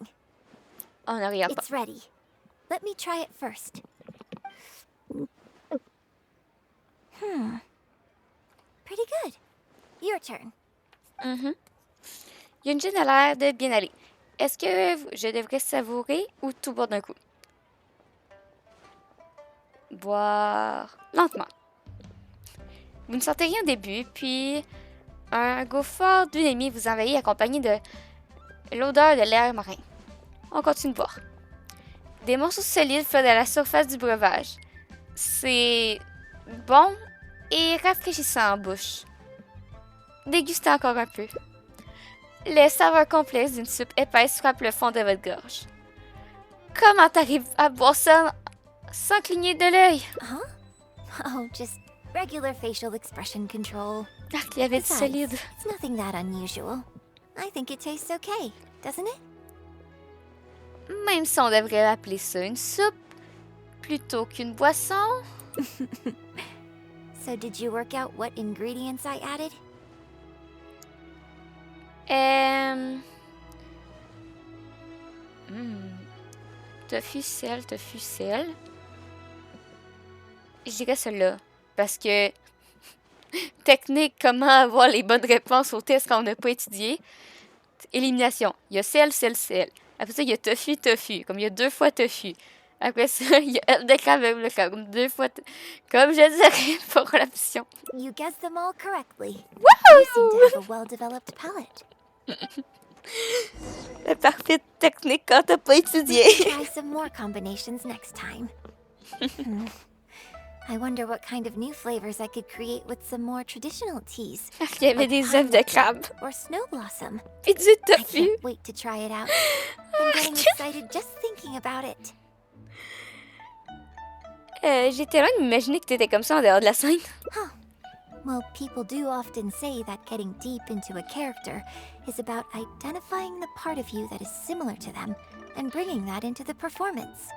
On ne regarde pas. It's ready. Let me try it first. Pretty good. Your turn. Yunjin a l'air de bien aller. Est-ce que je devrais savourer ou tout boire d'un coup? Boire lentement. Vous ne sentez rien au début, puis un goût fort d'unami vous envahit accompagné de l'odeur de l'air marin. On continue de boire. Des morceaux solides flottent à la surface du breuvage. C'est bon et rafraîchissant en bouche. Dégustez encore un peu. Les saveurs complexes d'une soupe épaisse frappent le fond de votre gorge. Comment t'arrives à boire ça sans cligner de l'œil? Oh, just regular facial expression control. Ah, il y avait du Besides, solide. it's nothing that unusual. I think it tastes okay, doesn't it? Même si on devrait appeler ça une soupe plutôt qu'une boisson. So did you work out what ingredients I added? Tofu, sel, tofu, sel. Je dirais celle-là. Parce que technique, comment avoir les bonnes réponses au test qu'on n'a pas étudié. Élimination. Il y a sel, sel, sel. Après ça, il y a tofu, tofu. Comme il y a 2 fois tofu. Après ça, il y a œuf de crabe, œuf de crabe. Comme 2 fois... Comme je dirais pour l'option. You guessed them all correctly. Woohoo! You seem to have a well-developed palate. La parfaite technique quand t'as pas étudié. Try some more combinations next time. I wonder what kind of new flavors I could create with some more traditional teas. Il y avait des œufs de crabe. Or snow blossom. Puis du I tofu. can't wait to try it out. I'm getting excited just thinking about it. J'étais loin de m'imaginer que t'étais comme ça en dehors de la scène. Well, people do often say that getting deep into a character is about identifying the part of you that is similar to them and bringing that into the performance.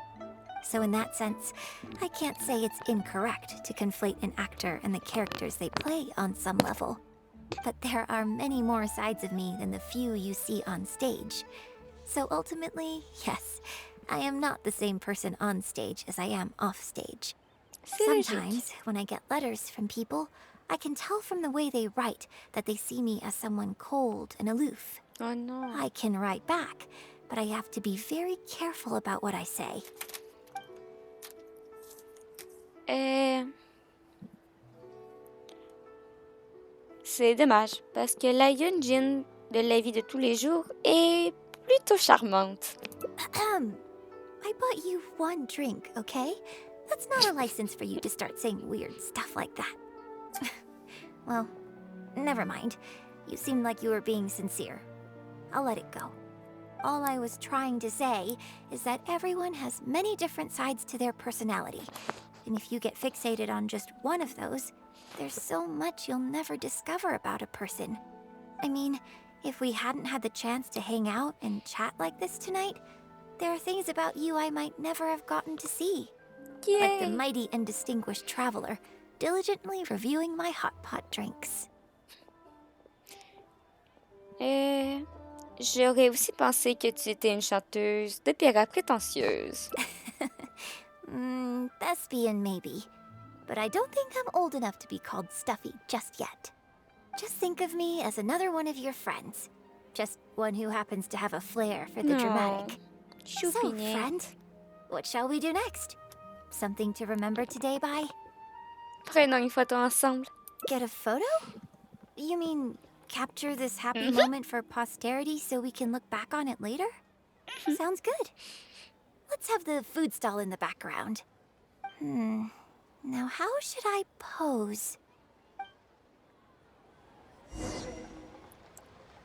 So in that sense, I can't say it's incorrect to conflate an actor and the characters they play on some level. But there are many more sides of me than the few you see on stage. So ultimately, yes, I am not the same person on stage as I am off stage. Sometimes, when I get letters from people, I can tell from the way they write that they see me as someone cold and aloof. Oh no. I can write back, but I have to be very careful about what I say. C'est dommage, parce que la Yunjin de la vie de tous les jours est plutôt charmante. I bought you one drink, okay? That's not a license for you to start saying weird stuff like that. Well, never mind. You seemed like you were being sincere. I'll let it go. All I was trying to say is that everyone has many different sides to their personality. And if you get fixated on just one of those, there's so much you'll never discover about a person. I mean, if we hadn't had the chance to hang out and chat like this tonight, there are things about you I might never have gotten to see. Yay. Like the mighty and distinguished traveler, diligently reviewing my hot pot drinks. J'aurais aussi pensé que tu étais une chanteuse d'opéra prétentieuse. Thespian maybe. But I don't think I'm old enough to be called stuffy just yet. Just think of me as another one of your friends. Just one who happens to have a flair for the dramatic. So, friend, what shall we do next? Something to remember today by? Prenons une photo ensemble. Get a photo? You mean capture this happy moment for posterity so we can look back on it later? Sounds good. Let's have the food stall in the background. Now how should I pose?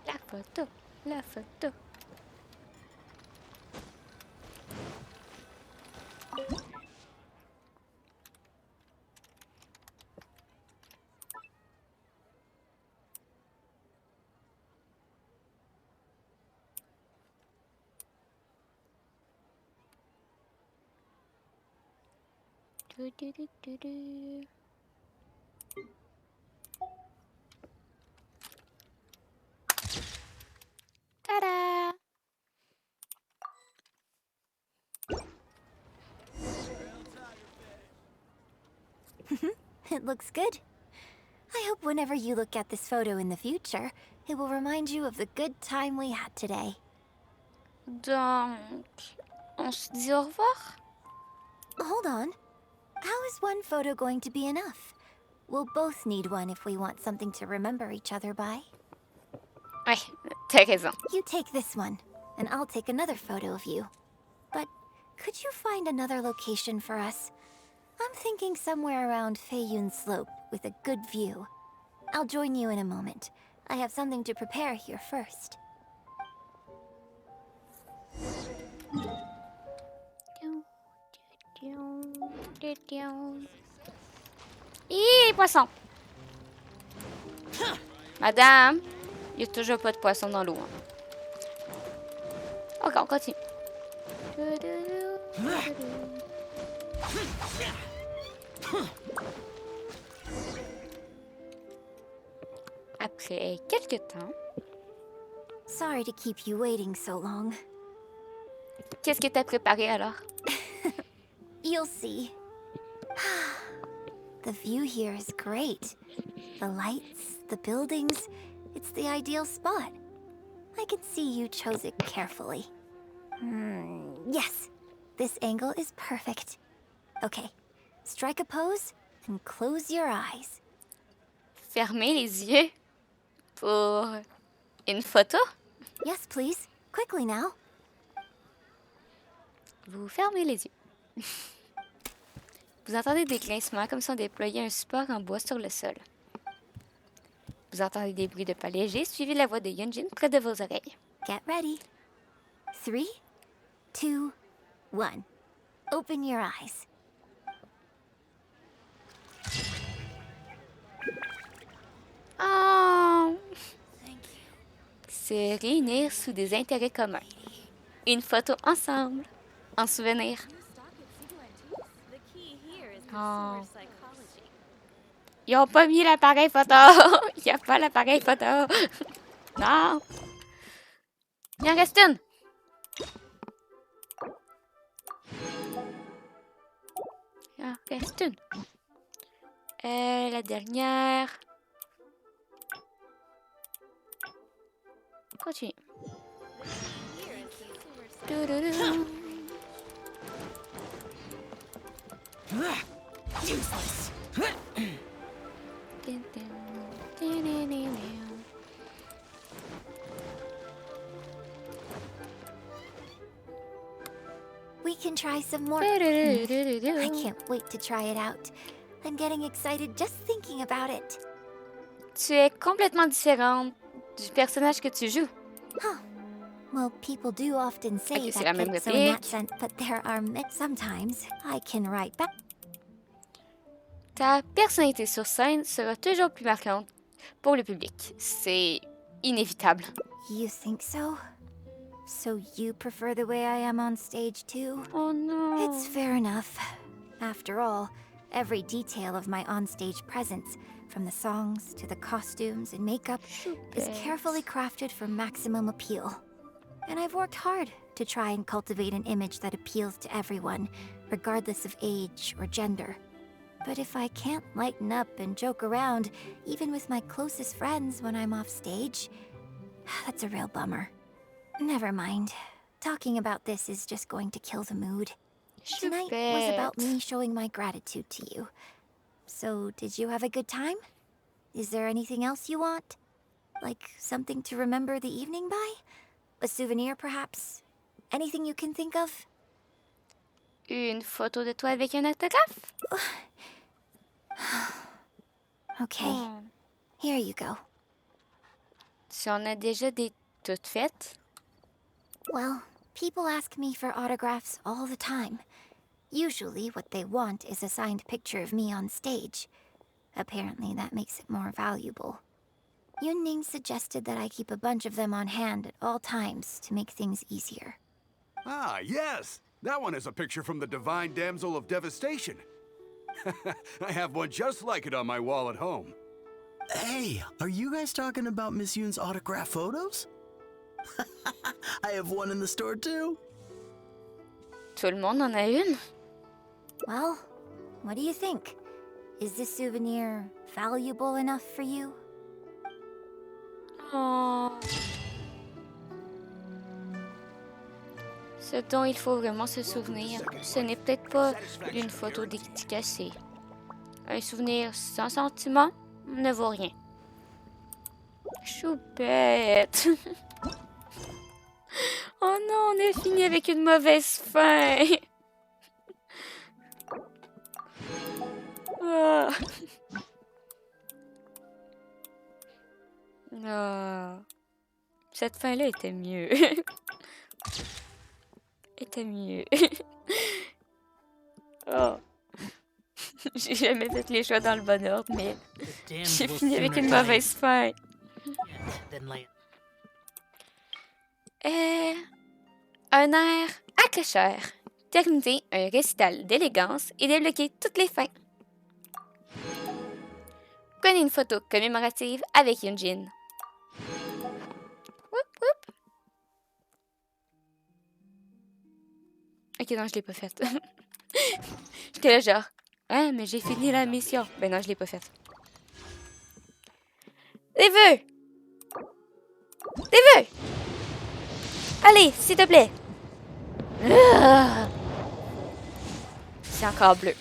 La photo. La photo. Ta-da! It looks good. I hope whenever you look at this photo in the future, it will remind you of the good time we had today. Donc, on se dit au revoir? Hold on. How is one photo going to be enough? We'll both need one if we want something to remember each other by. Ouais, t'as raison. You take this one, and I'll take another photo of you. But could you find another location for us? I'm thinking somewhere around Feiyun Slope with a good view. I'll join you in a moment. I have something to prepare here first. Hi, poisson! Madame, il n'y a toujours pas de poisson dans l'eau. Hein. Ok, on continue. Après quelques temps... Sorry to keep you waiting so long. Qu'est-ce que t'as préparé alors? You'll see. The view here is great. The lights, the buildings, it's the ideal spot. I can see you chose it carefully. Yes, this angle is perfect. Okay, strike a pose and close your eyes. Fermez les yeux pour une photo? Yes, please. Quickly now. Vous fermez les yeux. Vous entendez des grincements comme si on déployait un support en bois sur le sol. Vous entendez des bruits de pas légers, suivez la voix de Yunjin près de vos oreilles. Get ready. 3, 2, 1. Open your eyes. Oh! Se réunir sous des intérêts communs. Une photo ensemble, en souvenir. Oh. Ils ont pas mis l'appareil photo. Il n'y a pas l'appareil photo. Non. Il en reste une. Il en reste une. La dernière. Continue. Useless. We can try some more. I can't wait to try it out. I'm getting excited just thinking about it. Tu es complètement différente du personnage que tu joues. Huh. Well, people do often say Okay, c'est la même that, so in that réplique. sense, but there are sometimes I can write back. Ta personnalité sur scène sera toujours plus marquante pour le public. C'est inévitable. You think so? So you prefer the way I am on stage too? Oh no. It's fair enough. After all, every detail of my onstage presence, from the songs to the costumes and makeup, is carefully crafted for maximum appeal. And I've worked hard to try and cultivate an image that appeals to everyone, regardless of age or gender. But if I can't lighten up and joke around, even with my closest friends when I'm off stage, that's a real bummer. Never mind. Talking about this is just going to kill the mood. Tonight was about me showing my gratitude to you. So, did you have a good time? Is there anything else you want? Like something to remember the evening by? A souvenir, perhaps? Anything you can think of? Une photo de toi avec un autographe? Okay, here you go. Tu en as déjà des toute faite? Well, people ask me for autographs all the time. Usually what they want is a signed picture of me on stage. Apparently that makes it more valuable. Yunning suggested that I keep a bunch of them on hand at all times to make things easier. Ah, yes! That one is a picture from the Divine Damsel of Devastation. I have one just like it on my wall at home. Hey, are you guys talking about Miss Yoon's autograph photos? I have one in the store too. Tout le monde en a une? Well, what do you think? Is this souvenir valuable enough for you? Oh. Ce dont il faut vraiment se souvenir, ce n'est peut-être pas une photo dédicacée. Un souvenir sans sentiment ne vaut rien. Choupette! Oh non, on a fini avec une mauvaise fin! Oh. Oh. Cette fin-là était mieux. Était mieux. Oh. J'ai jamais fait les choix dans le bon ordre, mais j'ai fini avec une mauvaise fin. Un air accrocheur. Terminer un récital d'élégance et débloquer toutes les fins. Prenez une photo commémorative avec Yunjin. Whoop, whoop. Ok, non, je l'ai pas faite. J'étais là genre, ah, mais j'ai fini la mission. Ben non, je l'ai pas faite. Des vœux! Des vœux! Allez, s'il te plaît! C'est encore bleu.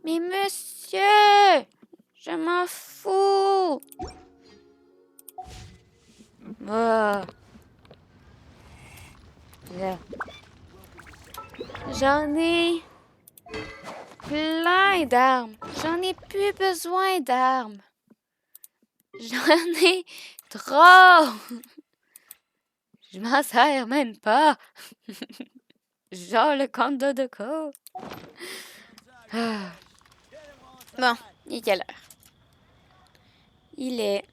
Mais monsieur! Je m'en fous! Oh. Là. J'en ai plein d'armes. J'en ai plus besoin d'armes. J'en ai trop. Je m'en sers même pas. Genre le compte de Doko. Ah. Bon, il est quelle heure? Il est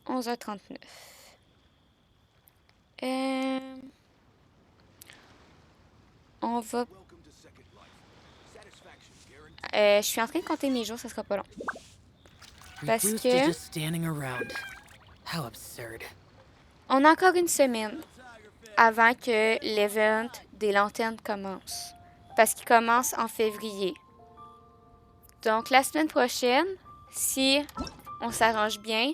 11h39. On va... je suis en train de compter mes jours, ça sera pas long. Parce que... on a encore une semaine avant que l'event des lanternes commence. Parce qu'il commence en février. Donc la semaine prochaine, si on s'arrange bien,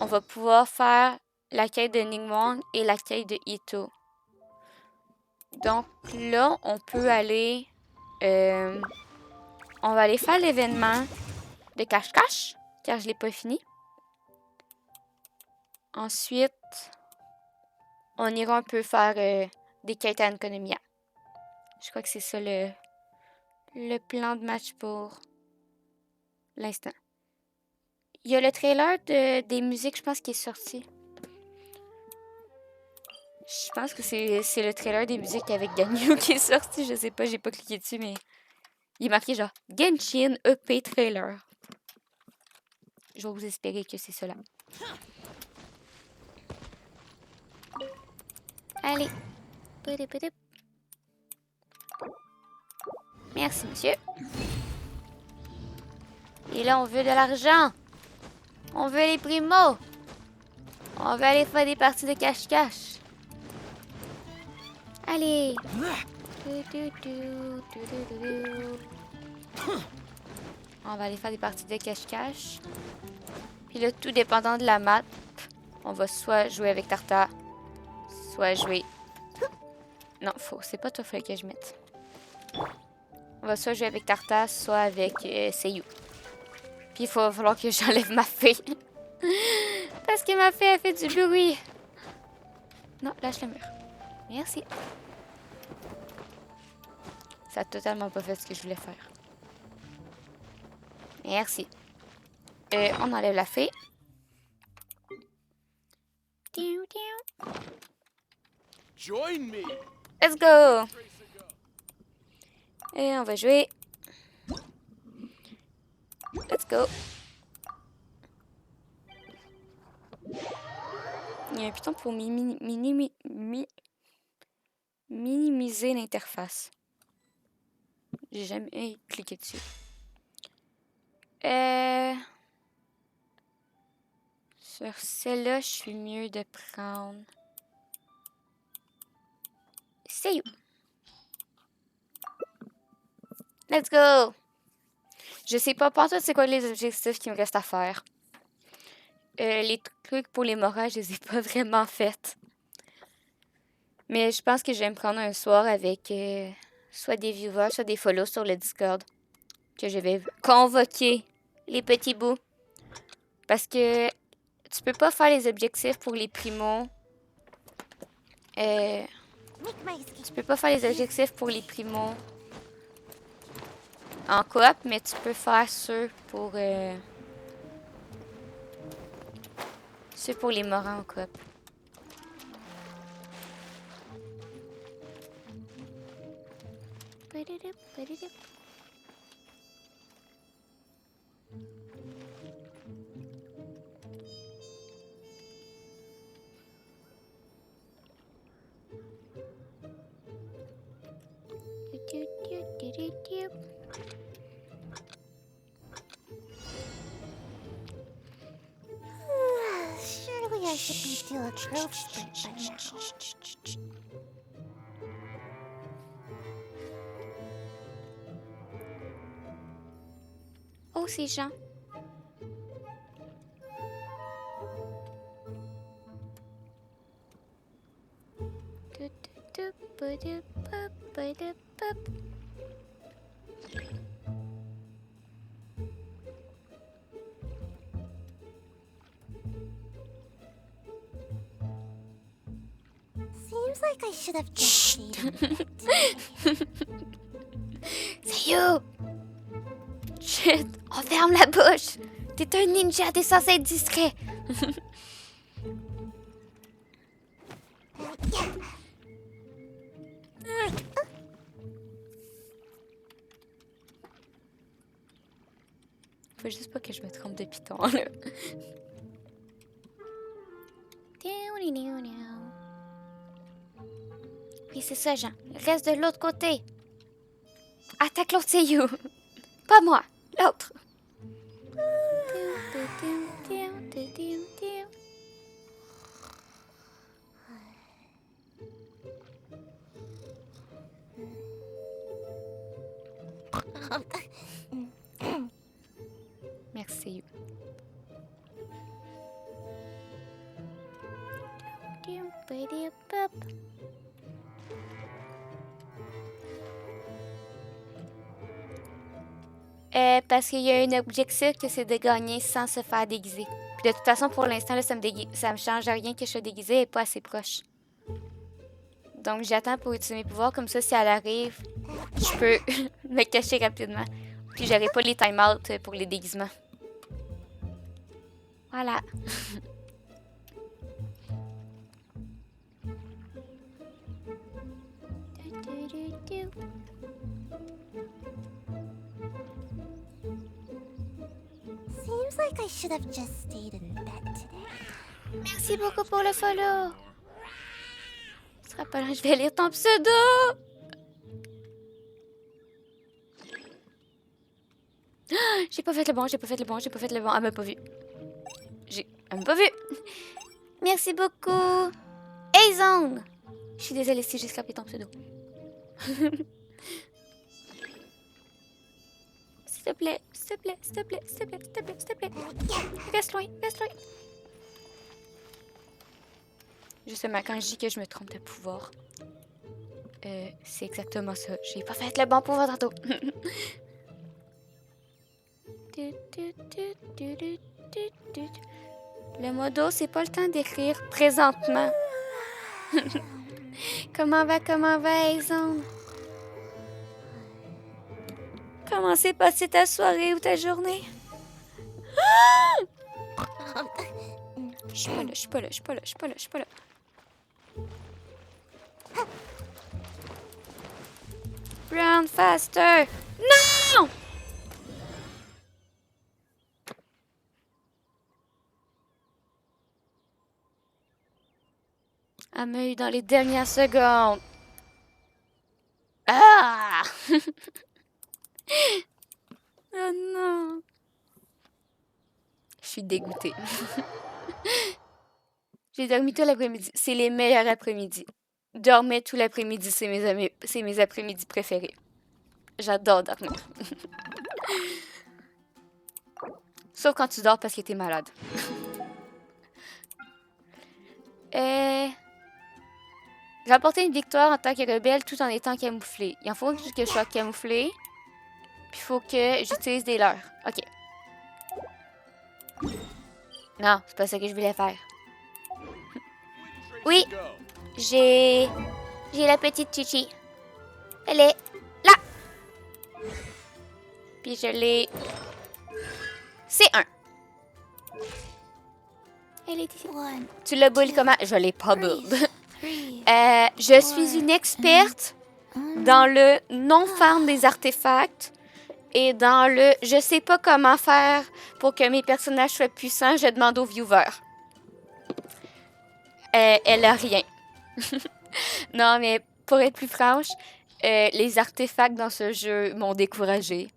on va pouvoir faire la quête de Ningwang et la quête de Ito. Donc là, on peut aller... on va aller faire l'événement de cache-cache, car je ne l'ai pas fini. Ensuite, on ira un peu faire des quêtes à Nkonomiya. Je crois que c'est ça le plan de match pour l'instant. Il y a le trailer des musiques, je pense, qui est sorti. Je pense que c'est le trailer des musiques avec Ganyu qui est sorti. Je sais pas, j'ai pas cliqué dessus, mais il est marqué genre Genshin EP trailer. Je vais vous espérer que c'est cela. Allez. Merci, monsieur. Et là, on veut de l'argent. On veut les primos. On veut aller faire des parties de cache-cache. Allez. On va aller faire des parties de cache-cache. Puis là, tout dépendant de la map, on va soit jouer avec Tarta, soit jouer... Non, c'est pas toi, il fallait que je mette. On va soit jouer avec Tarta, soit avec Seiyu. Puis il va falloir que j'enlève ma fée. Parce que ma fée, elle fait du bruit. Non, lâche le mur. Merci. Ça a totalement pas fait ce que je voulais faire. Merci. On enlève la fée. Join me. Let's go! Et on va jouer. Let's go! Il y a un piton pour minimiser l'interface. J'ai jamais cliqué dessus. Sur celle-là, je suis mieux de prendre. See you! Let's go! Je sais pas tout c'est quoi les objectifs qui me restent à faire. Les trucs pour les morales, je les ai pas vraiment faits. Mais je pense que je vais me prendre un soir avec soit des viewers, soit des follows sur le Discord. Que je vais convoquer les petits bouts. Parce que tu peux pas faire les objectifs pour les primos. Tu peux pas faire les objectifs pour les primos en coop, mais tu peux faire ceux pour les morants en coop. Surely I should be to a Grove Street by now. Oh, c'est Jean. Seems like I should have just stayed in bed. C'est you! Shit! On ferme la bouche! T'es un ninja, t'es censé être discret! Faut juste pas que je me trompe de piton, là. Oui, c'est ça, Jean. Reste de l'autre côté. Attaque l'autre, c'est you. Pas moi, l'autre. Merci, you. Parce qu'il y a un objectif que c'est de gagner sans se faire déguiser. Puis de toute façon, pour l'instant, là, ça me change rien que je sois déguisée et pas assez proche. Donc j'attends pour utiliser mes pouvoirs, comme ça, si elle arrive, je peux me cacher rapidement. Puis j'aurai pas les time-out pour les déguisements. Voilà. Seems like I should have just stayed in bed today. Merci beaucoup pour le follow. Ce sera pas là, je vais lire ton pseudo. J'ai pas fait le bon, j'ai pas fait le bon, j'ai pas fait le bon. Elle m'a pas vu. Elle m'a pas vu. Merci beaucoup. Hey Zone. Je suis désolée si j'ai scrapé ton pseudo. S'il te plaît, s'il te plaît, s'il te plaît, s'il te plaît, s'il te plaît, s'il te plaît. Reste loin, reste loin. Justement, quand je dis que je me trompe de pouvoir, c'est exactement ça. J'ai pas fait le bon pouvoir tantôt. Le modo, c'est pas le temps d'écrire présentement. Comment va, Aizon? Comment s'est passée ta soirée ou ta journée? Je suis pas là, je suis pas là, je suis pas là, je suis pas là, je suis pas là. Run faster! Non! Elle m'a eu dans les dernières secondes. Ah! Oh non! Je suis dégoûtée. J'ai dormi tout l'après-midi. C'est les meilleurs après-midi. Dormir tout l'après-midi, c'est mes après-midi préférés. J'adore dormir. Sauf quand tu dors parce que t'es malade. J'ai apporté une victoire en tant que rebelle tout en étant camouflé. Il en faut que je sois camouflé. Puis il faut que j'utilise des leurres. Ok. Non, c'est pas ça que je voulais faire. Oui, j'ai la petite Chichi. Elle est là. Puis je l'ai... C'est un. Elle est ici. Tu l'as build comment? Je l'ai pas build. Je suis une experte dans le non-farm des artefacts et dans le je sais pas comment faire pour que mes personnages soient puissants, je demande aux viewers. Elle a rien. Non, mais pour être plus franche, les artefacts dans ce jeu m'ont découragée.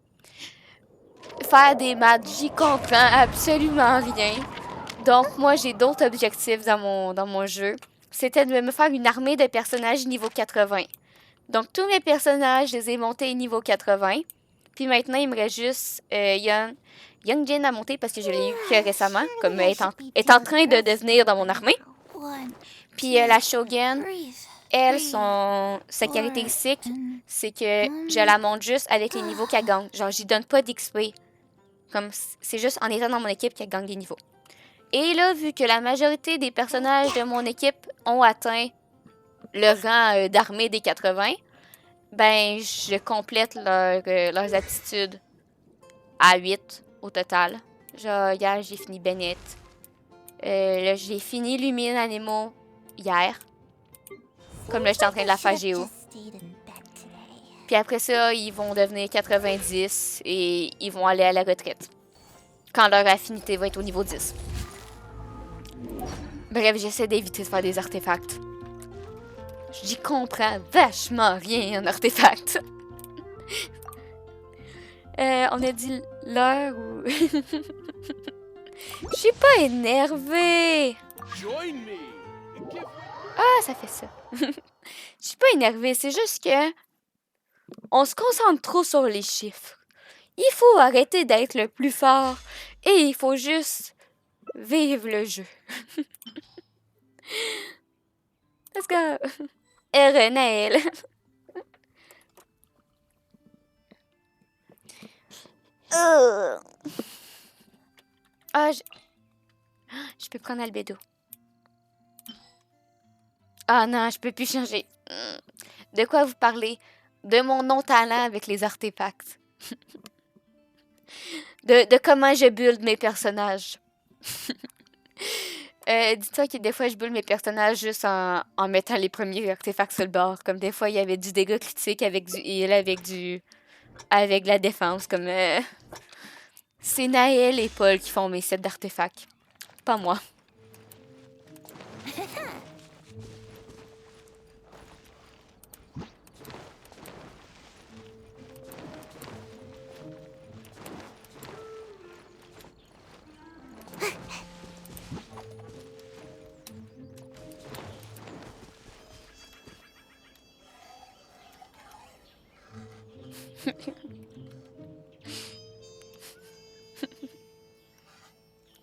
Faire des maths, j'y comprends absolument rien. Donc, moi, j'ai d'autres objectifs dans mon jeu. C'était de me faire une armée de personnages niveau 80. Donc, tous mes personnages, je les ai montés niveau 80. Puis maintenant, il me reste juste Young Jin à monter parce que je l'ai eu que récemment, comme est en train de devenir dans mon armée. Puis la Shogun, elle, sa caractéristique, c'est que je la monte juste avec les niveaux qu'elle gagne. Genre, j'y donne pas d'XP. Comme, c'est juste en étant dans mon équipe qu'elle gagne des niveaux. Et là, vu que la majorité des personnages de mon équipe ont atteint le rang d'armée des 80, ben, je complète leurs aptitudes à 8 au total. Genre, hier, j'ai fini Bennett. Là, j'ai fini Lumine Anemo hier. Comme là, j'étais en train de la faire Géo. Puis après ça, ils vont devenir 90 et ils vont aller à la retraite. Quand leur affinité va être au niveau 10. Bref, j'essaie d'éviter de faire des artefacts. J'y comprends vachement rien en artefacts. On a dit l'heure ou... Je suis pas énervée. Ah, ça fait ça. Je suis pas énervée, c'est juste que... On se concentre trop sur les chiffres. Il faut arrêter d'être le plus fort et il faut juste vivre le jeu. Let's go! Naël. Ah, je peux prendre Albedo. Ah non, je peux plus changer. De quoi vous parlez? De mon non-talent avec les artefacts. de comment je build mes personnages. Dis-toi que des fois, je build mes personnages juste en mettant les premiers artefacts sur le bord. Comme des fois, il y avait du dégât critique avec du heal, avec la défense. Comme c'est Naël et Paul qui font mes sets d'artefacts. Pas moi.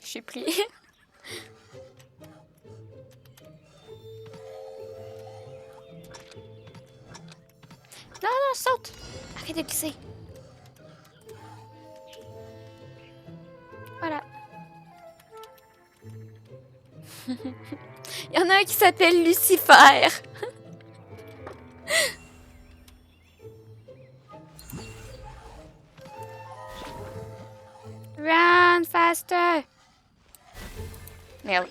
Je suis pris. Non, non, saute! Arrête de glisser. Voilà. Il y en a un qui s'appelle Lucifer. Run faster! Merde.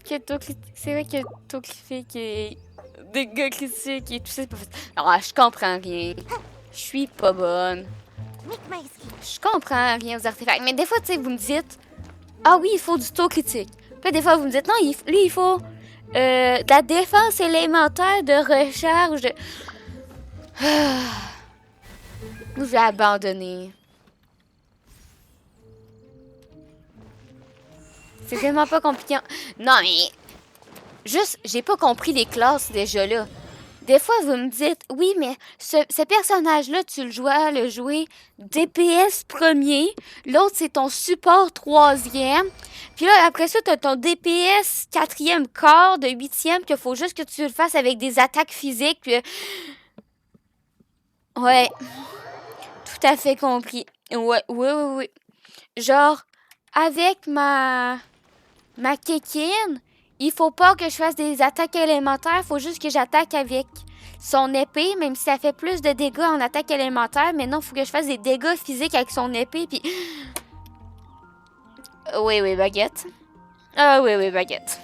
C'est vrai que taux critique et dégâts critiques et tout ça, c'est pas facile. Alors, je comprends rien. Je suis pas bonne. Je comprends rien aux artefacts. Mais des fois, tu sais, vous me dites, ah oui, il faut du taux critique. Puis des fois, vous me dites, non, lui, il faut de la défense élémentaire de recharge. Je vais abandonner. C'est vraiment pas compliqué. Non, mais... Juste, j'ai pas compris les classes déjà là. Des fois, vous me dites, oui, mais ce personnage-là, tu le jouer DPS premier. L'autre, c'est ton support 3e. Puis là, après ça, t'as ton DPS 4e quart de 8e qu'il faut juste que tu le fasses avec des attaques physiques. Puis... Ouais. Tout à fait compris. Oui. Genre, avec ma kékine, il faut pas que je fasse des attaques élémentaires. Il faut juste que j'attaque avec son épée, même si ça fait plus de dégâts en attaque élémentaire. Mais non, il faut que je fasse des dégâts physiques avec son épée. Puis... Oui, baguette. Ah oui, baguette.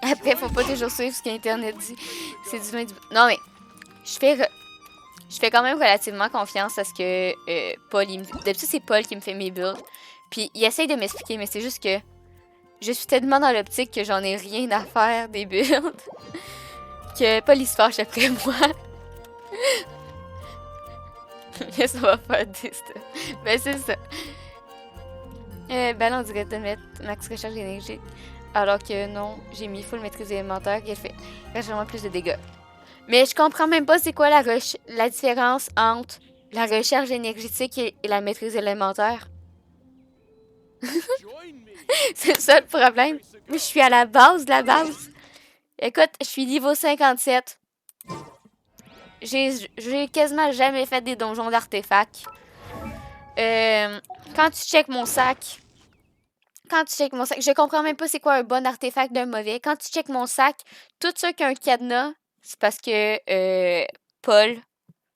Après, faut pas toujours suivre ce qu'Internet dit. C'est du loin du... Non, mais je fais quand même relativement confiance à ce que Paul... D'habitude, c'est Paul qui me fait mes builds. Puis il essaye de m'expliquer, mais c'est juste que je suis tellement dans l'optique que j'en ai rien à faire des builds que Paul il se fâche après moi. Mais ça va faire des stuff. Ben c'est ça. Ben là, on dirait de mettre max recharge d'énergie. Alors que non, j'ai mis full maîtrise élémentaire qui fait légèrement plus de dégâts. Mais je comprends même pas c'est quoi la différence entre la recharge énergétique et la maîtrise élémentaire. C'est ça le problème. Mais je suis à la base de la base. Écoute, je suis niveau 57. J'ai quasiment jamais fait des donjons d'artefacts. Quand tu checkes mon sac, je comprends même pas c'est quoi un bon artefact d'un mauvais. Quand tu checkes mon sac, tous ceux qui ont un cadenas, c'est parce que Paul,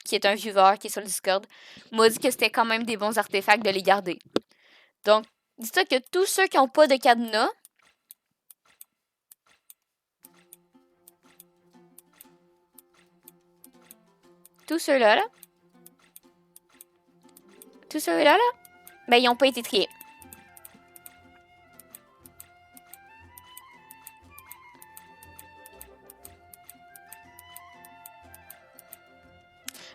qui est un viewer qui est sur le Discord, m'a dit que c'était quand même des bons artefacts de les garder. Donc, dis-toi que tous ceux qui n'ont pas de cadenas, tous ceux-là, ben ils n'ont pas été triés.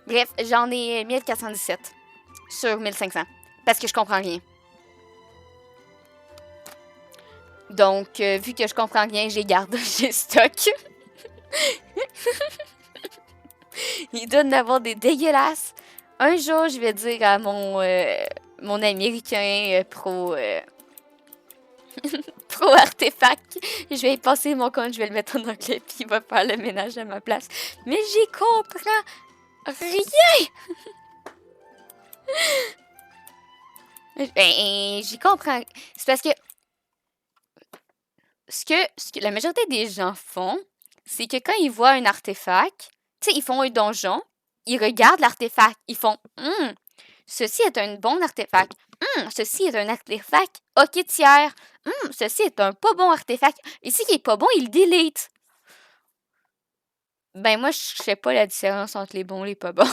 Bref, j'en ai 1417 sur 1500 parce que je comprends rien. Donc, vu que je comprends rien, j'ai gardé, j'ai stock. Il doit en avoir des dégueulasses. Un jour, je vais dire à mon américain pro artefact, je vais y passer mon compte, je vais le mettre en anglais, puis il va faire le ménage à ma place. Mais j'y comprends rien! Ben, j'y comprends. C'est parce que ce que la majorité des gens font, c'est que quand ils voient un artefact, tu sais, ils font un donjon, ils regardent l'artefact, ils font ceci est un bon artefact. Ceci est un artefact ok tiers. Ceci est un pas bon artefact. Et si il est pas bon, il delete. Ben moi, je sais pas la différence entre les bons et les pas bons.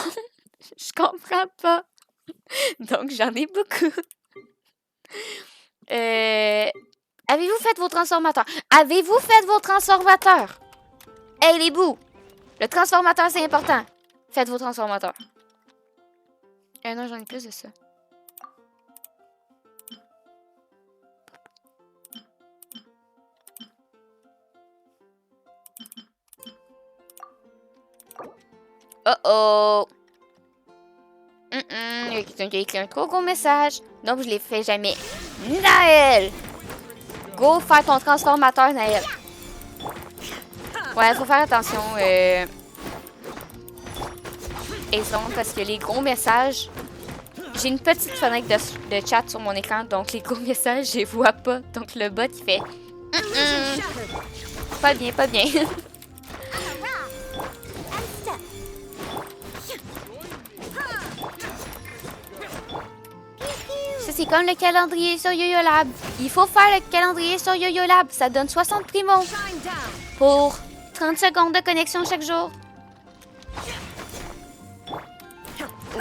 Je comprends pas. Donc, j'en ai beaucoup. Avez-vous fait vos transformateurs? Avez-vous fait vos transformateurs? Hey, les bouts! Le transformateur, c'est important. Faites vos transformateurs. Non, j'en ai plus de ça. Oh! Il y a quelqu'un qui a écrit un trop gros message. Donc, je l'ai fait jamais. Naël! Go faire ton transformateur, Naël. Ouais, faut faire attention. Parce que les gros messages... J'ai une petite fenêtre de chat sur mon écran, donc les gros messages, je les vois pas. Donc le bot, il fait... Pas bien, pas bien. c'est comme le calendrier sur HoYoLAB. Il faut faire le calendrier sur HoYoLAB. Ça donne 60 primos pour 30 secondes de connexion chaque jour.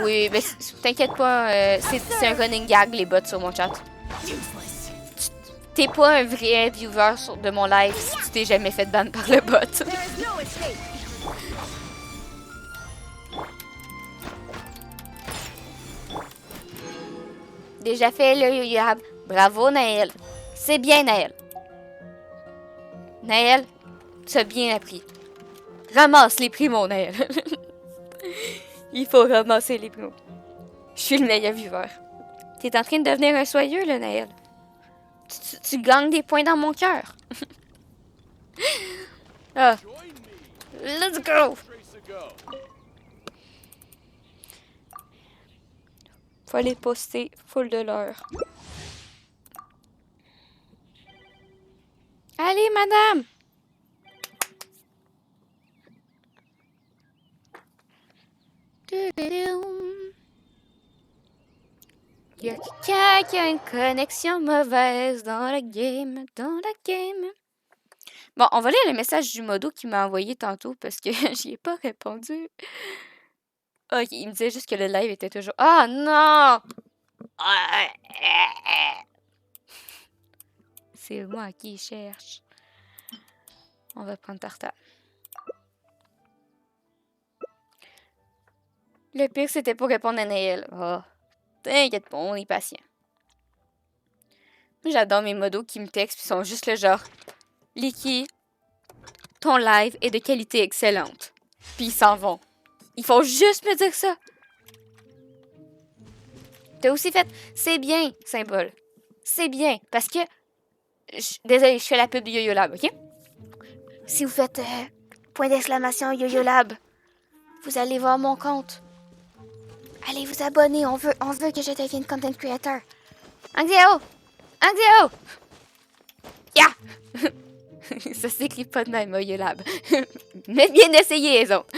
Oui, mais t'inquiète pas, c'est un running gag, les bots sur mon chat. T'es pas un vrai viewer de mon live si tu t'es jamais fait ban par le bot. Déjà fait le HoYoLAB. Bravo, Naël. C'est bien, Naël. Naël, tu as bien appris. Ramasse les primos, Naël. Il faut ramasser les primos. Je suis le meilleur viewer. T'es en train de devenir un soyeux, là, Naël. Tu gagnes des points dans mon cœur. Ah. Let's go. Faut les poster full de l'heure. Allez, madame. Il y a quelqu'un qui a une connexion mauvaise dans la game, Bon, on va lire le message du modo qui m'a envoyé tantôt parce que j'y ai pas répondu. Ok, il me disait juste que le live était toujours... Ah non! C'est moi qui cherche. On va prendre Tartare. Le pire, c'était pour répondre à Naël. Oh, t'inquiète pas, on est patient. J'adore mes modos qui me textent puis sont juste le genre... Licky, ton live est de qualité excellente. Puis ils s'en vont. Ils font juste me dire ça. T'as aussi fait c'est bien, symbole. C'est bien. Parce que. Désolée, je fais la pub de HoYoLAB, ok? Si vous faites point d'exclamation HoYoLAB, vous allez voir mon compte. Allez vous abonner, on veut que je devienne content creator. Angzeo! Angzeo! Yeah! Ça s'écrit pas de même, HoYoLAB. Mais bien essayé, les autres.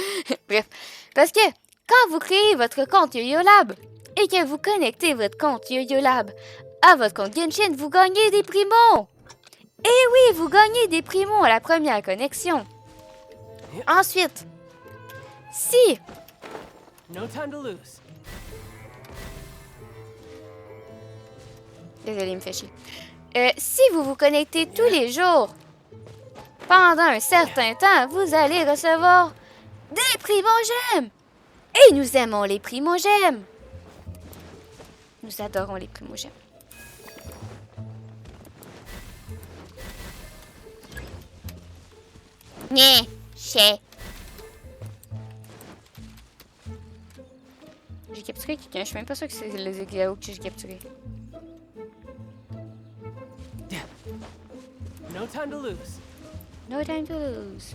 Bref. Parce que quand vous créez votre compte HoYoLAB et que vous connectez votre compte HoYoLAB à votre compte Genshin, vous gagnez des primos. Et oui, vous gagnez des primos à la première connexion. Ensuite, si... No time to lose. Désolé, il me fait chier. Si vous vous connectez tous les jours, pendant un certain temps, vous allez recevoir des primogèmes. Et nous aimons les primogèmes. Nous adorons les primogèmes. Nyeh, chais. J'ai capturé quelqu'un. Je suis même pas sûre que c'est les Exao que j'ai capturé. No time to lose. No time to lose.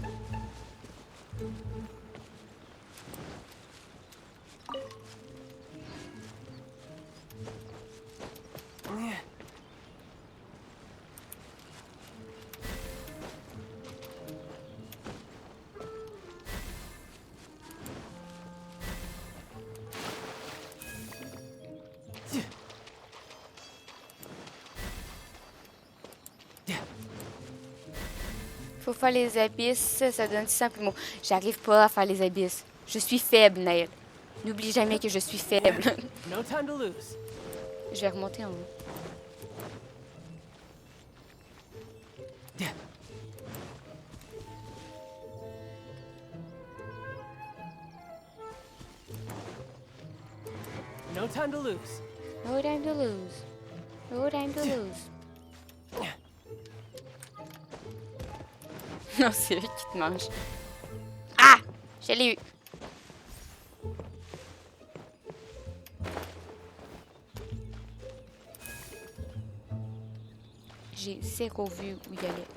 Faut faire les abysses, ça donne 600 primos. J'arrive pas à faire les abysses. Je suis faible, Naël. N'oublie jamais que je suis faible. No time to lose. Je vais remonter en haut. No time to lose. No time to lose. No time to lose. Non, c'est lui qui te mange. Ah! Je l'ai eu. J'ai zéro vu où il allait.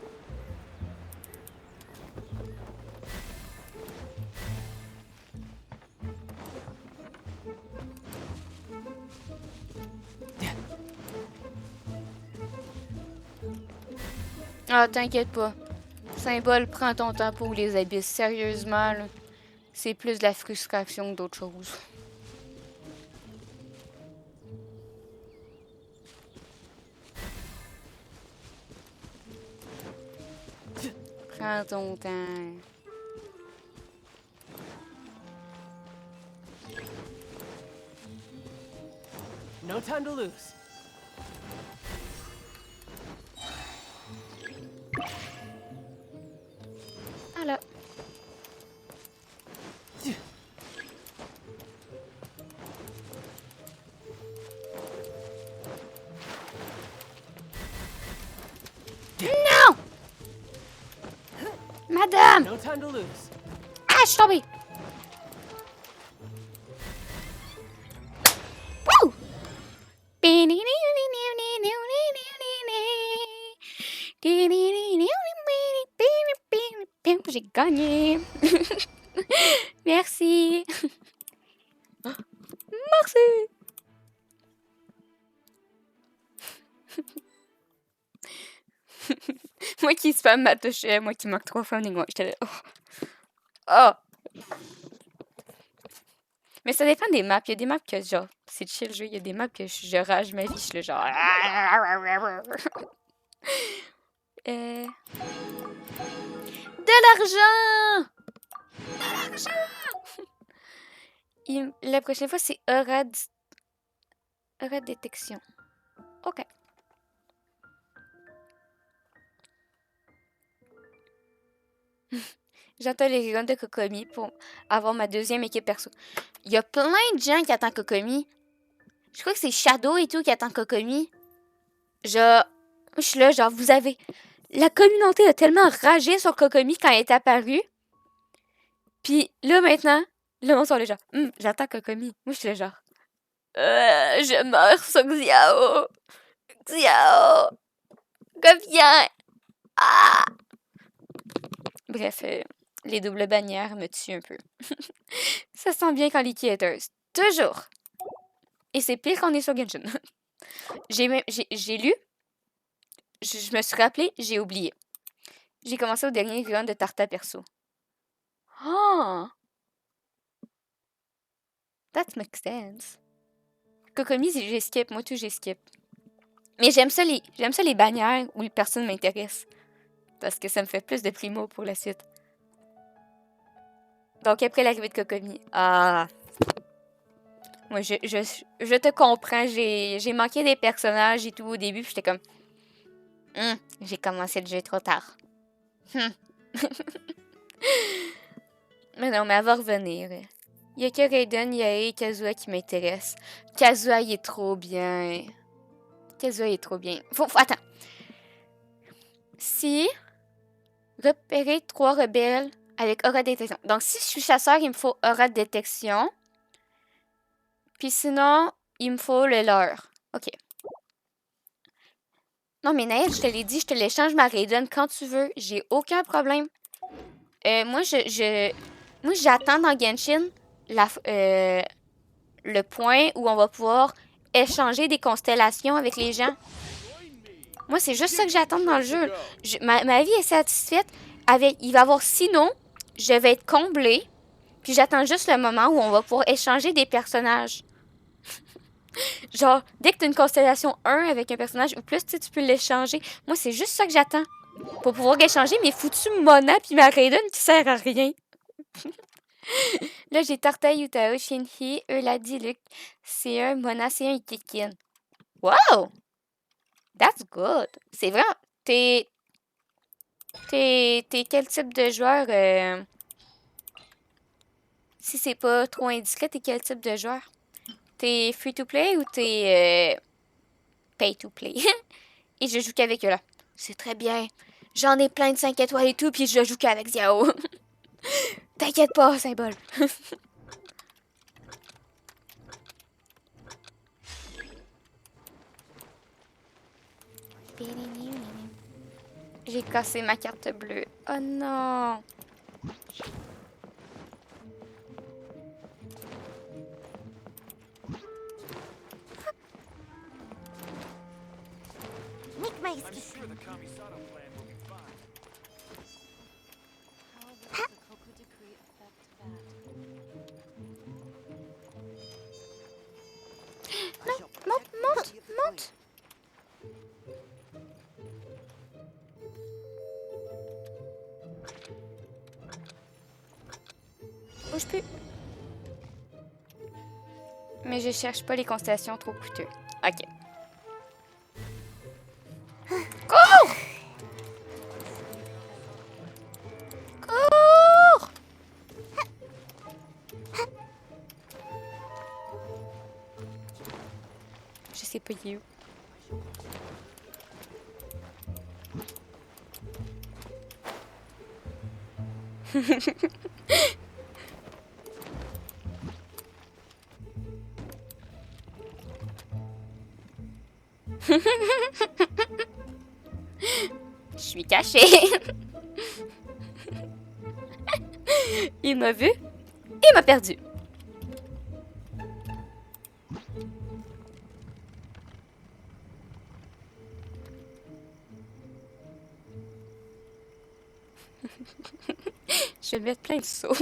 Ah, t'inquiète pas. Symbole, prends ton temps pour les abysses. Sérieusement, là, c'est plus de la frustration que d'autres choses. Prends ton temps. No time to lose. Ah là. Non! Madame! No time to lose. Ah, je suis tombée! Wouh! J'ai gagné! Merci! Merci! Moi qui spam ma touche, moi qui manque 3 fois, moi j'étais là. Oh. Oh! Mais ça dépend des maps. Il y a des maps que genre, c'est chill jeu. Il y a des maps que je rage ma vie. Je suis là genre. De l'argent! De l'argent! La prochaine fois, c'est aura de détection. Ok. J'attends les runs de Kokomi pour avoir ma deuxième équipe perso. Il y a plein de gens qui attendent Kokomi. Je crois que c'est Shadow et tout qui attend Kokomi. Je suis là, genre, vous avez... La communauté a tellement ragé sur Kokomi quand elle est apparue. Puis là, maintenant, le monde sont les gens. J'attends Kokomi. Moi, je suis là, genre... je meurs sur Xiao. Xiao. Reviens. Ah! Bref, les doubles bannières me tuent un peu. Ça sent bien quand les haters. Toujours. Et c'est pire quand on est sur Genshin. J'ai lu. Je me suis rappelé, j'ai oublié. J'ai commencé au dernier run de Tarta perso. Oh! That makes sense. Kokomi, j'ai skip. Moi, tout, j'ai skip. Mais j'aime ça les bannières où personne m'intéresse. Parce que ça me fait plus de primo pour la suite. Donc, après l'arrivée de Kokomi. Ah! Moi, je te comprends. J'ai manqué des personnages et tout au début. Puis j'étais comme... j'ai commencé le jeu trop tard. Mais non, mais elle va revenir. Il y a que Raiden, Yae et Kazuha qui m'intéressent. Kazuha, il est trop bien. Kazuha, il est trop bien. Attends. Si... Repérer 3 rebelles avec aura de détection. Donc, si je suis chasseur, il me faut aura de détection. Puis sinon, il me faut le leur. OK. Non, mais Naël, je te l'ai dit, je te l'échange ma Raiden quand tu veux. J'ai aucun problème. Moi, j'attends dans Genshin le point où on va pouvoir échanger des constellations avec les gens. Moi, c'est juste ça que j'attends dans le jeu. Ma vie est satisfaite. Il va y avoir 6 noms. Je vais être comblée. Puis j'attends juste le moment où on va pouvoir échanger des personnages. Genre, dès que tu as une constellation 1 avec un personnage ou plus, tu peux l'échanger. Moi, c'est juste ça que j'attends. Pour pouvoir échanger mes foutus Mona puis ma Raiden qui sert à rien. Là, j'ai Tarta, Yutao, Shinhi, Euladi, Luke, C1, Mona, C1 et Kikin. Wow! That's good. C'est vraiment... T'es quel type de joueur? Si c'est pas trop indiscret, t'es quel type de joueur? T'es free-to-play ou t'es pay-to-play? Et je joue qu'avec eux là. C'est très bien. J'en ai plein de 5 étoiles et tout, puis je joue qu'avec Xiao. T'inquiète pas, symbole. J'ai cassé ma carte bleue. Oh non! Make my Non, monte! Bouge plus. Mais je cherche pas les constellations trop coûteux. Ok. Cours! Cours! Je sais pas il est où. Je suis cachée. Il m'a vu. Il m'a perdu. Je vais mettre plein de sauts.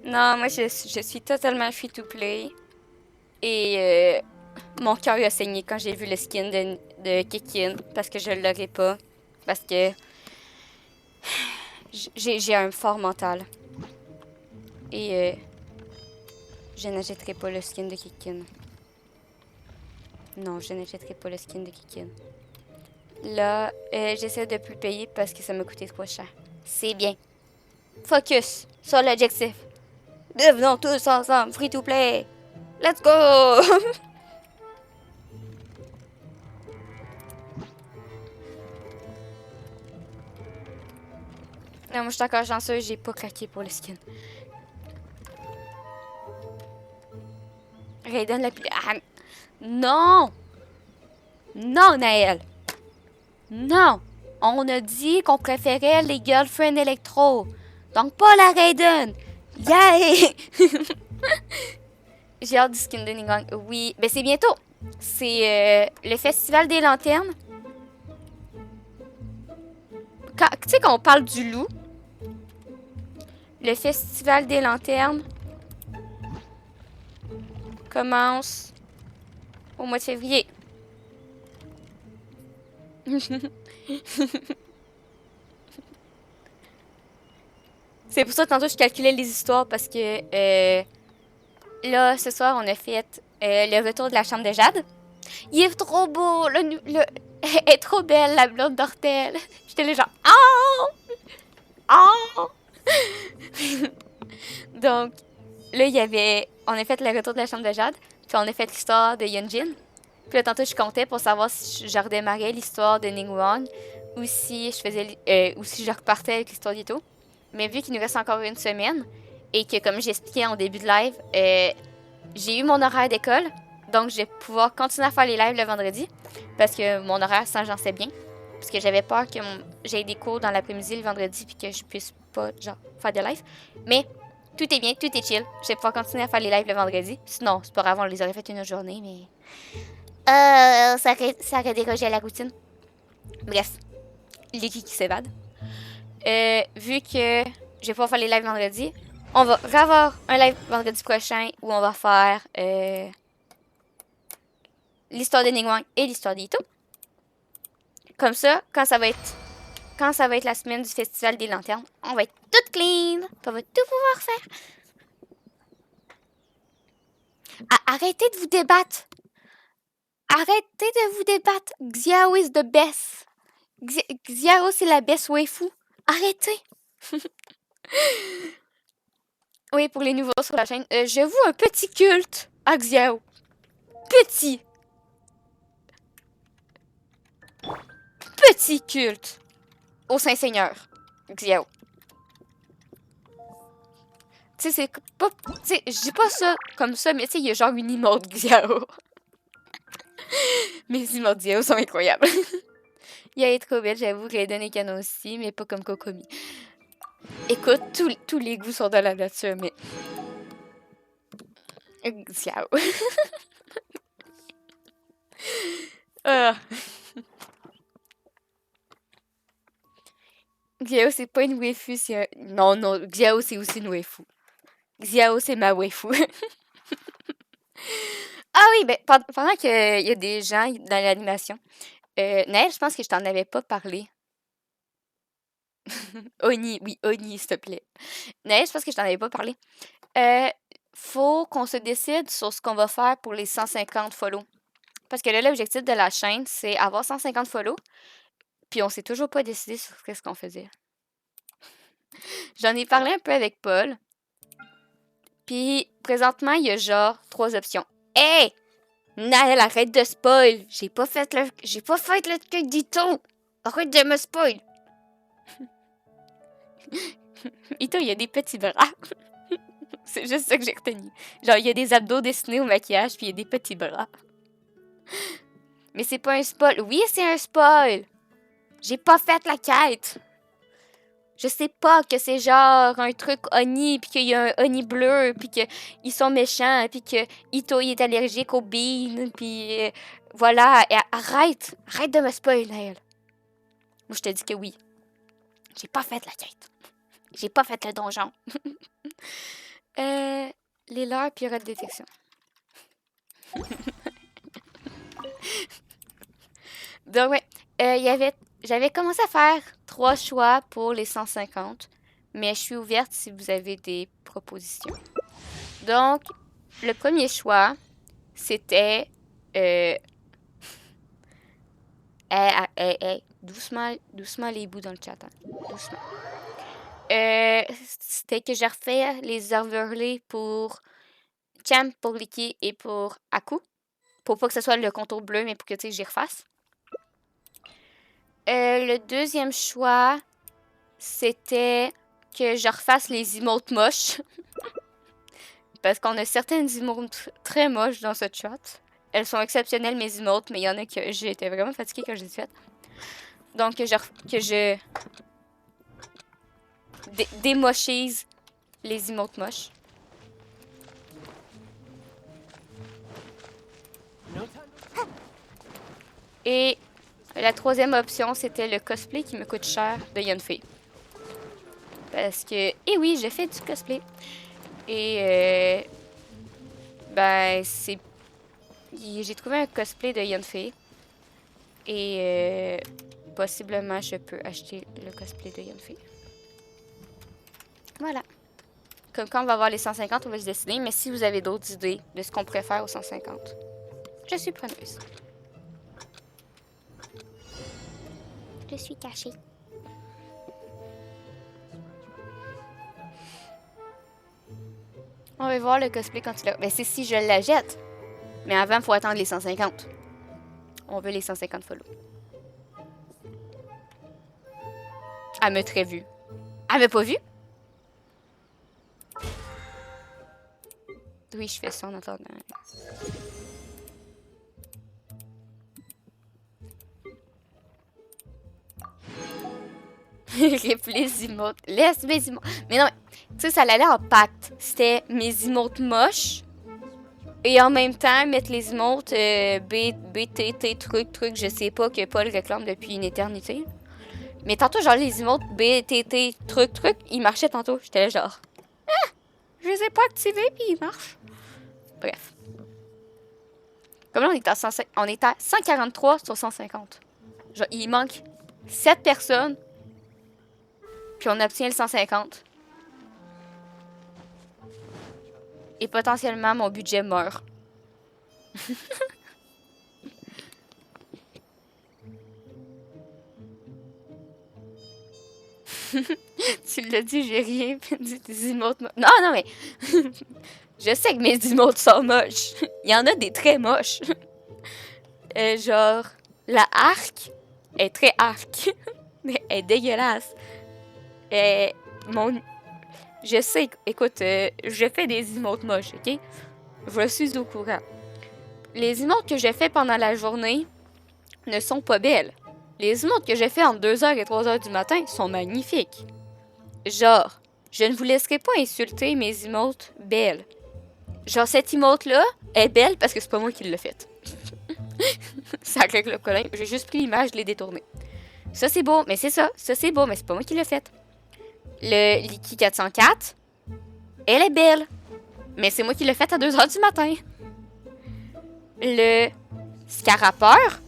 Non, moi je suis totalement free to play. Et mon cœur a saigné quand j'ai vu le skin de Kikin. Parce que je l'aurais pas. Parce que j'ai un fort mental. Et je n'achèterai pas le skin de Kikin. Non, je n'achèterai pas le skin de Kikin. Là, j'essaie de plus payer parce que ça m'a coûté trop cher. C'est bien. Focus sur l'objectif. Devenons tous ensemble free to play. Let's go! Non, moi je suis encore chanceuse, j'ai pas craqué pour le skin. Raiden la plus... Ah, non! Non, Naël! Non! On a dit qu'on préférait les girlfriends électro. Donc pas la Raiden! Yay! J'ai hâte du skin de Ningguang. Oui, ben c'est bientôt. C'est le Festival des Lanternes. Tu sais, quand on parle du loup, le Festival des Lanternes commence au mois de février. C'est pour ça que tantôt je calculais les histoires parce que là, ce soir, on a fait le retour de la chambre de Jade. Il est trop beau! Elle est trop belle, la blonde d'Ortel. J'étais là genre... Oh! Oh! Donc, là, il y avait... On a fait le retour de la chambre de Jade. Puis on a fait l'histoire de Yunjin. Puis là, tantôt, je comptais pour savoir si je redémarrais l'histoire de Ningguang ou si je faisais... ou si je repartais avec l'histoire d'Ito. Mais vu qu'il nous reste encore une semaine et que, comme j'expliquais en début de live, j'ai eu mon horaire d'école. Donc, je vais pouvoir continuer à faire les lives le vendredi. Parce que mon horaire, ça, j'en sais bien. Parce que j'avais peur que j'aie des cours dans l'après-midi le vendredi puis que je puisse pas, genre, faire de live. Mais tout est bien, tout est chill. Je vais pouvoir continuer à faire les lives le vendredi. Sinon, c'est pas grave, on les aurait fait une autre journée, mais... ça aurait dérogé à la routine. Bref, l'équipe qui s'évade. Vu que je vais pouvoir faire les lives vendredi, on va avoir un live vendredi prochain où on va faire l'histoire de Ningguang et l'histoire d'Ito. Comme ça, quand ça va être la semaine du Festival des Lanternes, on va être toute clean. On va tout pouvoir faire. Arrêtez de vous débattre. Arrêtez de vous débattre. Xiao is the best. Xiao, c'est la best waifu. Arrêtez. Oui, pour les nouveaux sur la chaîne, je voue un petit culte à Xiao. Petit culte au Saint-Seigneur, Xiao. Tu sais, c'est pas... Tu sais, je dis pas ça comme ça, mais tu sais, il y a genre une emote Xiao. Mes emotes Xiao sont incroyables. Il est trop belle, j'avoue que Raiden est canon aussi, mais pas comme Kokomi. Écoute, tous les goûts sont dans la nature, mais... Xiao. Xiao, c'est pas une waifu, c'est un... Non, Xiao, c'est aussi une waifu. Xiao, c'est ma waifu. Ah oui, ben, pendant qu'il y a des gens dans l'animation, Naël, je pense que je t'en avais pas parlé. Oni, oui, Oni, s'il te plaît. Mais c'est parce que je t'en avais pas parlé. Faut qu'on se décide sur ce qu'on va faire pour les 150 follow. Parce que là, l'objectif de la chaîne, c'est avoir 150 follow. Puis on s'est toujours pas décidé sur ce qu'on faisait. J'en ai parlé un peu avec Paul. Puis présentement, il y a genre 3 options. Hey! Naël, arrête de spoil! J'ai pas fait le truc du tout! Arrête de me spoil! Ito, il y a des petits bras. C'est juste ça que j'ai retenu. Genre, il y a des abdos dessinés au maquillage, puis il y a des petits bras. Mais c'est pas un spoil. Oui, c'est un spoil! J'ai pas fait la quête! Je sais pas que c'est genre un truc Oni, puis qu'il y a un Oni bleu, puis qu'ils sont méchants, puis que Ito il est allergique aux beans, puis voilà. Et arrête de me spoiler, Naël. Moi, je te dis que oui. J'ai pas fait la quête. J'ai pas fait le donjon. Les leurres, puis de détection. Donc, ouais. J'avais commencé à faire 3 choix pour les 150, mais je suis ouverte si vous avez des propositions. Donc, le premier choix, c'était... doucement les bouts dans le chat. Hein. Doucement. C'était que je refais les overlays pour Champ, pour Licky et pour Aku. Pour pas que ce soit le contour bleu, mais pour que j'y refasse. Le deuxième choix, c'était que je refasse les emotes moches. Parce qu'on a certaines emotes très moches dans ce chat. Elles sont exceptionnelles, mes emotes, mais il y en a que j'étais vraiment fatiguée quand je les ai faites. Donc, que je démochise les emotes moches. Et la troisième option, c'était le cosplay qui me coûte cher de Yunfei. Parce que, eh oui, j'ai fait du cosplay. Et, ben, c'est... J'ai trouvé un cosplay de Yunfei. Et, possiblement, je peux acheter le cosplay de Yunfei. Voilà. Comme quand on va avoir les 150, on va se décider. Mais si vous avez d'autres idées de ce qu'on pourrait faire aux 150, je suis preneuse. Je suis cachée. On va voir le cosplay quand il a... Mais c'est si je la jette. Mais avant, il faut attendre les 150. On veut les 150 follow. Elle m'a très vue. Elle m'a pas vue? Oui, je fais ça en attendant. Rip les emotes. Laisse mes emotes. Mais non, tu sais, ça allait en pacte. C'était mes emotes moches. Et en même temps, mettre les emotes BTT, truc, je sais pas, que Paul réclame depuis une éternité. Mais tantôt, genre, les emotes BTT, truc, ils marchaient tantôt. J'étais là, genre, ah, je les ai pas activés, puis ils marchent. Bref. Comme là, on est à 143 sur 150. Genre, il manque 7 personnes. Puis on obtient le 150. Et potentiellement, mon budget meurt. Tu l'as dit, j'ai rien dit des emotes moches. Non, mais... je sais que mes emotes sont moches. Il y en a des très moches. Genre, la arc est très arc. Mais elle est dégueulasse. Je sais, écoute, je fais des emotes moches, ok? Je suis au courant. Les emotes que j'ai fait pendant la journée ne sont pas belles. Les emotes que j'ai fait entre 2h et 3h du matin sont magnifiques. Genre, je ne vous laisserai pas insulter mes emotes belles. Genre, cette emote-là est belle parce que c'est pas moi qui l'ai faite. Ça claque le colin. J'ai juste pris l'image, je l'ai détournée. Ça, c'est beau, mais c'est ça. Ça, c'est beau, mais c'est pas moi qui l'ai faite. Le Licky 404, elle est belle. Mais c'est moi qui l'ai faite à 2h du matin. Le Scarapeur,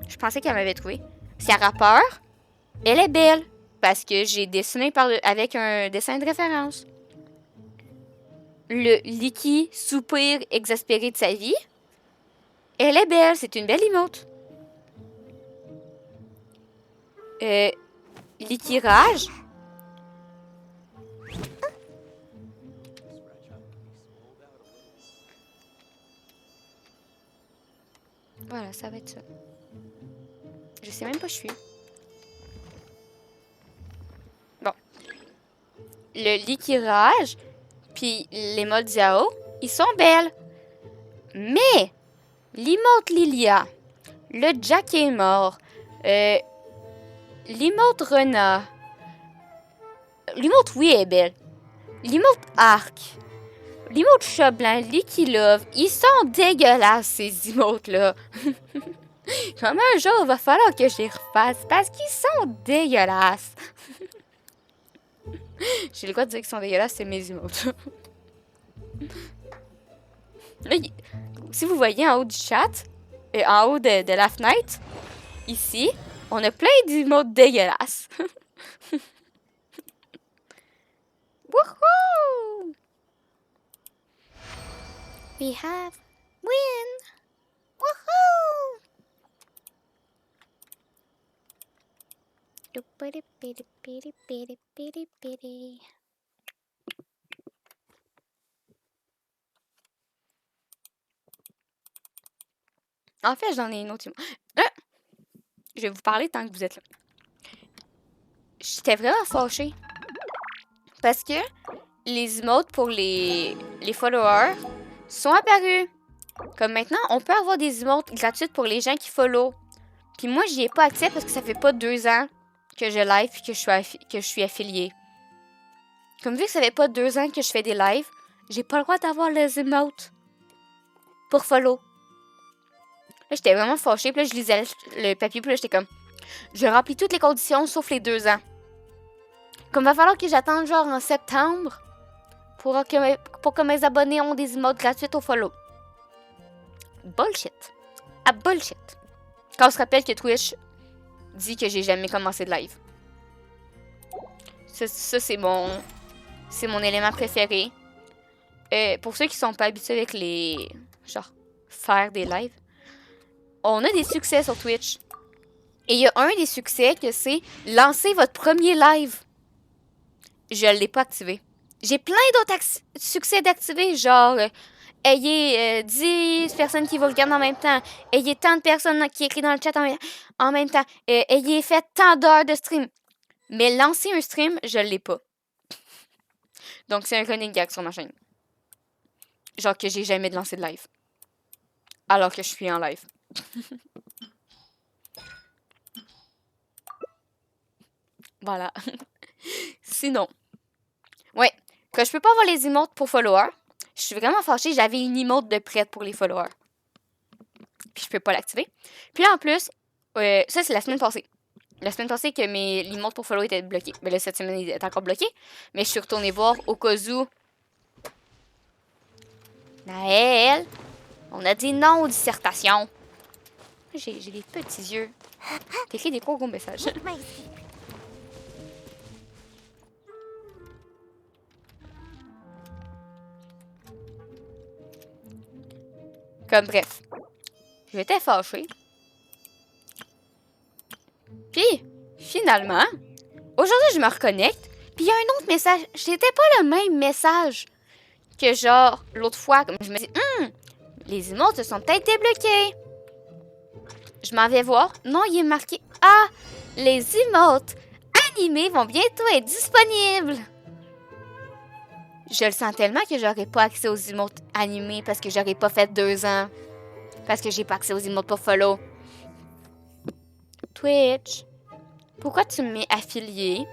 je pensais qu'elle m'avait trouvé. Scarapeur, Elle est belle parce que j'ai dessiné avec un dessin de référence. Le Licky soupir exaspéré de sa vie. Elle est belle, c'est une belle emote. Licky rage. Voilà, ça va être ça. Je sais même pas où je suis. Bon. Le Licky rage, puis l'émote Xiao, ils sont belles. Mais, l'emote Lilia, le Jack est mort, l'emote Rena, l'emote oui est belle, l'emote Arc, l'emote Chat Blanc, Licky Love, ils sont dégueulasses ces emotes-là. Comme un jour, il va falloir que je les refasse parce qu'ils sont dégueulasses. J'ai le droit de dire qu'ils sont dégueulasses, c'est mes emotes. Là, si vous voyez en haut du chat, et en haut de la fenêtre, ici, on a plein d'emotes dégueulasses. Woohoo! We have win! Woohoo! En fait, j'en ai une autre. Je vais vous parler tant que vous êtes là. J'étais vraiment fâchée. Parce que les emotes pour les followers sont apparus. Comme maintenant, on peut avoir des emotes gratuites pour les gens qui follow. Puis moi, j'y ai pas accès parce que ça fait pas 2 ans que je live et que je suis affiliée. Comme vu que ça fait pas 2 ans que je fais des lives, j'ai pas le droit d'avoir les emotes pour follow. Là, j'étais vraiment fâchée. Puis là, je lisais le papier. Puis là, j'étais comme... Je remplis toutes les conditions sauf les 2 ans. Comme va falloir que j'attende genre en septembre pour que mes abonnés ont des emotes gratuites au follow. Bullshit. Ah, bullshit. Quand on se rappelle que Twitch dit que j'ai jamais commencé de live. Ça c'est mon élément préféré. Pour ceux qui sont pas habitués avec les... genre, faire des lives. On a des succès sur Twitch. Et il y a un des succès que c'est lancer votre premier live. Je ne l'ai pas activé. J'ai plein d'autres succès d'activer, genre ayez 10 personnes qui vous regardent en même temps, ayez tant de personnes qui écrivent dans le chat en même temps, ayez fait tant d'heures de stream. Mais lancer un stream, je ne l'ai pas. Donc c'est un running gag sur ma chaîne. Genre que j'ai jamais lancé de live. Alors que je suis en live. Voilà. Sinon. Ouais. Que je peux pas avoir les emotes pour followers. Je suis vraiment fâchée. J'avais une emote de prête pour les followers. Puis je peux pas l'activer. Puis là, en plus, ça, c'est la semaine passée. La semaine passée que mes emotes pour follow étaient bloqués. Mais là, cette semaine, il est encore bloqué. Mais je suis retournée voir au cas où. Naël, on a dit non aux dissertations. J'ai des petits yeux. T'écris des gros messages. Comme bref. J'étais fâchée. Puis, finalement, aujourd'hui, je me reconnecte. Puis, il y a un autre message. C'était pas le même message que genre l'autre fois. Comme je me dis, les emotes se sont peut-être débloqués. Je m'en vais voir. Non, il est marqué, ah, les emotes animés vont bientôt être disponibles. Je le sens tellement que j'aurais pas accès aux emotes animés parce que j'aurais pas fait 2 ans. Parce que j'ai pas accès aux emotes pour follow. Twitch, pourquoi tu m'es affilié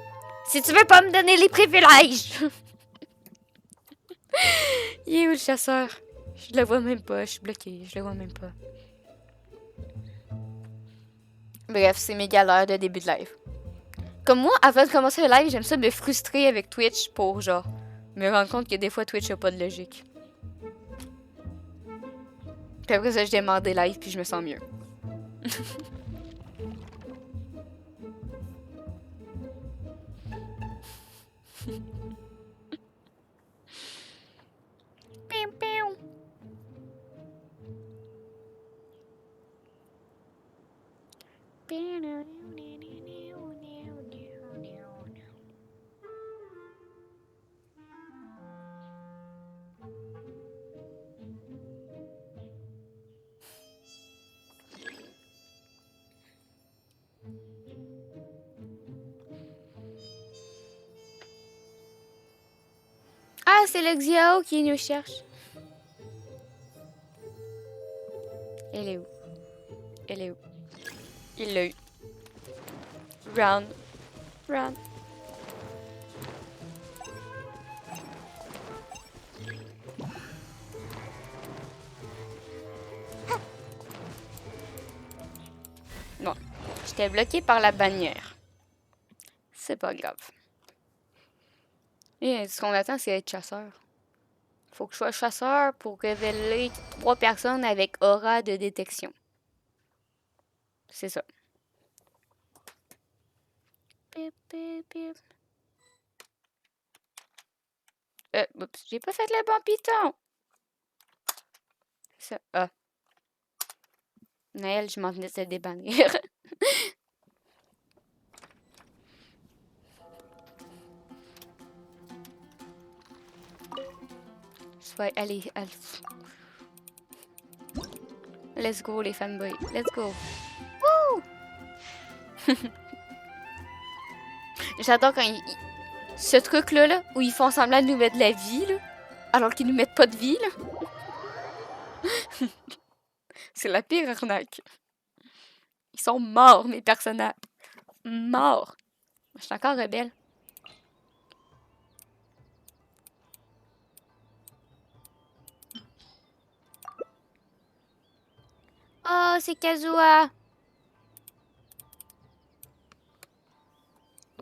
si tu veux pas me donner les privilèges? Il est où le chasseur? Je le vois même pas, je suis bloquée, je le vois même pas. Bref, c'est mes galères de début de live. Comme moi, avant de commencer le live, j'aime ça me frustrer avec Twitch pour genre me rendre compte que des fois Twitch a pas de logique. Puis après ça, je démarre des lives puis je me sens mieux. c'est le Xiao qui nous cherche. Elle est où? Elle est où? Il l'a eu. Round. Round. Bon, j'étais bloqué par la bannière. C'est pas grave. Et ce qu'on attend, c'est être chasseur. Faut que je sois chasseur pour révéler 3 personnes avec aura de détection. C'est ça. Pip, pip, pip. Oups, j'ai pas fait le bon piton. Ça, ah. Naël, je m'en venais de te débannir. Allez. Let's go, les fanboys. Let's go. Woo! J'adore quand ce truc-là, là, où ils font semblant de nous mettre de la vie, là, alors qu'ils nous mettent pas de vie, là. C'est la pire arnaque. Ils sont morts, mes personnages. Morts. Je suis encore rebelle. Oh, c'est Kazuha.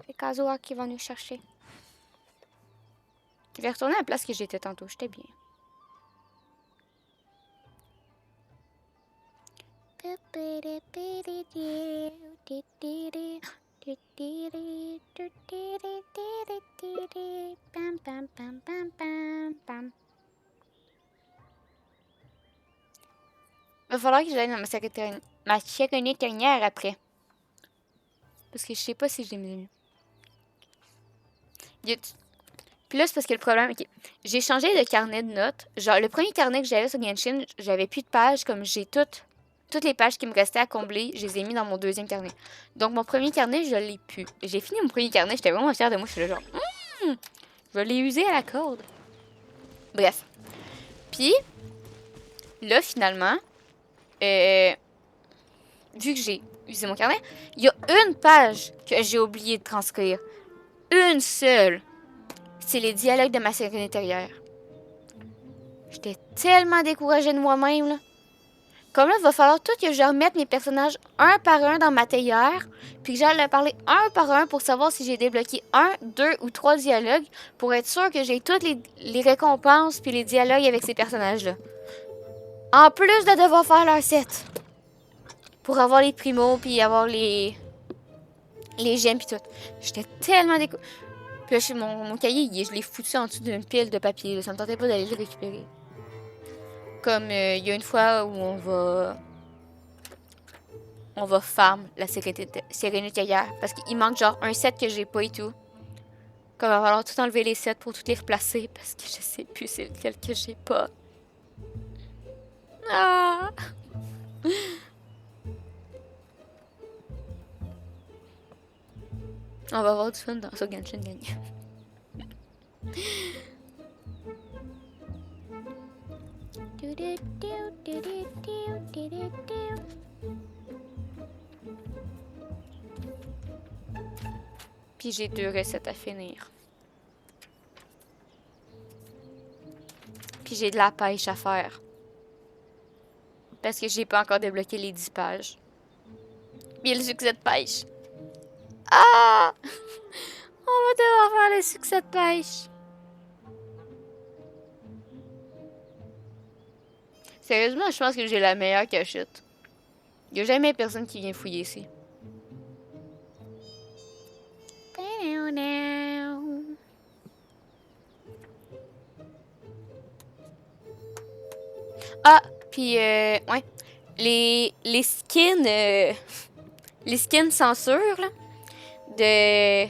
C'est Kazuha qui va nous chercher. Je vais retourner à la place que j'étais tantôt. J'étais bien. Il va falloir que j'aille dans ma secrétaire après. Parce que je sais pas si je l'ai mis. Plus parce que le problème, ok. J'ai changé de carnet de notes. Genre, le premier carnet que j'avais sur Genshin, j'avais plus de pages, comme j'ai toutes les pages qui me restaient à combler, je les ai mis dans mon deuxième carnet. Donc, mon premier carnet, je l'ai plus. J'ai fini mon premier carnet, j'étais vraiment fière de moi. Je suis genre, je l'ai usé à la corde. Bref. Puis, là, finalement, vu que j'ai usé mon carnet, il y a une page que j'ai oublié de transcrire. Une seule. C'est les dialogues de ma série intérieure. J'étais tellement découragée de moi-même, là. Comme là, il va falloir tout que je remette mes personnages un par un dans ma théière, puis que j'aille leur parler un par un pour savoir si j'ai débloqué 1, 2 ou 3 dialogues, pour être sûr que j'ai toutes les récompenses puis les dialogues avec ces personnages-là. En plus de devoir faire leur set. Pour avoir les primos, puis avoir les gemmes, puis tout. J'étais tellement découragée. Puis là, mon cahier, je l'ai foutu en dessous d'une pile de papier. Ça me tentait pas d'aller le récupérer. Comme il y a une fois où on va farm la sérénitaire. Parce qu'il manque genre un set que j'ai pas et tout. Comme il va falloir tout enlever les sets pour tout les replacer. Parce que je sais plus c'est lequel que j'ai pas. Ah! On va avoir du fun dans ce Genshin Gang. Puis j'ai 2 recettes à finir. Puis j'ai de la pêche à faire. Parce que j'ai pas encore débloqué les 10 pages. Puis le succès de pêche. Ah! On va devoir faire le succès de pêche. Sérieusement, je pense que j'ai la meilleure cachette. Il n'y a jamais personne qui vient fouiller ici. Ah, puis ouais. Les skins... les skins censure, là. De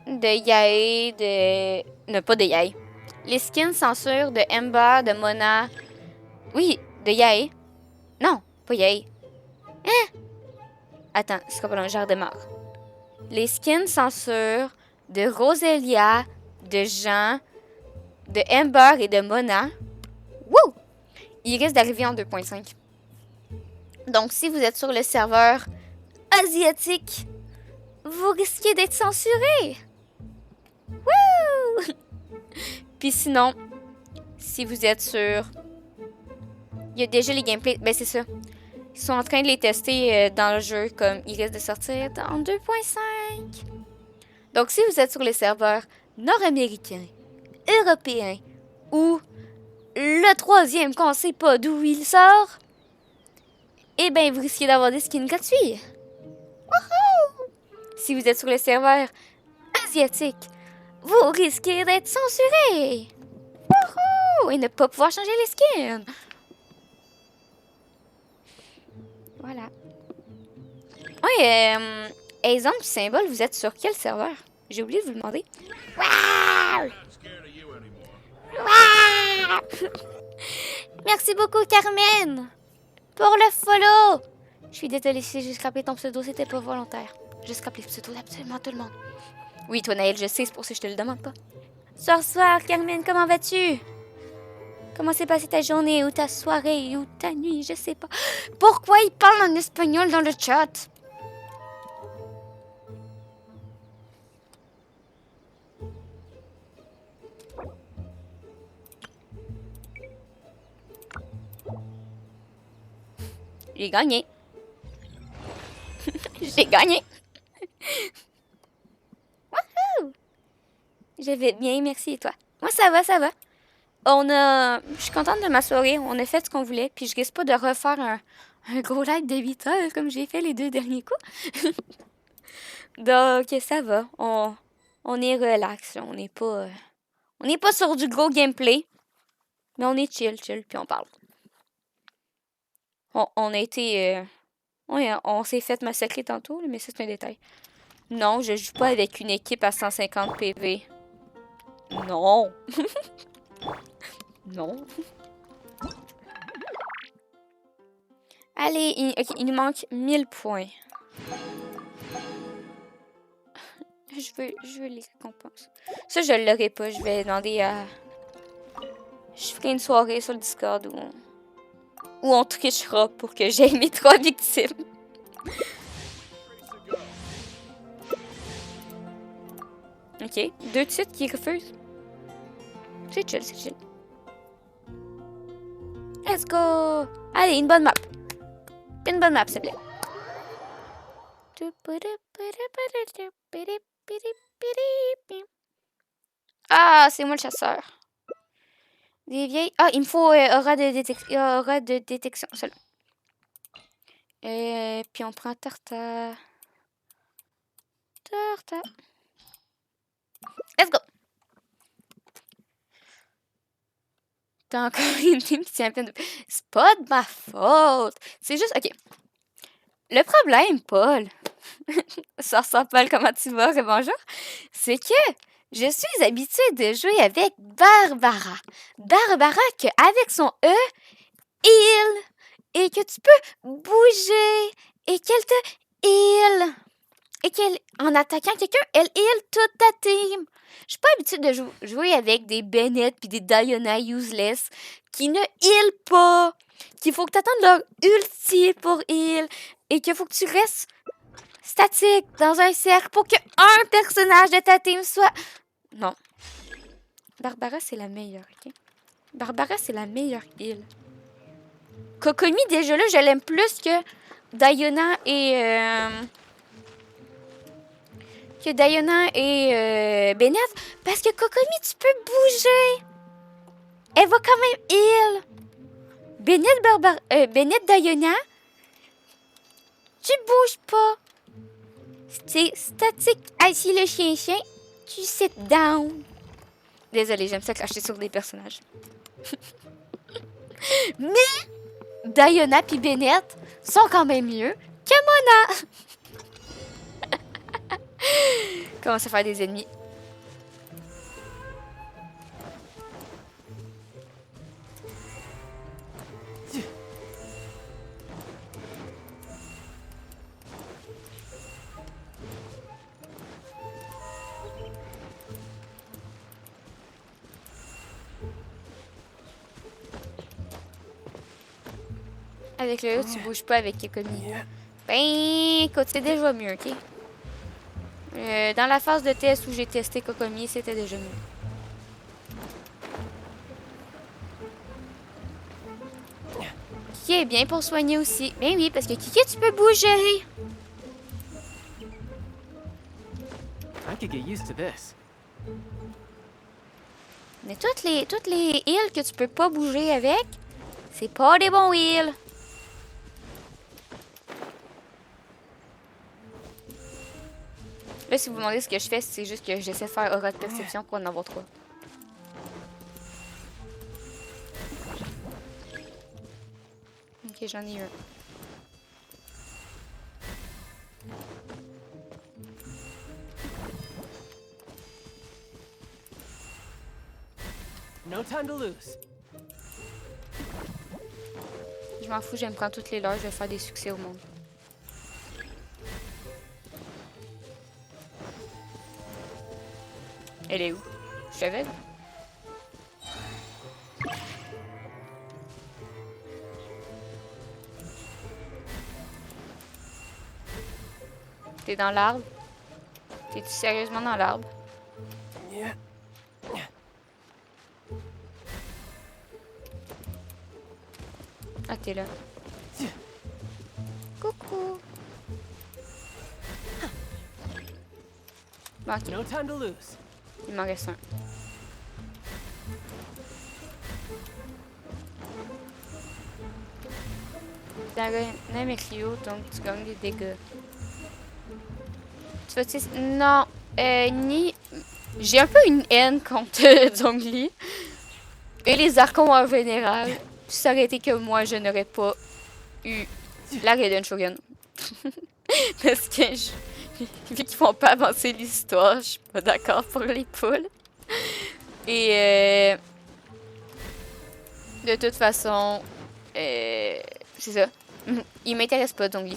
Yae, non, pas de Yae. Les skins censure de Ember, de Mona. Oui, de Yae. Non, pas Yae. Hein? Attends, c'est quoi, je redémarre. Les skins censure de Roselia, de Jean, de Amber et de Mona. Wouh! Il risque d'arriver en 2.5. Donc, si vous êtes sur le serveur asiatique, vous risquez d'être censuré. Wouh! Puis sinon, si vous êtes sur... Il y a déjà les gameplays. Ben, c'est ça. Ils sont en train de les tester dans le jeu, comme ils risquent de sortir en 2.5. Donc, si vous êtes sur les serveurs nord-américains, européens, ou le troisième qu'on ne sait pas d'où il sort, eh bien, vous risquez d'avoir des skins gratuits. Wouhou! Si vous êtes sur les serveurs asiatiques, vous risquez d'être censuré. Wouhou! Et ne pas pouvoir changer les skins. Voilà. Oui, exemple du symbole, vous êtes sur quel serveur? J'ai oublié de vous demander. Wow! Wow! Merci beaucoup, Carmen, pour le follow. Je suis désolée si j'ai scrappé ton pseudo, c'était pas volontaire. Je scrape les pseudos d'absolument tout le monde. Oui, toi, Naël, je sais, c'est pour ça que je te le demande pas. Soir, Carmen, comment vas-tu? Comment s'est passée ta journée ou ta soirée ou ta nuit, je sais pas. Pourquoi il parle en espagnol dans le chat? J'ai gagné. J'ai gagné. Wouhou! Je vais bien, merci. Et toi? Moi, ça va, ça va. Je suis contente de ma soirée. On a fait ce qu'on voulait. Puis je risque pas de refaire un gros live de 8 heures comme j'ai fait les 2 derniers coups. Donc, ça va. On est relax. Là. On n'est pas sur du gros gameplay. Mais on est chill, puis on parle. On a été... on s'est fait massacrer tantôt, mais ça, c'est un détail. Non, je joue pas avec une équipe à 150 PV. Non. Non. Allez, il nous manque 1000 points. Je veux les récompenses. Ça, je l'aurai pas. Je vais demander à... Je ferai une soirée sur le Discord où on trichera pour que j'aie mes 3 victimes. Ok, 2 de suite qui refusent. C'est chill, c'est chill. Let's go! Allez, une bonne map. Une bonne map, s'il te plaît. Ah, c'est moi le chasseur. Des vieilles... Ah, il me faut aura de détection. Seul. Puis on prend Tarta. Let's go! T'as encore une team qui tient à peine de... C'est pas de ma faute. C'est juste... Ok. Le problème, Paul... Ça ressort, Paul, comment tu vas? Bonjour. C'est que je suis habituée de jouer avec Barbara. Barbara, avec son E, heal. Et que tu peux bouger. Et qu'elle te heal. Et qu'elle, en attaquant quelqu'un, elle heal toute ta team. Je suis pas habituée de jouer avec des Bennett puis des Diana useless qui ne heal pas. Qu'il faut que tu attendes leur ulti pour heal. Et qu'il faut que tu restes statique dans un cercle pour qu'un personnage de ta team soit... Non. Barbara, c'est la meilleure, ok? Barbara, c'est la meilleure heal. Kokomi, déjà là, je l'aime plus que Diana et... Bennett. Parce que Kokomi, tu peux bouger. Elle va quand même heal. Bennett, Diana, tu bouges pas. C'est statique. Assis le chien, tu sit down. Désolée, j'aime ça cracher sur des personnages. Mais Diana et Bennett sont quand même mieux que Mona. Commence à faire des ennemis. Avec le tu bouges pas avec Kokomi. Ben, écoute, c'est déjà mieux, ok? Dans la phase de test où j'ai testé Kokomi, c'était déjà mieux. Kiki est bien pour soigner aussi. Ben oui, parce que Kiki, tu peux bouger. I could get used to this. Mais toutes les heals que tu peux pas bouger avec, c'est pas des bons heals. Là, si vous vous demandez ce que je fais, c'est juste que j'essaie de faire aura de perception pour en avoir 3. Ok, j'en ai un. No time to lose. Je m'en fous, j'aime prendre toutes les leurs, je vais faire des succès au monde. Elle est où? Je suis aveugle? T'es dans l'arbre? T'es-tu sérieusement dans l'arbre? Ah, t'es là. Coucou! Bon, ok. No time to lose. Il m'en reste un. T'as gagné avec Rio, donc tu gagnes des dégâts. Tu vas -tu... Non. Ni... J'ai un peu une haine contre Zhongli. Et les archons en général. Ça aurait été que moi, je n'aurais pas eu la Raiden Shogun. Parce que vu qu'ils font pas avancer l'histoire, je suis pas d'accord pour les poules. Et de toute façon, c'est ça. Il m'intéresse pas, donc.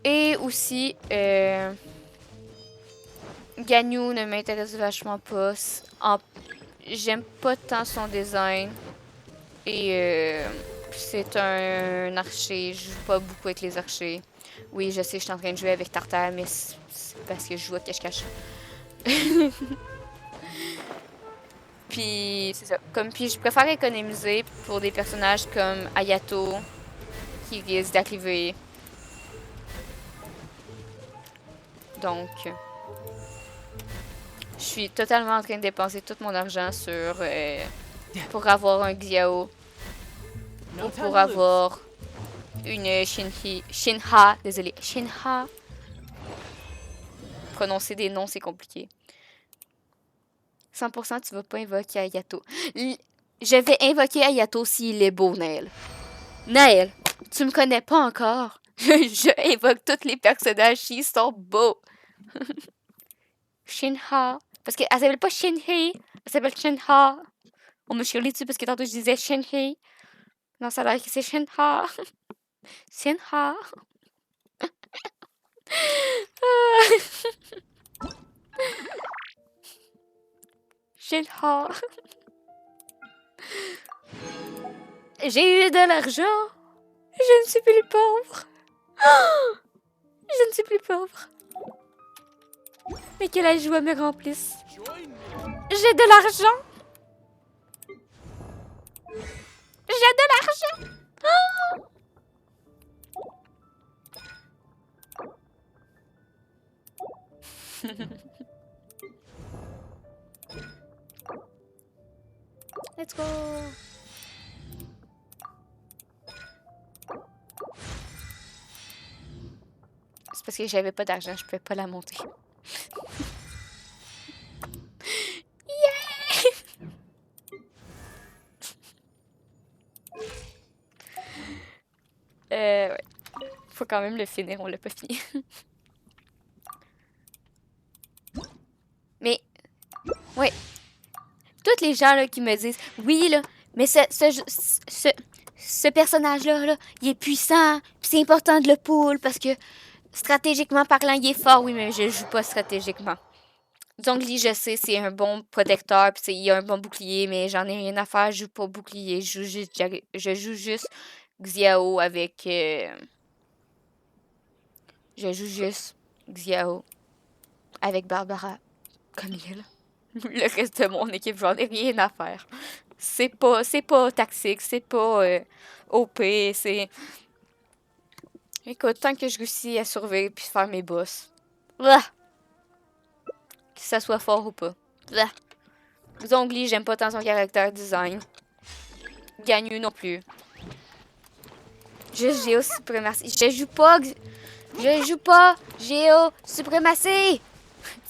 Et aussi, Ganyu ne m'intéresse vachement pas. J'aime pas tant son design. Et c'est un archer. Je joue pas beaucoup avec les archers. Oui, je sais, je suis en train de jouer avec Tartare, mais c'est parce que je joue à cache-cache. Puis, c'est ça. Puis je préfère économiser pour des personnages comme Ayato, qui risquent d'arriver. Donc, je suis totalement en train de dépenser tout mon argent sur pour avoir un Xiao. Ou pour avoir une Shinha. Désolée. Shinha. Prononcer des noms, c'est compliqué. 100% tu vas pas invoquer Ayato. Je vais invoquer Ayato s'il est beau, Naël. Naël, tu me connais pas encore. Je invoque tous les personnages s'ils sont beaux. Shinha. Parce qu'elle s'appelle pas Shinhei. Elle s'appelle Shinha. On me chialait dessus parce que tantôt je disais Shinhei. Non, ça a l'air que c'est Shinha. Shinha. Shinha. J'ai eu de l'argent. Je ne suis plus pauvre. Je ne suis plus pauvre. Mais que la joie me remplisse. J'ai de l'argent. J'ai de l'argent. Let's go. C'est parce que j'avais pas d'argent, je pouvais pas la monter. Yeah! Ouais. Faut quand même le finir, on l'a pas fini. Mais, ouais. Toutes les gens là, qui me disent, oui, là, mais ce personnage-là, là, il est puissant, puis c'est important de le pull parce que stratégiquement parlant, il est fort. Oui, mais je joue pas stratégiquement. Zhongli, je sais, c'est un bon protecteur, puis il a un bon bouclier, mais j'en ai rien à faire, je joue pas bouclier, je joue juste Xiao avec... je joue juste Xiao avec Barbara comme il. Le reste de mon équipe, j'en ai rien à faire. C'est pas toxique, c'est pas OP, c'est... Écoute, tant que je réussis à survivre puis faire mes boss. Blah! Que ça soit fort ou pas. Blah! Zongli, j'aime pas tant son caractère design. Ganyu non plus. Juste Géo suprématie. Je joue pas Géo suprématie!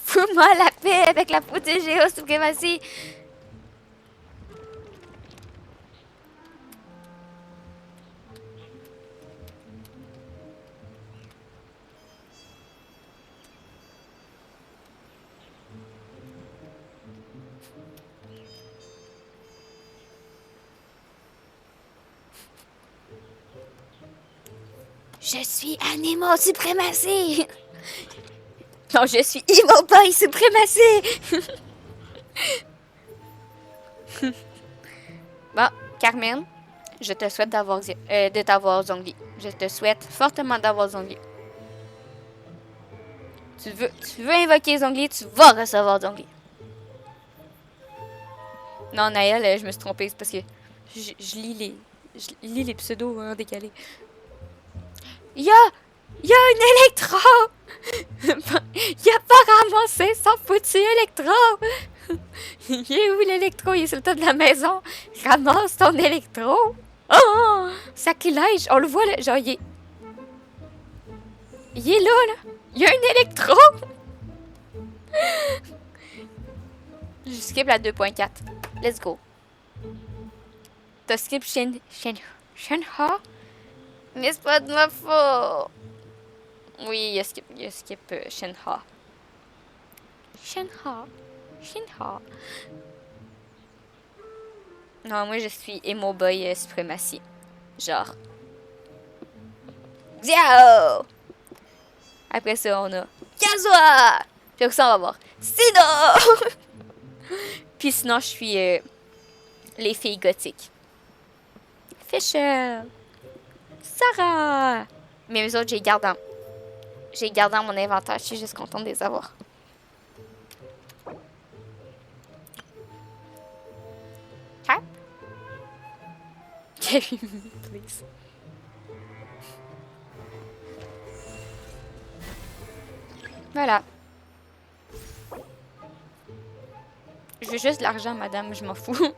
Fous-moi la paix avec la foutue Géo suprématie! Je suis Animal suprématie! Non, je suis Evil Boy suprématie! Bon, Carmen, je te souhaite de t'avoir Zongli. Je te souhaite fortement d'avoir Zongli. Tu veux invoquer Zongli, tu vas recevoir Zongli. Non, Naël, je me suis trompée, c'est parce que je lis les pseudos en décalé. Il y a un électro! Il a pas ramassé son foutu électro! Il est où l'électro? Il est sur le top de la maison. Ramasse ton électro! Oh! Sacrilège! On le voit là, genre il est là! Il y a un électro! Je skip la 2.4. Let's go. T'as skip Shenha? Mais c'est pas de ma faute! Oui, il a skip Shenha. Shenha. Non, moi je suis Emo Boy suprématie. Genre. Xiao! Après ça, on a Kazuha! Puis après ça, on va voir Sino! Puis sinon, je suis les filles gothiques. Fisher! Sarah! Mais eux autres, j'ai gardé dans mon inventaire. Je suis juste contente de les avoir. Hein? Please. Voilà. Je veux juste de l'argent, madame. Je m'en fous.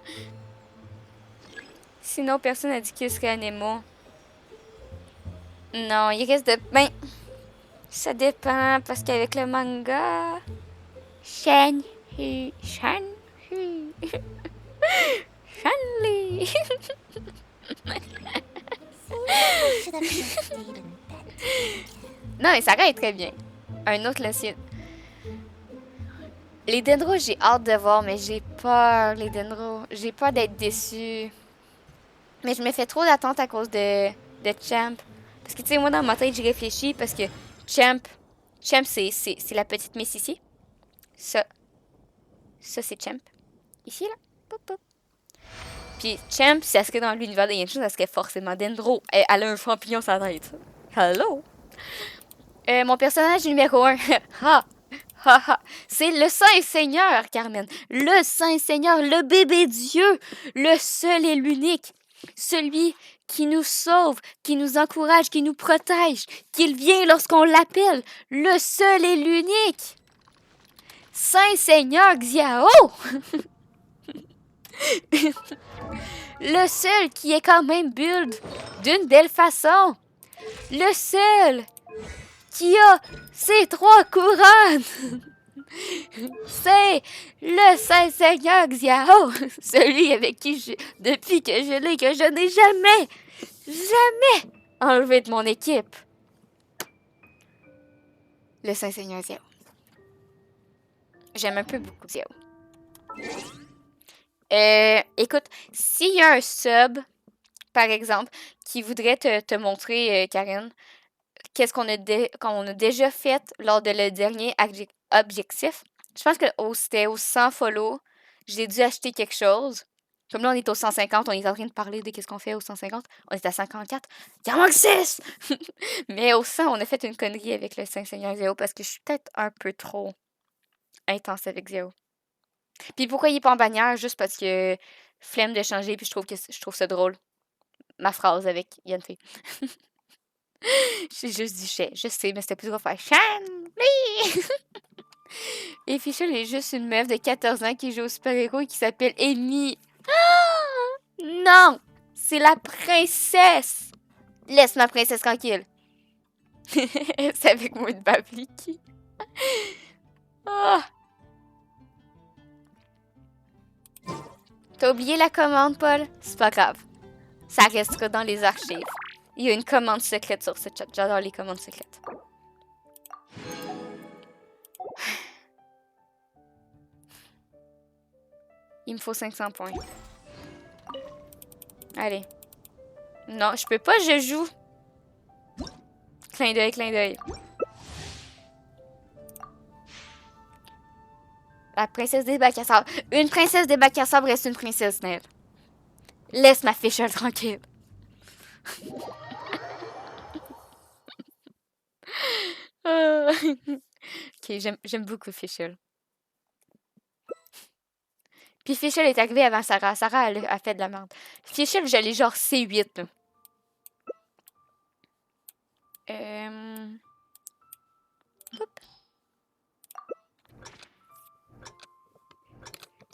Sinon, personne n'a dit qu'il serait Nemo. Non, il risque de... Ben, ça dépend, parce qu'avec le manga... Shanli... Non, mais ça reste très bien. Un autre l'assiette. Les dendros, j'ai hâte de voir, mais j'ai peur, les dendros. J'ai peur d'être déçue. Mais je me fais trop d'attentes à cause de Champ. Parce que, tu sais, moi, dans ma tête, j'y réfléchis parce que Champ, c'est la petite miss ici. Ça, c'est Champ. Ici, là. Pop, pop. Puis Champ, si elle serait dans l'univers de Genshin, ça serait forcément Dendro. Elle a un champignon sur la tête. Hello! Mon personnage numéro 1. C'est le Saint Seigneur, Carmen. Le Saint Seigneur, le bébé Dieu. Le seul et l'unique. Celui qui nous sauve, qui nous encourage, qui nous protège, qu'il vient lorsqu'on l'appelle. Le seul et l'unique. Saint Seigneur Xiao. Le seul qui est quand même build d'une belle façon. Le seul qui a ses 3 couronnes. C'est le Saint Seigneur Xiao. Celui avec qui depuis que je l'ai, que je n'ai jamais enlevé de mon équipe. Le Saint Seigneur Xiao. J'aime un peu beaucoup Xiao. Écoute, s'il y a un sub, par exemple, qui voudrait te montrer, Karen, qu'est-ce qu'on a déjà fait lors de le dernier objectif, je pense que c'était au 100 follow, j'ai dû acheter quelque chose. Comme là, on est au 150, on est en train de parler de qu'est-ce qu'on fait au 150. On est à 54. Il en manque 6! Mais au 100, on a fait une connerie avec le 5 Seigneurs Zéo parce que je suis peut-être un peu trop intense avec Zéo. Puis pourquoi il est pas en bannière? Juste parce que flemme de changer, puis je trouve ça drôle. Ma phrase avec Yanfei. J'ai juste dit Chet. Je sais, mais c'était plus drôle faire Chan! Et Fischl est juste une meuf de 14 ans qui joue au super-héros et qui s'appelle Amy. Ah! Non! C'est la princesse! Laisse ma princesse tranquille. C'est avec moi de Babliki. Ah! T'as oublié la commande, Paul? C'est pas grave. Ça restera dans les archives. Il y a une commande secrète sur ce chat. J'adore les commandes secrètes. Il me faut 500 points. Allez. Non, je peux pas, je joue. Clin d'œil, clin d'œil. La princesse des bacs à sable. Une princesse des bacs à sable reste une princesse, Nell. Laisse ma Fischl tranquille. Ok, j'aime beaucoup Fischl. Puis Fischl est arrivé avant Sarah. Sarah, elle a fait de la merde. Fischl, j'allais genre C8. Là. Hop.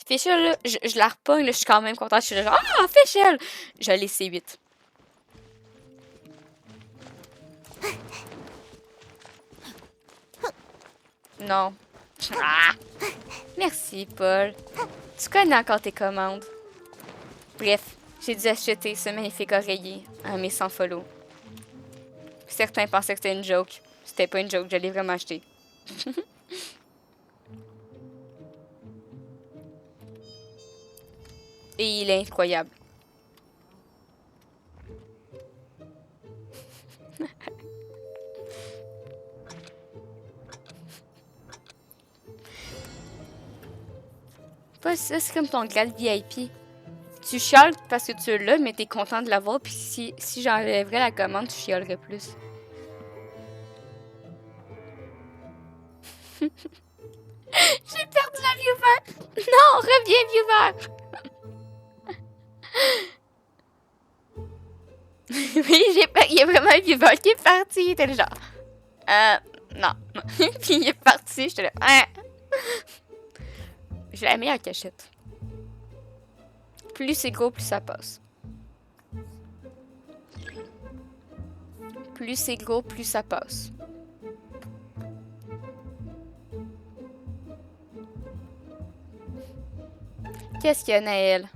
Fischl, là, je la repogne, là, je suis quand même contente. Je suis genre, ah, Fischl! J'allais C8. Non. Ah! Merci, Paul. Tu connais encore tes commandes. Bref, j'ai dû acheter ce magnifique oreiller à mes 100 follow. Certains pensaient que c'était une joke. C'était pas une joke, je l'ai vraiment acheté. Et il est incroyable. Pas ça, c'est comme ton grade VIP. Tu chiales parce que tu l'as, mais t'es content de l'avoir. Puis si j'enlèverais la commande, tu chialerais plus. J'ai perdu la viewer. Non, reviens, viewer. Oui, il y a vraiment un viewer qui est parti. Il était genre, non. Puis il est parti, j'étais là, J'ai la meilleure cachette. Plus c'est gros, plus ça passe. Plus c'est gros, plus ça passe. Qu'est-ce qu'il y a, Naël?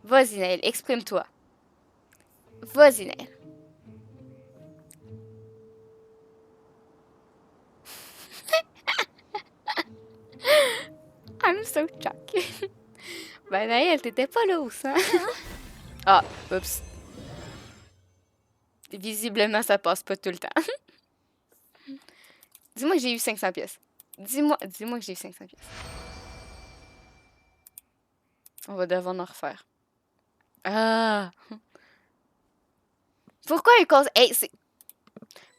Vas-y, Naël, exprime-toi. Vas-y, Naël. I'm so shocked. Ben, Naël, t'étais pas là au sang. Ah, oups. Visiblement, ça passe pas tout le temps. Dis-moi que j'ai eu 500 pièces. Dis-moi que j'ai eu 500 pièces. On va devoir en refaire. Ah! Pourquoi une cause... Hey, c'est...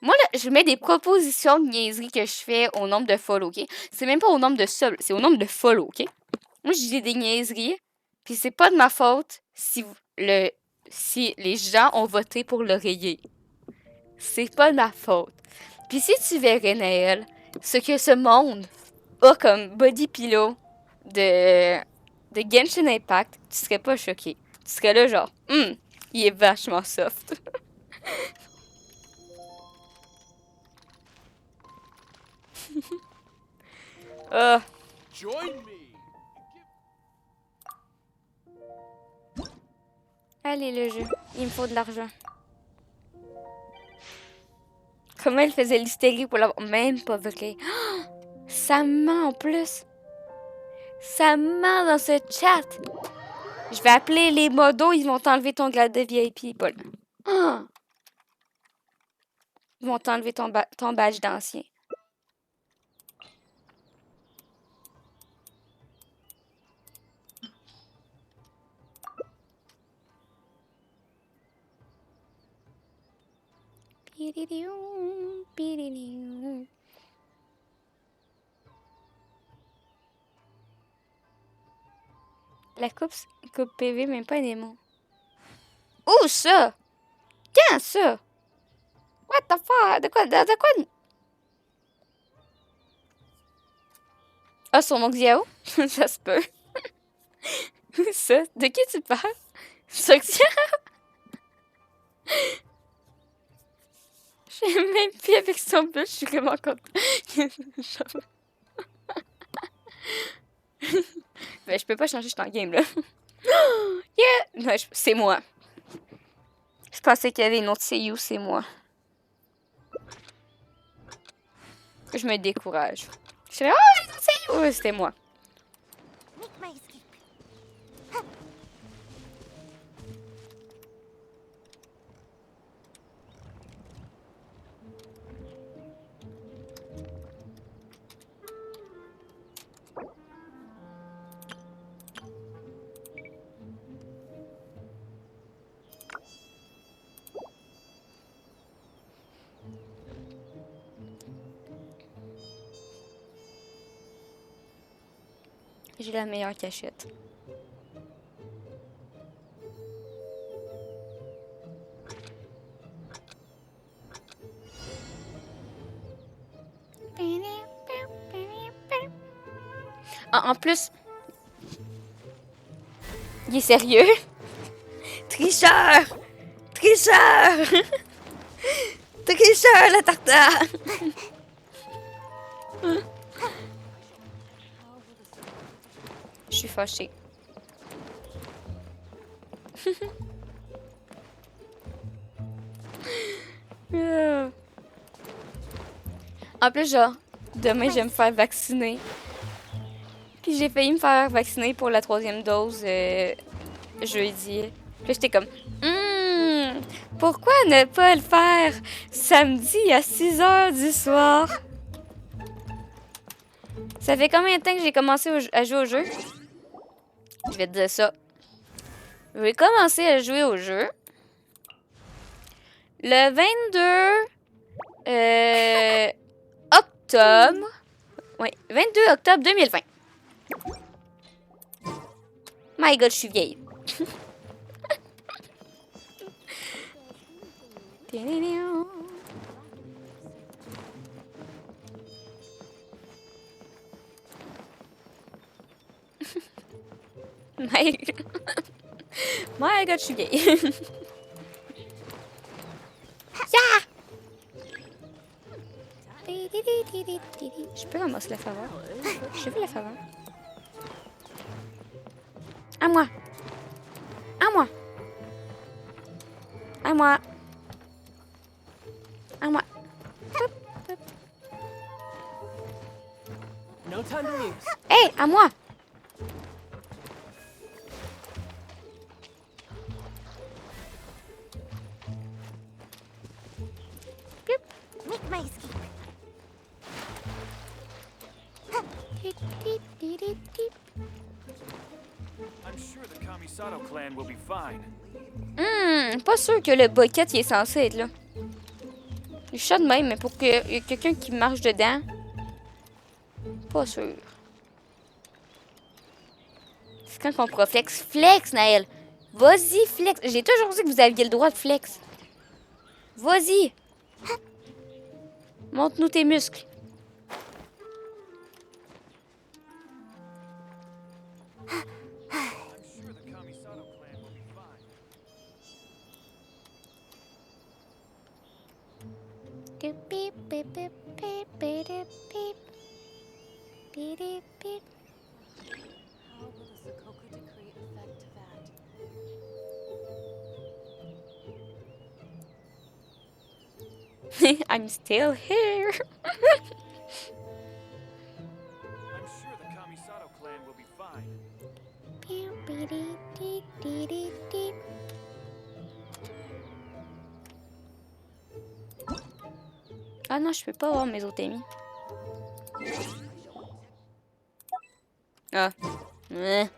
Moi, là, je mets des propositions de niaiseries que je fais au nombre de follow, OK? C'est même pas au nombre de subs, c'est au nombre de follow, OK? Moi, je dis des niaiseries, puis c'est pas de ma faute si les gens ont voté pour l'oreiller. C'est pas de ma faute. Puis si tu verrais, Naël, ce que ce monde a comme body pillow de Genshin Impact, tu serais pas choqué. Tu serais là genre, il est vachement soft. Ah. Allez, le jeu. Il me faut de l'argent. Comment elle faisait l'hystérie pour l'avoir? Même pas vrai. Oh, ça ment en plus. Ça ment dans ce chat. Je vais appeler les modos. Ils vont t'enlever ton grade de VIP, Paul. Oh. Ils vont t'enlever ton badge d'ancien. La coupe PV, même pas des mots. Où ça? Quand ça? What the fuck? De quoi? Ah, sur mon Xiao? Ça se peut. Ça? De qui tu parles? Sur Xiao? Je sais même plus avec son but, je suis vraiment contente. Ben, je peux pas changer, je suis en game, là. Yeah! Non, c'est moi. Je pensais qu'il y avait une autre CU, c'est moi. Je me décourage. Je suis là, oh, une autre CU! Ouais, c'était moi. J'ai la meilleure cachette. Ah, en plus, il est sérieux? Tricheur! Tricheur! Tricheur, la tartare! Je suis fâchée. En plus, genre, demain, je vais me faire vacciner. Puis j'ai failli me faire vacciner pour la 3e dose jeudi. Puis j'étais comme, pourquoi ne pas le faire samedi à 6h du soir? Ça fait combien de temps que j'ai commencé à jouer au jeu? Je vais te dire ça. Je vais commencer à jouer au jeu le 22 octobre. Oui, 22 octobre 2020. My God, je suis vieille. My God, je suis vieille. Yeah! Je peux ramasser la faveur. Je veux la faveur. À moi. À moi. À moi. À moi. Hop, hop. No time to lose. Hey, à moi. Make my escape. I'm sure the Kamisato clan will be fine. Pas sûr que le bucket il est censé être là. Je suis de même, mais pour qu'il y ait quelqu'un qui marche dedans, pas sûr. C'est quand qu'on pourra flex. Flex, Naël! Vas-y, flex! J'ai toujours dit que vous aviez le droit de flex. Vas-y! Montre-nous tes muscles. I'm still here. I'm sure the Kamisato clan will be fine. Ah non, je peux pas voir mes autres amis. Ah. Ouais.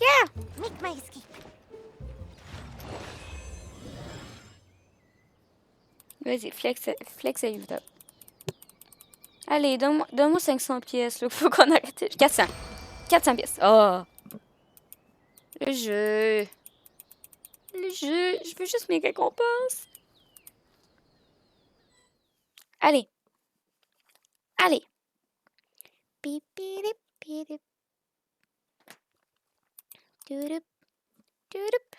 Yeah! Make my escape. Vas-y, flex à YouTube. Allez, donne-moi 500 pièces, là. Faut qu'on arrête. 400. 400 pièces. Oh! Le jeu. Le jeu. Je veux juste mes récompenses. Allez. Allez. Pipirip, pirip. Turup, turup.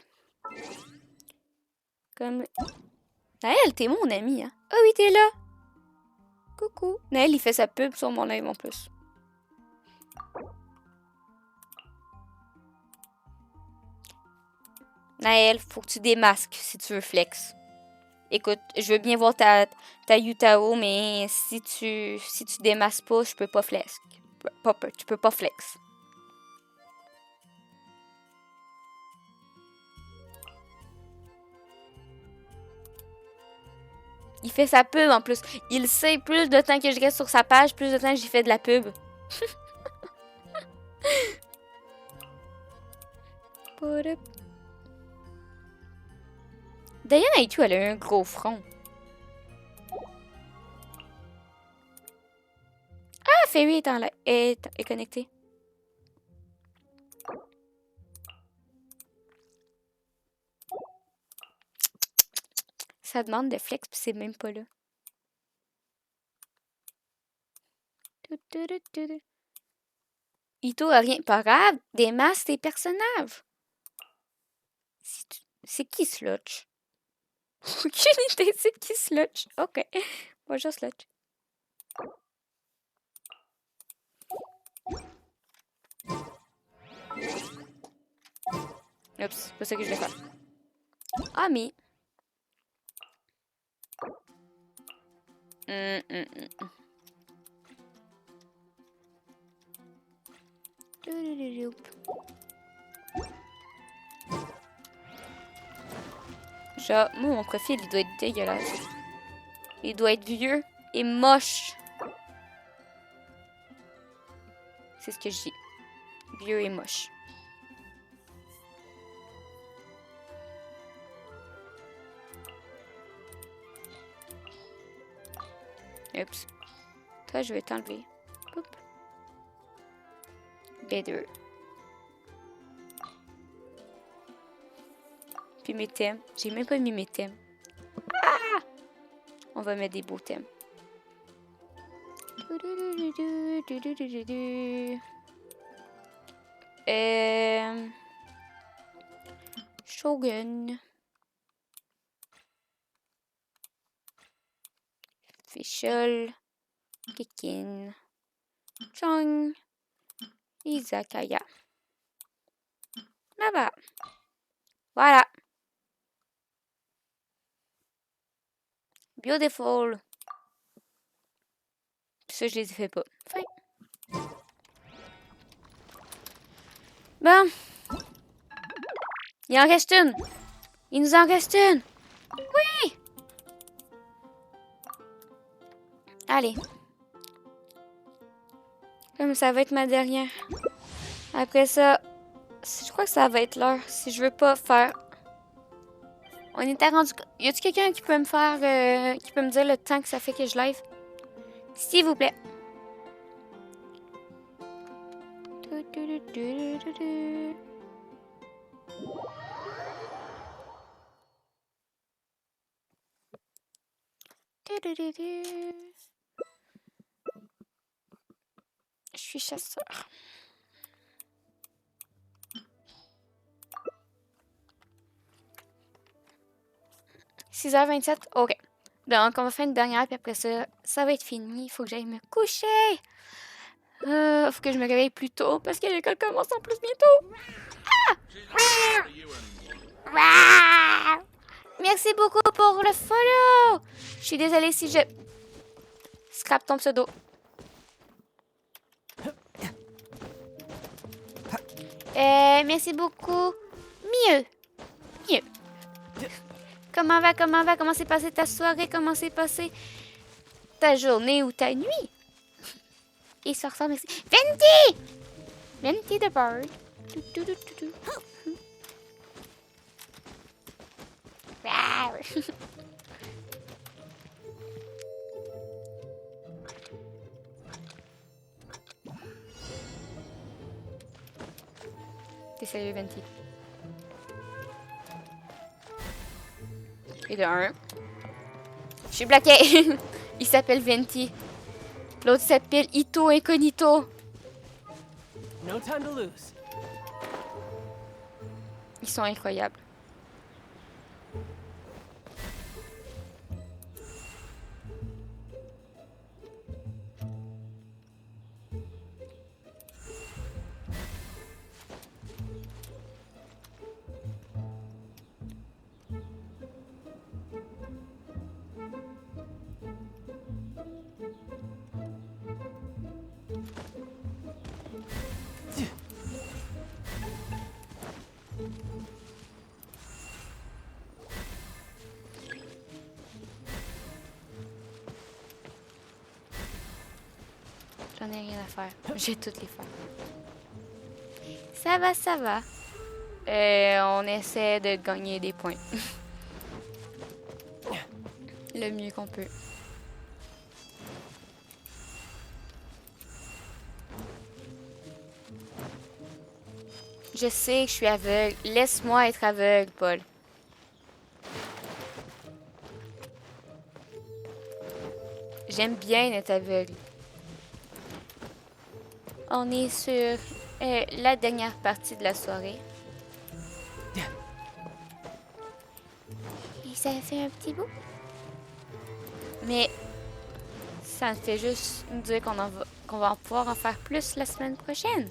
Comme... Naël, t'es mon ami, hein? Oh oui, t'es là. Coucou. Naël, il fait sa pub sur mon live en plus. Naël, faut que tu démasques si tu veux flex. Écoute, je veux bien voir ta Yutao, mais si tu démasques pas, je peux pas flex. Tu peux pas flex. Il fait sa pub en plus. Il sait plus de temps que je reste sur sa page, plus de temps que j'y fais de la pub. Diana et tout, elle a un gros front. Ah, Fairy est connecté. Ça demande de flex, puis c'est même pas là. Ito a rien. Pas grave, des masses, des personnages. C'est qui Slutch? Aucune idée, c'est qui Slutch? Ok. Bonjour Slutch. Oups, c'est pas ça que je vais faire. Ah, mais... Genre, moi, mon profil, il doit être dégueulasse. Il doit être vieux et moche. C'est ce que je dis. Vieux et moche. Oups. Toi, je vais t'enlever. B2. Puis mes thèmes. J'ai même pas mis mes thèmes. Ah! On va mettre des beaux thèmes. Shogun. Fischl. Kikin. Chong. Izakaya. Là-bas. Voilà. Beautiful. Ça, je les ai fait pas. Fin. Bon. Il en reste une. Il nous en reste une. Oui. Allez. Comme ça va être ma dernière. Après ça, je crois que ça va être l'heure. Si je veux pas faire... On était rendu... Y a-t-il quelqu'un qui peut me faire... qui peut me dire le temps que ça fait que je live? S'il vous plaît. Je suis chasseur. « 6h27, ok. Donc, on va faire une dernière, puis après ça, ça va être fini. Il faut que j'aille me coucher. Faut que je me réveille plus tôt, parce que l'école commence en plus bientôt. Ah! Merci beaucoup pour le follow. Je suis désolée si je scrape ton pseudo. Merci beaucoup. Mieux. Comment va? Comment s'est passée ta soirée? Comment s'est passée ta journée ou ta nuit? Et ça ressemble merci. Venti! Venti the bird. salut Venti. Et de 1. Je suis bloquée. Il s'appelle Venti. L'autre s'appelle Ito Incognito. No time to lose. Ils sont incroyables. J'en ai rien à faire. J'ai toutes les faire. Ça va, ça va. On essaie de gagner des points. Le mieux qu'on peut. Je sais que je suis aveugle. Laisse-moi être aveugle, Paul. J'aime bien être aveugle. On est sur la dernière partie de la soirée. Et ça fait un petit bout. Mais ça me fait juste nous dire qu'on va pouvoir en faire plus la semaine prochaine.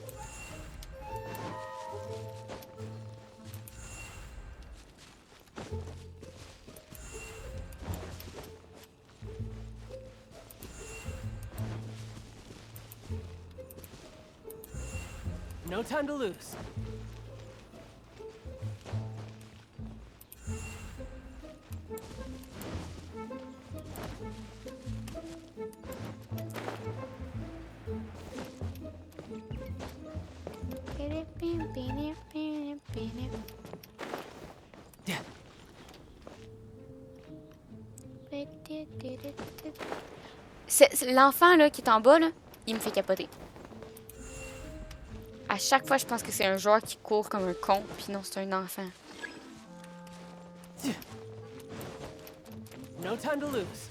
No time to lose. L'enfant là qui est en bas là, il me fait capoter. À chaque fois, je pense que c'est un joueur qui court comme un con, puis non, c'est un enfant. No time to lose.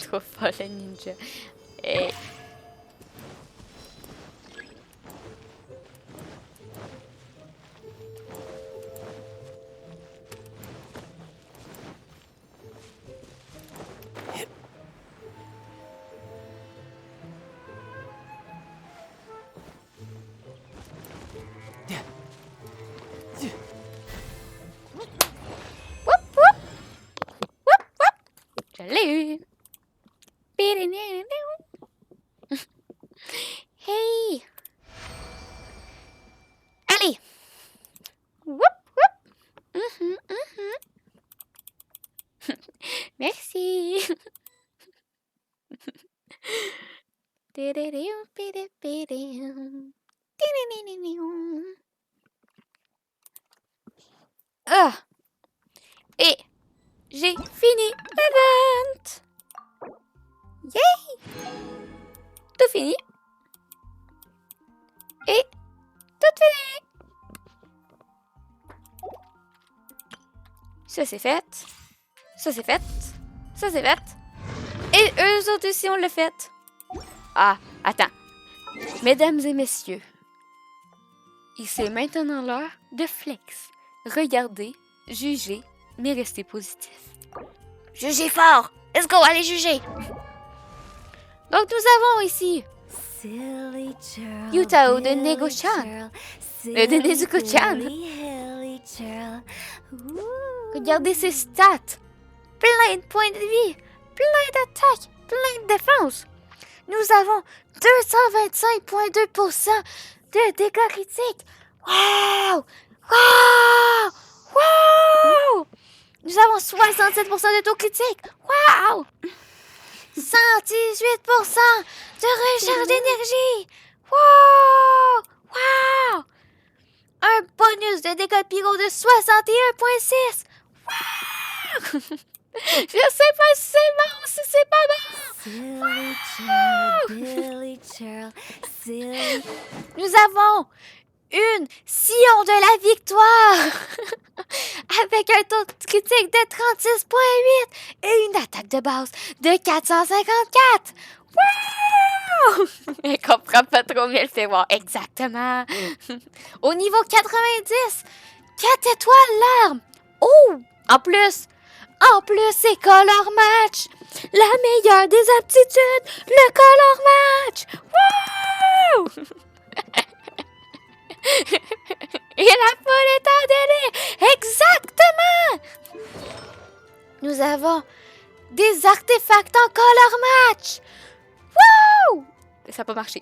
Trop folle, la ninja. Et... Je l'ai eu. Hey. Allez. Whoop, whoop. Merci. Ah. Et j'ai fini l'event. Yay! Tout fini. Et tout fini. Ça c'est fait. Ça c'est fait. Ça c'est fait. Et eux autres aussi on l'a fait. Ah, attends. Mesdames et messieurs, il c'est maintenant l'heure de flex. Regardez, jugez, mais restez positif. Jugez fort! Let's go, allez juger! Donc nous avons ici Yutao de Nego-chan. De Nezuko-chan. Regardez ses stats. Plein de points de vie, plein d'attaques, plein de défense. Nous avons 225,2% de dégâts critiques. Wow! Wow! Wow! Nous avons 67% de taux critique. Wow! 118% de recharge d'énergie. Wow! Wow! Un bonus de dégâts pyro de 61,6. Wow! Je sais pas si c'est bon, si c'est pas bon! Silly churl, Billy churl, silly. Nous avons une sillon de la victoire avec un taux critique de 36,8 et une attaque de base de 454. Wow! Elle comprend pas trop, mais elle fait voir exactement. Au niveau 90, 4 étoiles l'arme. Oh! En plus, c'est color match. La meilleure des aptitudes, le color match. Wow! Et la foule est en délire. Exactement! Nous avons des artefacts en color match. Wow! Ça n'a pas marché.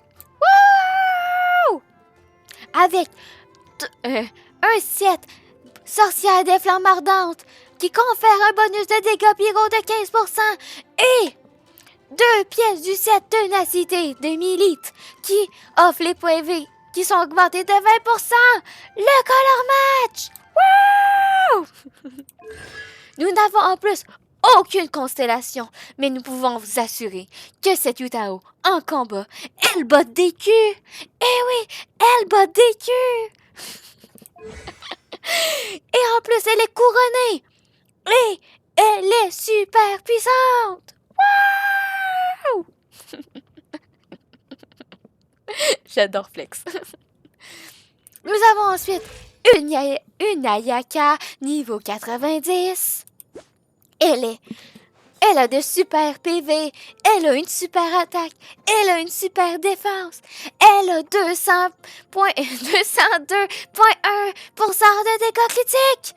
Wow! Avec un set sorcière des flammes ardentes qui confère un bonus de dégâts pyro de 15% et 2 pièces du set ténacité de Milite qui offre les points V qui sont augmentés de 20%. Le color match! Wow! Nous n'avons en plus aucune constellation, mais nous pouvons vous assurer que cette Yutao, en combat, elle botte des culs. Eh oui, elle botte des culs. Et en plus, elle est couronnée. Et elle est super puissante. Wow! J'adore Flex. Nous avons ensuite une Ayaka niveau 90. Elle a de super PV, elle a une super attaque, elle a une super défense, elle a 202,1% de dégâts critiques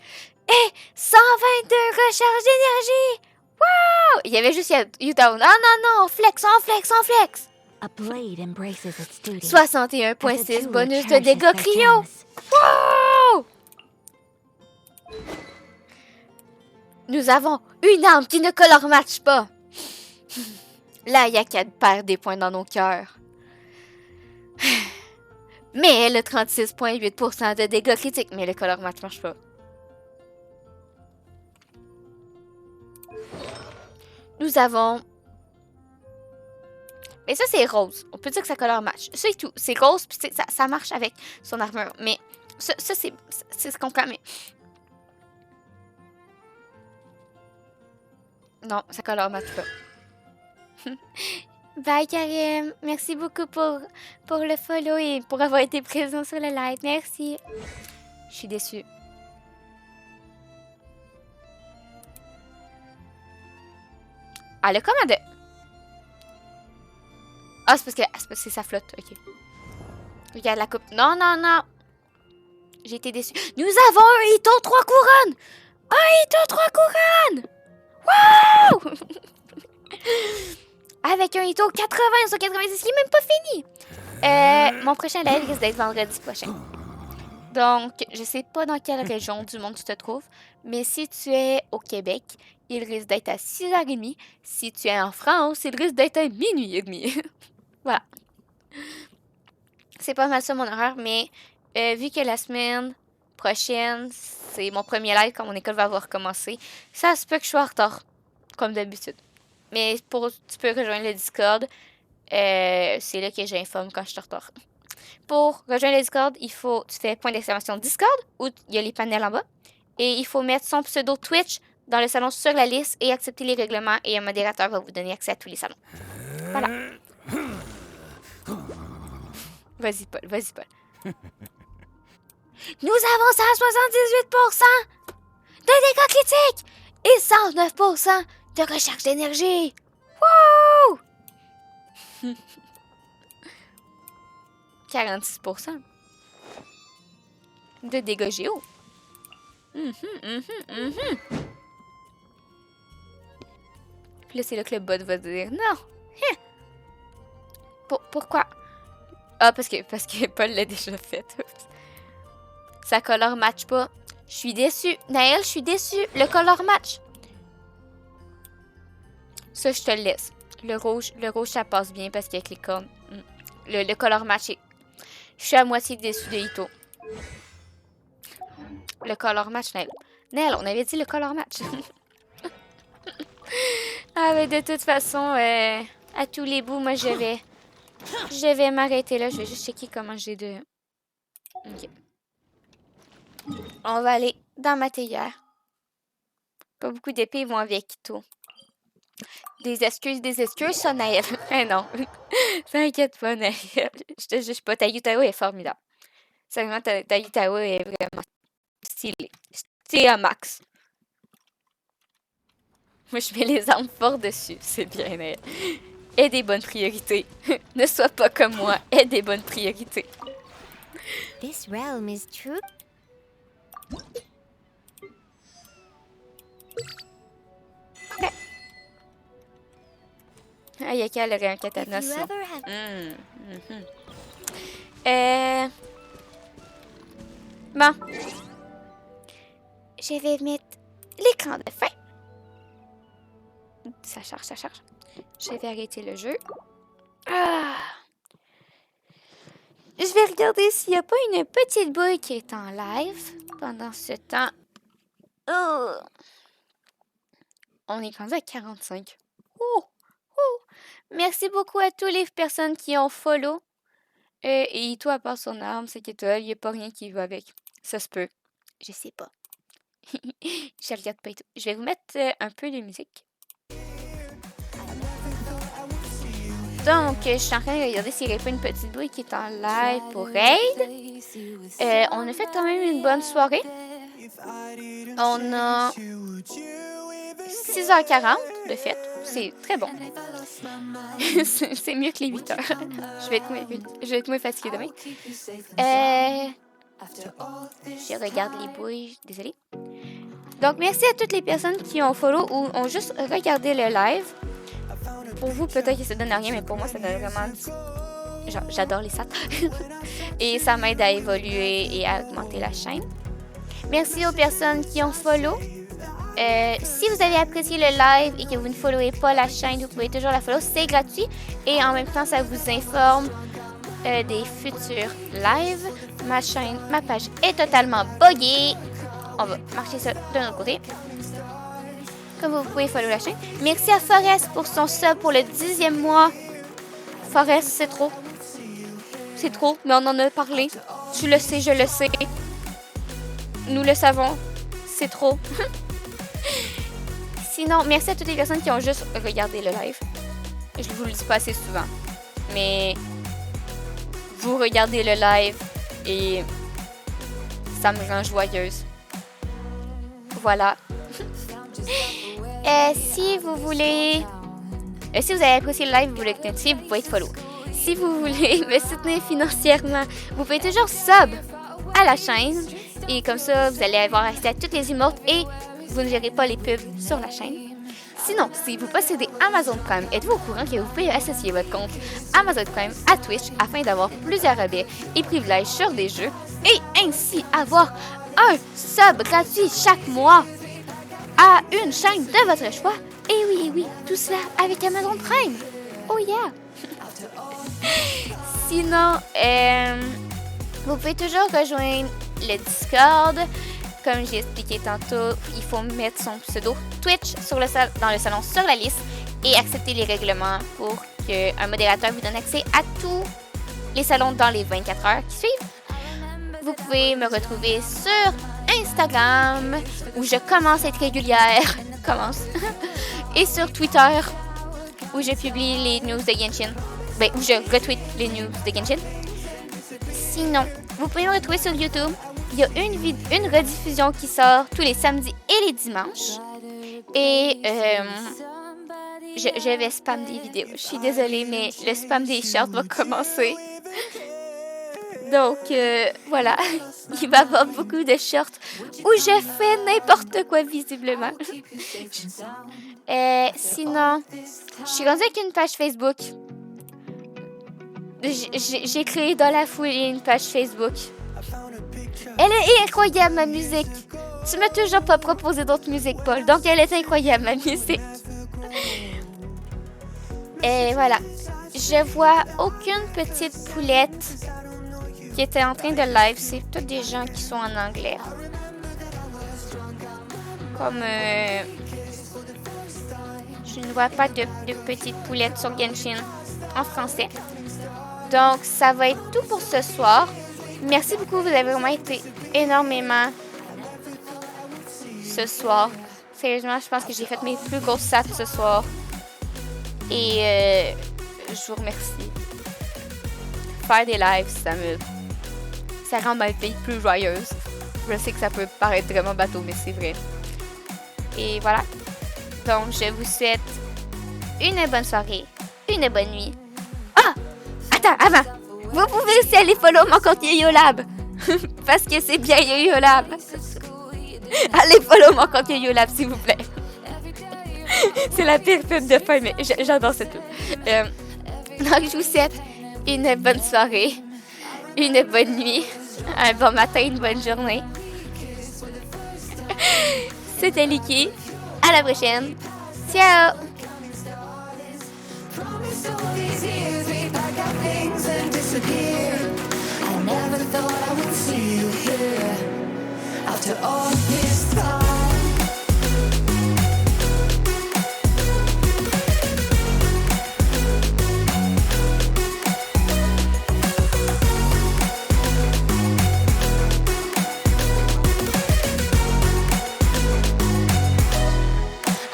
et 122 recharges d'énergie. Wow! Il y avait juste Yutao. Non, flex. A blade embraces its duty. 61,6 bonus de dégâts cryo. Wow! Nous avons une arme qui ne color match pas. Là, il y a qu'elle perd des points dans nos cœurs. Mais elle a 36,8% de dégâts critiques, mais le color match marche pas. Nous avons... Mais ça, c'est rose. On peut dire que ça color match. C'est tout. C'est rose, puis ça marche avec son armure. Mais ça c'est ce qu'on comprend, mais... Non, ça color match pas. Bye Karim. Merci beaucoup pour le follow et pour avoir été présent sur le live. Merci. Je suis déçue. Ah, le commande. Ah, c'est parce que ça flotte. Ok. Regarde la coupe. Non. J'ai été déçue. Nous avons un Ito 3 couronnes. Un Ito 3 couronnes. Wow! Avec un Ito 80 sur 90 qui est même pas fini. Mon prochain live risque d'être vendredi prochain. Donc, je sais pas dans quelle région du monde tu te trouves, mais si tu es au Québec, il risque d'être à 6h30. Si tu es en France, il risque d'être à minuit et demi. Voilà. C'est pas mal ça mon horaire, mais vu que la semaine prochaine, c'est mon premier live quand mon école va avoir commencé, ça se peut que je sois en retard, comme d'habitude. Mais tu peux rejoindre le Discord. C'est là que j'informe quand je suis en retard. Pour rejoindre le Discord, tu fais point d'exclamation Discord, où il y a les panels en bas. Et il faut mettre son pseudo Twitch dans le salon sur la liste et accepter les règlements. Et un modérateur va vous donner accès à tous les salons. Voilà. Vas-y, Paul. Nous avons 178% de dégâts critiques et 109% de recherche d'énergie. Wouh! 46% de dégâts géo. Puis là, c'est là que le bot va dire non. Pourquoi? Ah, parce que Paul l'a déjà fait. Ça color match pas. Je suis déçue. Naël, je suis déçue. Le color match. Ça, je te le laisse. Le rouge, ça passe bien parce qu'avec les cornes. Le color match, je suis à moitié déçue de Ito. Le color match, Naël. Naël, on avait dit le color match. Ah, mais de toute façon, à tous les bouts, moi, je vais m'arrêter là. Je vais juste checker comment j'ai de... Ok. On va aller dans ma théière. Pas beaucoup d'épées vont avec tout. Des excuses, ça, Naël. Eh non. T'inquiète pas, Naël. Je te juge pas. Ta Yutao est formidable. Seulement, ta Yutao est vraiment stylée. Stylée à max. Moi, je mets les armes fort dessus. C'est bien, Naël. Aie des bonnes priorités. Ne sois pas comme moi. Aie des bonnes priorités. This realm is true. Ah, Yaka, elle aurait un katana, If you ça. ever have- Bon. Je vais mettre l'écran de fin. Ça charge, ça charge. Je vais arrêter le jeu. Ah. Je vais regarder s'il n'y a pas une petite bouille qui est en live. Pendant ce temps... Oh. On est rendu à 45. Oh. Oh. Merci beaucoup à toutes les personnes qui ont follow. Et toi, à part son arme, c'est que toi, il n'y a pas rien qui va avec. Ça se peut. Je sais pas. Je regarde pas et tout. Je vais vous mettre un peu de musique. Donc, je suis en train de regarder s'il n'y aurait pas une petite bouille qui est en live pour Raid. On a fait quand même une bonne soirée. On a 6h40 de fête. C'est très bon. C'est mieux que les 8h. Je vais être moins fatiguée demain. Je regarde les bouilles. Désolée. Donc, merci à toutes les personnes qui ont follow ou ont juste regardé le live. Pour vous, peut-être que ça donne rien, mais pour moi, ça donne vraiment... Genre, j'adore les stats. Et ça m'aide à évoluer et à augmenter la chaîne. Merci aux personnes qui ont follow. Si vous avez apprécié le live et que vous ne followez pas la chaîne, vous pouvez toujours la follow. C'est gratuit. Et en même temps, ça vous informe des futurs lives. Ma page est totalement buggée. On va marcher ça de notre côté. Comme vous pouvez follow la chaîne. Merci à Forest pour son sub pour le 10e mois. Forest, c'est trop. C'est trop, mais on en a parlé. Tu le sais, je le sais. Nous le savons. C'est trop. Sinon, merci à toutes les personnes qui ont juste regardé le live. Je vous le dis pas assez souvent. Mais vous regardez le live et ça me rend joyeuse. Voilà. Si vous voulez... si vous avez apprécié le live, vous voulez continuer, vous pouvez être follow. Si vous voulez me soutenir financièrement, vous pouvez toujours sub à la chaîne. Et comme ça, vous allez avoir accès à toutes les emotes et vous ne verrez pas les pubs sur la chaîne. Sinon, si vous possédez Amazon Prime, êtes-vous au courant que vous pouvez associer votre compte Amazon Prime à Twitch afin d'avoir plusieurs rabais et privilèges sur des jeux et ainsi avoir un sub gratuit chaque mois à une chaîne de votre choix. Et oui, tout cela avec Amazon Prime. Oh yeah! Sinon, vous pouvez toujours rejoindre le Discord. Comme j'ai expliqué tantôt, il faut mettre son pseudo Twitch dans le salon sur la liste et accepter les règlements pour qu'un modérateur vous donne accès à tous les salons dans les 24 heures qui suivent. Vous pouvez me retrouver sur Instagram où je commence à être régulière. Et sur Twitter où je publie les news de Genshin. Où je retweet les news de Genshin. Sinon, vous pouvez me retrouver sur YouTube. Il y a une rediffusion qui sort tous les samedis et les dimanches. Et je vais spam des vidéos. Je suis désolée, mais le spam des shorts va commencer. Donc, voilà. Il va y avoir beaucoup de shorts où je fais n'importe quoi, visiblement. Sinon, je suis rendue avec une page Facebook. J'ai créé dans la foule une page Facebook. Elle est incroyable, ma musique. Tu m'as toujours pas proposé d'autres musiques, Paul. Donc, elle est incroyable, ma musique. Et voilà. Je vois aucune petite poulette qui était en train de live. C'est tous des gens qui sont en anglais. Comme... je ne vois pas de petites poulettes sur Genshin en français. Donc, ça va être tout pour ce soir. Merci beaucoup, vous avez vraiment été énormément ce soir. Sérieusement, je pense que j'ai fait mes plus grosses sats ce soir. Et je vous remercie. Faire des lives, ça rend ma vie plus joyeuse. Je sais que ça peut paraître vraiment bateau, mais c'est vrai. Et voilà. Donc, je vous souhaite une bonne soirée, une bonne nuit. Ah! Attends, avant! Vous pouvez aussi aller follow mon compte HoYoLAB. Parce que c'est bien HoYoLAB. Allez follow mon compte HoYoLAB, s'il vous plaît. C'est la pire pub de fin, mais j'adore cette pub. Donc, je vous souhaite une bonne soirée, une bonne nuit, un bon matin, une bonne journée. C'était Liki. À la prochaine. Ciao! I never thought I would see you here after all this time.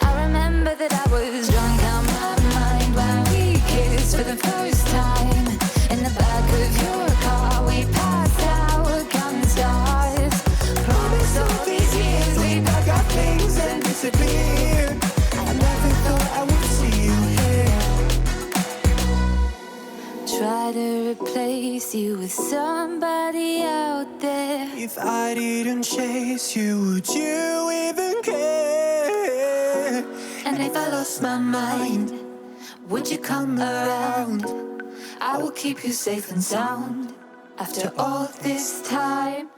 I remember that I was drunk out my mind when we kissed for the first time. In the back of your car, we passed out counting stars. Promise all these years we pack our things and disappear. I never thought I would see you here. Try to replace you with somebody out there. If I didn't chase you, would you even care? And if I lost my mind, would you come around? I will keep you safe and sound after all this time.